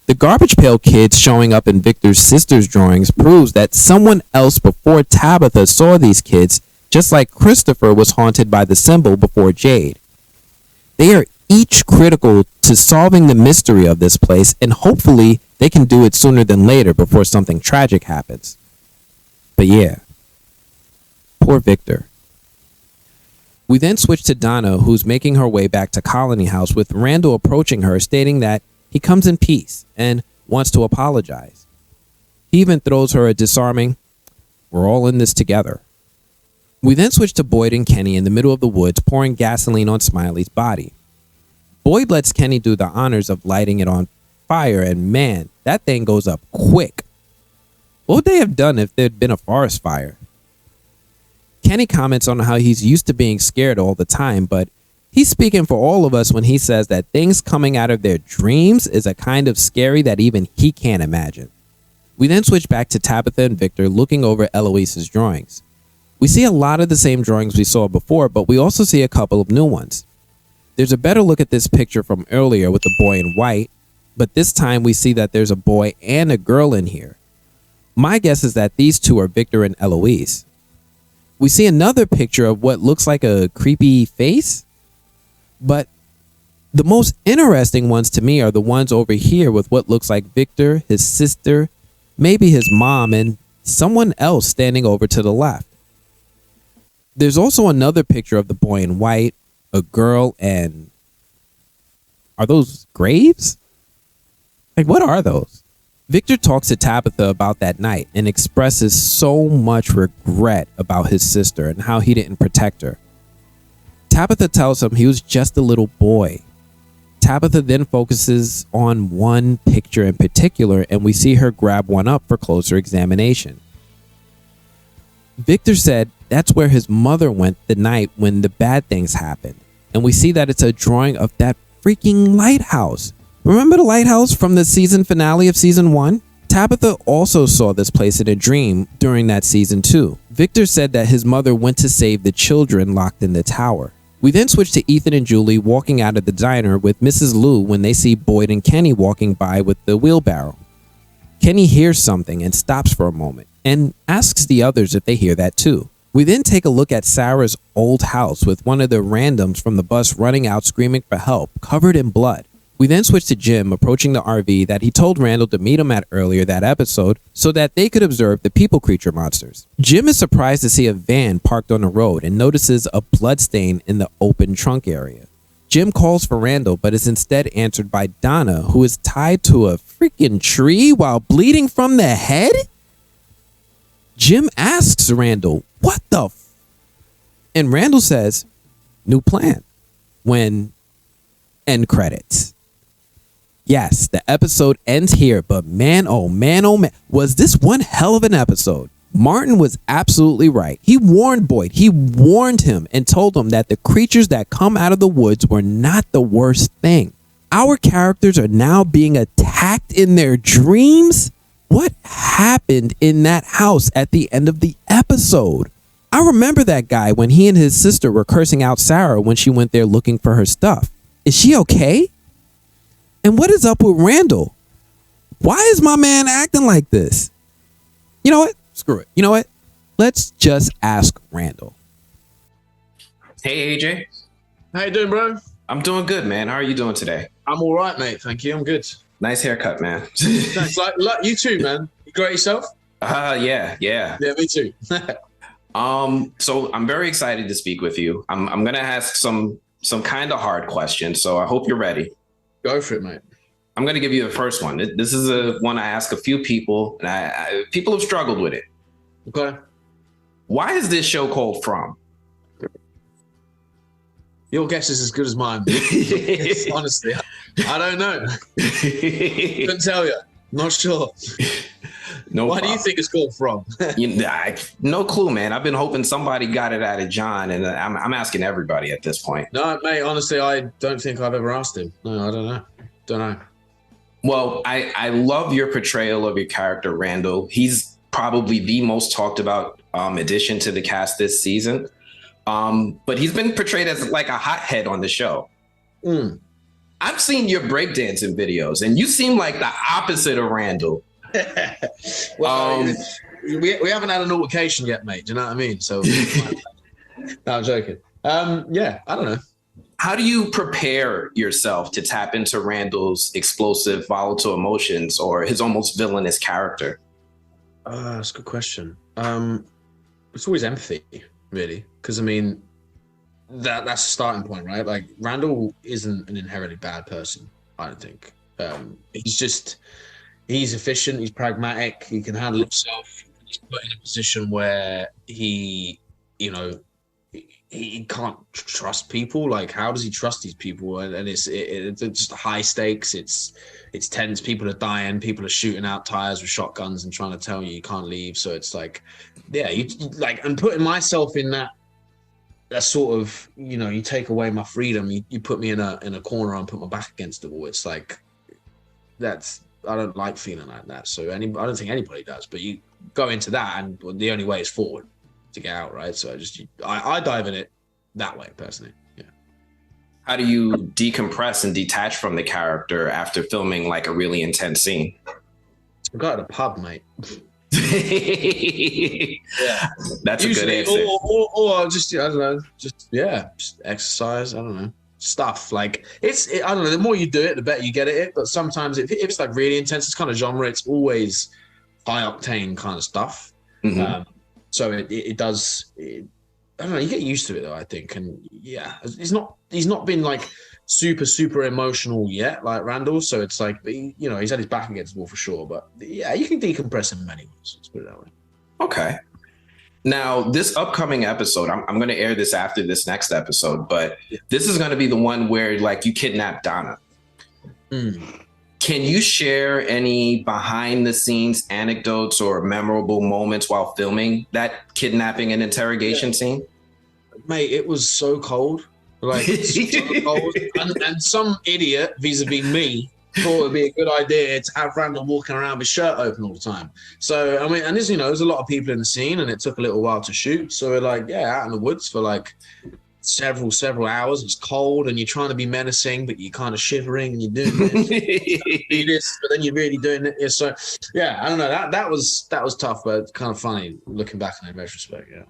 The garbage pail kids showing up in Victor's sister's drawings proves that someone else before Tabitha saw these kids, just like Christopher was haunted by the symbol before Jade. They are each critical to solving the mystery of this place, and hopefully they can do it sooner than later before something tragic happens. But yeah, poor Victor. We then switch to Donna, who's making her way back to Colony House, with Randall approaching her, stating that he comes in peace and wants to apologize. He even throws her a disarming, "We're all in this together." We then switch to Boyd and Kenny in the middle of the woods, pouring gasoline on Smiley's body. Boyd lets Kenny do the honors of lighting it on fire, and man, that thing goes up quick. What would they have done if there'd been a forest fire? Kenny comments on how he's used to being scared all the time, but he's speaking for all of us when he says that things coming out of their dreams is a kind of scary that even he can't imagine. We then switch back to Tabitha and Victor looking over Eloise's drawings. We see a lot of the same drawings we saw before, but we also see a couple of new ones. There's a better look at this picture from earlier with the boy in white, but this time we see that there's a boy and a girl in here. My guess is that these two are Victor and Eloise. We see another picture of what looks like a creepy face, but the most interesting ones to me are the ones over here with what looks like Victor, his sister, maybe his mom, and someone else standing over to the left. There's also another picture of the boy in white, a girl, and are those graves? Like, what are those? Victor talks to Tabitha about that night and expresses so much regret about his sister and how he didn't protect her. Tabitha tells him he was just a little boy. Tabitha then focuses on one picture in particular, and we see her grab one up for closer examination. Victor said that's where his mother went the night when the bad things happened, and we see that it's a drawing of that freaking lighthouse. Remember the lighthouse from the season finale of season 1? Tabitha also saw this place in a dream during that season 2. Victor said that his mother went to save the children locked in the tower. We then switch to Ethan and Julie walking out of the diner with Mrs. Lou when they see Boyd and Kenny walking by with the wheelbarrow. Kenny hears something and stops for a moment and asks the others if they hear that too. We then take a look at Sarah's old house with one of the randoms from the bus running out screaming for help, covered in blood. We then switch to Jim approaching the RV that he told Randall to meet him at earlier that episode so that they could observe the people creature monsters. Jim is surprised to see a van parked on the road and notices a bloodstain in the open trunk area. Jim calls for Randall but is instead answered by Donna, who is tied to a freaking tree while bleeding from the head. Jim asks Randall, "What the f-?" And Randall says, "New plan," when end credits. Yes, the episode ends here, but man, oh man, was this one hell of an episode. Martin was absolutely right. He warned Boyd, he warned him and told him that the creatures that come out of the woods were not the worst thing. Our characters are now being attacked in their dreams? What happened in that house at the end of the episode? I remember that guy when he and his sister were cursing out Sarah when she went there looking for her stuff. Is she okay? And what is up with Randall? Why is my man acting like this? You know what? Screw it. You know what? Let's just ask Randall. Hey, AJ. How you doing, bro? I'm doing good, man. How are you doing today? I'm all right, mate. Thank you. I'm good. Nice haircut, man. Thanks. Like you too, man. You got it yourself? Yeah. Yeah, me too. So I'm very excited to speak with you. I'm gonna ask some kind of hard questions, so I hope you're ready. Go for it, mate. I'm going to give you the first one. This is one I ask a few people, and people have struggled with it. Okay. Why is this show called From? Your guess is as good as mine. Honestly, I don't know. Couldn't tell you. Not sure. No Why do problem. you think it's called From? No clue, man. I've been hoping somebody got it out of John, and I'm asking everybody at this point. No, mate, honestly, I don't think I've ever asked him. No, I don't know. Don't know. Well, I love your portrayal of your character, Randall. He's probably the most talked about addition to the cast this season. But he's been portrayed as like a hothead on the show. I've seen your breakdancing videos, and you seem like the opposite of Randall. Well, we haven't had an altercation yet, mate. Do you know what I mean? So, no, I'm joking. Yeah, I don't know. How do you prepare yourself to tap into Randall's explosive, volatile emotions or his almost villainous character? That's a good question. It's always empathy, really, because I mean, that's the starting point, right? Like Randall isn't an inherently bad person, I don't think. He's efficient, he's pragmatic, he can handle himself. He's put in a position where he can't trust people. Like, how does he trust these people? And it's just high stakes. It's tense. People are dying. People are shooting out tires with shotguns and trying to tell you can't leave. So it's like, yeah, and putting myself in that sort of, you take away my freedom. You put me in a corner and put my back against the wall. It's like, I don't like feeling like that. So I don't think anybody does. But you go into that, and the only way is forward to get out, right? So I dive in it that way personally. Yeah. How do you decompress and detach from the character after filming like a really intense scene? I go to the pub, mate. Yeah, that's usually a good answer. Or just I don't know, just exercise. I don't know, stuff like I don't know. The more you do it, the better you get at it. But sometimes if it's like really intense, it's kind of genre. It's always high octane kind of stuff. So it does. I don't know. You get used to it though, I think. And yeah, he's not been like super emotional yet, like Randall. So it's like, he's had his back against the wall for sure. But yeah, you can decompress in many ways. Let's put it that way. Okay. Now, this upcoming episode, I'm going to air this after this next episode, but this is going to be the one where like you kidnap Donna. Can you share any behind the scenes anecdotes or memorable moments while filming that kidnapping and interrogation scene? Mate, it was so cold. Like, so cold. And some idiot vis-a-vis me thought it'd be a good idea to have Randall walking around with his shirt open all the time. So, I mean, and there's a lot of people in the scene, and it took a little while to shoot. So we're like, out in the woods for like several hours. It's cold, and you're trying to be menacing, but you're kind of shivering, and you're doing this, but then you're really doing it. So, yeah, I don't know. That was tough, but it's kind of funny looking back in retrospect. Yeah.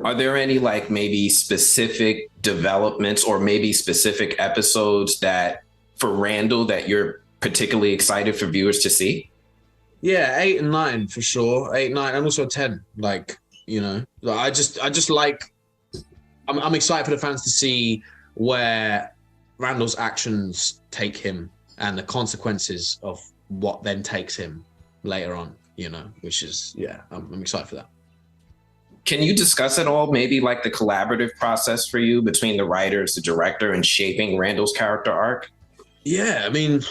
Are there any like maybe specific developments or maybe specific episodes that for Randall that you're particularly excited for viewers to see? Yeah, 8 and 9 for sure. 8, 9, and also 10. Like, I just like. I'm excited for the fans to see where Randall's actions take him and the consequences of what then takes him later on. Which is I'm excited for that. Can you discuss at all maybe like the collaborative process for you between the writers, the director, and shaping Randall's character arc? Yeah, I mean,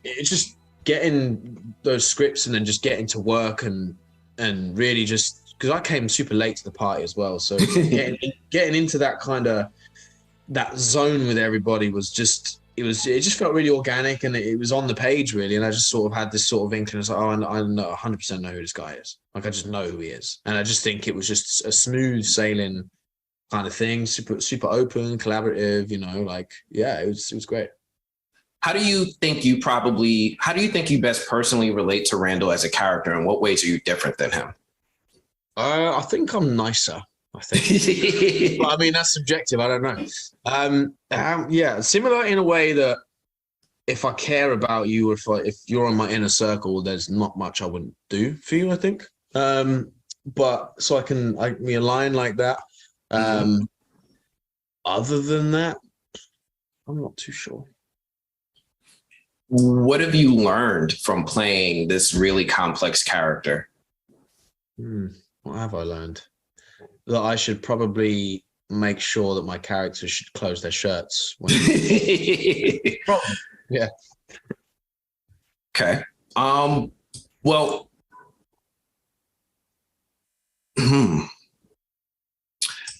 it's just getting those scripts and then just getting to work and really just because I came super late to the party as well, so getting into that kind of that zone with everybody was just it just felt really organic, and it was on the page really, and I just sort of had this sort of inkling. It's like, I know 100% know who this guy is. Like, I just know who he is, and I just think it was just a smooth sailing kind of thing, super open, collaborative. It was great. How do you think you best personally relate to Randall as a character? In what ways are you different than him? I think I'm nicer. I think, but I mean that's subjective. I don't know. Similar in a way that if I care about you, if you're on my inner circle, there's not much I wouldn't do for you. I think, but so we align like that. Other than that, I'm not too sure. What have you learned from playing this really complex character? What have I learned? That I should probably make sure that my characters should close their shirts. Yeah. Okay. Well,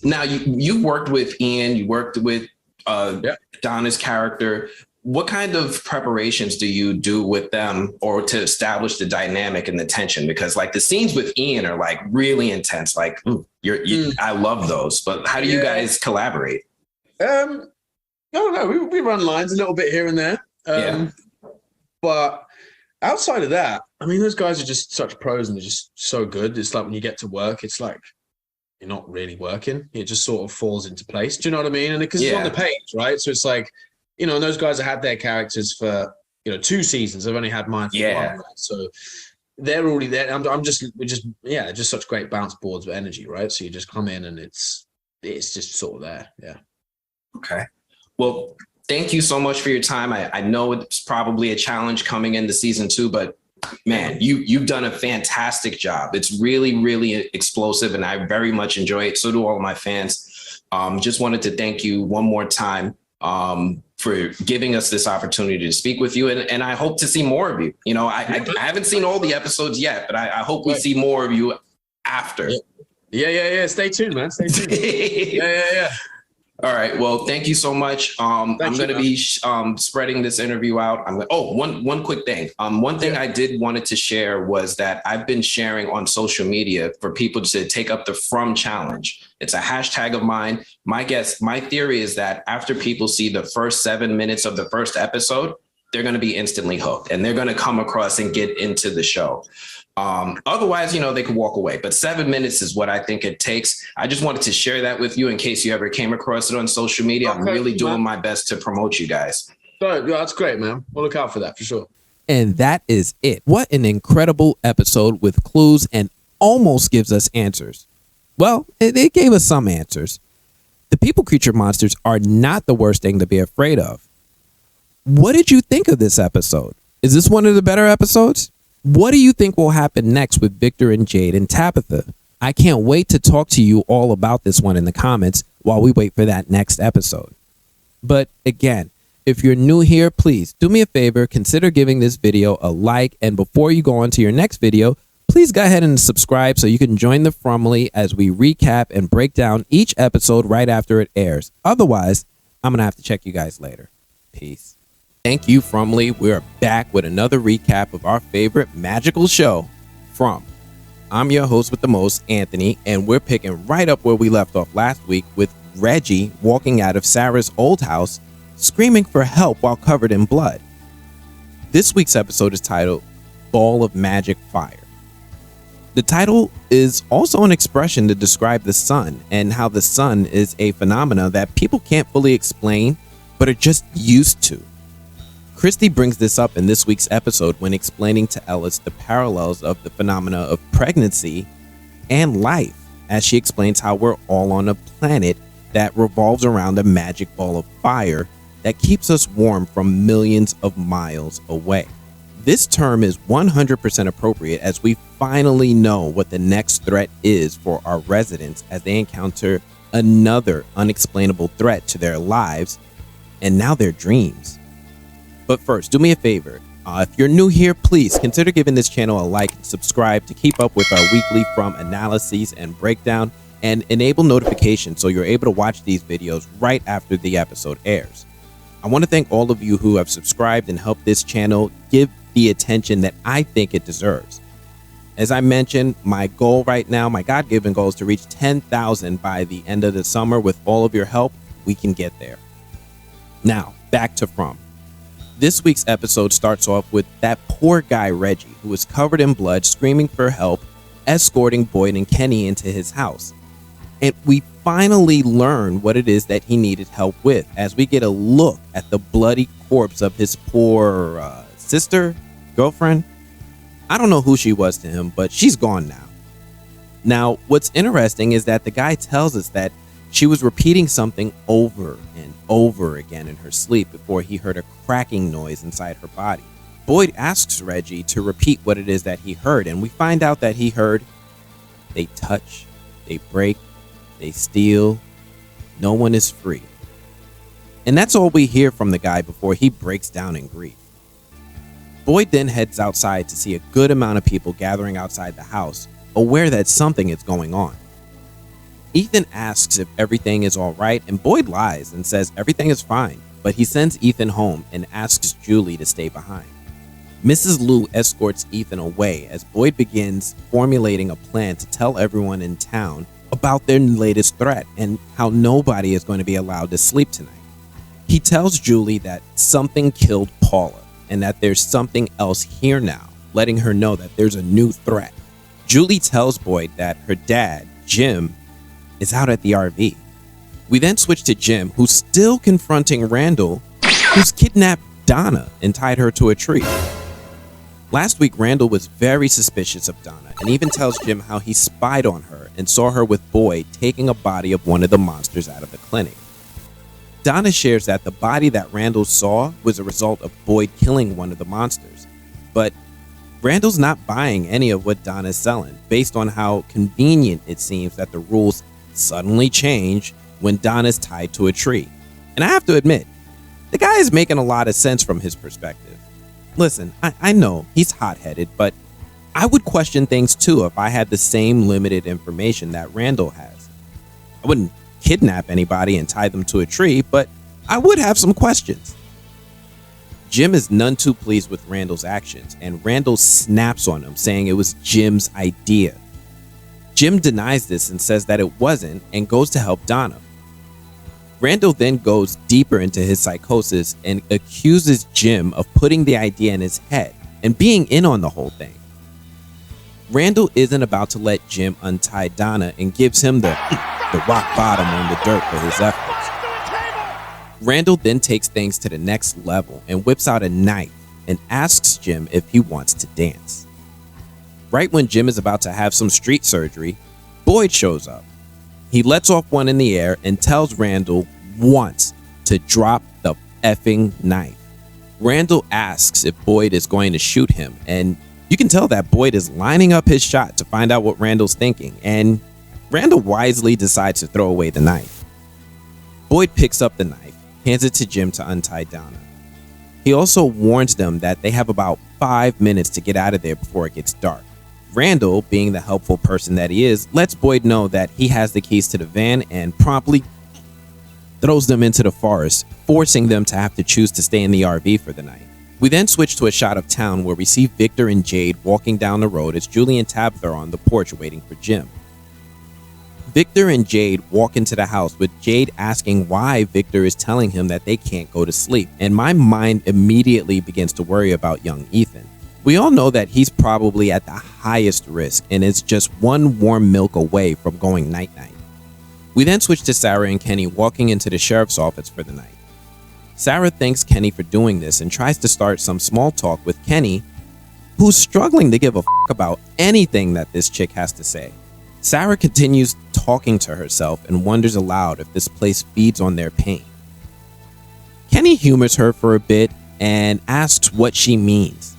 Now you worked with Ian, you worked with Donna's character. What kind of preparations do you do with them or to establish the dynamic and the tension? Because like the scenes with Ian are like really intense. Like I love those, but how do you guys collaborate? I don't know. We run lines a little bit here and there. But outside of that, I mean, those guys are just such pros and they're just so good. It's like when you get to work, it's like you're not really working. It just sort of falls into place. Do you know what I mean? And because it's on the page, right? So it's like, you know, and those guys have had their characters for, 2 seasons. I've only had mine for 1, right? So they're already there. We're just such great bounce boards of energy, right? So you just come in and it's just sort of there. Yeah. Okay. Well, thank you so much for your time. I know it's probably a challenge coming into season 2, but man, you've done a fantastic job. It's really, really explosive, and I very much enjoy it. So do all of my fans. Just wanted to thank you one more time for giving us this opportunity to speak with you, and I hope to see more of you. You know, I haven't seen all the episodes yet, but I hope we see more of you after. Yeah. Stay tuned, man. Stay tuned. Yeah. All right. Well, thank you so much. I'm going to be spreading this interview out. One quick thing. One thing I did wanted to share was that I've been sharing on social media for people to take up the From Challenge. It's a hashtag of mine. My theory is that after people see the first 7 minutes of the first episode, they're going to be instantly hooked and they're going to come across and get into the show. Otherwise, they could walk away, but 7 minutes is what I think it takes. I just wanted to share that with you in case you ever came across it on social media. I'm really doing my best to promote you guys. Yeah, that's great, man. We'll look out for that for sure. And that is it. What an incredible episode with clues and almost gives us answers. Well, it gave us some answers. The people creature monsters are not the worst thing to be afraid of. What did you think of this episode? Is this one of the better episodes? What do you think will happen next with Victor and Jade and Tabitha? I can't wait to talk to you all about this one in the comments while we wait for that next episode. But again, if you're new here, please do me a favor, consider giving this video a like. And before you go on to your next video, please go ahead and subscribe so you can join the FROMily as we recap and break down each episode right after it airs. Otherwise, I'm going to have to check you guys later. Peace. Thank you, FROMily. We're back with another recap of our favorite magical show, From. I'm your host with the most, Anthony, and we're picking right up where we left off last week with Reggie walking out of Sarah's old house, screaming for help while covered in blood. This week's episode is titled Ball of Magic Fire. The title is also an expression to describe the sun and how the sun is a phenomena that people can't fully explain, but are just used to. Christy brings this up in this week's episode when explaining to Ellis the parallels of the phenomena of pregnancy and life, as she explains how we're all on a planet that revolves around a magic ball of fire that keeps us warm from millions of miles away. This term is 100% appropriate as we finally know what the next threat is for our residents as they encounter another unexplainable threat to their lives and now their dreams. But first, do me a favor. If you're new here, please consider giving this channel a like and subscribe to keep up with our weekly From analyses and breakdown, and enable notifications so you're able to watch these videos right after the episode airs. I want to thank all of you who have subscribed and helped this channel give the attention that I think it deserves. As I mentioned, my goal right now, my God-given goal, is to reach 10,000 by the end of the summer. With all of your help, we can get there. Now, back to From. This week's episode starts off with that poor guy Reggie, who is covered in blood, screaming for help, escorting Boyd and Kenny into his house. And we finally learn what it is that he needed help with, as we get a look at the bloody corpse of his poor sister, girlfriend. I don't know who she was to him, but she's gone now. Now, what's interesting is that the guy tells us that she was repeating something over and over again in her sleep before he heard a cracking noise inside her body. Boyd asks Reggie to repeat what it is that he heard, and we find out that he heard, "They touch, they break, they steal, no one is free." And that's all we hear from the guy before he breaks down in grief. Boyd then heads outside to see a good amount of people gathering outside the house, aware that something is going on. Ethan asks if everything is all right, and Boyd lies and says everything is fine, but he sends Ethan home and asks Julie to stay behind. Mrs. Liu escorts Ethan away as Boyd begins formulating a plan to tell everyone in town about their latest threat and how nobody is going to be allowed to sleep tonight. He tells Julie that something killed Paula and that there's something else here now, letting her know that there's a new threat. Julie tells Boyd that her dad, Jim, is out at the RV. We then switch to Jim, who's still confronting Randall, who's kidnapped Donna and tied her to a tree. Last week, Randall was very suspicious of Donna and even tells Jim how he spied on her and saw her with Boyd taking a body of one of the monsters out of the clinic. Donna shares that the body that Randall saw was a result of Boyd killing one of the monsters, but Randall's not buying any of what Donna's selling based on how convenient it seems that the rules suddenly change when Donna's tied to a tree. And I have to admit, the guy is making a lot of sense from his perspective. Listen, I know he's hot-headed, but I would question things too if I had the same limited information that Randall has. I wouldn't kidnap anybody and tie them to a tree, but I would have some questions. Jim is none too pleased with Randall's actions, and Randall snaps on him, saying it was Jim's idea. Jim denies this and says that it wasn't and goes to help Donna. Randall then goes deeper into his psychosis and accuses Jim of putting the idea in his head and being in on the whole thing. Randall isn't about to let Jim untie Donna and gives him the rock bottom on the dirt for his efforts. Randall then takes things to the next level and whips out a knife and asks Jim if he wants to dance. Right when Jim is about to have some street surgery, Boyd shows up. He lets off one in the air and tells Randall once to drop the effing knife. Randall asks if Boyd is going to shoot him, and you can tell that Boyd is lining up his shot to find out what Randall's thinking, and Randall wisely decides to throw away the knife. Boyd picks up the knife, hands it to Jim to untie Donna. He also warns them that they have about 5 minutes to get out of there before it gets dark. Randall, being the helpful person that he is, lets Boyd know that he has the keys to the van and promptly throws them into the forest, forcing them to have to choose to stay in the RV for the night. We then switch to a shot of town where we see Victor and Jade walking down the road as Julie and Tabitha are on the porch waiting for Jim. Victor and Jade walk into the house with Jade asking why Victor is telling him that they can't go to sleep, and my mind immediately begins to worry about young Ethan. We all know that he's probably at the highest risk and is just one warm milk away from going night-night. We then switch to Sarah and Kenny walking into the sheriff's office for the night. Sarah thanks Kenny for doing this and tries to start some small talk with Kenny, who's struggling to give a f*** about anything that this chick has to say. Sarah continues talking to herself and wonders aloud if this place feeds on their pain. Kenny humors her for a bit and asks what she means.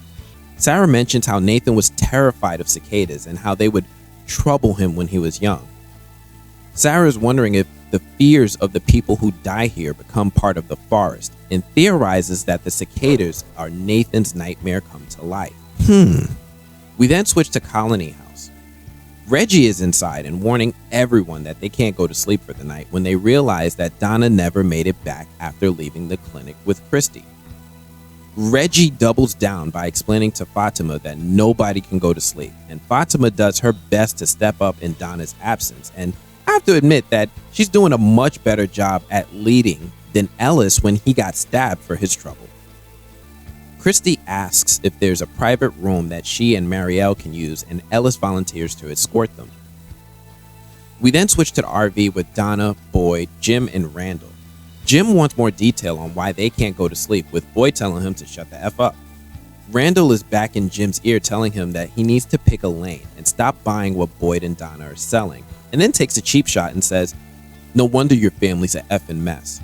Sarah mentions how Nathan was terrified of cicadas and how they would trouble him when he was young. Sarah is wondering if the fears of the people who die here become part of the forest and theorizes that the cicadas are Nathan's nightmare come to life. We then switch to Colony House. Reggie is inside and warning everyone that they can't go to sleep for the night when they realize that Donna never made it back after leaving the clinic with Christy. Reggie doubles down by explaining to Fatima that nobody can go to sleep, and Fatima does her best to step up in Donna's absence, and I have to admit that she's doing a much better job at leading than Ellis when he got stabbed for his trouble. Christy asks if there's a private room that she and Marielle can use, and Ellis volunteers to escort them. We then switch to the RV with Donna, Boyd, Jim, and Randall. Jim wants more detail on why they can't go to sleep, with Boyd telling him to shut the F up. Randall is back in Jim's ear telling him that he needs to pick a lane and stop buying what Boyd and Donna are selling, and then takes a cheap shot and says, "No wonder your family's a effing mess."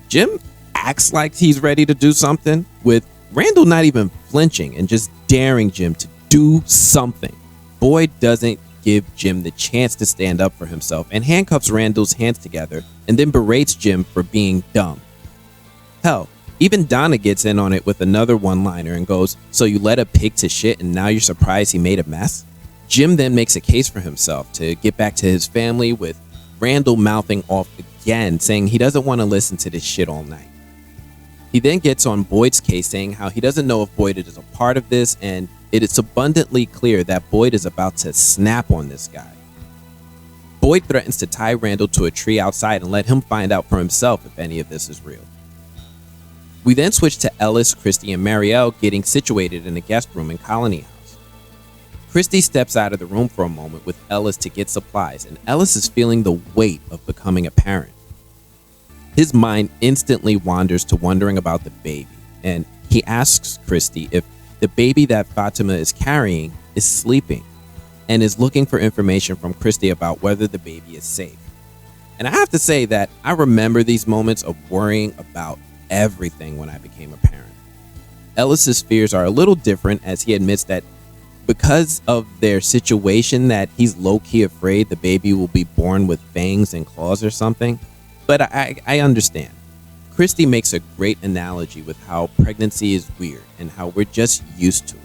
Jim acts like he's ready to do something, with Randall not even flinching and just daring Jim to do something. Boyd doesn't give Jim the chance to stand up for himself and handcuffs Randall's hands together and then berates Jim for being dumb. Hell, even Donna gets in on it with another one-liner and goes, "So you let a pig to shit and now you're surprised he made a mess?" Jim then makes a case for himself to get back to his family, with Randall mouthing off again, saying he doesn't want to listen to this shit all night. He then gets on Boyd's case, saying how he doesn't know if Boyd is a part of this, and it is abundantly clear that Boyd is about to snap on this guy. Boyd threatens to tie Randall to a tree outside and let him find out for himself if any of this is real. We then switch to Ellis, Christy, and Marielle getting situated in a guest room in Colony House. Christy steps out of the room for a moment with Ellis to get supplies, and Ellis is feeling the weight of becoming a parent. His mind instantly wanders to wondering about the baby, and he asks Christy if the baby that Fatima is carrying is sleeping, and is looking for information from Christy about whether the baby is safe. And I have to say that I remember these moments of worrying about everything when I became a parent. Ellis's fears are a little different, as he admits that because of their situation that he's low-key afraid the baby will be born with fangs and claws or something. But I understand. Christy makes a great analogy with how pregnancy is weird and how we're just used to it.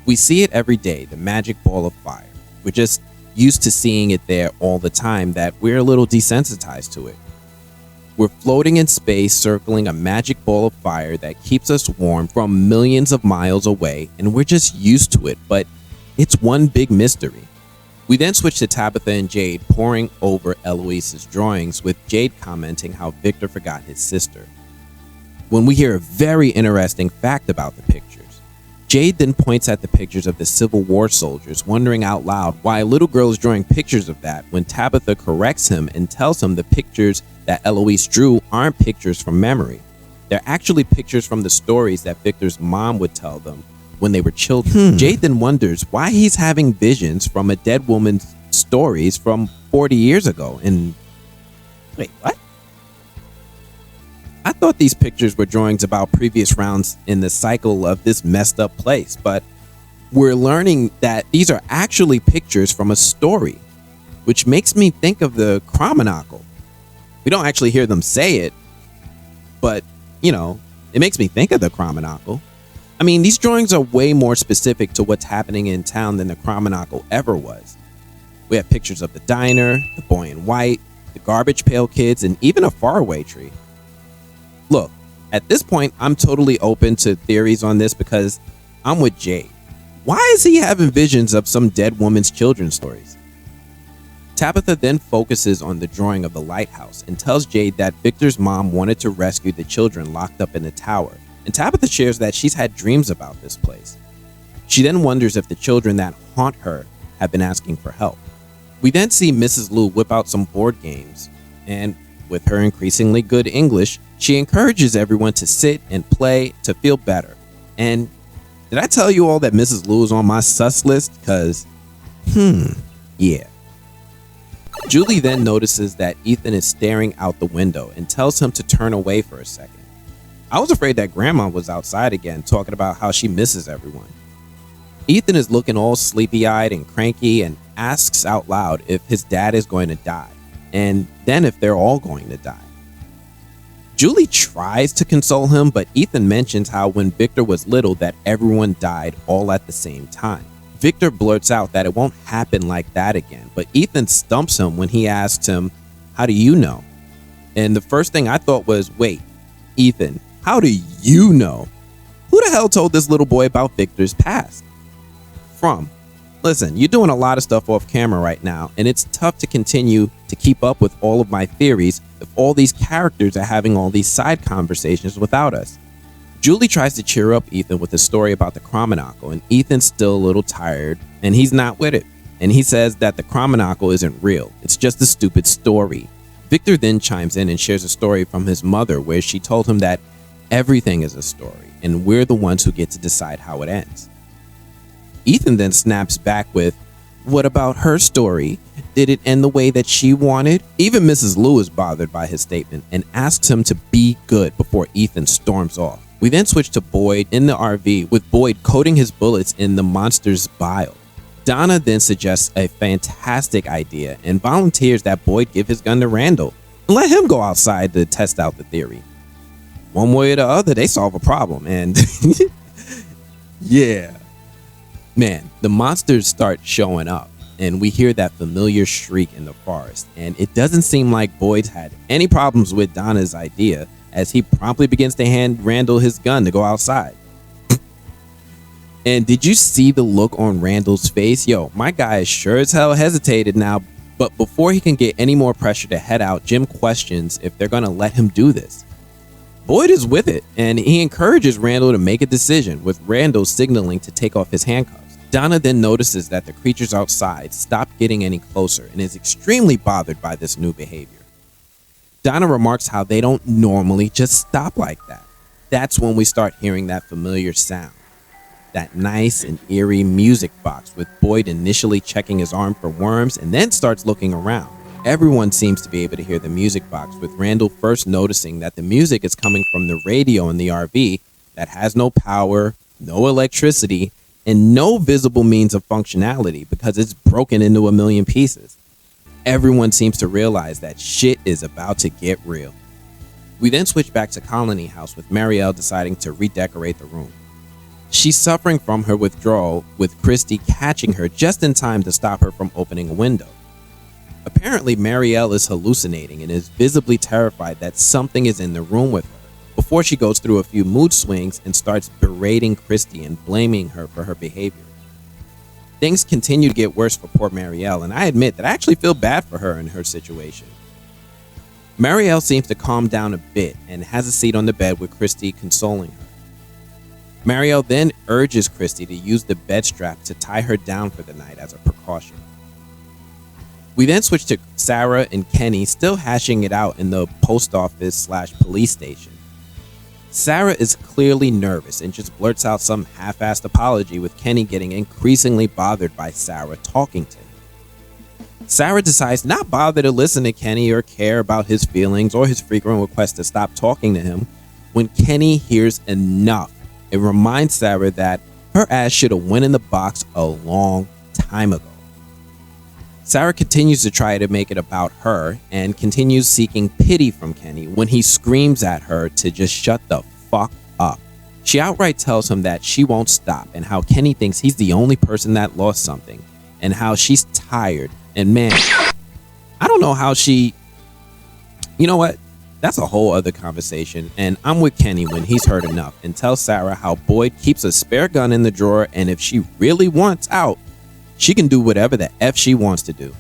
We see it every day, the magic ball of fire. We're just used to seeing it there all the time that we're a little desensitized to it. We're floating in space, circling a magic ball of fire that keeps us warm from millions of miles away, and we're just used to it, but it's one big mystery. We then switch to Tabitha and Jade poring over Eloise's drawings, with Jade commenting how Victor forgot his sister. When we hear a very interesting fact about the pictures, Jade then points at the pictures of the Civil War soldiers, wondering out loud why a little girl is drawing pictures of that, when Tabitha corrects him and tells him the pictures that Eloise drew aren't pictures from memory. They're actually pictures from the stories that Victor's mom would tell them when they were children. Jade then wonders why he's having visions from a dead woman's stories from 40 years ago. And wait, what? I thought these pictures were drawings about previous rounds in the cycle of this messed up place, but we're learning that these are actually pictures from a story, which makes me think of the Chromonocle. We don't actually hear them say it, but, you know, it makes me think of the Chromonocle. I mean, these drawings are way more specific to what's happening in town than the Chromonocle ever was. We have pictures of the diner, the boy in white, the garbage pail kids, and even a faraway tree. Look, at this point, I'm totally open to theories on this because I'm with Jade. Why is he having visions of some dead woman's children's stories? Tabitha then focuses on the drawing of the lighthouse and tells Jade that Victor's mom wanted to rescue the children locked up in the tower. And Tabitha shares that she's had dreams about this place. She then wonders if the children that haunt her have been asking for help. We then see Mrs. Liu whip out some board games, and with her increasingly good English, she encourages everyone to sit and play to feel better. And did I tell you all that Mrs. Liu is on my sus list? Cause, yeah. Julie then notices that Ethan is staring out the window and tells him to turn away for a second. I was afraid that Grandma was outside again, talking about how she misses everyone. Ethan is looking all sleepy-eyed and cranky and asks out loud if his dad is going to die, and then if they're all going to die. Julie tries to console him, but Ethan mentions how when Victor was little that everyone died all at the same time. Victor blurts out that it won't happen like that again, but Ethan stumps him when he asks him, "How do you know?" And the first thing I thought was, wait, Ethan, how do you know? Who the hell told this little boy about Victor's past? Listen, you're doing a lot of stuff off camera right now, and it's tough to continue to keep up with all of my theories if all these characters are having all these side conversations without us. Julie tries to cheer up Ethan with a story about the Chromonocle, and Ethan's still a little tired, and he's not with it. And he says that the Chromonocle isn't real, it's just a stupid story. Victor then chimes in and shares a story from his mother where she told him that everything is a story, and we're the ones who get to decide how it ends. Ethan then snaps back with, "What about her story? Did it end the way that she wanted?" Even Mrs. Liu is bothered by his statement and asks him to be good before Ethan storms off. We then switch to Boyd in the RV, with Boyd coating his bullets in the monster's bile. Donna then suggests a fantastic idea and volunteers that Boyd give his gun to Randall and let him go outside to test out the theory. One way or the other, they solve a problem, and yeah. Man, the monsters start showing up. and we hear that familiar shriek in the forest. And it doesn't seem like Boyd had any problems with Donna's idea, as he promptly begins to hand Randall his gun to go outside. And did you see the look on Randall's face? Yo, my guy is sure as hell hesitated now, but before he can get any more pressure to head out, Jim questions if they're gonna let him do this. Boyd is with it, and he encourages Randall to make a decision, with Randall signaling to take off his handcuffs. Donna then notices that the creatures outside stop getting any closer and is extremely bothered by this new behavior. Donna remarks how they don't normally just stop like that. That's when we start hearing that familiar sound. That nice and eerie music box, with Boyd initially checking his arm for worms and then starts looking around. Everyone seems to be able to hear the music box, with Randall first noticing that the music is coming from the radio in the RV that has no power, no electricity, and no visible means of functionality because it's broken into a million pieces. Everyone seems to realize that shit is about to get real. We then switch back to Colony House, with Marielle deciding to redecorate the room. She's suffering from her withdrawal, with Christy catching her just in time to stop her from opening a window. Apparently, Marielle is hallucinating and is visibly terrified that something is in the room with her, before she goes through a few mood swings and starts berating Christy and blaming her for her behavior. Things continue to get worse for poor Marielle, and I admit that I actually feel bad for her in her situation. Marielle seems to calm down a bit and has a seat on the bed with Christy consoling her. Marielle then urges Christy to use the bed strap to tie her down for the night as a precaution. We then switch to Sarah and Kenny still hashing it out in the post office / police station. Sarah is clearly nervous and just blurts out some half-assed apology, with Kenny getting increasingly bothered by Sarah talking to him. Sarah decides not bother to listen to Kenny or care about his feelings or his frequent requests to stop talking to him. When Kenny hears enough, it reminds Sarah that her ass should have went in the box a long time ago. Sarah continues to try to make it about her and continues seeking pity from Kenny when he screams at her to just shut the fuck up. She outright tells him that she won't stop, and how Kenny thinks he's the only person that lost something, and how she's tired. And man, I don't know how she... You know what? That's a whole other conversation, and I'm with Kenny when he's heard enough, and tells Sarah how Boyd keeps a spare gun in the drawer, and if she really wants out, she can do whatever the F she wants to do.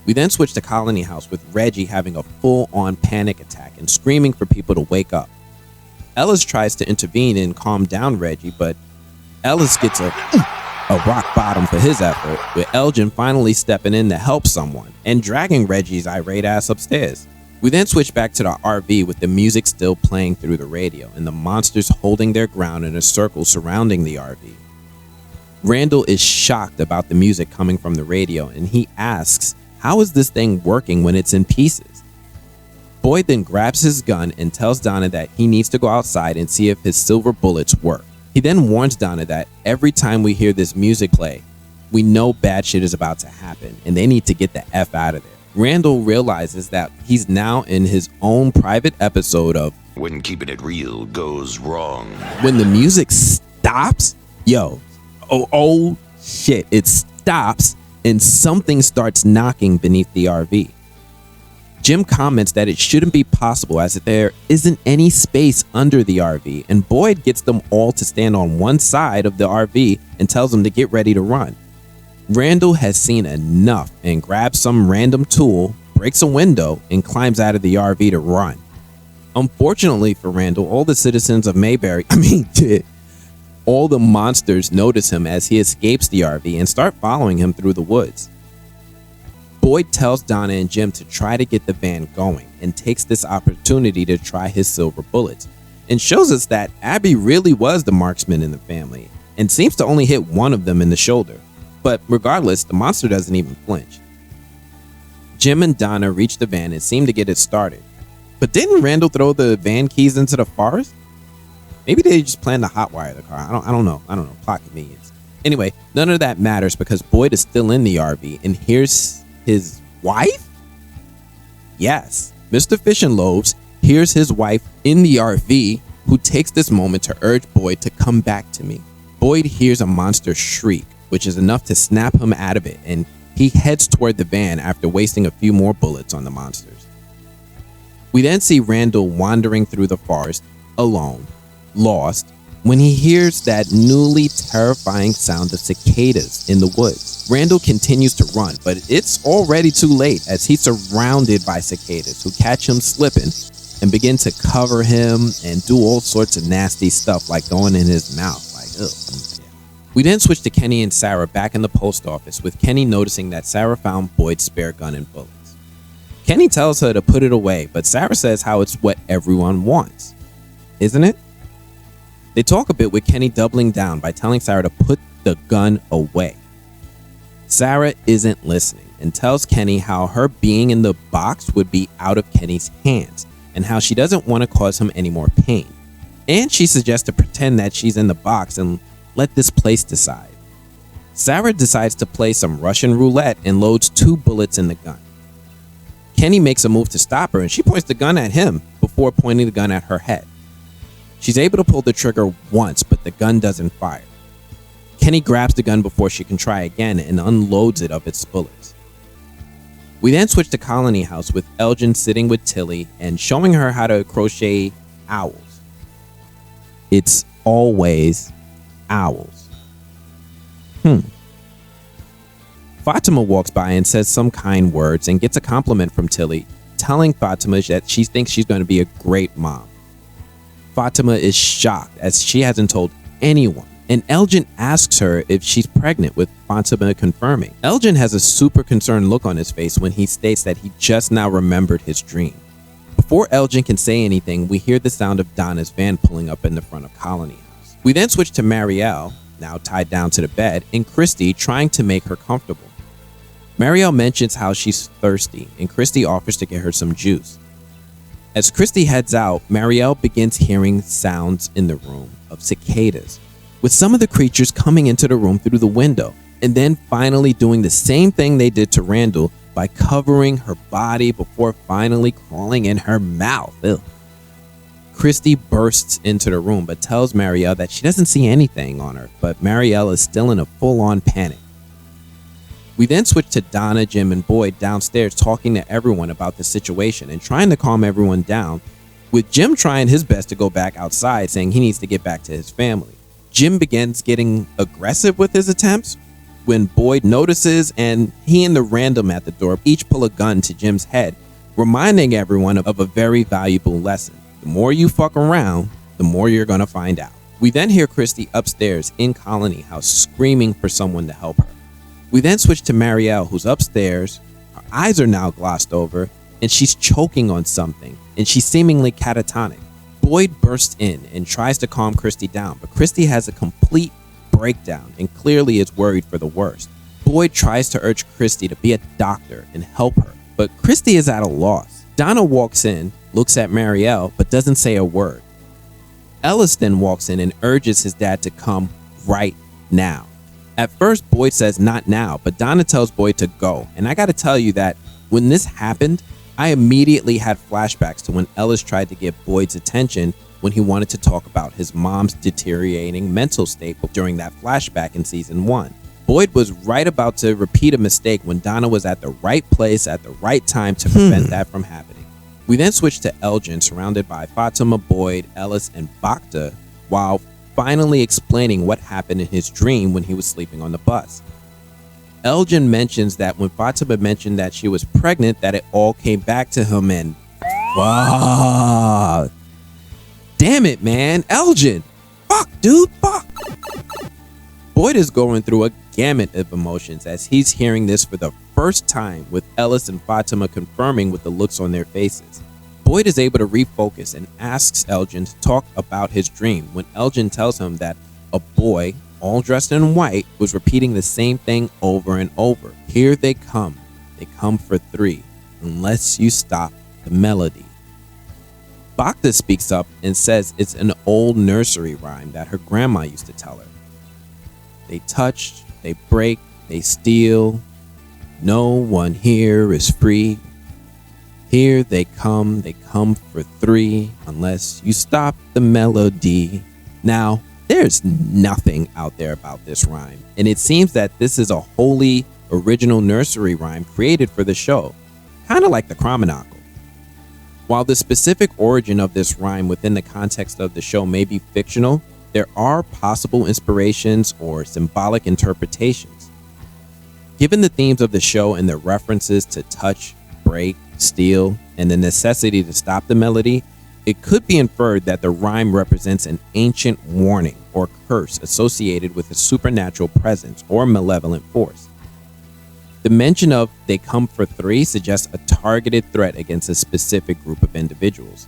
We then switch to Colony House, with Reggie having a full-on panic attack and screaming for people to wake up. Ellis tries to intervene and calm down Reggie, but Ellis gets a rock bottom for his effort, with Elgin finally stepping in to help someone and dragging Reggie's irate ass upstairs. We then switch back to the RV, with the music still playing through the radio and the monsters holding their ground in a circle surrounding the RV. Randall is shocked about the music coming from the radio, and he asks, how is this thing working when it's in pieces? Boyd then grabs his gun and tells Donna that he needs to go outside and see if his silver bullets work. He then warns Donna that every time we hear this music play, we know bad shit is about to happen and they need to get the F out of there. Randall realizes that he's now in his own private episode of When Keeping It Real Goes Wrong. When the music stops, oh shit, it stops and something starts knocking beneath the RV. Jim comments that it shouldn't be possible, as if there isn't any space under the RV, and Boyd gets them all to stand on one side of the RV and tells them to get ready to run. Randall has seen enough and grabs some random tool, breaks a window, and climbs out of the RV to run. Unfortunately for Randall, all the citizens of Mayberry, all the monsters notice him as he escapes the RV and start following him through the woods. Boyd tells Donna and Jim to try to get the van going and takes this opportunity to try his silver bullets, and shows us that Abby really was the marksman in the family and seems to only hit one of them in the shoulder. But regardless, the monster doesn't even flinch. Jim and Donna reach the van and seem to get it started. But didn't Randall throw the van keys into the forest? Maybe they just planned to hotwire the car. I don't know. Plot convenience. Anyway, none of that matters because Boyd is still in the RV, and here's his wife? Yes, Mr. Fish and Loaves hears his wife in the RV, who takes this moment to urge Boyd to come back to me. Boyd hears a monster shriek, which is enough to snap him out of it, and he heads toward the van after wasting a few more bullets on the monsters. We then see Randall wandering through the forest, alone, lost, when he hears that newly terrifying sound of cicadas in the woods. Randall continues to run, but it's already too late as he's surrounded by cicadas who catch him slipping and begin to cover him and do all sorts of nasty stuff like going in his mouth. Like, ugh. We then switch to Kenny and Sarah back in the post office, with Kenny noticing that Sarah found Boyd's spare gun and bullets. Kenny tells her to put it away, but Sarah says how it's what everyone wants. Isn't it? They talk a bit with Kenny doubling down by telling Sarah to put the gun away. Sarah isn't listening and tells Kenny how her being in the box would be out of Kenny's hands and how she doesn't want to cause him any more pain. And she suggests to pretend that she's in the box and let this place decide. Sarah decides to play some Russian roulette and loads 2 bullets in the gun. Kenny makes a move to stop her and she points the gun at him before pointing the gun at her head. She's able to pull the trigger once, but the gun doesn't fire. Kenny grabs the gun before she can try again and unloads it of its bullets. We then switch to Colony House with Elgin sitting with Tilly and showing her how to crochet owls. It's always owls. Fatima walks by and says some kind words and gets a compliment from Tilly, telling Fatima that she thinks she's going to be a great mom. Fatima is shocked as she hasn't told anyone, and Elgin asks her if she's pregnant, with Fatima confirming. Elgin has a super concerned look on his face when he states that he just now remembered his dream. Before Elgin can say anything, we hear the sound of Donna's van pulling up in the front of Colony House. We then switch to Marielle, now tied down to the bed, and Christy trying to make her comfortable. Marielle mentions how she's thirsty, and Christy offers to get her some juice. As Christy heads out, Marielle begins hearing sounds in the room of cicadas, with some of the creatures coming into the room through the window, and then finally doing the same thing they did to Randall by covering her body before finally crawling in her mouth. Ugh. Christy bursts into the room but tells Marielle that she doesn't see anything on her, but Marielle is still in a full-on panic. We then switch to Donna, Jim, and Boyd downstairs talking to everyone about the situation and trying to calm everyone down, with Jim trying his best to go back outside, saying he needs to get back to his family. Jim begins getting aggressive with his attempts when Boyd notices, and he and the random at the door each pull a gun to Jim's head, reminding everyone of a very valuable lesson. The more you fuck around, the more you're gonna find out. We then hear Christy upstairs in Colony House screaming for someone to help her. We then switch to Marielle, who's upstairs. Her eyes are now glossed over, and she's choking on something, and she's seemingly catatonic. Boyd bursts in and tries to calm Christy down, but Christy has a complete breakdown and clearly is worried for the worst. Boyd tries to urge Christy to be a doctor and help her, but Christy is at a loss. Donna walks in, looks at Marielle, but doesn't say a word. Ellis then walks in and urges his dad to come right now. At first, Boyd says not now, but Donna tells Boyd to go. And I gotta tell you that when this happened, I immediately had flashbacks to when Ellis tried to get Boyd's attention when he wanted to talk about his mom's deteriorating mental state during that flashback in season 1. Boyd was right about to repeat a mistake when Donna was at the right place at the right time to prevent that from happening. We then switch to Elgin, surrounded by Fatima, Boyd, Ellis, and Bacta, while finally explaining what happened in his dream when he was sleeping on the bus. Elgin mentions that when Fatima mentioned that she was pregnant, that it all came back to him, and fuck. Damn it, man. Elgin. Fuck, dude. Fuck. Boyd is going through a gamut of emotions as he's hearing this for the first time, with Ellis and Fatima confirming with the looks on their faces. Boyd is able to refocus and asks Elgin to talk about his dream when Elgin tells him that a boy, all dressed in white, was repeating the same thing over and over. Here they come for 3, unless you stop the melody. Bacta speaks up and says it's an old nursery rhyme that her grandma used to tell her. They touch, they break, they steal. No one here is free. Here they come for 3, unless you stop the melody. Now, There's nothing out there about this rhyme, and it seems that this is a wholly original nursery rhyme created for the show, kind of like the Chromonacle. While the specific origin of this rhyme within the context of the show may be fictional, there are possible inspirations or symbolic interpretations. Given the themes of the show and the references to touch, break, steal, and the necessity to stop the melody, it could be inferred that the rhyme represents an ancient warning or curse associated with a supernatural presence or malevolent force. The mention of "they come for three" suggests a targeted threat against a specific group of individuals.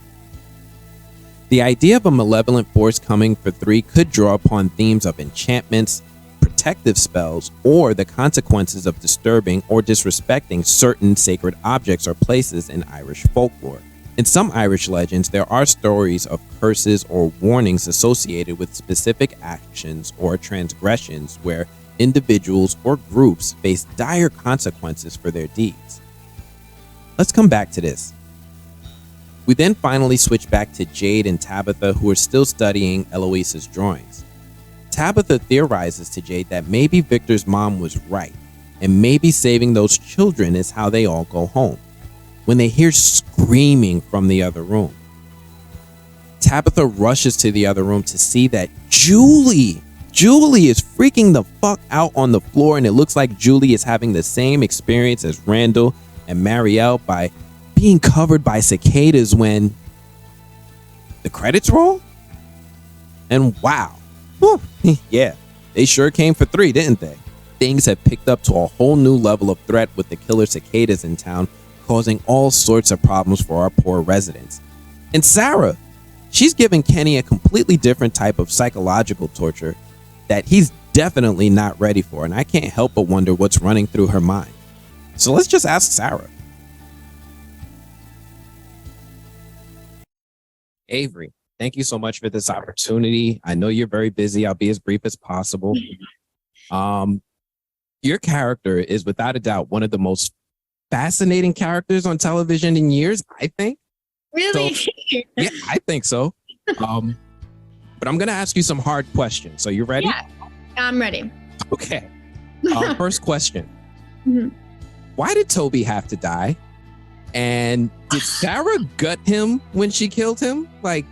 The idea of a malevolent force coming for three could draw upon themes of enchantments, protective spells, or the consequences of disturbing or disrespecting certain sacred objects or places in Irish folklore. In some Irish legends, there are stories of curses or warnings associated with specific actions or transgressions where individuals or groups face dire consequences for their deeds. Let's come back to this. We then finally switch back to Jade and Tabitha, who are still studying Eloise's drawings. Tabitha theorizes to Jade that maybe Victor's mom was right, and maybe saving those children is how they all go home, when they hear screaming from the other room. Tabitha rushes to the other room to see that Julie is freaking the fuck out on the floor, and it looks like Julie is having the same experience as Randall and Marielle by being covered by cicadas when the credits roll. And wow, whew, yeah, they sure came for three, didn't they? Things have picked up to a whole new level of threat with the killer cicadas in town, causing all sorts of problems for our poor residents. And Sarah, she's giving Kenny a completely different type of psychological torture that he's definitely not ready for, and I can't help but wonder what's running through her mind. So let's just ask Sarah. Avery, thank you so much for this opportunity. I know you're very busy. I'll be as brief as possible. Your character is without a doubt one of the most fascinating characters on television in years, I think. Really? So, yeah, I think so. But I'm going to ask you some hard questions. So you ready? Yeah, I'm ready. Okay. First question. Mm-hmm. Why did Toby have to die? And did Sarah gut him when she killed him? Like,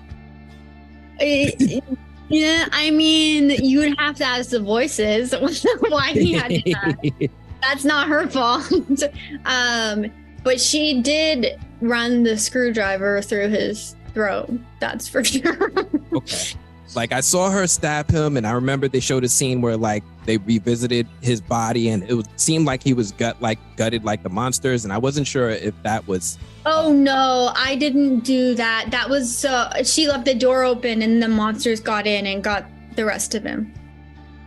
yeah, I mean, you would have to ask the voices why he had to die. That's not her fault. But she did run the screwdriver through his throat. That's for sure. Okay. Like, I saw her stab him, and I remember they showed a scene where like they revisited his body, and seemed like he was gutted like the monsters, and I wasn't sure if that was. Oh no, I didn't do that. That was she left the door open, and the monsters got in and got the rest of him.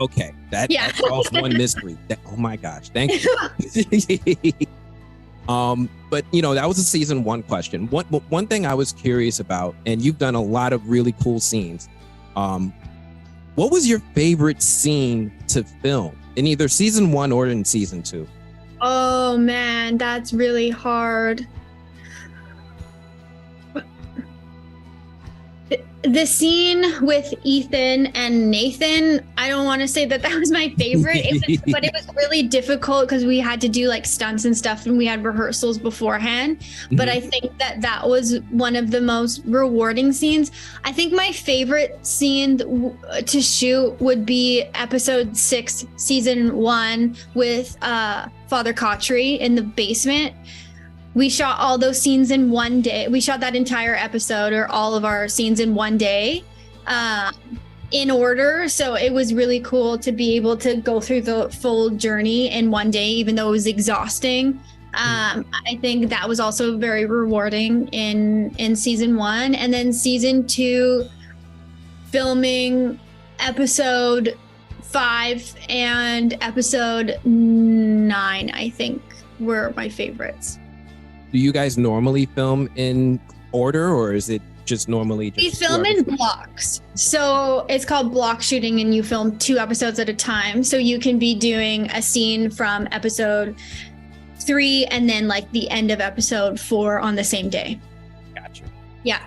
Okay, that solves one mystery. Oh my gosh, thank you. But you know, that was a season 1 question. One thing I was curious about, and you've done a lot of really cool scenes. What was your favorite scene to film in either season 1 or in season 2? Oh man, that's really hard. The scene with Ethan and Nathan, I don't want to say that was my favorite, but it was really difficult because we had to do like stunts and stuff, and we had rehearsals beforehand. Mm-hmm. But I think that was one of the most rewarding scenes. I think my favorite scene to shoot would be episode 6, season 1, with Father Kotri in the basement. We shot all those scenes in one day. We shot that entire episode, or all of our scenes, in one day, in order. So it was really cool to be able to go through the full journey in one day, even though it was exhausting. I think that was also very rewarding in season 1. And then season 2, filming episode 5 and episode 9, I think, were my favorites. Do you guys normally film in order, or is it just normally just we film in blocks? So it's called block shooting, and you film 2 episodes at a time. So you can be doing a scene from episode 3 and then like the end of episode 4 on the same day. Gotcha. Yeah.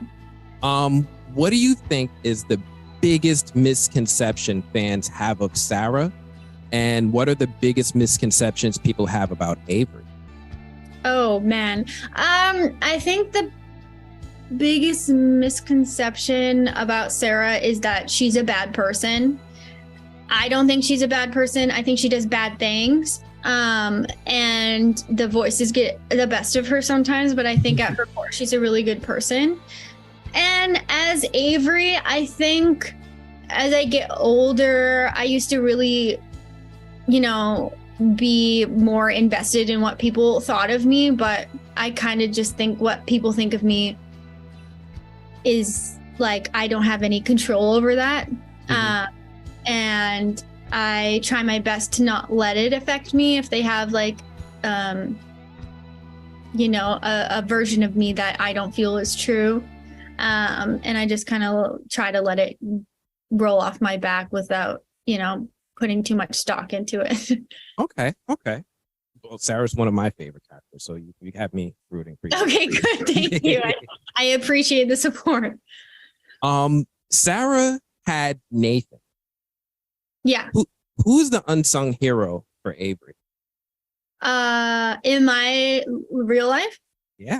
What do you think is the biggest misconception fans have of Sarah? And what are the biggest misconceptions people have about Avery? Oh man. I think the biggest misconception about Sarah is that she's a bad person. I don't think she's a bad person. I think she does bad things. And the voices get the best of her sometimes, but I think at her core, she's a really good person. And as Avery, I think as I get older, I used to really, be more invested in what people thought of me, but I kind of just think what people think of me is like, I don't have any control over that. And I try my best to not let it affect me if they have like, a version of me that I don't feel is true. And I just kind of try to let it roll off my back without, putting too much stock into it. Okay. Well, Sarah's one of my favorite characters, so you have me rooting for you. Okay, good. Thank you. I appreciate the support. Sarah had Nathan. Yeah. Who's the unsung hero for Avery? In my real life? Yeah.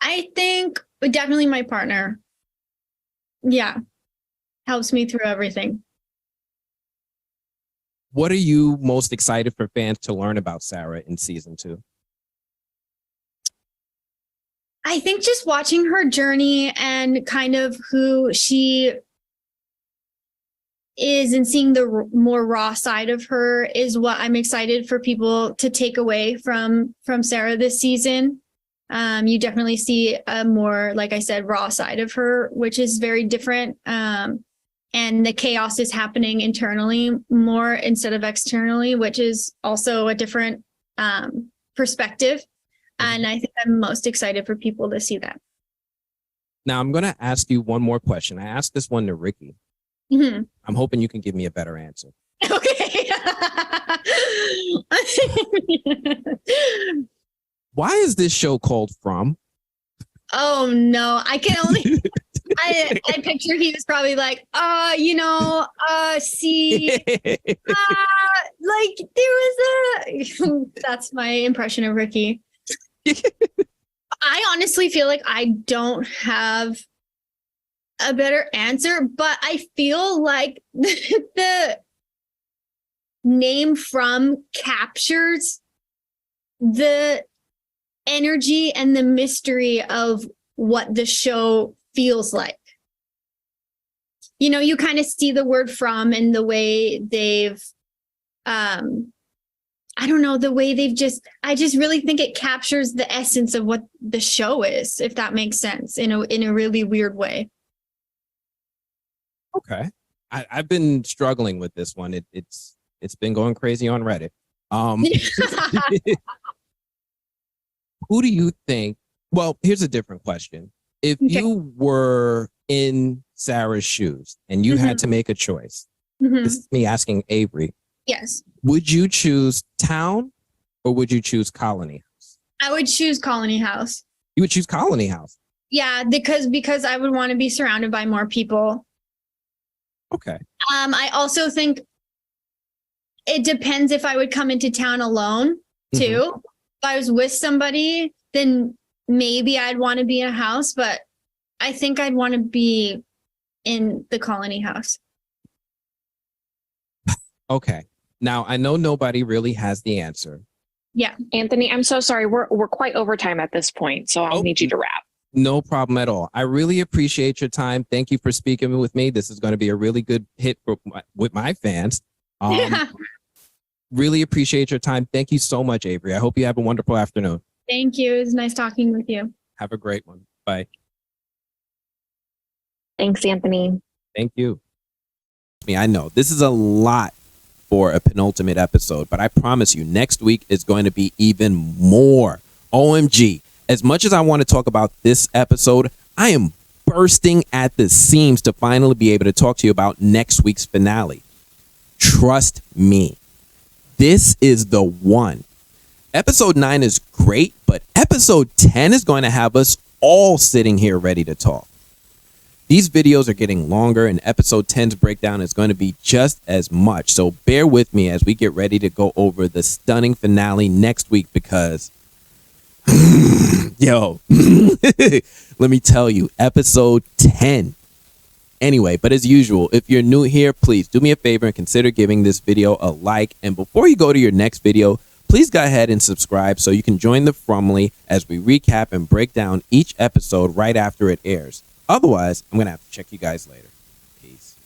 I think definitely my partner. Yeah. Helps me through everything. What are you most excited for fans to learn about Sarah in season 2? I think just watching her journey and kind of who she is and seeing the more raw side of her is what I'm excited for people to take away from Sarah this season. You definitely see a more, like I said, raw side of her, which is very different. And the chaos is happening internally more instead of externally, which is also a different perspective. And I think I'm most excited for people to see that. Now, I'm going to ask you one more question. I asked this one to Ricky. Mm-hmm. I'm hoping you can give me a better answer. Okay. Why is this show called From? Oh, no. I can only... I picture he was probably like, see, like there was that's my impression of Ricky. I honestly feel like I don't have a better answer, but I feel like the name From captures the energy and the mystery of what the show feels like. You kind of see the word from and the way they've I just really think it captures the essence of what the show is, if that makes sense, in a really weird way. Okay. I've been struggling with this one. It's been going crazy on Reddit. Who do you think? Well, here's a different question. If you were in Sarah's shoes and you had to make a choice, this is me asking Avery. Yes. Would you choose town or would you choose Colony House? I would choose Colony House. You would choose Colony House? Yeah, because I would want to be surrounded by more people. Okay. I also think it depends if I would come into town alone too. If I was with somebody, then maybe I'd want to be in a house, but I think I'd want to be in the Colony House. Okay. Now, I know nobody really has the answer. Yeah. Anthony, I'm so sorry. We're quite over time at this point, so I'll need you to wrap. No problem at all. I really appreciate your time. Thank you for speaking with me. This is going to be a really good hit with my fans. Really appreciate your time. Thank you so much, Avery. I hope you have a wonderful afternoon. Thank you. It was nice talking with you. Have a great one. Bye. Thanks, Anthony. Thank you. I know this is a lot for a penultimate episode, but I promise you next week is going to be even more. OMG. As much as I want to talk about this episode, I am bursting at the seams to finally be able to talk to you about next week's finale. Trust me. This is the one. Episode 9 is great, but episode 10 is going to have us all sitting here ready to talk. These videos are getting longer, and episode 10's breakdown is going to be just as much. So bear with me as we get ready to go over the stunning finale next week because, yo, let me tell you, episode 10. Anyway, but as usual, if you're new here, please do me a favor and consider giving this video a like. And before you go to your next video, please go ahead and subscribe so you can join the FROMily as we recap and break down each episode right after it airs. Otherwise, I'm going to have to check you guys later. Peace.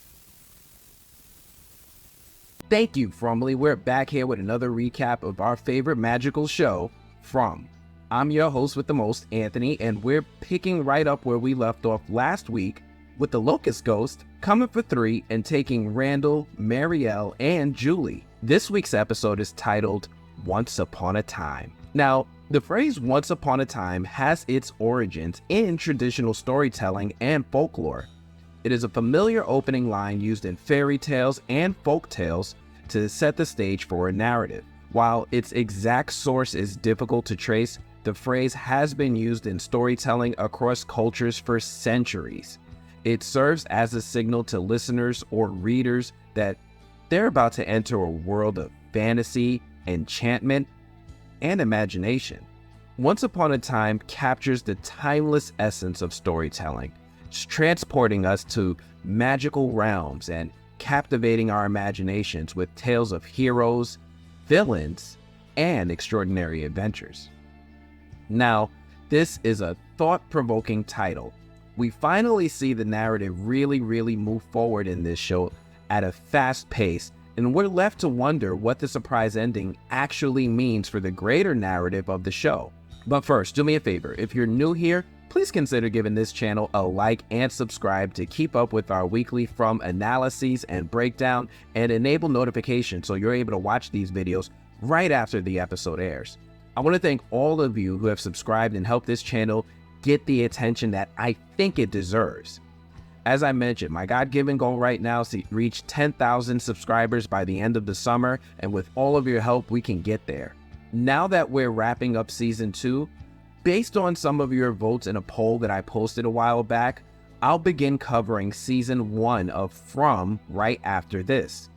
Thank you, FROMily. We're back here with another recap of our favorite magical show, From. I'm your host with the most, Anthony, and we're picking right up where we left off last week with the Locust Ghost coming for 3 and taking Randall, Marielle, and Julie. This week's episode is titled Once Upon a Time. Now, the phrase once upon a time has its origins in traditional storytelling and folklore. It is a familiar opening line used in fairy tales and folk tales to set the stage for a narrative. While its exact source is difficult to trace, the phrase has been used in storytelling across cultures for centuries. It serves as a signal to listeners or readers that they're about to enter a world of fantasy, enchantment, and imagination. Once Upon a Time captures the timeless essence of storytelling, transporting us to magical realms and captivating our imaginations with tales of heroes, villains, and extraordinary adventures. Now, this is a thought-provoking title. We finally see the narrative really move forward in this show at a fast pace, and we're left to wonder what the surprise ending actually means for the greater narrative of the show. But first, do me a favor, if you're new here, please consider giving this channel a like and subscribe to keep up with our weekly From analyses and breakdown, and enable notifications so you're able to watch these videos right after the episode airs. I want to thank all of you who have subscribed and helped this channel get the attention that I think it deserves. As I mentioned, my God-given goal right now is to reach 10,000 subscribers by the end of the summer, and with all of your help, we can get there. Now that we're wrapping up season 2, based on some of your votes in a poll that I posted a while back, I'll begin covering season 1 of From right after this.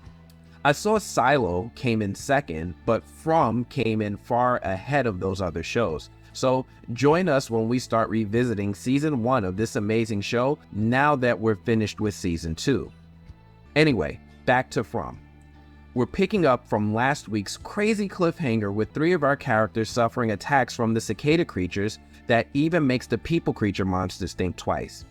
I saw Silo came in second, but From came in far ahead of those other shows. So join us when we start revisiting season 1 of this amazing show now that we're finished with season 2. Anyway, back to From. We're picking up from last week's crazy cliffhanger with 3 of our characters suffering attacks from the cicada creatures that even makes the people creature monsters think twice.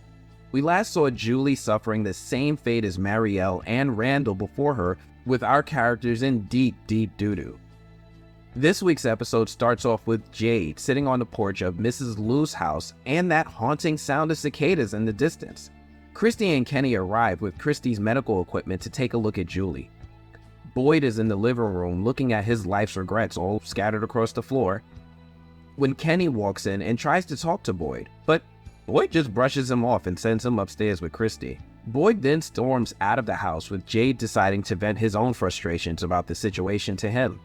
We last saw Julie suffering the same fate as Marielle and Randall before her, with our characters in deep doo-doo. This week's episode starts off with Jade sitting on the porch of Mrs. Liu's house and that haunting sound of cicadas in the distance. Christy and Kenny arrive with Christy's medical equipment to take a look at Julie. Boyd is in the living room looking at his life's regrets all scattered across the floor when Kenny walks in and tries to talk to Boyd, but Boyd just brushes him off and sends him upstairs with Christy. Boyd then storms out of the house with Jade deciding to vent his own frustrations about the situation to him.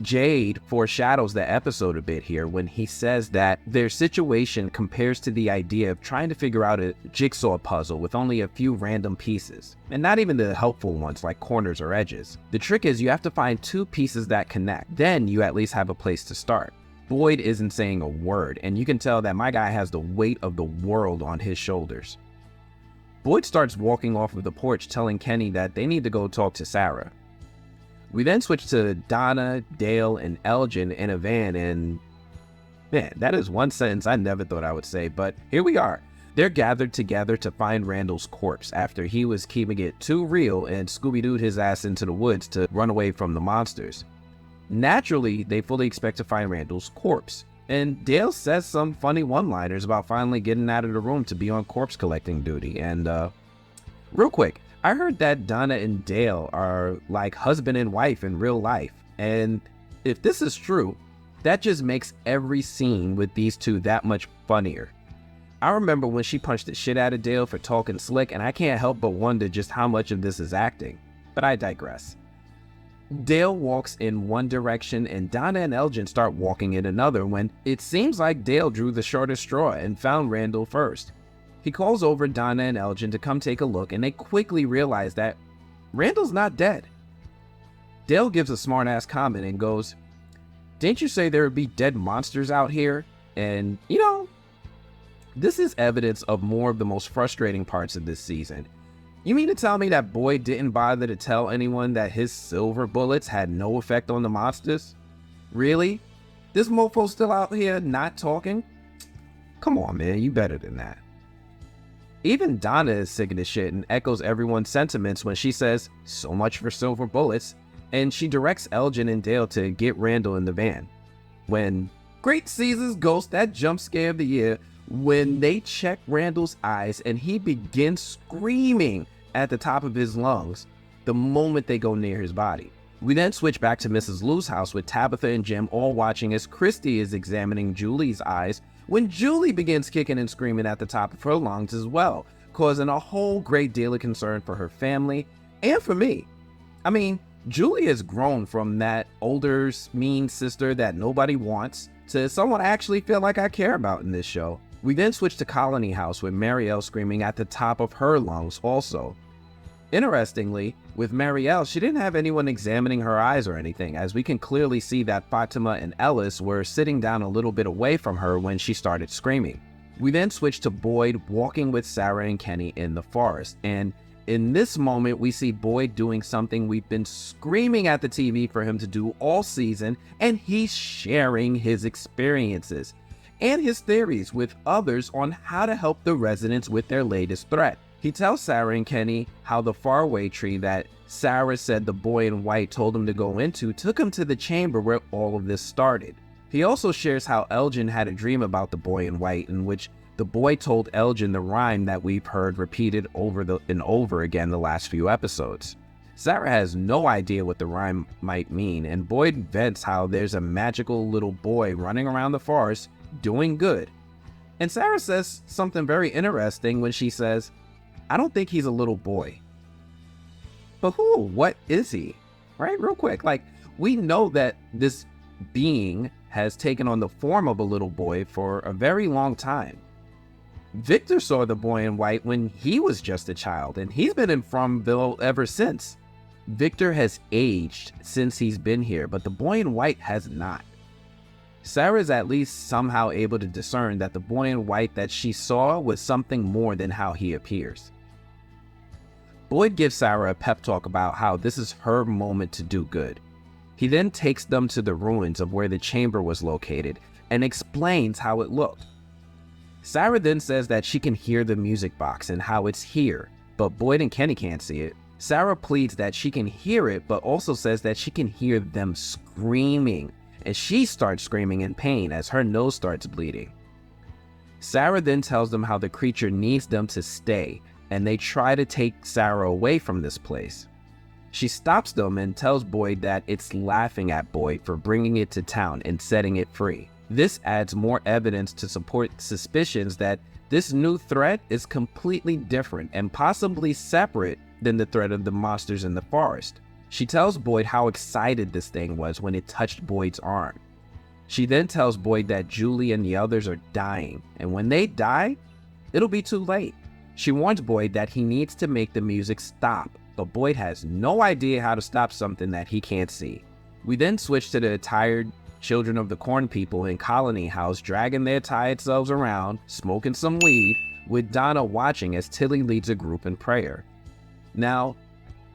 Jade foreshadows the episode a bit here when he says that their situation compares to the idea of trying to figure out a jigsaw puzzle with only a few random pieces, and not even the helpful ones like corners or edges. The trick is you have to find 2 pieces that connect, then you at least have a place to start. Boyd isn't saying a word, and you can tell that my guy has the weight of the world on his shoulders. Boyd starts walking off of the porch telling Kenny that they need to go talk to Sarah. We then switch to Donna, Dale, and Elgin in a van, and man, that is one sentence I never thought I would say, but here we are. They're gathered together to find Randall's corpse after he was keeping it too real and Scooby-Dooed his ass into the woods to run away from the monsters. Naturally, they fully expect to find Randall's corpse, and Dale says some funny one-liners about finally getting out of the room to be on corpse collecting duty, and real quick, I heard that Donna and Dale are like husband and wife in real life, and if this is true, that just makes every scene with these two that much funnier. I remember when she punched the shit out of Dale for talking slick, and I can't help but wonder just how much of this is acting, but I digress. Dale walks in one direction and Donna and Elgin start walking in another when it seems like Dale drew the shortest straw and found Randall first. He calls over Donna and Elgin to come take a look, and they quickly realize that Randall's not dead. Dale gives a smart-ass comment and goes, "Didn't you say there would be dead monsters out here?" And, this is evidence of more of the most frustrating parts of this season. You mean to tell me that Boyd didn't bother to tell anyone that his silver bullets had no effect on the monsters? Really? This mofo's still out here not talking? Come on, man, you better than that. Even Donna is sick of this shit and echoes everyone's sentiments when she says, "So much for silver bullets," and she directs Elgin and Dale to get Randall in the van. When great Caesar's ghost, that jump scare of the year, when they check Randall's eyes and he begins screaming at the top of his lungs the moment they go near his body. We then switch back to Mrs. Lou's house with Tabitha and Jim all watching as Christy is examining Julie's eyes when Julie begins kicking and screaming at the top of her lungs as well, causing a whole great deal of concern for her family and for me. I mean, Julie has grown from that older, mean sister that nobody wants to someone I actually feel like I care about in this show. We then switch to Colony House with Marielle screaming at the top of her lungs also. Interestingly, with Marielle, she didn't have anyone examining her eyes or anything, as we can clearly see that Fatima and Ellis were sitting down a little bit away from her when she started screaming. We then switch to Boyd walking with Sarah and Kenny in the forest, and in this moment we see Boyd doing something we've been screaming at the TV for him to do all season, and he's sharing his experiences and his theories with others on how to help the residents with their latest threat. He tells Sarah and Kenny how the faraway tree that Sarah said the boy in white told him to go into took him to the chamber where all of this started. He also shares how Elgin had a dream about the boy in white, in which the boy told Elgin the rhyme that we've heard repeated over and over again the last few episodes. Sarah has no idea what the rhyme might mean, and Boyd vents how there's a magical little boy running around the forest doing good. And Sarah says something very interesting when she says, "I don't think he's a little boy." But what is he? Right? Real quick. We know that this being has taken on the form of a little boy for a very long time. Victor saw the boy in white when he was just a child, and he's been in FROMville ever since. Victor has aged since he's been here, but the boy in white has not. Sarah is at least somehow able to discern that the boy in white that she saw was something more than how he appears. Boyd gives Sarah a pep talk about how this is her moment to do good. He then takes them to the ruins of where the chamber was located and explains how it looked. Sarah then says that she can hear the music box and how it's here, but Boyd and Kenny can't see it. Sarah pleads that she can hear it, but also says that she can hear them screaming, and she starts screaming in pain as her nose starts bleeding. Sarah then tells them how the creature needs them to stay, and they try to take Sarah away from this place. She stops them and tells Boyd that it's laughing at Boyd for bringing it to town and setting it free. This adds more evidence to support suspicions that this new threat is completely different and possibly separate than the threat of the monsters in the forest. She tells Boyd how excited this thing was when it touched Boyd's arm. She then tells Boyd that Julie and the others are dying, and when they die, it'll be too late. She warns Boyd that he needs to make the music stop, but Boyd has no idea how to stop something that he can't see. We then switch to the tired children of the corn people in Colony House dragging their tired selves around, smoking some weed, with Donna watching as Tilly leads a group in prayer. Now,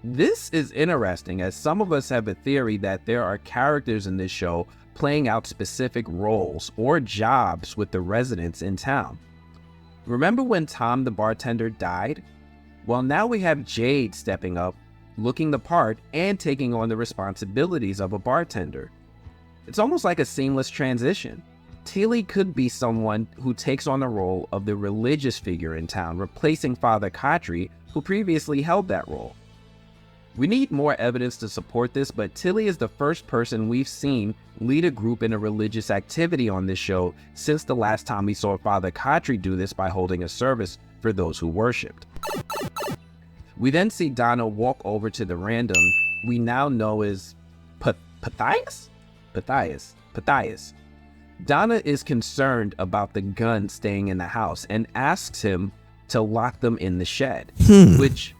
this is interesting, as some of us have a theory that there are characters in this show playing out specific roles or jobs with the residents in town. Remember when Tom the bartender died? Well, now we have Jade stepping up, looking the part, and taking on the responsibilities of a bartender. It's almost like a seamless transition. Tilly could be someone who takes on the role of the religious figure in town, replacing Father Khatri, who previously held that role. We need more evidence to support this, but Tilly is the first person we've seen lead a group in a religious activity on this show since the last time we saw Father Khatri do this by holding a service for those who worshipped. We then see Donna walk over to the random we now know is Pathias. Donna is concerned about the gun staying in the house and asks him to lock them in the shed, which,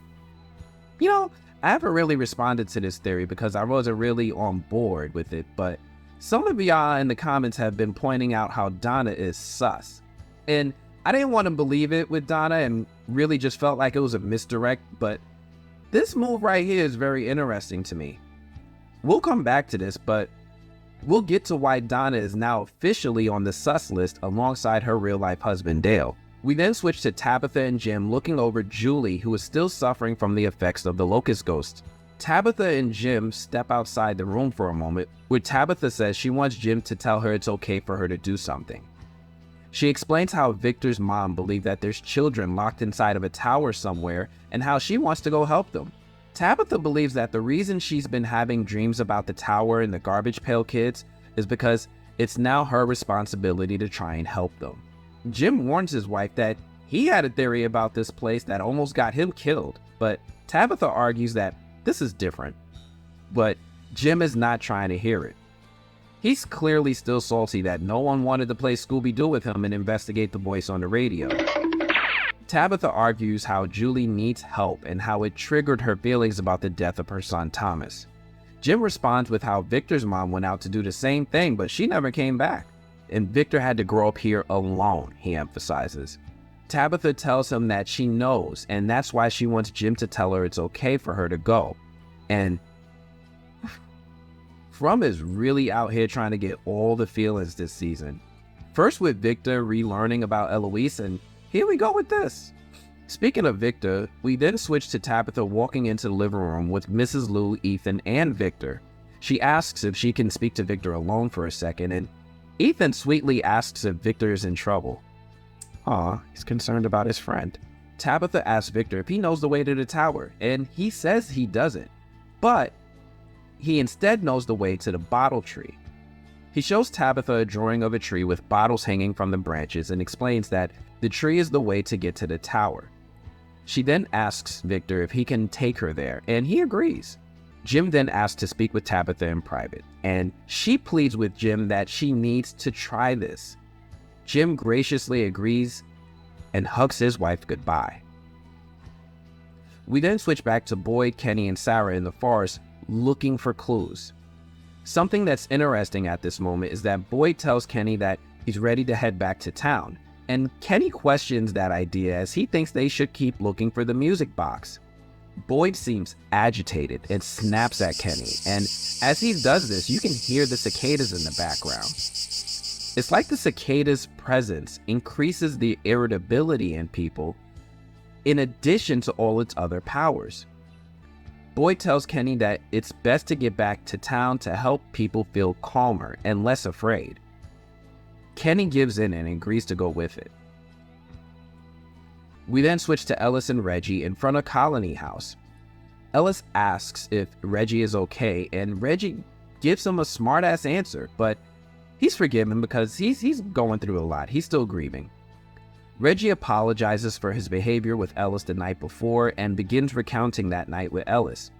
I haven't really responded to this theory because I wasn't really on board with it, but some of y'all in the comments have been pointing out how Donna is sus. And I didn't want to believe it with Donna and really just felt like it was a misdirect, but this move right here is very interesting to me. We'll come back to this, but we'll get to why Donna is now officially on the sus list alongside her real-life husband, Dale. We then switch to Tabitha and Jim looking over Julie, who is still suffering from the effects of the locust ghost. Tabitha and Jim step outside the room for a moment, where Tabitha says she wants Jim to tell her it's okay for her to do something. She explains how Victor's mom believed that there's children locked inside of a tower somewhere and how she wants to go help them. Tabitha believes that the reason she's been having dreams about the tower and the garbage pail kids is because it's now her responsibility to try and help them. Jim warns his wife that he had a theory about this place that almost got him killed, but Tabitha argues that this is different. But Jim is not trying to hear it. He's clearly still salty that no one wanted to play Scooby-Doo with him and investigate the voice on the radio. Tabitha argues how Julie needs help and how it triggered her feelings about the death of her son Thomas. Jim responds with how Victor's mom went out to do the same thing, but she never came back. And Victor had to grow up here alone, he emphasizes. Tabitha tells him that she knows, and that's why she wants Jim to tell her it's okay for her to go. And From is really out here trying to get all the feelings this season. First with Victor relearning about Eloise, and here we go with this. Speaking of Victor, we then switch to Tabitha walking into the living room with Mrs. Lou, Ethan, and Victor. She asks if she can speak to Victor alone for a second, and Ethan sweetly asks if Victor is in trouble. Aw, he's concerned about his friend. Tabitha asks Victor if he knows the way to the tower, and he says he doesn't, but he instead knows the way to the bottle tree. He shows Tabitha a drawing of a tree with bottles hanging from the branches and explains that the tree is the way to get to the tower. She then asks Victor if he can take her there, and he agrees. Jim then asks to speak with Tabitha in private, and she pleads with Jim that she needs to try this. Jim graciously agrees and hugs his wife goodbye. We then switch back to Boyd, Kenny, and Sarah in the forest looking for clues. Something that's interesting at this moment is that Boyd tells Kenny that he's ready to head back to town, and Kenny questions that idea as he thinks they should keep looking for the music box. Boyd seems agitated and snaps at Kenny, and as he does this, you can hear the cicadas in the background. It's like the cicadas' presence increases the irritability in people, in addition to all its other powers. Boyd tells Kenny that it's best to get back to town to help people feel calmer and less afraid. Kenny gives in and agrees to go with it. We then switch to Ellis and Reggie in front of Colony House. Ellis asks if Reggie is okay, and Reggie gives him a smart-ass answer, but he's forgiven because he's going through a lot. He's still grieving. Reggie apologizes for his behavior with Ellis the night before and begins recounting that night with Ellis.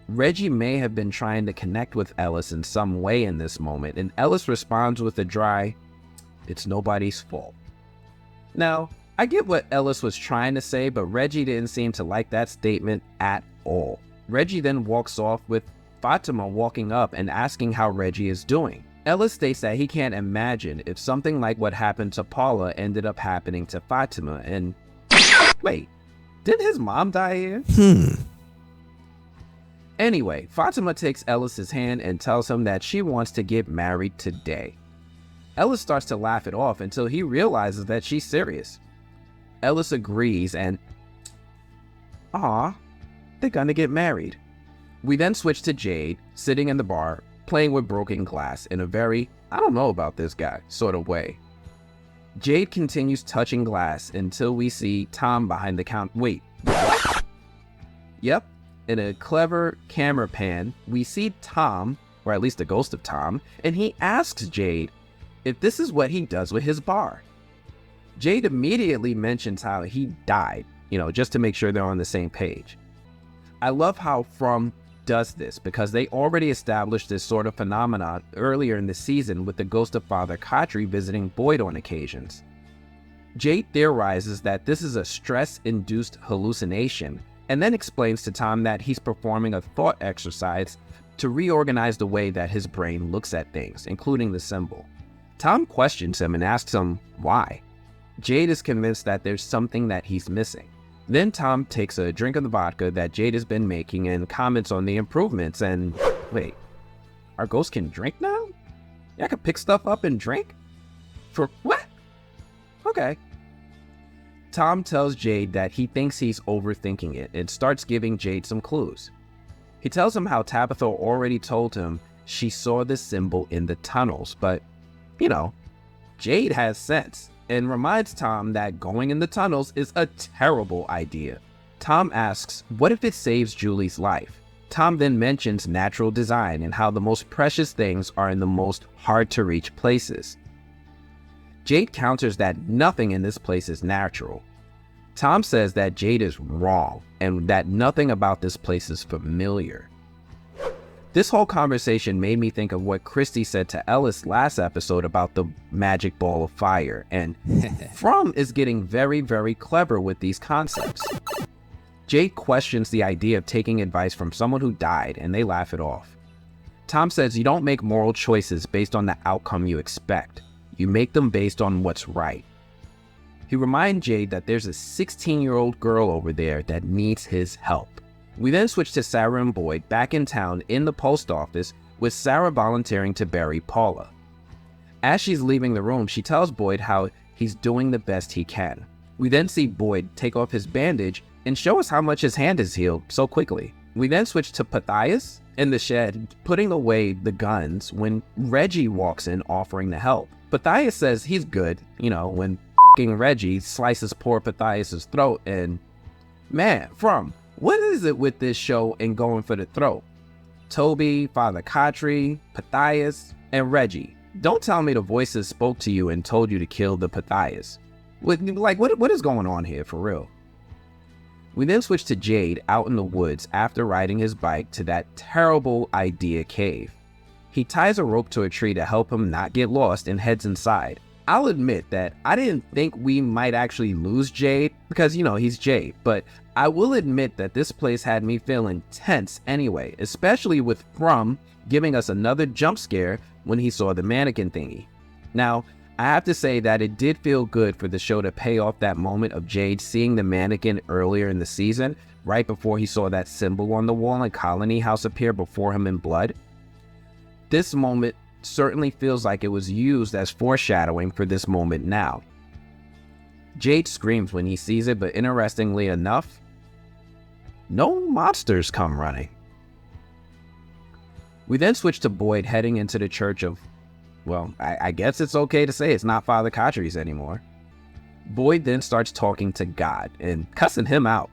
Reggie may have been trying to connect with Ellis in some way in this moment, and Ellis responds with a dry, "It's nobody's fault." Now, I get what Ellis was trying to say, but Reggie didn't seem to like that statement at all. Reggie then walks off with Fatima walking up and asking how Reggie is doing. Ellis states that he can't imagine if something like what happened to Paula ended up happening to Fatima, and wait, did his mom die here? Anyway, Fatima takes Ellis's hand and tells him that she wants to get married today. Ellis starts to laugh it off until he realizes that she's serious. Ellis agrees and, they're gonna get married. We then switch to Jade, sitting in the bar, playing with broken glass in a very, I don't know about this guy, sort of way. Jade continues touching glass until we see Tom behind the counter. Wait, what? Yep, in a clever camera pan, we see Tom, or at least the ghost of Tom, and he asks Jade if this is what he does with his bar. Jade immediately mentions how he died, just to make sure they're on the same page. I love how From does this because they already established this sort of phenomenon earlier in the season with the ghost of Father Khatri visiting Boyd on occasions. Jade theorizes that this is a stress-induced hallucination and then explains to Tom that he's performing a thought exercise to reorganize the way that his brain looks at things, including the symbol. Tom questions him and asks him why. Jade is convinced that there's something that he's missing. Then Tom takes a drink of the vodka that Jade has been making and comments on the improvements and... Wait, our ghost can drink now? Yeah, I can pick stuff up and drink? For what? Okay. Tom tells Jade that he thinks he's overthinking it and starts giving Jade some clues. He tells him how Tabitha already told him she saw this symbol in the tunnels, but, you know, Jade has sense and reminds Tom that going in the tunnels is a terrible idea. Tom asks, what if it saves Julie's life? Tom then mentions natural design and how the most precious things are in the most hard-to-reach places. Jade counters that nothing in this place is natural. Tom says that Jade is wrong and that nothing about this place is familiar. This whole conversation made me think of what Christy said to Ellis last episode about the magic ball of fire, and From is getting very, very clever with these concepts. Jade questions the idea of taking advice from someone who died, and they laugh it off. Tom says you don't make moral choices based on the outcome you expect. You make them based on what's right. He reminds Jade that there's a 16-year-old girl over there that needs his help. We then switch to Sarah and Boyd back in town in the post office, with Sarah volunteering to bury Paula. As she's leaving the room, she tells Boyd how he's doing the best he can. We then see Boyd take off his bandage and show us how much his hand is healed so quickly. We then switch to Matthias in the shed, putting away the guns when Reggie walks in offering to help. Matthias says he's good, you know, when Reggie slices poor Matthias's throat, and man, what is it with this show and going for the throat? Toby, Father Khatri, Matthias, and Reggie. Don't tell me the voices spoke to you and told you to kill the Matthias. What is going on here for real? We then switch to Jade out in the woods after riding his bike to that terrible idea cave. He ties a rope to a tree to help him not get lost and heads inside. I'll admit that I didn't think we might actually lose Jade because, you know, he's Jade, but I will admit that this place had me feeling tense anyway, especially with From giving us another jump scare when he saw the mannequin thingy. Now, I have to say that it did feel good for the show to pay off that moment of Jade seeing the mannequin earlier in the season, right before he saw that symbol on the wall in Colony House appear before him in blood. This moment certainly feels like it was used as foreshadowing for this moment now. Jade screams when he sees it, but interestingly enough, no monsters come running. We then switch to Boyd heading into the church of, well, I guess it's okay to say it's not Father Khatri's anymore. Boyd then starts talking to God and cussing him out.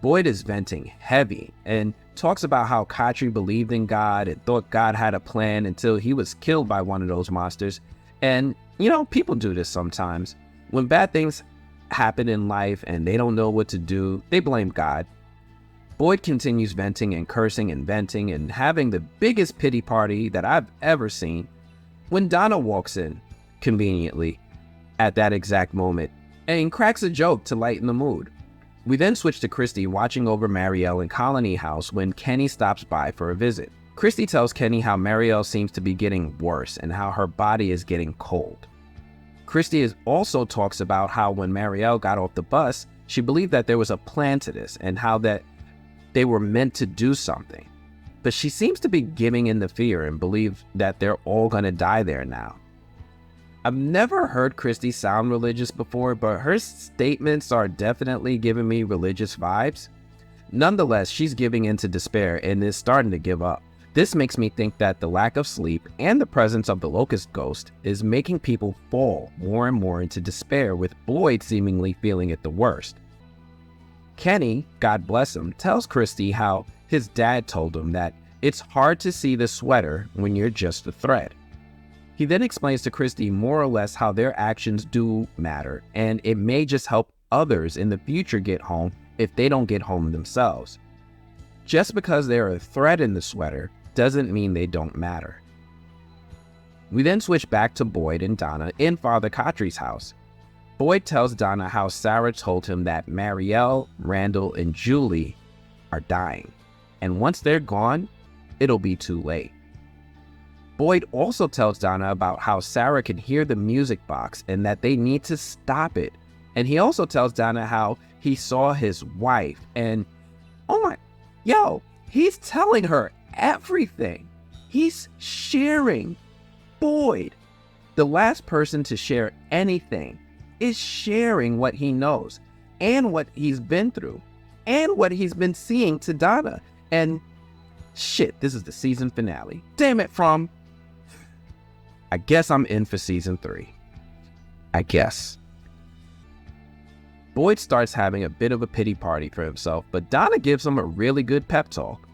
Boyd is venting heavy and talks about how Khatri believed in God and thought God had a plan until he was killed by one of those monsters. And, you know, people do this sometimes. When bad things happen in life and they don't know what to do, they blame God. Boyd continues venting and cursing and venting and having the biggest pity party that I've ever seen when Donna walks in, conveniently, at that exact moment and cracks a joke to lighten the mood. We then switch to Christy watching over Marielle in Colony House when Kenny stops by for a visit. Christy tells Kenny how Marielle seems to be getting worse and how her body is getting cold. Christy also talks about how when Marielle got off the bus, she believed that there was a plan to this and how that they were meant to do something. But she seems to be giving in to fear and believe that they're all gonna die there now. I've never heard Christy sound religious before, but her statements are definitely giving me religious vibes. Nonetheless, she's giving into despair and is starting to give up. This makes me think that the lack of sleep and the presence of the locust ghost is making people fall more and more into despair, with Boyd seemingly feeling it the worst. Kenny, God bless him, tells Christy how his dad told him that it's hard to see the sweater when you're just a thread. He then explains to Christy more or less how their actions do matter, and it may just help others in the future get home if they don't get home themselves. Just because they're a thread in the sweater doesn't mean they don't matter. We then switch back to Boyd and Donna in Father Khatri's house. Boyd tells Donna how Sarah told him that Marielle, Randall, and Julie are dying, and once they're gone, it'll be too late. Boyd also tells Donna about how Sarah can hear the music box and that they need to stop it. And he also tells Donna how he saw his wife and, he's telling her everything. He's sharing. Boyd, the last person to share anything, is sharing what he knows and what he's been through and what he's been seeing to Donna. And shit, this is the season finale. Damn it, I guess I'm in for season 3. I guess. Boyd starts having a bit of a pity party for himself, but Donna gives him a really good pep talk.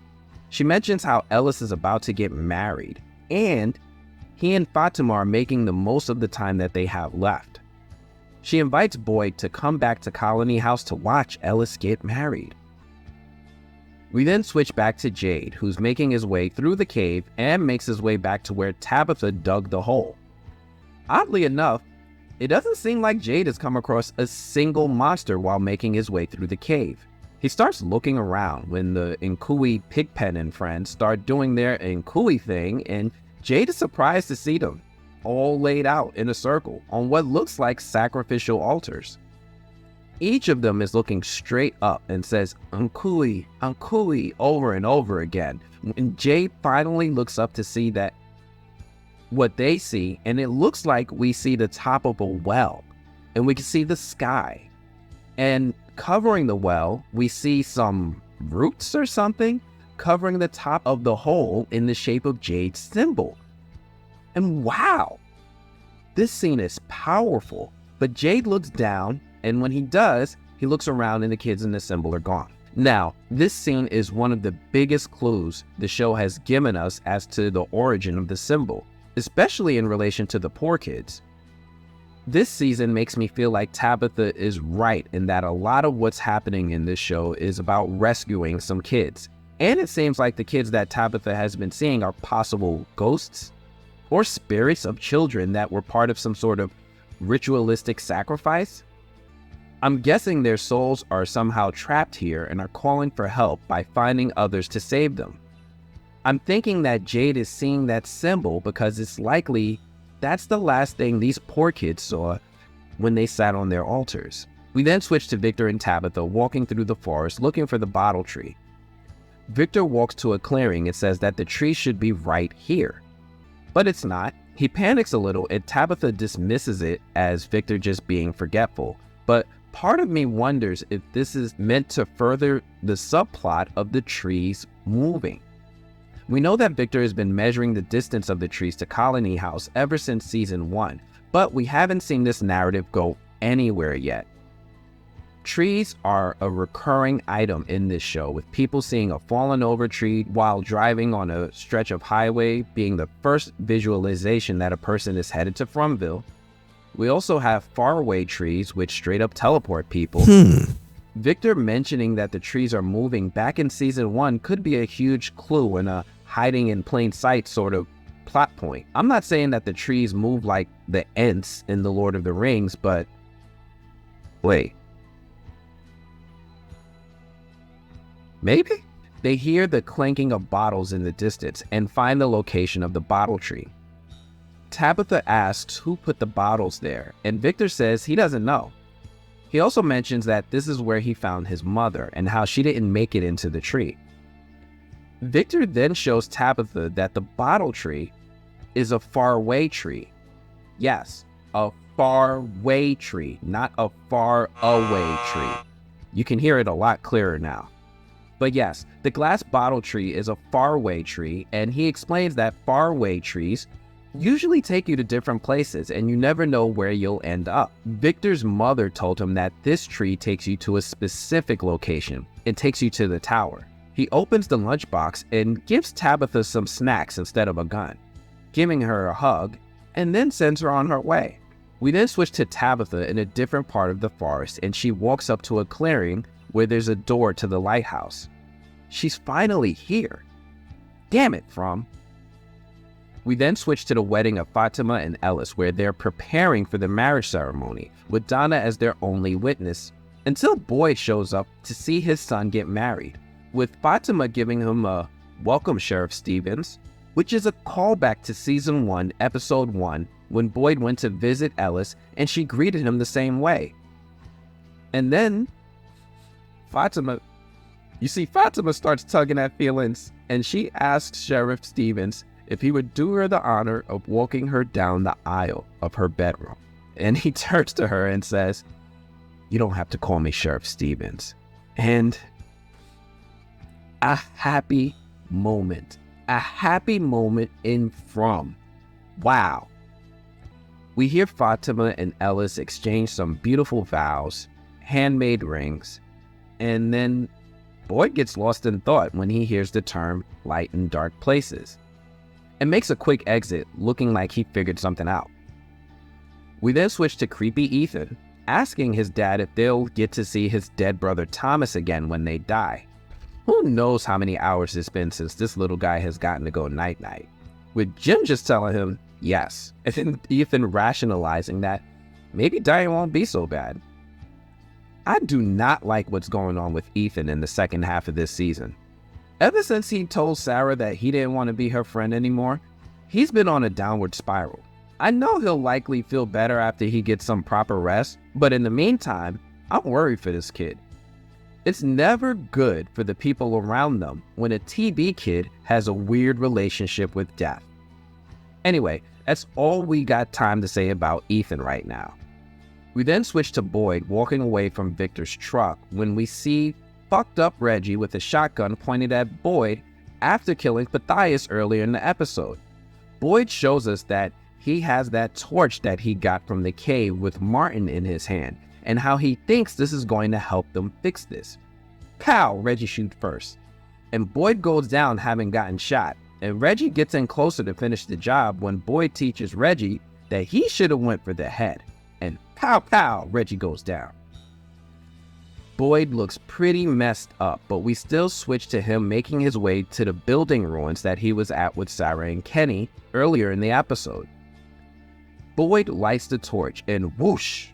She mentions how Ellis is about to get married, and he and Fatima are making the most of the time that they have left. She invites Boyd to come back to Colony House to watch Ellis get married. We then switch back to Jade, who's making his way through the cave and makes his way back to where Tabitha dug the hole. Oddly enough, it doesn't seem like Jade has come across a single monster while making his way through the cave. He starts looking around when the Nkui Pigpen and friends start doing their Nkui thing, and Jade is surprised to see them, all laid out in a circle on what looks like sacrificial altars. Each of them is looking straight up and says, Nkui, Nkui, over and over again. And Jade finally looks up to see that what they see, and it looks like we see the top of a well, and we can see the sky. And covering the well, we see some roots or something covering the top of the hole in the shape of Jade's symbol. And wow, this scene is powerful. But Jade looks down, and when he does, he looks around and the kids in the symbol are gone. Now, this scene is one of the biggest clues the show has given us as to the origin of the symbol, especially in relation to the poor kids. This season makes me feel like Tabitha is right in that a lot of what's happening in this show is about rescuing some kids. And it seems like the kids that Tabitha has been seeing are possible ghosts or spirits of children that were part of some sort of ritualistic sacrifice. I'm guessing their souls are somehow trapped here and are calling for help by finding others to save them. I'm thinking that Jade is seeing that symbol because it's likely that's the last thing these poor kids saw when they sat on their altars. We then switch to Victor and Tabitha walking through the forest looking for the bottle tree. Victor walks to a clearing and says that the tree should be right here. But it's not. He panics a little and Tabitha dismisses it as Victor just being forgetful. But part of me wonders if this is meant to further the subplot of the trees moving. We know that Victor has been measuring the distance of the trees to Colony House ever since season 1, but we haven't seen this narrative go anywhere yet. Trees are a recurring item in this show, with people seeing a fallen over tree while driving on a stretch of highway being the first visualization that a person is headed to FROMville. We also have faraway trees which straight up teleport people. Victor mentioning that the trees are moving back in season 1 could be a huge clue and a hiding in plain sight sort of plot point. I'm not saying that the trees move like the Ents in The Lord of the Rings, but wait. Maybe? They hear the clanking of bottles in the distance and find the location of the bottle tree. Tabitha asks who put the bottles there, and Victor says he doesn't know. He also mentions that this is where he found his mother and how she didn't make it into the tree. Victor then shows Tabitha that the bottle tree is a faraway tree. Yes, a faraway tree, not a far away tree. You can hear it a lot clearer now. But yes, the glass bottle tree is a faraway tree, and he explains that faraway trees usually take you to different places and you never know where you'll end up. Victor's mother told him that this tree takes you to a specific location. It takes you to the tower. He opens the lunchbox and gives Tabitha some snacks instead of a gun, giving her a hug, and then sends her on her way. We then switch to Tabitha in a different part of the forest, and she walks up to a clearing where there's a door to the lighthouse. She's finally here. Damn it, From. We then switch to the wedding of Fatima and Ellis, where they're preparing for the marriage ceremony, with Donna as their only witness, until Boyd shows up to see his son get married, with Fatima giving him a "Welcome, Sheriff Stevens," which is a callback to Season 1, Episode 1, when Boyd went to visit Ellis and she greeted him the same way. And then Fatima starts tugging at feelings, and she asks Sheriff Stevens if he would do her the honor of walking her down the aisle of her bedroom. And he turns to her and says, "You don't have to call me Sheriff Stevens." And a happy moment in From. Wow. We hear Fatima and Ellis exchange some beautiful vows, handmade rings, and then Boyd gets lost in thought when he hears the term light and dark places, and makes a quick exit looking like he figured something out. We then switch to creepy Ethan, asking his dad if they'll get to see his dead brother Thomas again when they die. Who knows how many hours it's been since this little guy has gotten to go night-night, with Jim just telling him yes, and then Ethan rationalizing that maybe dying won't be so bad. I do not like what's going on with Ethan in the second half of this season. Ever since he told Sarah that he didn't want to be her friend anymore, he's been on a downward spiral. I know he'll likely feel better after he gets some proper rest, but in the meantime, I'm worried for this kid. It's never good for the people around them when a TB kid has a weird relationship with death. Anyway, that's all we got time to say about Ethan right now. We then switch to Boyd walking away from Victor's truck when we see fucked up Reggie with a shotgun pointed at Boyd after killing Matthias earlier in the episode. Boyd shows us that he has that torch that he got from the cave with Martin in his hand, and how he thinks this is going to help them fix this. Pow! Reggie shoots first, and Boyd goes down having gotten shot, and Reggie gets in closer to finish the job when Boyd teaches Reggie that he should have went for the head, and pow pow, Reggie goes down. Boyd looks pretty messed up, but we still switch to him making his way to the building ruins that he was at with Sarah and Kenny earlier in the episode. Boyd lights the torch and whoosh,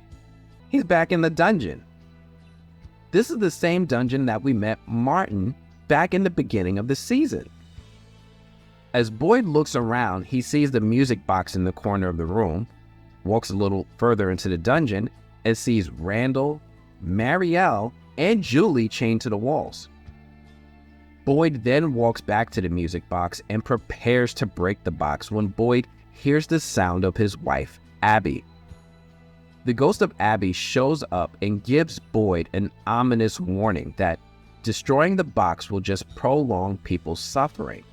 he's back in the dungeon. This is the same dungeon that we met Martin back in the beginning of the season. As Boyd looks around, he sees the music box in the corner of the room, walks a little further into the dungeon, and sees Randall, Marielle, and Julie chained to the walls. Boyd then walks back to the music box and prepares to break the box when Boyd hears the sound of his wife, Abby. The ghost of Abby shows up and gives Boyd an ominous warning that destroying the box will just prolong people's suffering.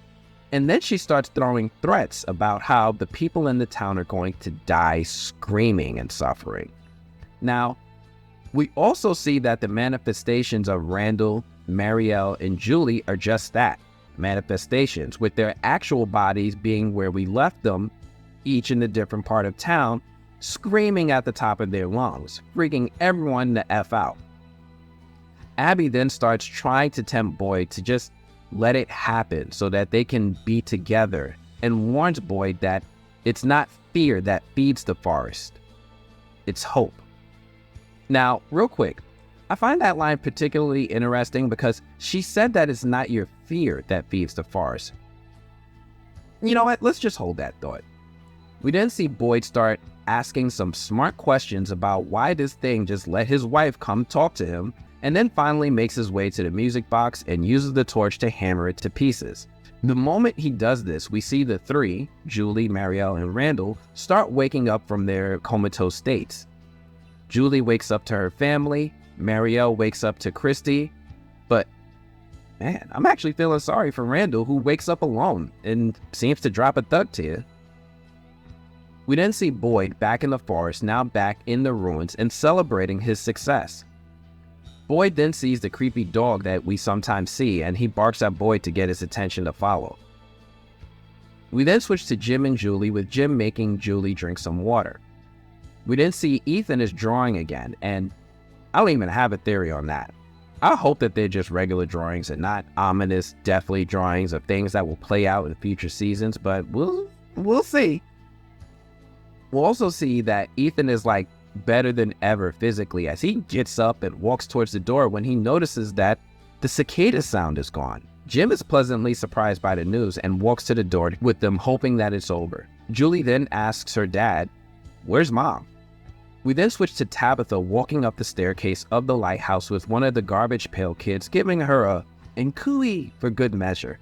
And then she starts throwing threats about how the people in the town are going to die screaming and suffering. Now, we also see that the manifestations of Randall, Marielle, and Julie are just that, manifestations, with their actual bodies being where we left them, each in a different part of town, screaming at the top of their lungs, freaking everyone the F out. Abby then starts trying to tempt Boyd to just let it happen so that they can be together, and warns Boyd that it's not fear that feeds the forest, it's hope. Now, real quick, I find that line particularly interesting because she said that it's not your fear that feeds the forest. You know what? Let's just hold that thought. We then see Boyd start asking some smart questions about why this thing just let his wife come talk to him, and then finally makes his way to the music box and uses the torch to hammer it to pieces. The moment he does this, we see the three, Julie, Marielle, and Randall, start waking up from their comatose states. Julie wakes up to her family, Marielle wakes up to Christy, but man, I'm actually feeling sorry for Randall, who wakes up alone and seems to drop a thug tear. We then see Boyd back in the forest, now back in the ruins and celebrating his success. Boyd then sees the creepy dog that we sometimes see, and he barks at Boyd to get his attention to follow. We then switch to Jim and Julie, with Jim making Julie drink some water. We then see Ethan is drawing again, and I don't even have a theory on that. I hope that they're just regular drawings and not ominous, deathly drawings of things that will play out in future seasons, but we'll We'll see. We'll also see that Ethan is like better than ever physically as he gets up and walks towards the door when he notices that the cicada sound is gone. Jim is pleasantly surprised by the news and walks to the door with them, hoping that it's over. Julie then asks her dad, "Where's Mom?" We then switch to Tabitha walking up the staircase of the lighthouse with one of the garbage pail kids giving her a "Nkui" for good measure.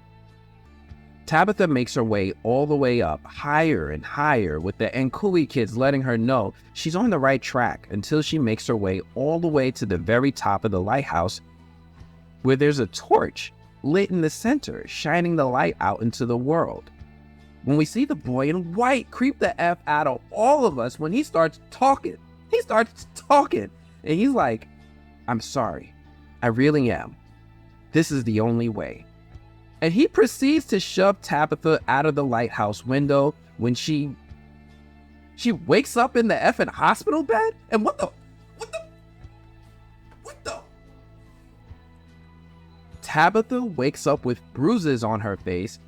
Tabitha makes her way all the way up, higher and higher, with the Nkui kids letting her know she's on the right track until she makes her way all the way to the very top of the lighthouse where there's a torch lit in the center, shining the light out into the world. When we see the boy in white creep the F out of all of us when he starts talking. And he's like, "I'm sorry. I really am. This is the only way." And he proceeds to shove Tabitha out of the lighthouse window when she wakes up in the effing hospital bed. And what the? Tabitha wakes up with bruises on her face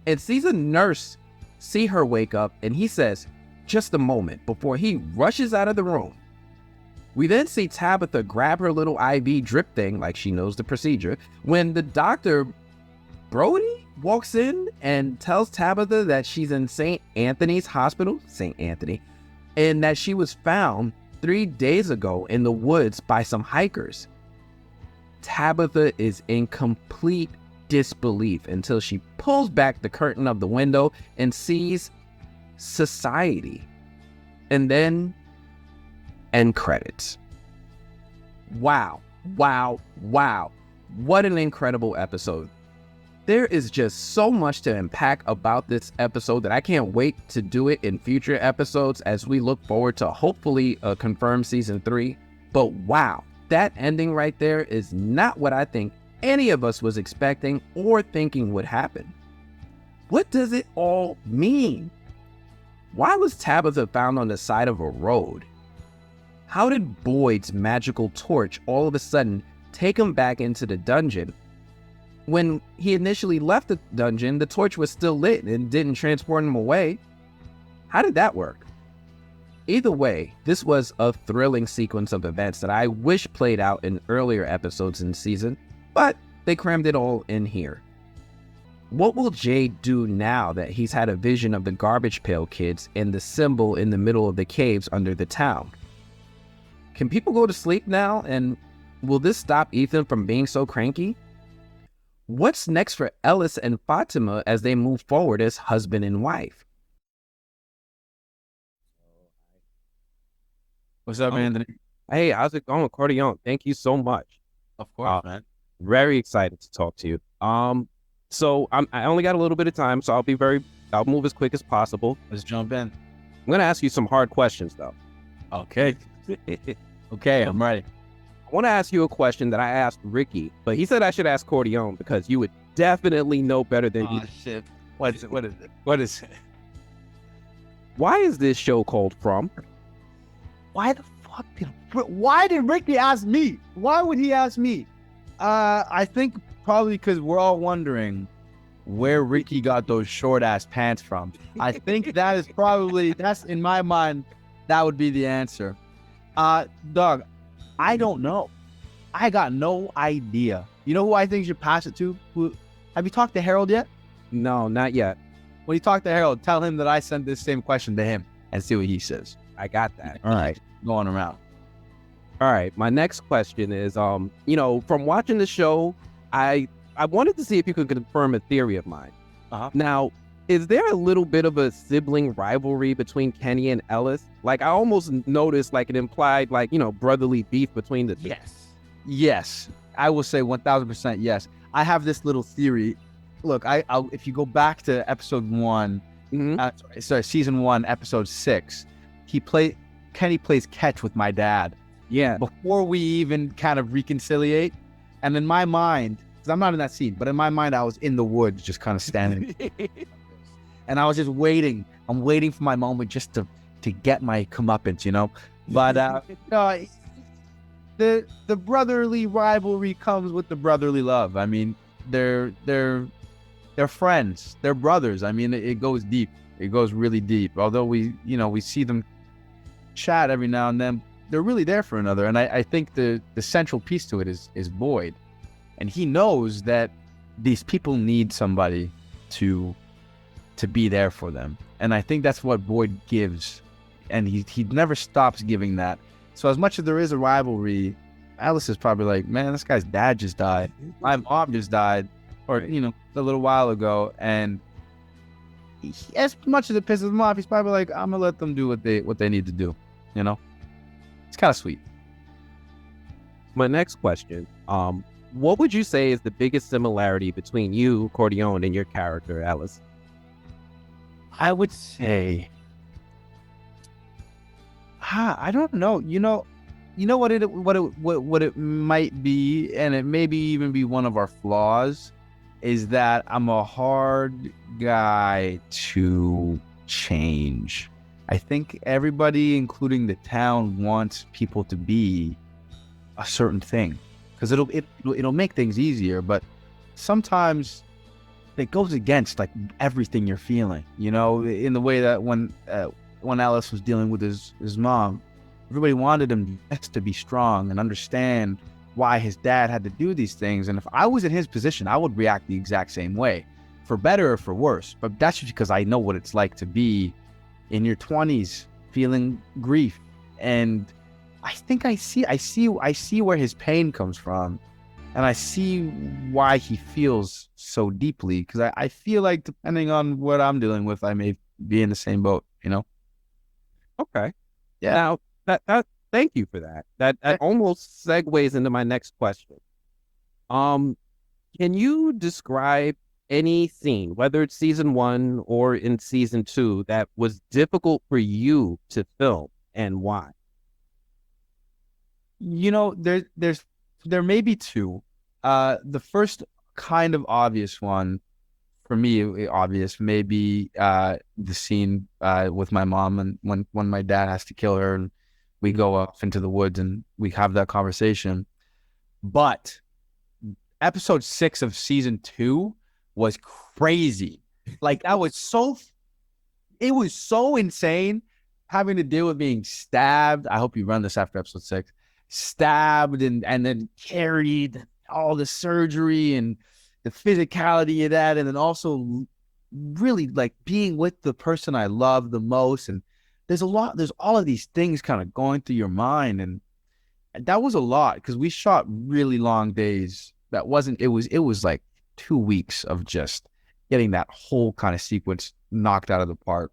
and sees a nurse see her wake up, and he says, "Just a moment," before he rushes out of the room. We then see Tabitha grab her little IV drip thing like she knows the procedure when the doctor, Brody, walks in and tells Tabitha that she's in St. Anthony's Hospital, St. Anthony, and that she was found 3 days ago in the woods by some hikers. Tabitha is in complete disbelief until she pulls back the curtain of the window and sees society. And then end credits. Wow. What an incredible episode. There is just so much to unpack about this episode that I can't wait to do it in future episodes as we look forward to hopefully a confirmed season 3. But wow, that ending right there is not what I think any of us was expecting or thinking would happen. What does it all mean? Why was Tabitha found on the side of a road? How did Boyd's magical torch all of a sudden take him back into the dungeon? When he initially left the dungeon, the torch was still lit and didn't transport him away. How did that work? Either way, this was a thrilling sequence of events that I wish played out in earlier episodes in the season, but they crammed it all in here. What will Jay do now that he's had a vision of the garbage pail kids and the symbol in the middle of the caves under the town? Can people go to sleep now, and will this stop Ethan from being so cranky? What's next for Ellis and Fatima as they move forward as husband and wife? What's up, Anthony? Hey, how's it going, Corteon? Thank you so much. Of course, man. Very excited to talk to you. So I only got a little bit of time, so I'll move as quick as possible. Let's jump in. I'm gonna ask you some hard questions, though. Okay. Okay, I'm ready. I want to ask you a question that I asked Ricky, but he said I should ask Corteon because you would definitely know better than you. Oh, shit. What is it? Why is this show called From? Why the fuck why did Ricky ask me? Why would he ask me? I think probably because we're all wondering where Ricky got those short ass pants from. I think that's in my mind, that would be the answer. Doug, I don't know. I got no idea. You know who I think should pass it to? Have you talked to Harold yet? No, not yet. When you talk to Harold, tell him that I sent this same question to him and see what he says. I got that. All right, going around. All right, my next question is, from watching the show, I wanted to see if you could confirm a theory of mine. Now, is there a little bit of a sibling rivalry between Kenny and Ellis? Like, I almost noticed like it implied brotherly beef between the two. Yes, I will say 1000% yes. I have this little theory. Look, if you go back to episode 1, season 1, episode 6, Kenny plays catch with my dad. Yeah. Before we even kind of reconciliate. And in my mind, because I'm not in that scene, but in my mind, I was in the woods just kind of standing. And I was just waiting. I'm waiting for my moment just to get my comeuppance, But the brotherly rivalry comes with the brotherly love. I mean, they're friends. They're brothers. I mean, it goes deep. It goes really deep. Although we see them chat every now and then, they're really there for another. And I think the central piece to it is Boyd. And he knows that these people need somebody to be there for them. And I think that's what Boyd gives. And he never stops giving that. So as much as there is a rivalry, Alice is probably like, man, this guy's dad just died. My mom just died, or, a little while ago. And as much as it pisses him off, he's probably like, I'm going to let them do what they need to do. It's kind of sweet. My next question, what would you say is the biggest similarity between you, Corteon, and your character, Alice? I would say, I don't know. You know what it might be, and it maybe even be one of our flaws, is that I'm a hard guy to change. I think everybody, including the town, wants people to be a certain thing because it'll make things easier. But sometimes it goes against like everything you're feeling, in the way that when Alice was dealing with his mom, everybody wanted him just to be strong and understand why his dad had to do these things. And if I was in his position, I would react the exact same way, for better or for worse. But that's just because I know what it's like to be in your 20s feeling grief. And I think I see where his pain comes from, and I see why he feels so deeply, because I feel like depending on what I'm dealing with, I may be in the same boat, Okay. Yeah. Now that thank you for that. That almost segues into my next question. Can you describe any scene, whether it's season 1 or in season 2, that was difficult for you to film, and why? There may be two. The first kind of obvious one, for me, obvious, may be the scene with my mom, and when my dad has to kill her, and we go off into the woods and we have that conversation. But episode 6 of season 2 was crazy. Like, it was so insane having to deal with being stabbed. I hope you run this after episode 6. Stabbed and then carried, all the surgery and the physicality of that, and then also really like being with the person I love the most. And there's all of these things kind of going through your mind, and that was a lot because we shot really long days. It was like 2 weeks of just getting that whole kind of sequence knocked out of the park.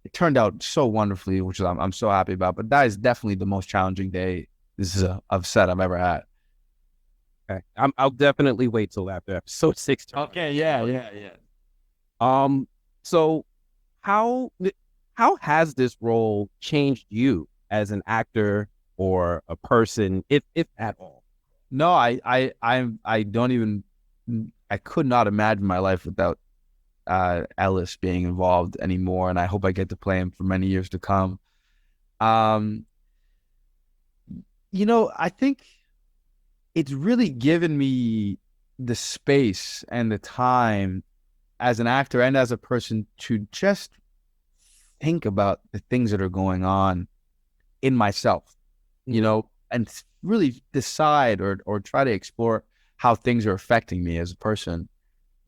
It turned out so wonderfully, which I'm so happy about. But that is definitely the most challenging day of set I've ever had. Okay, I'll definitely wait till after episode 6. Okay, yeah. So how has this role changed you as an actor or a person, if at all? No, I don't even. I could not imagine my life without Ellis being involved anymore, and I hope I get to play him for many years to come. I think it's really given me the space and the time as an actor and as a person to just think about the things that are going on in myself, and really decide or try to explore how things are affecting me as a person,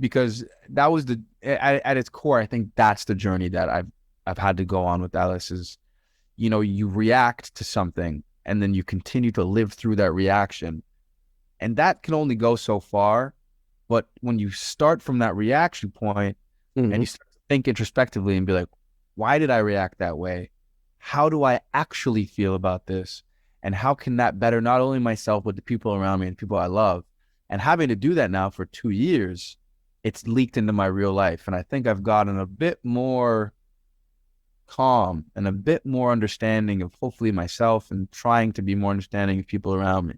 because that was at its core. I think that's the journey that I've had to go on with Alice is, you react to something and then you continue to live through that reaction, and that can only go so far. But when you start from that reaction point and you start to think introspectively and be like, why did I react that way? How do I actually feel about this? And how can that better not only myself, but the people around me and people I love? And having to do that now for 2 years, it's leaked into my real life. And I think I've gotten a bit more calm and a bit more understanding of hopefully myself, and trying to be more understanding of people around me.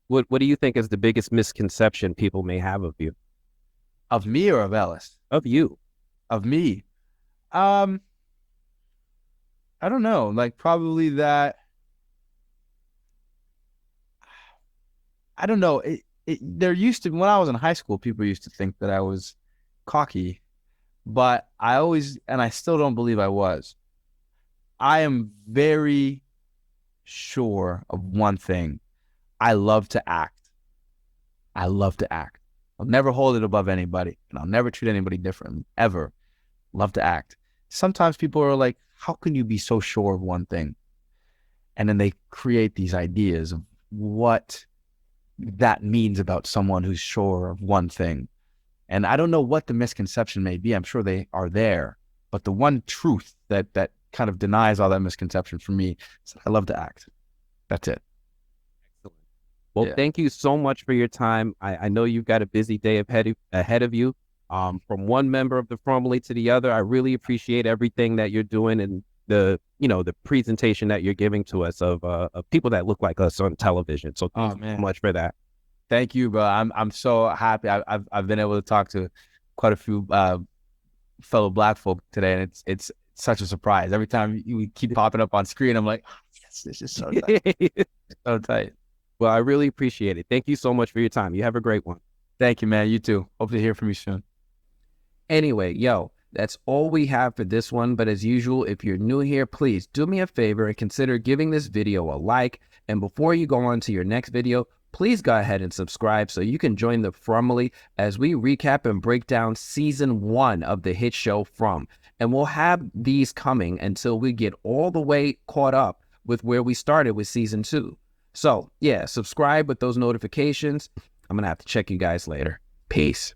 What do you think is the biggest misconception people may have of you? Of me or of Ellis? Of you. Of me. I don't know. Like, probably that. I don't know. There used to, when I was in high school, people used to think that I was cocky. but I always, and I still don't believe I was. I am very sure of one thing. I love to act. I love to act. I'll never hold it above anybody, and I'll never treat anybody differently, ever. Love to act. Sometimes people are like, how can you be so sure of one thing? And then they create these ideas of what that means about someone who's sure of one thing. And I don't know what the misconception may be. I'm sure they are there. But the one truth that kind of denies all that misconception for me is I love to act. That's it. Excellent. Well, thank you so much for your time. I know you've got a busy day ahead of you. From one member of the FROMily to the other, I really appreciate everything that you're doing and the presentation that you're giving to us of people that look like us on television. So thank you so much for that. Thank you, bro. I'm so happy. I've been able to talk to quite a few fellow Black folk today, and it's such a surprise. Every time you keep popping up on screen, I'm like, oh, yes, this is so tight. So tight. Well, I really appreciate it. Thank you so much for your time. You have a great one. Thank you, man. You too. Hope to hear from you soon. Anyway, that's all we have for this one. But as usual, if you're new here, please do me a favor and consider giving this video a like. And before you go on to your next video, please go ahead and subscribe so you can join the FROMily as we recap and break down season 1 of the hit show From. And we'll have these coming until we get all the way caught up with where we started with season 2. So yeah, subscribe with those notifications. I'm going to have to check you guys later. Peace.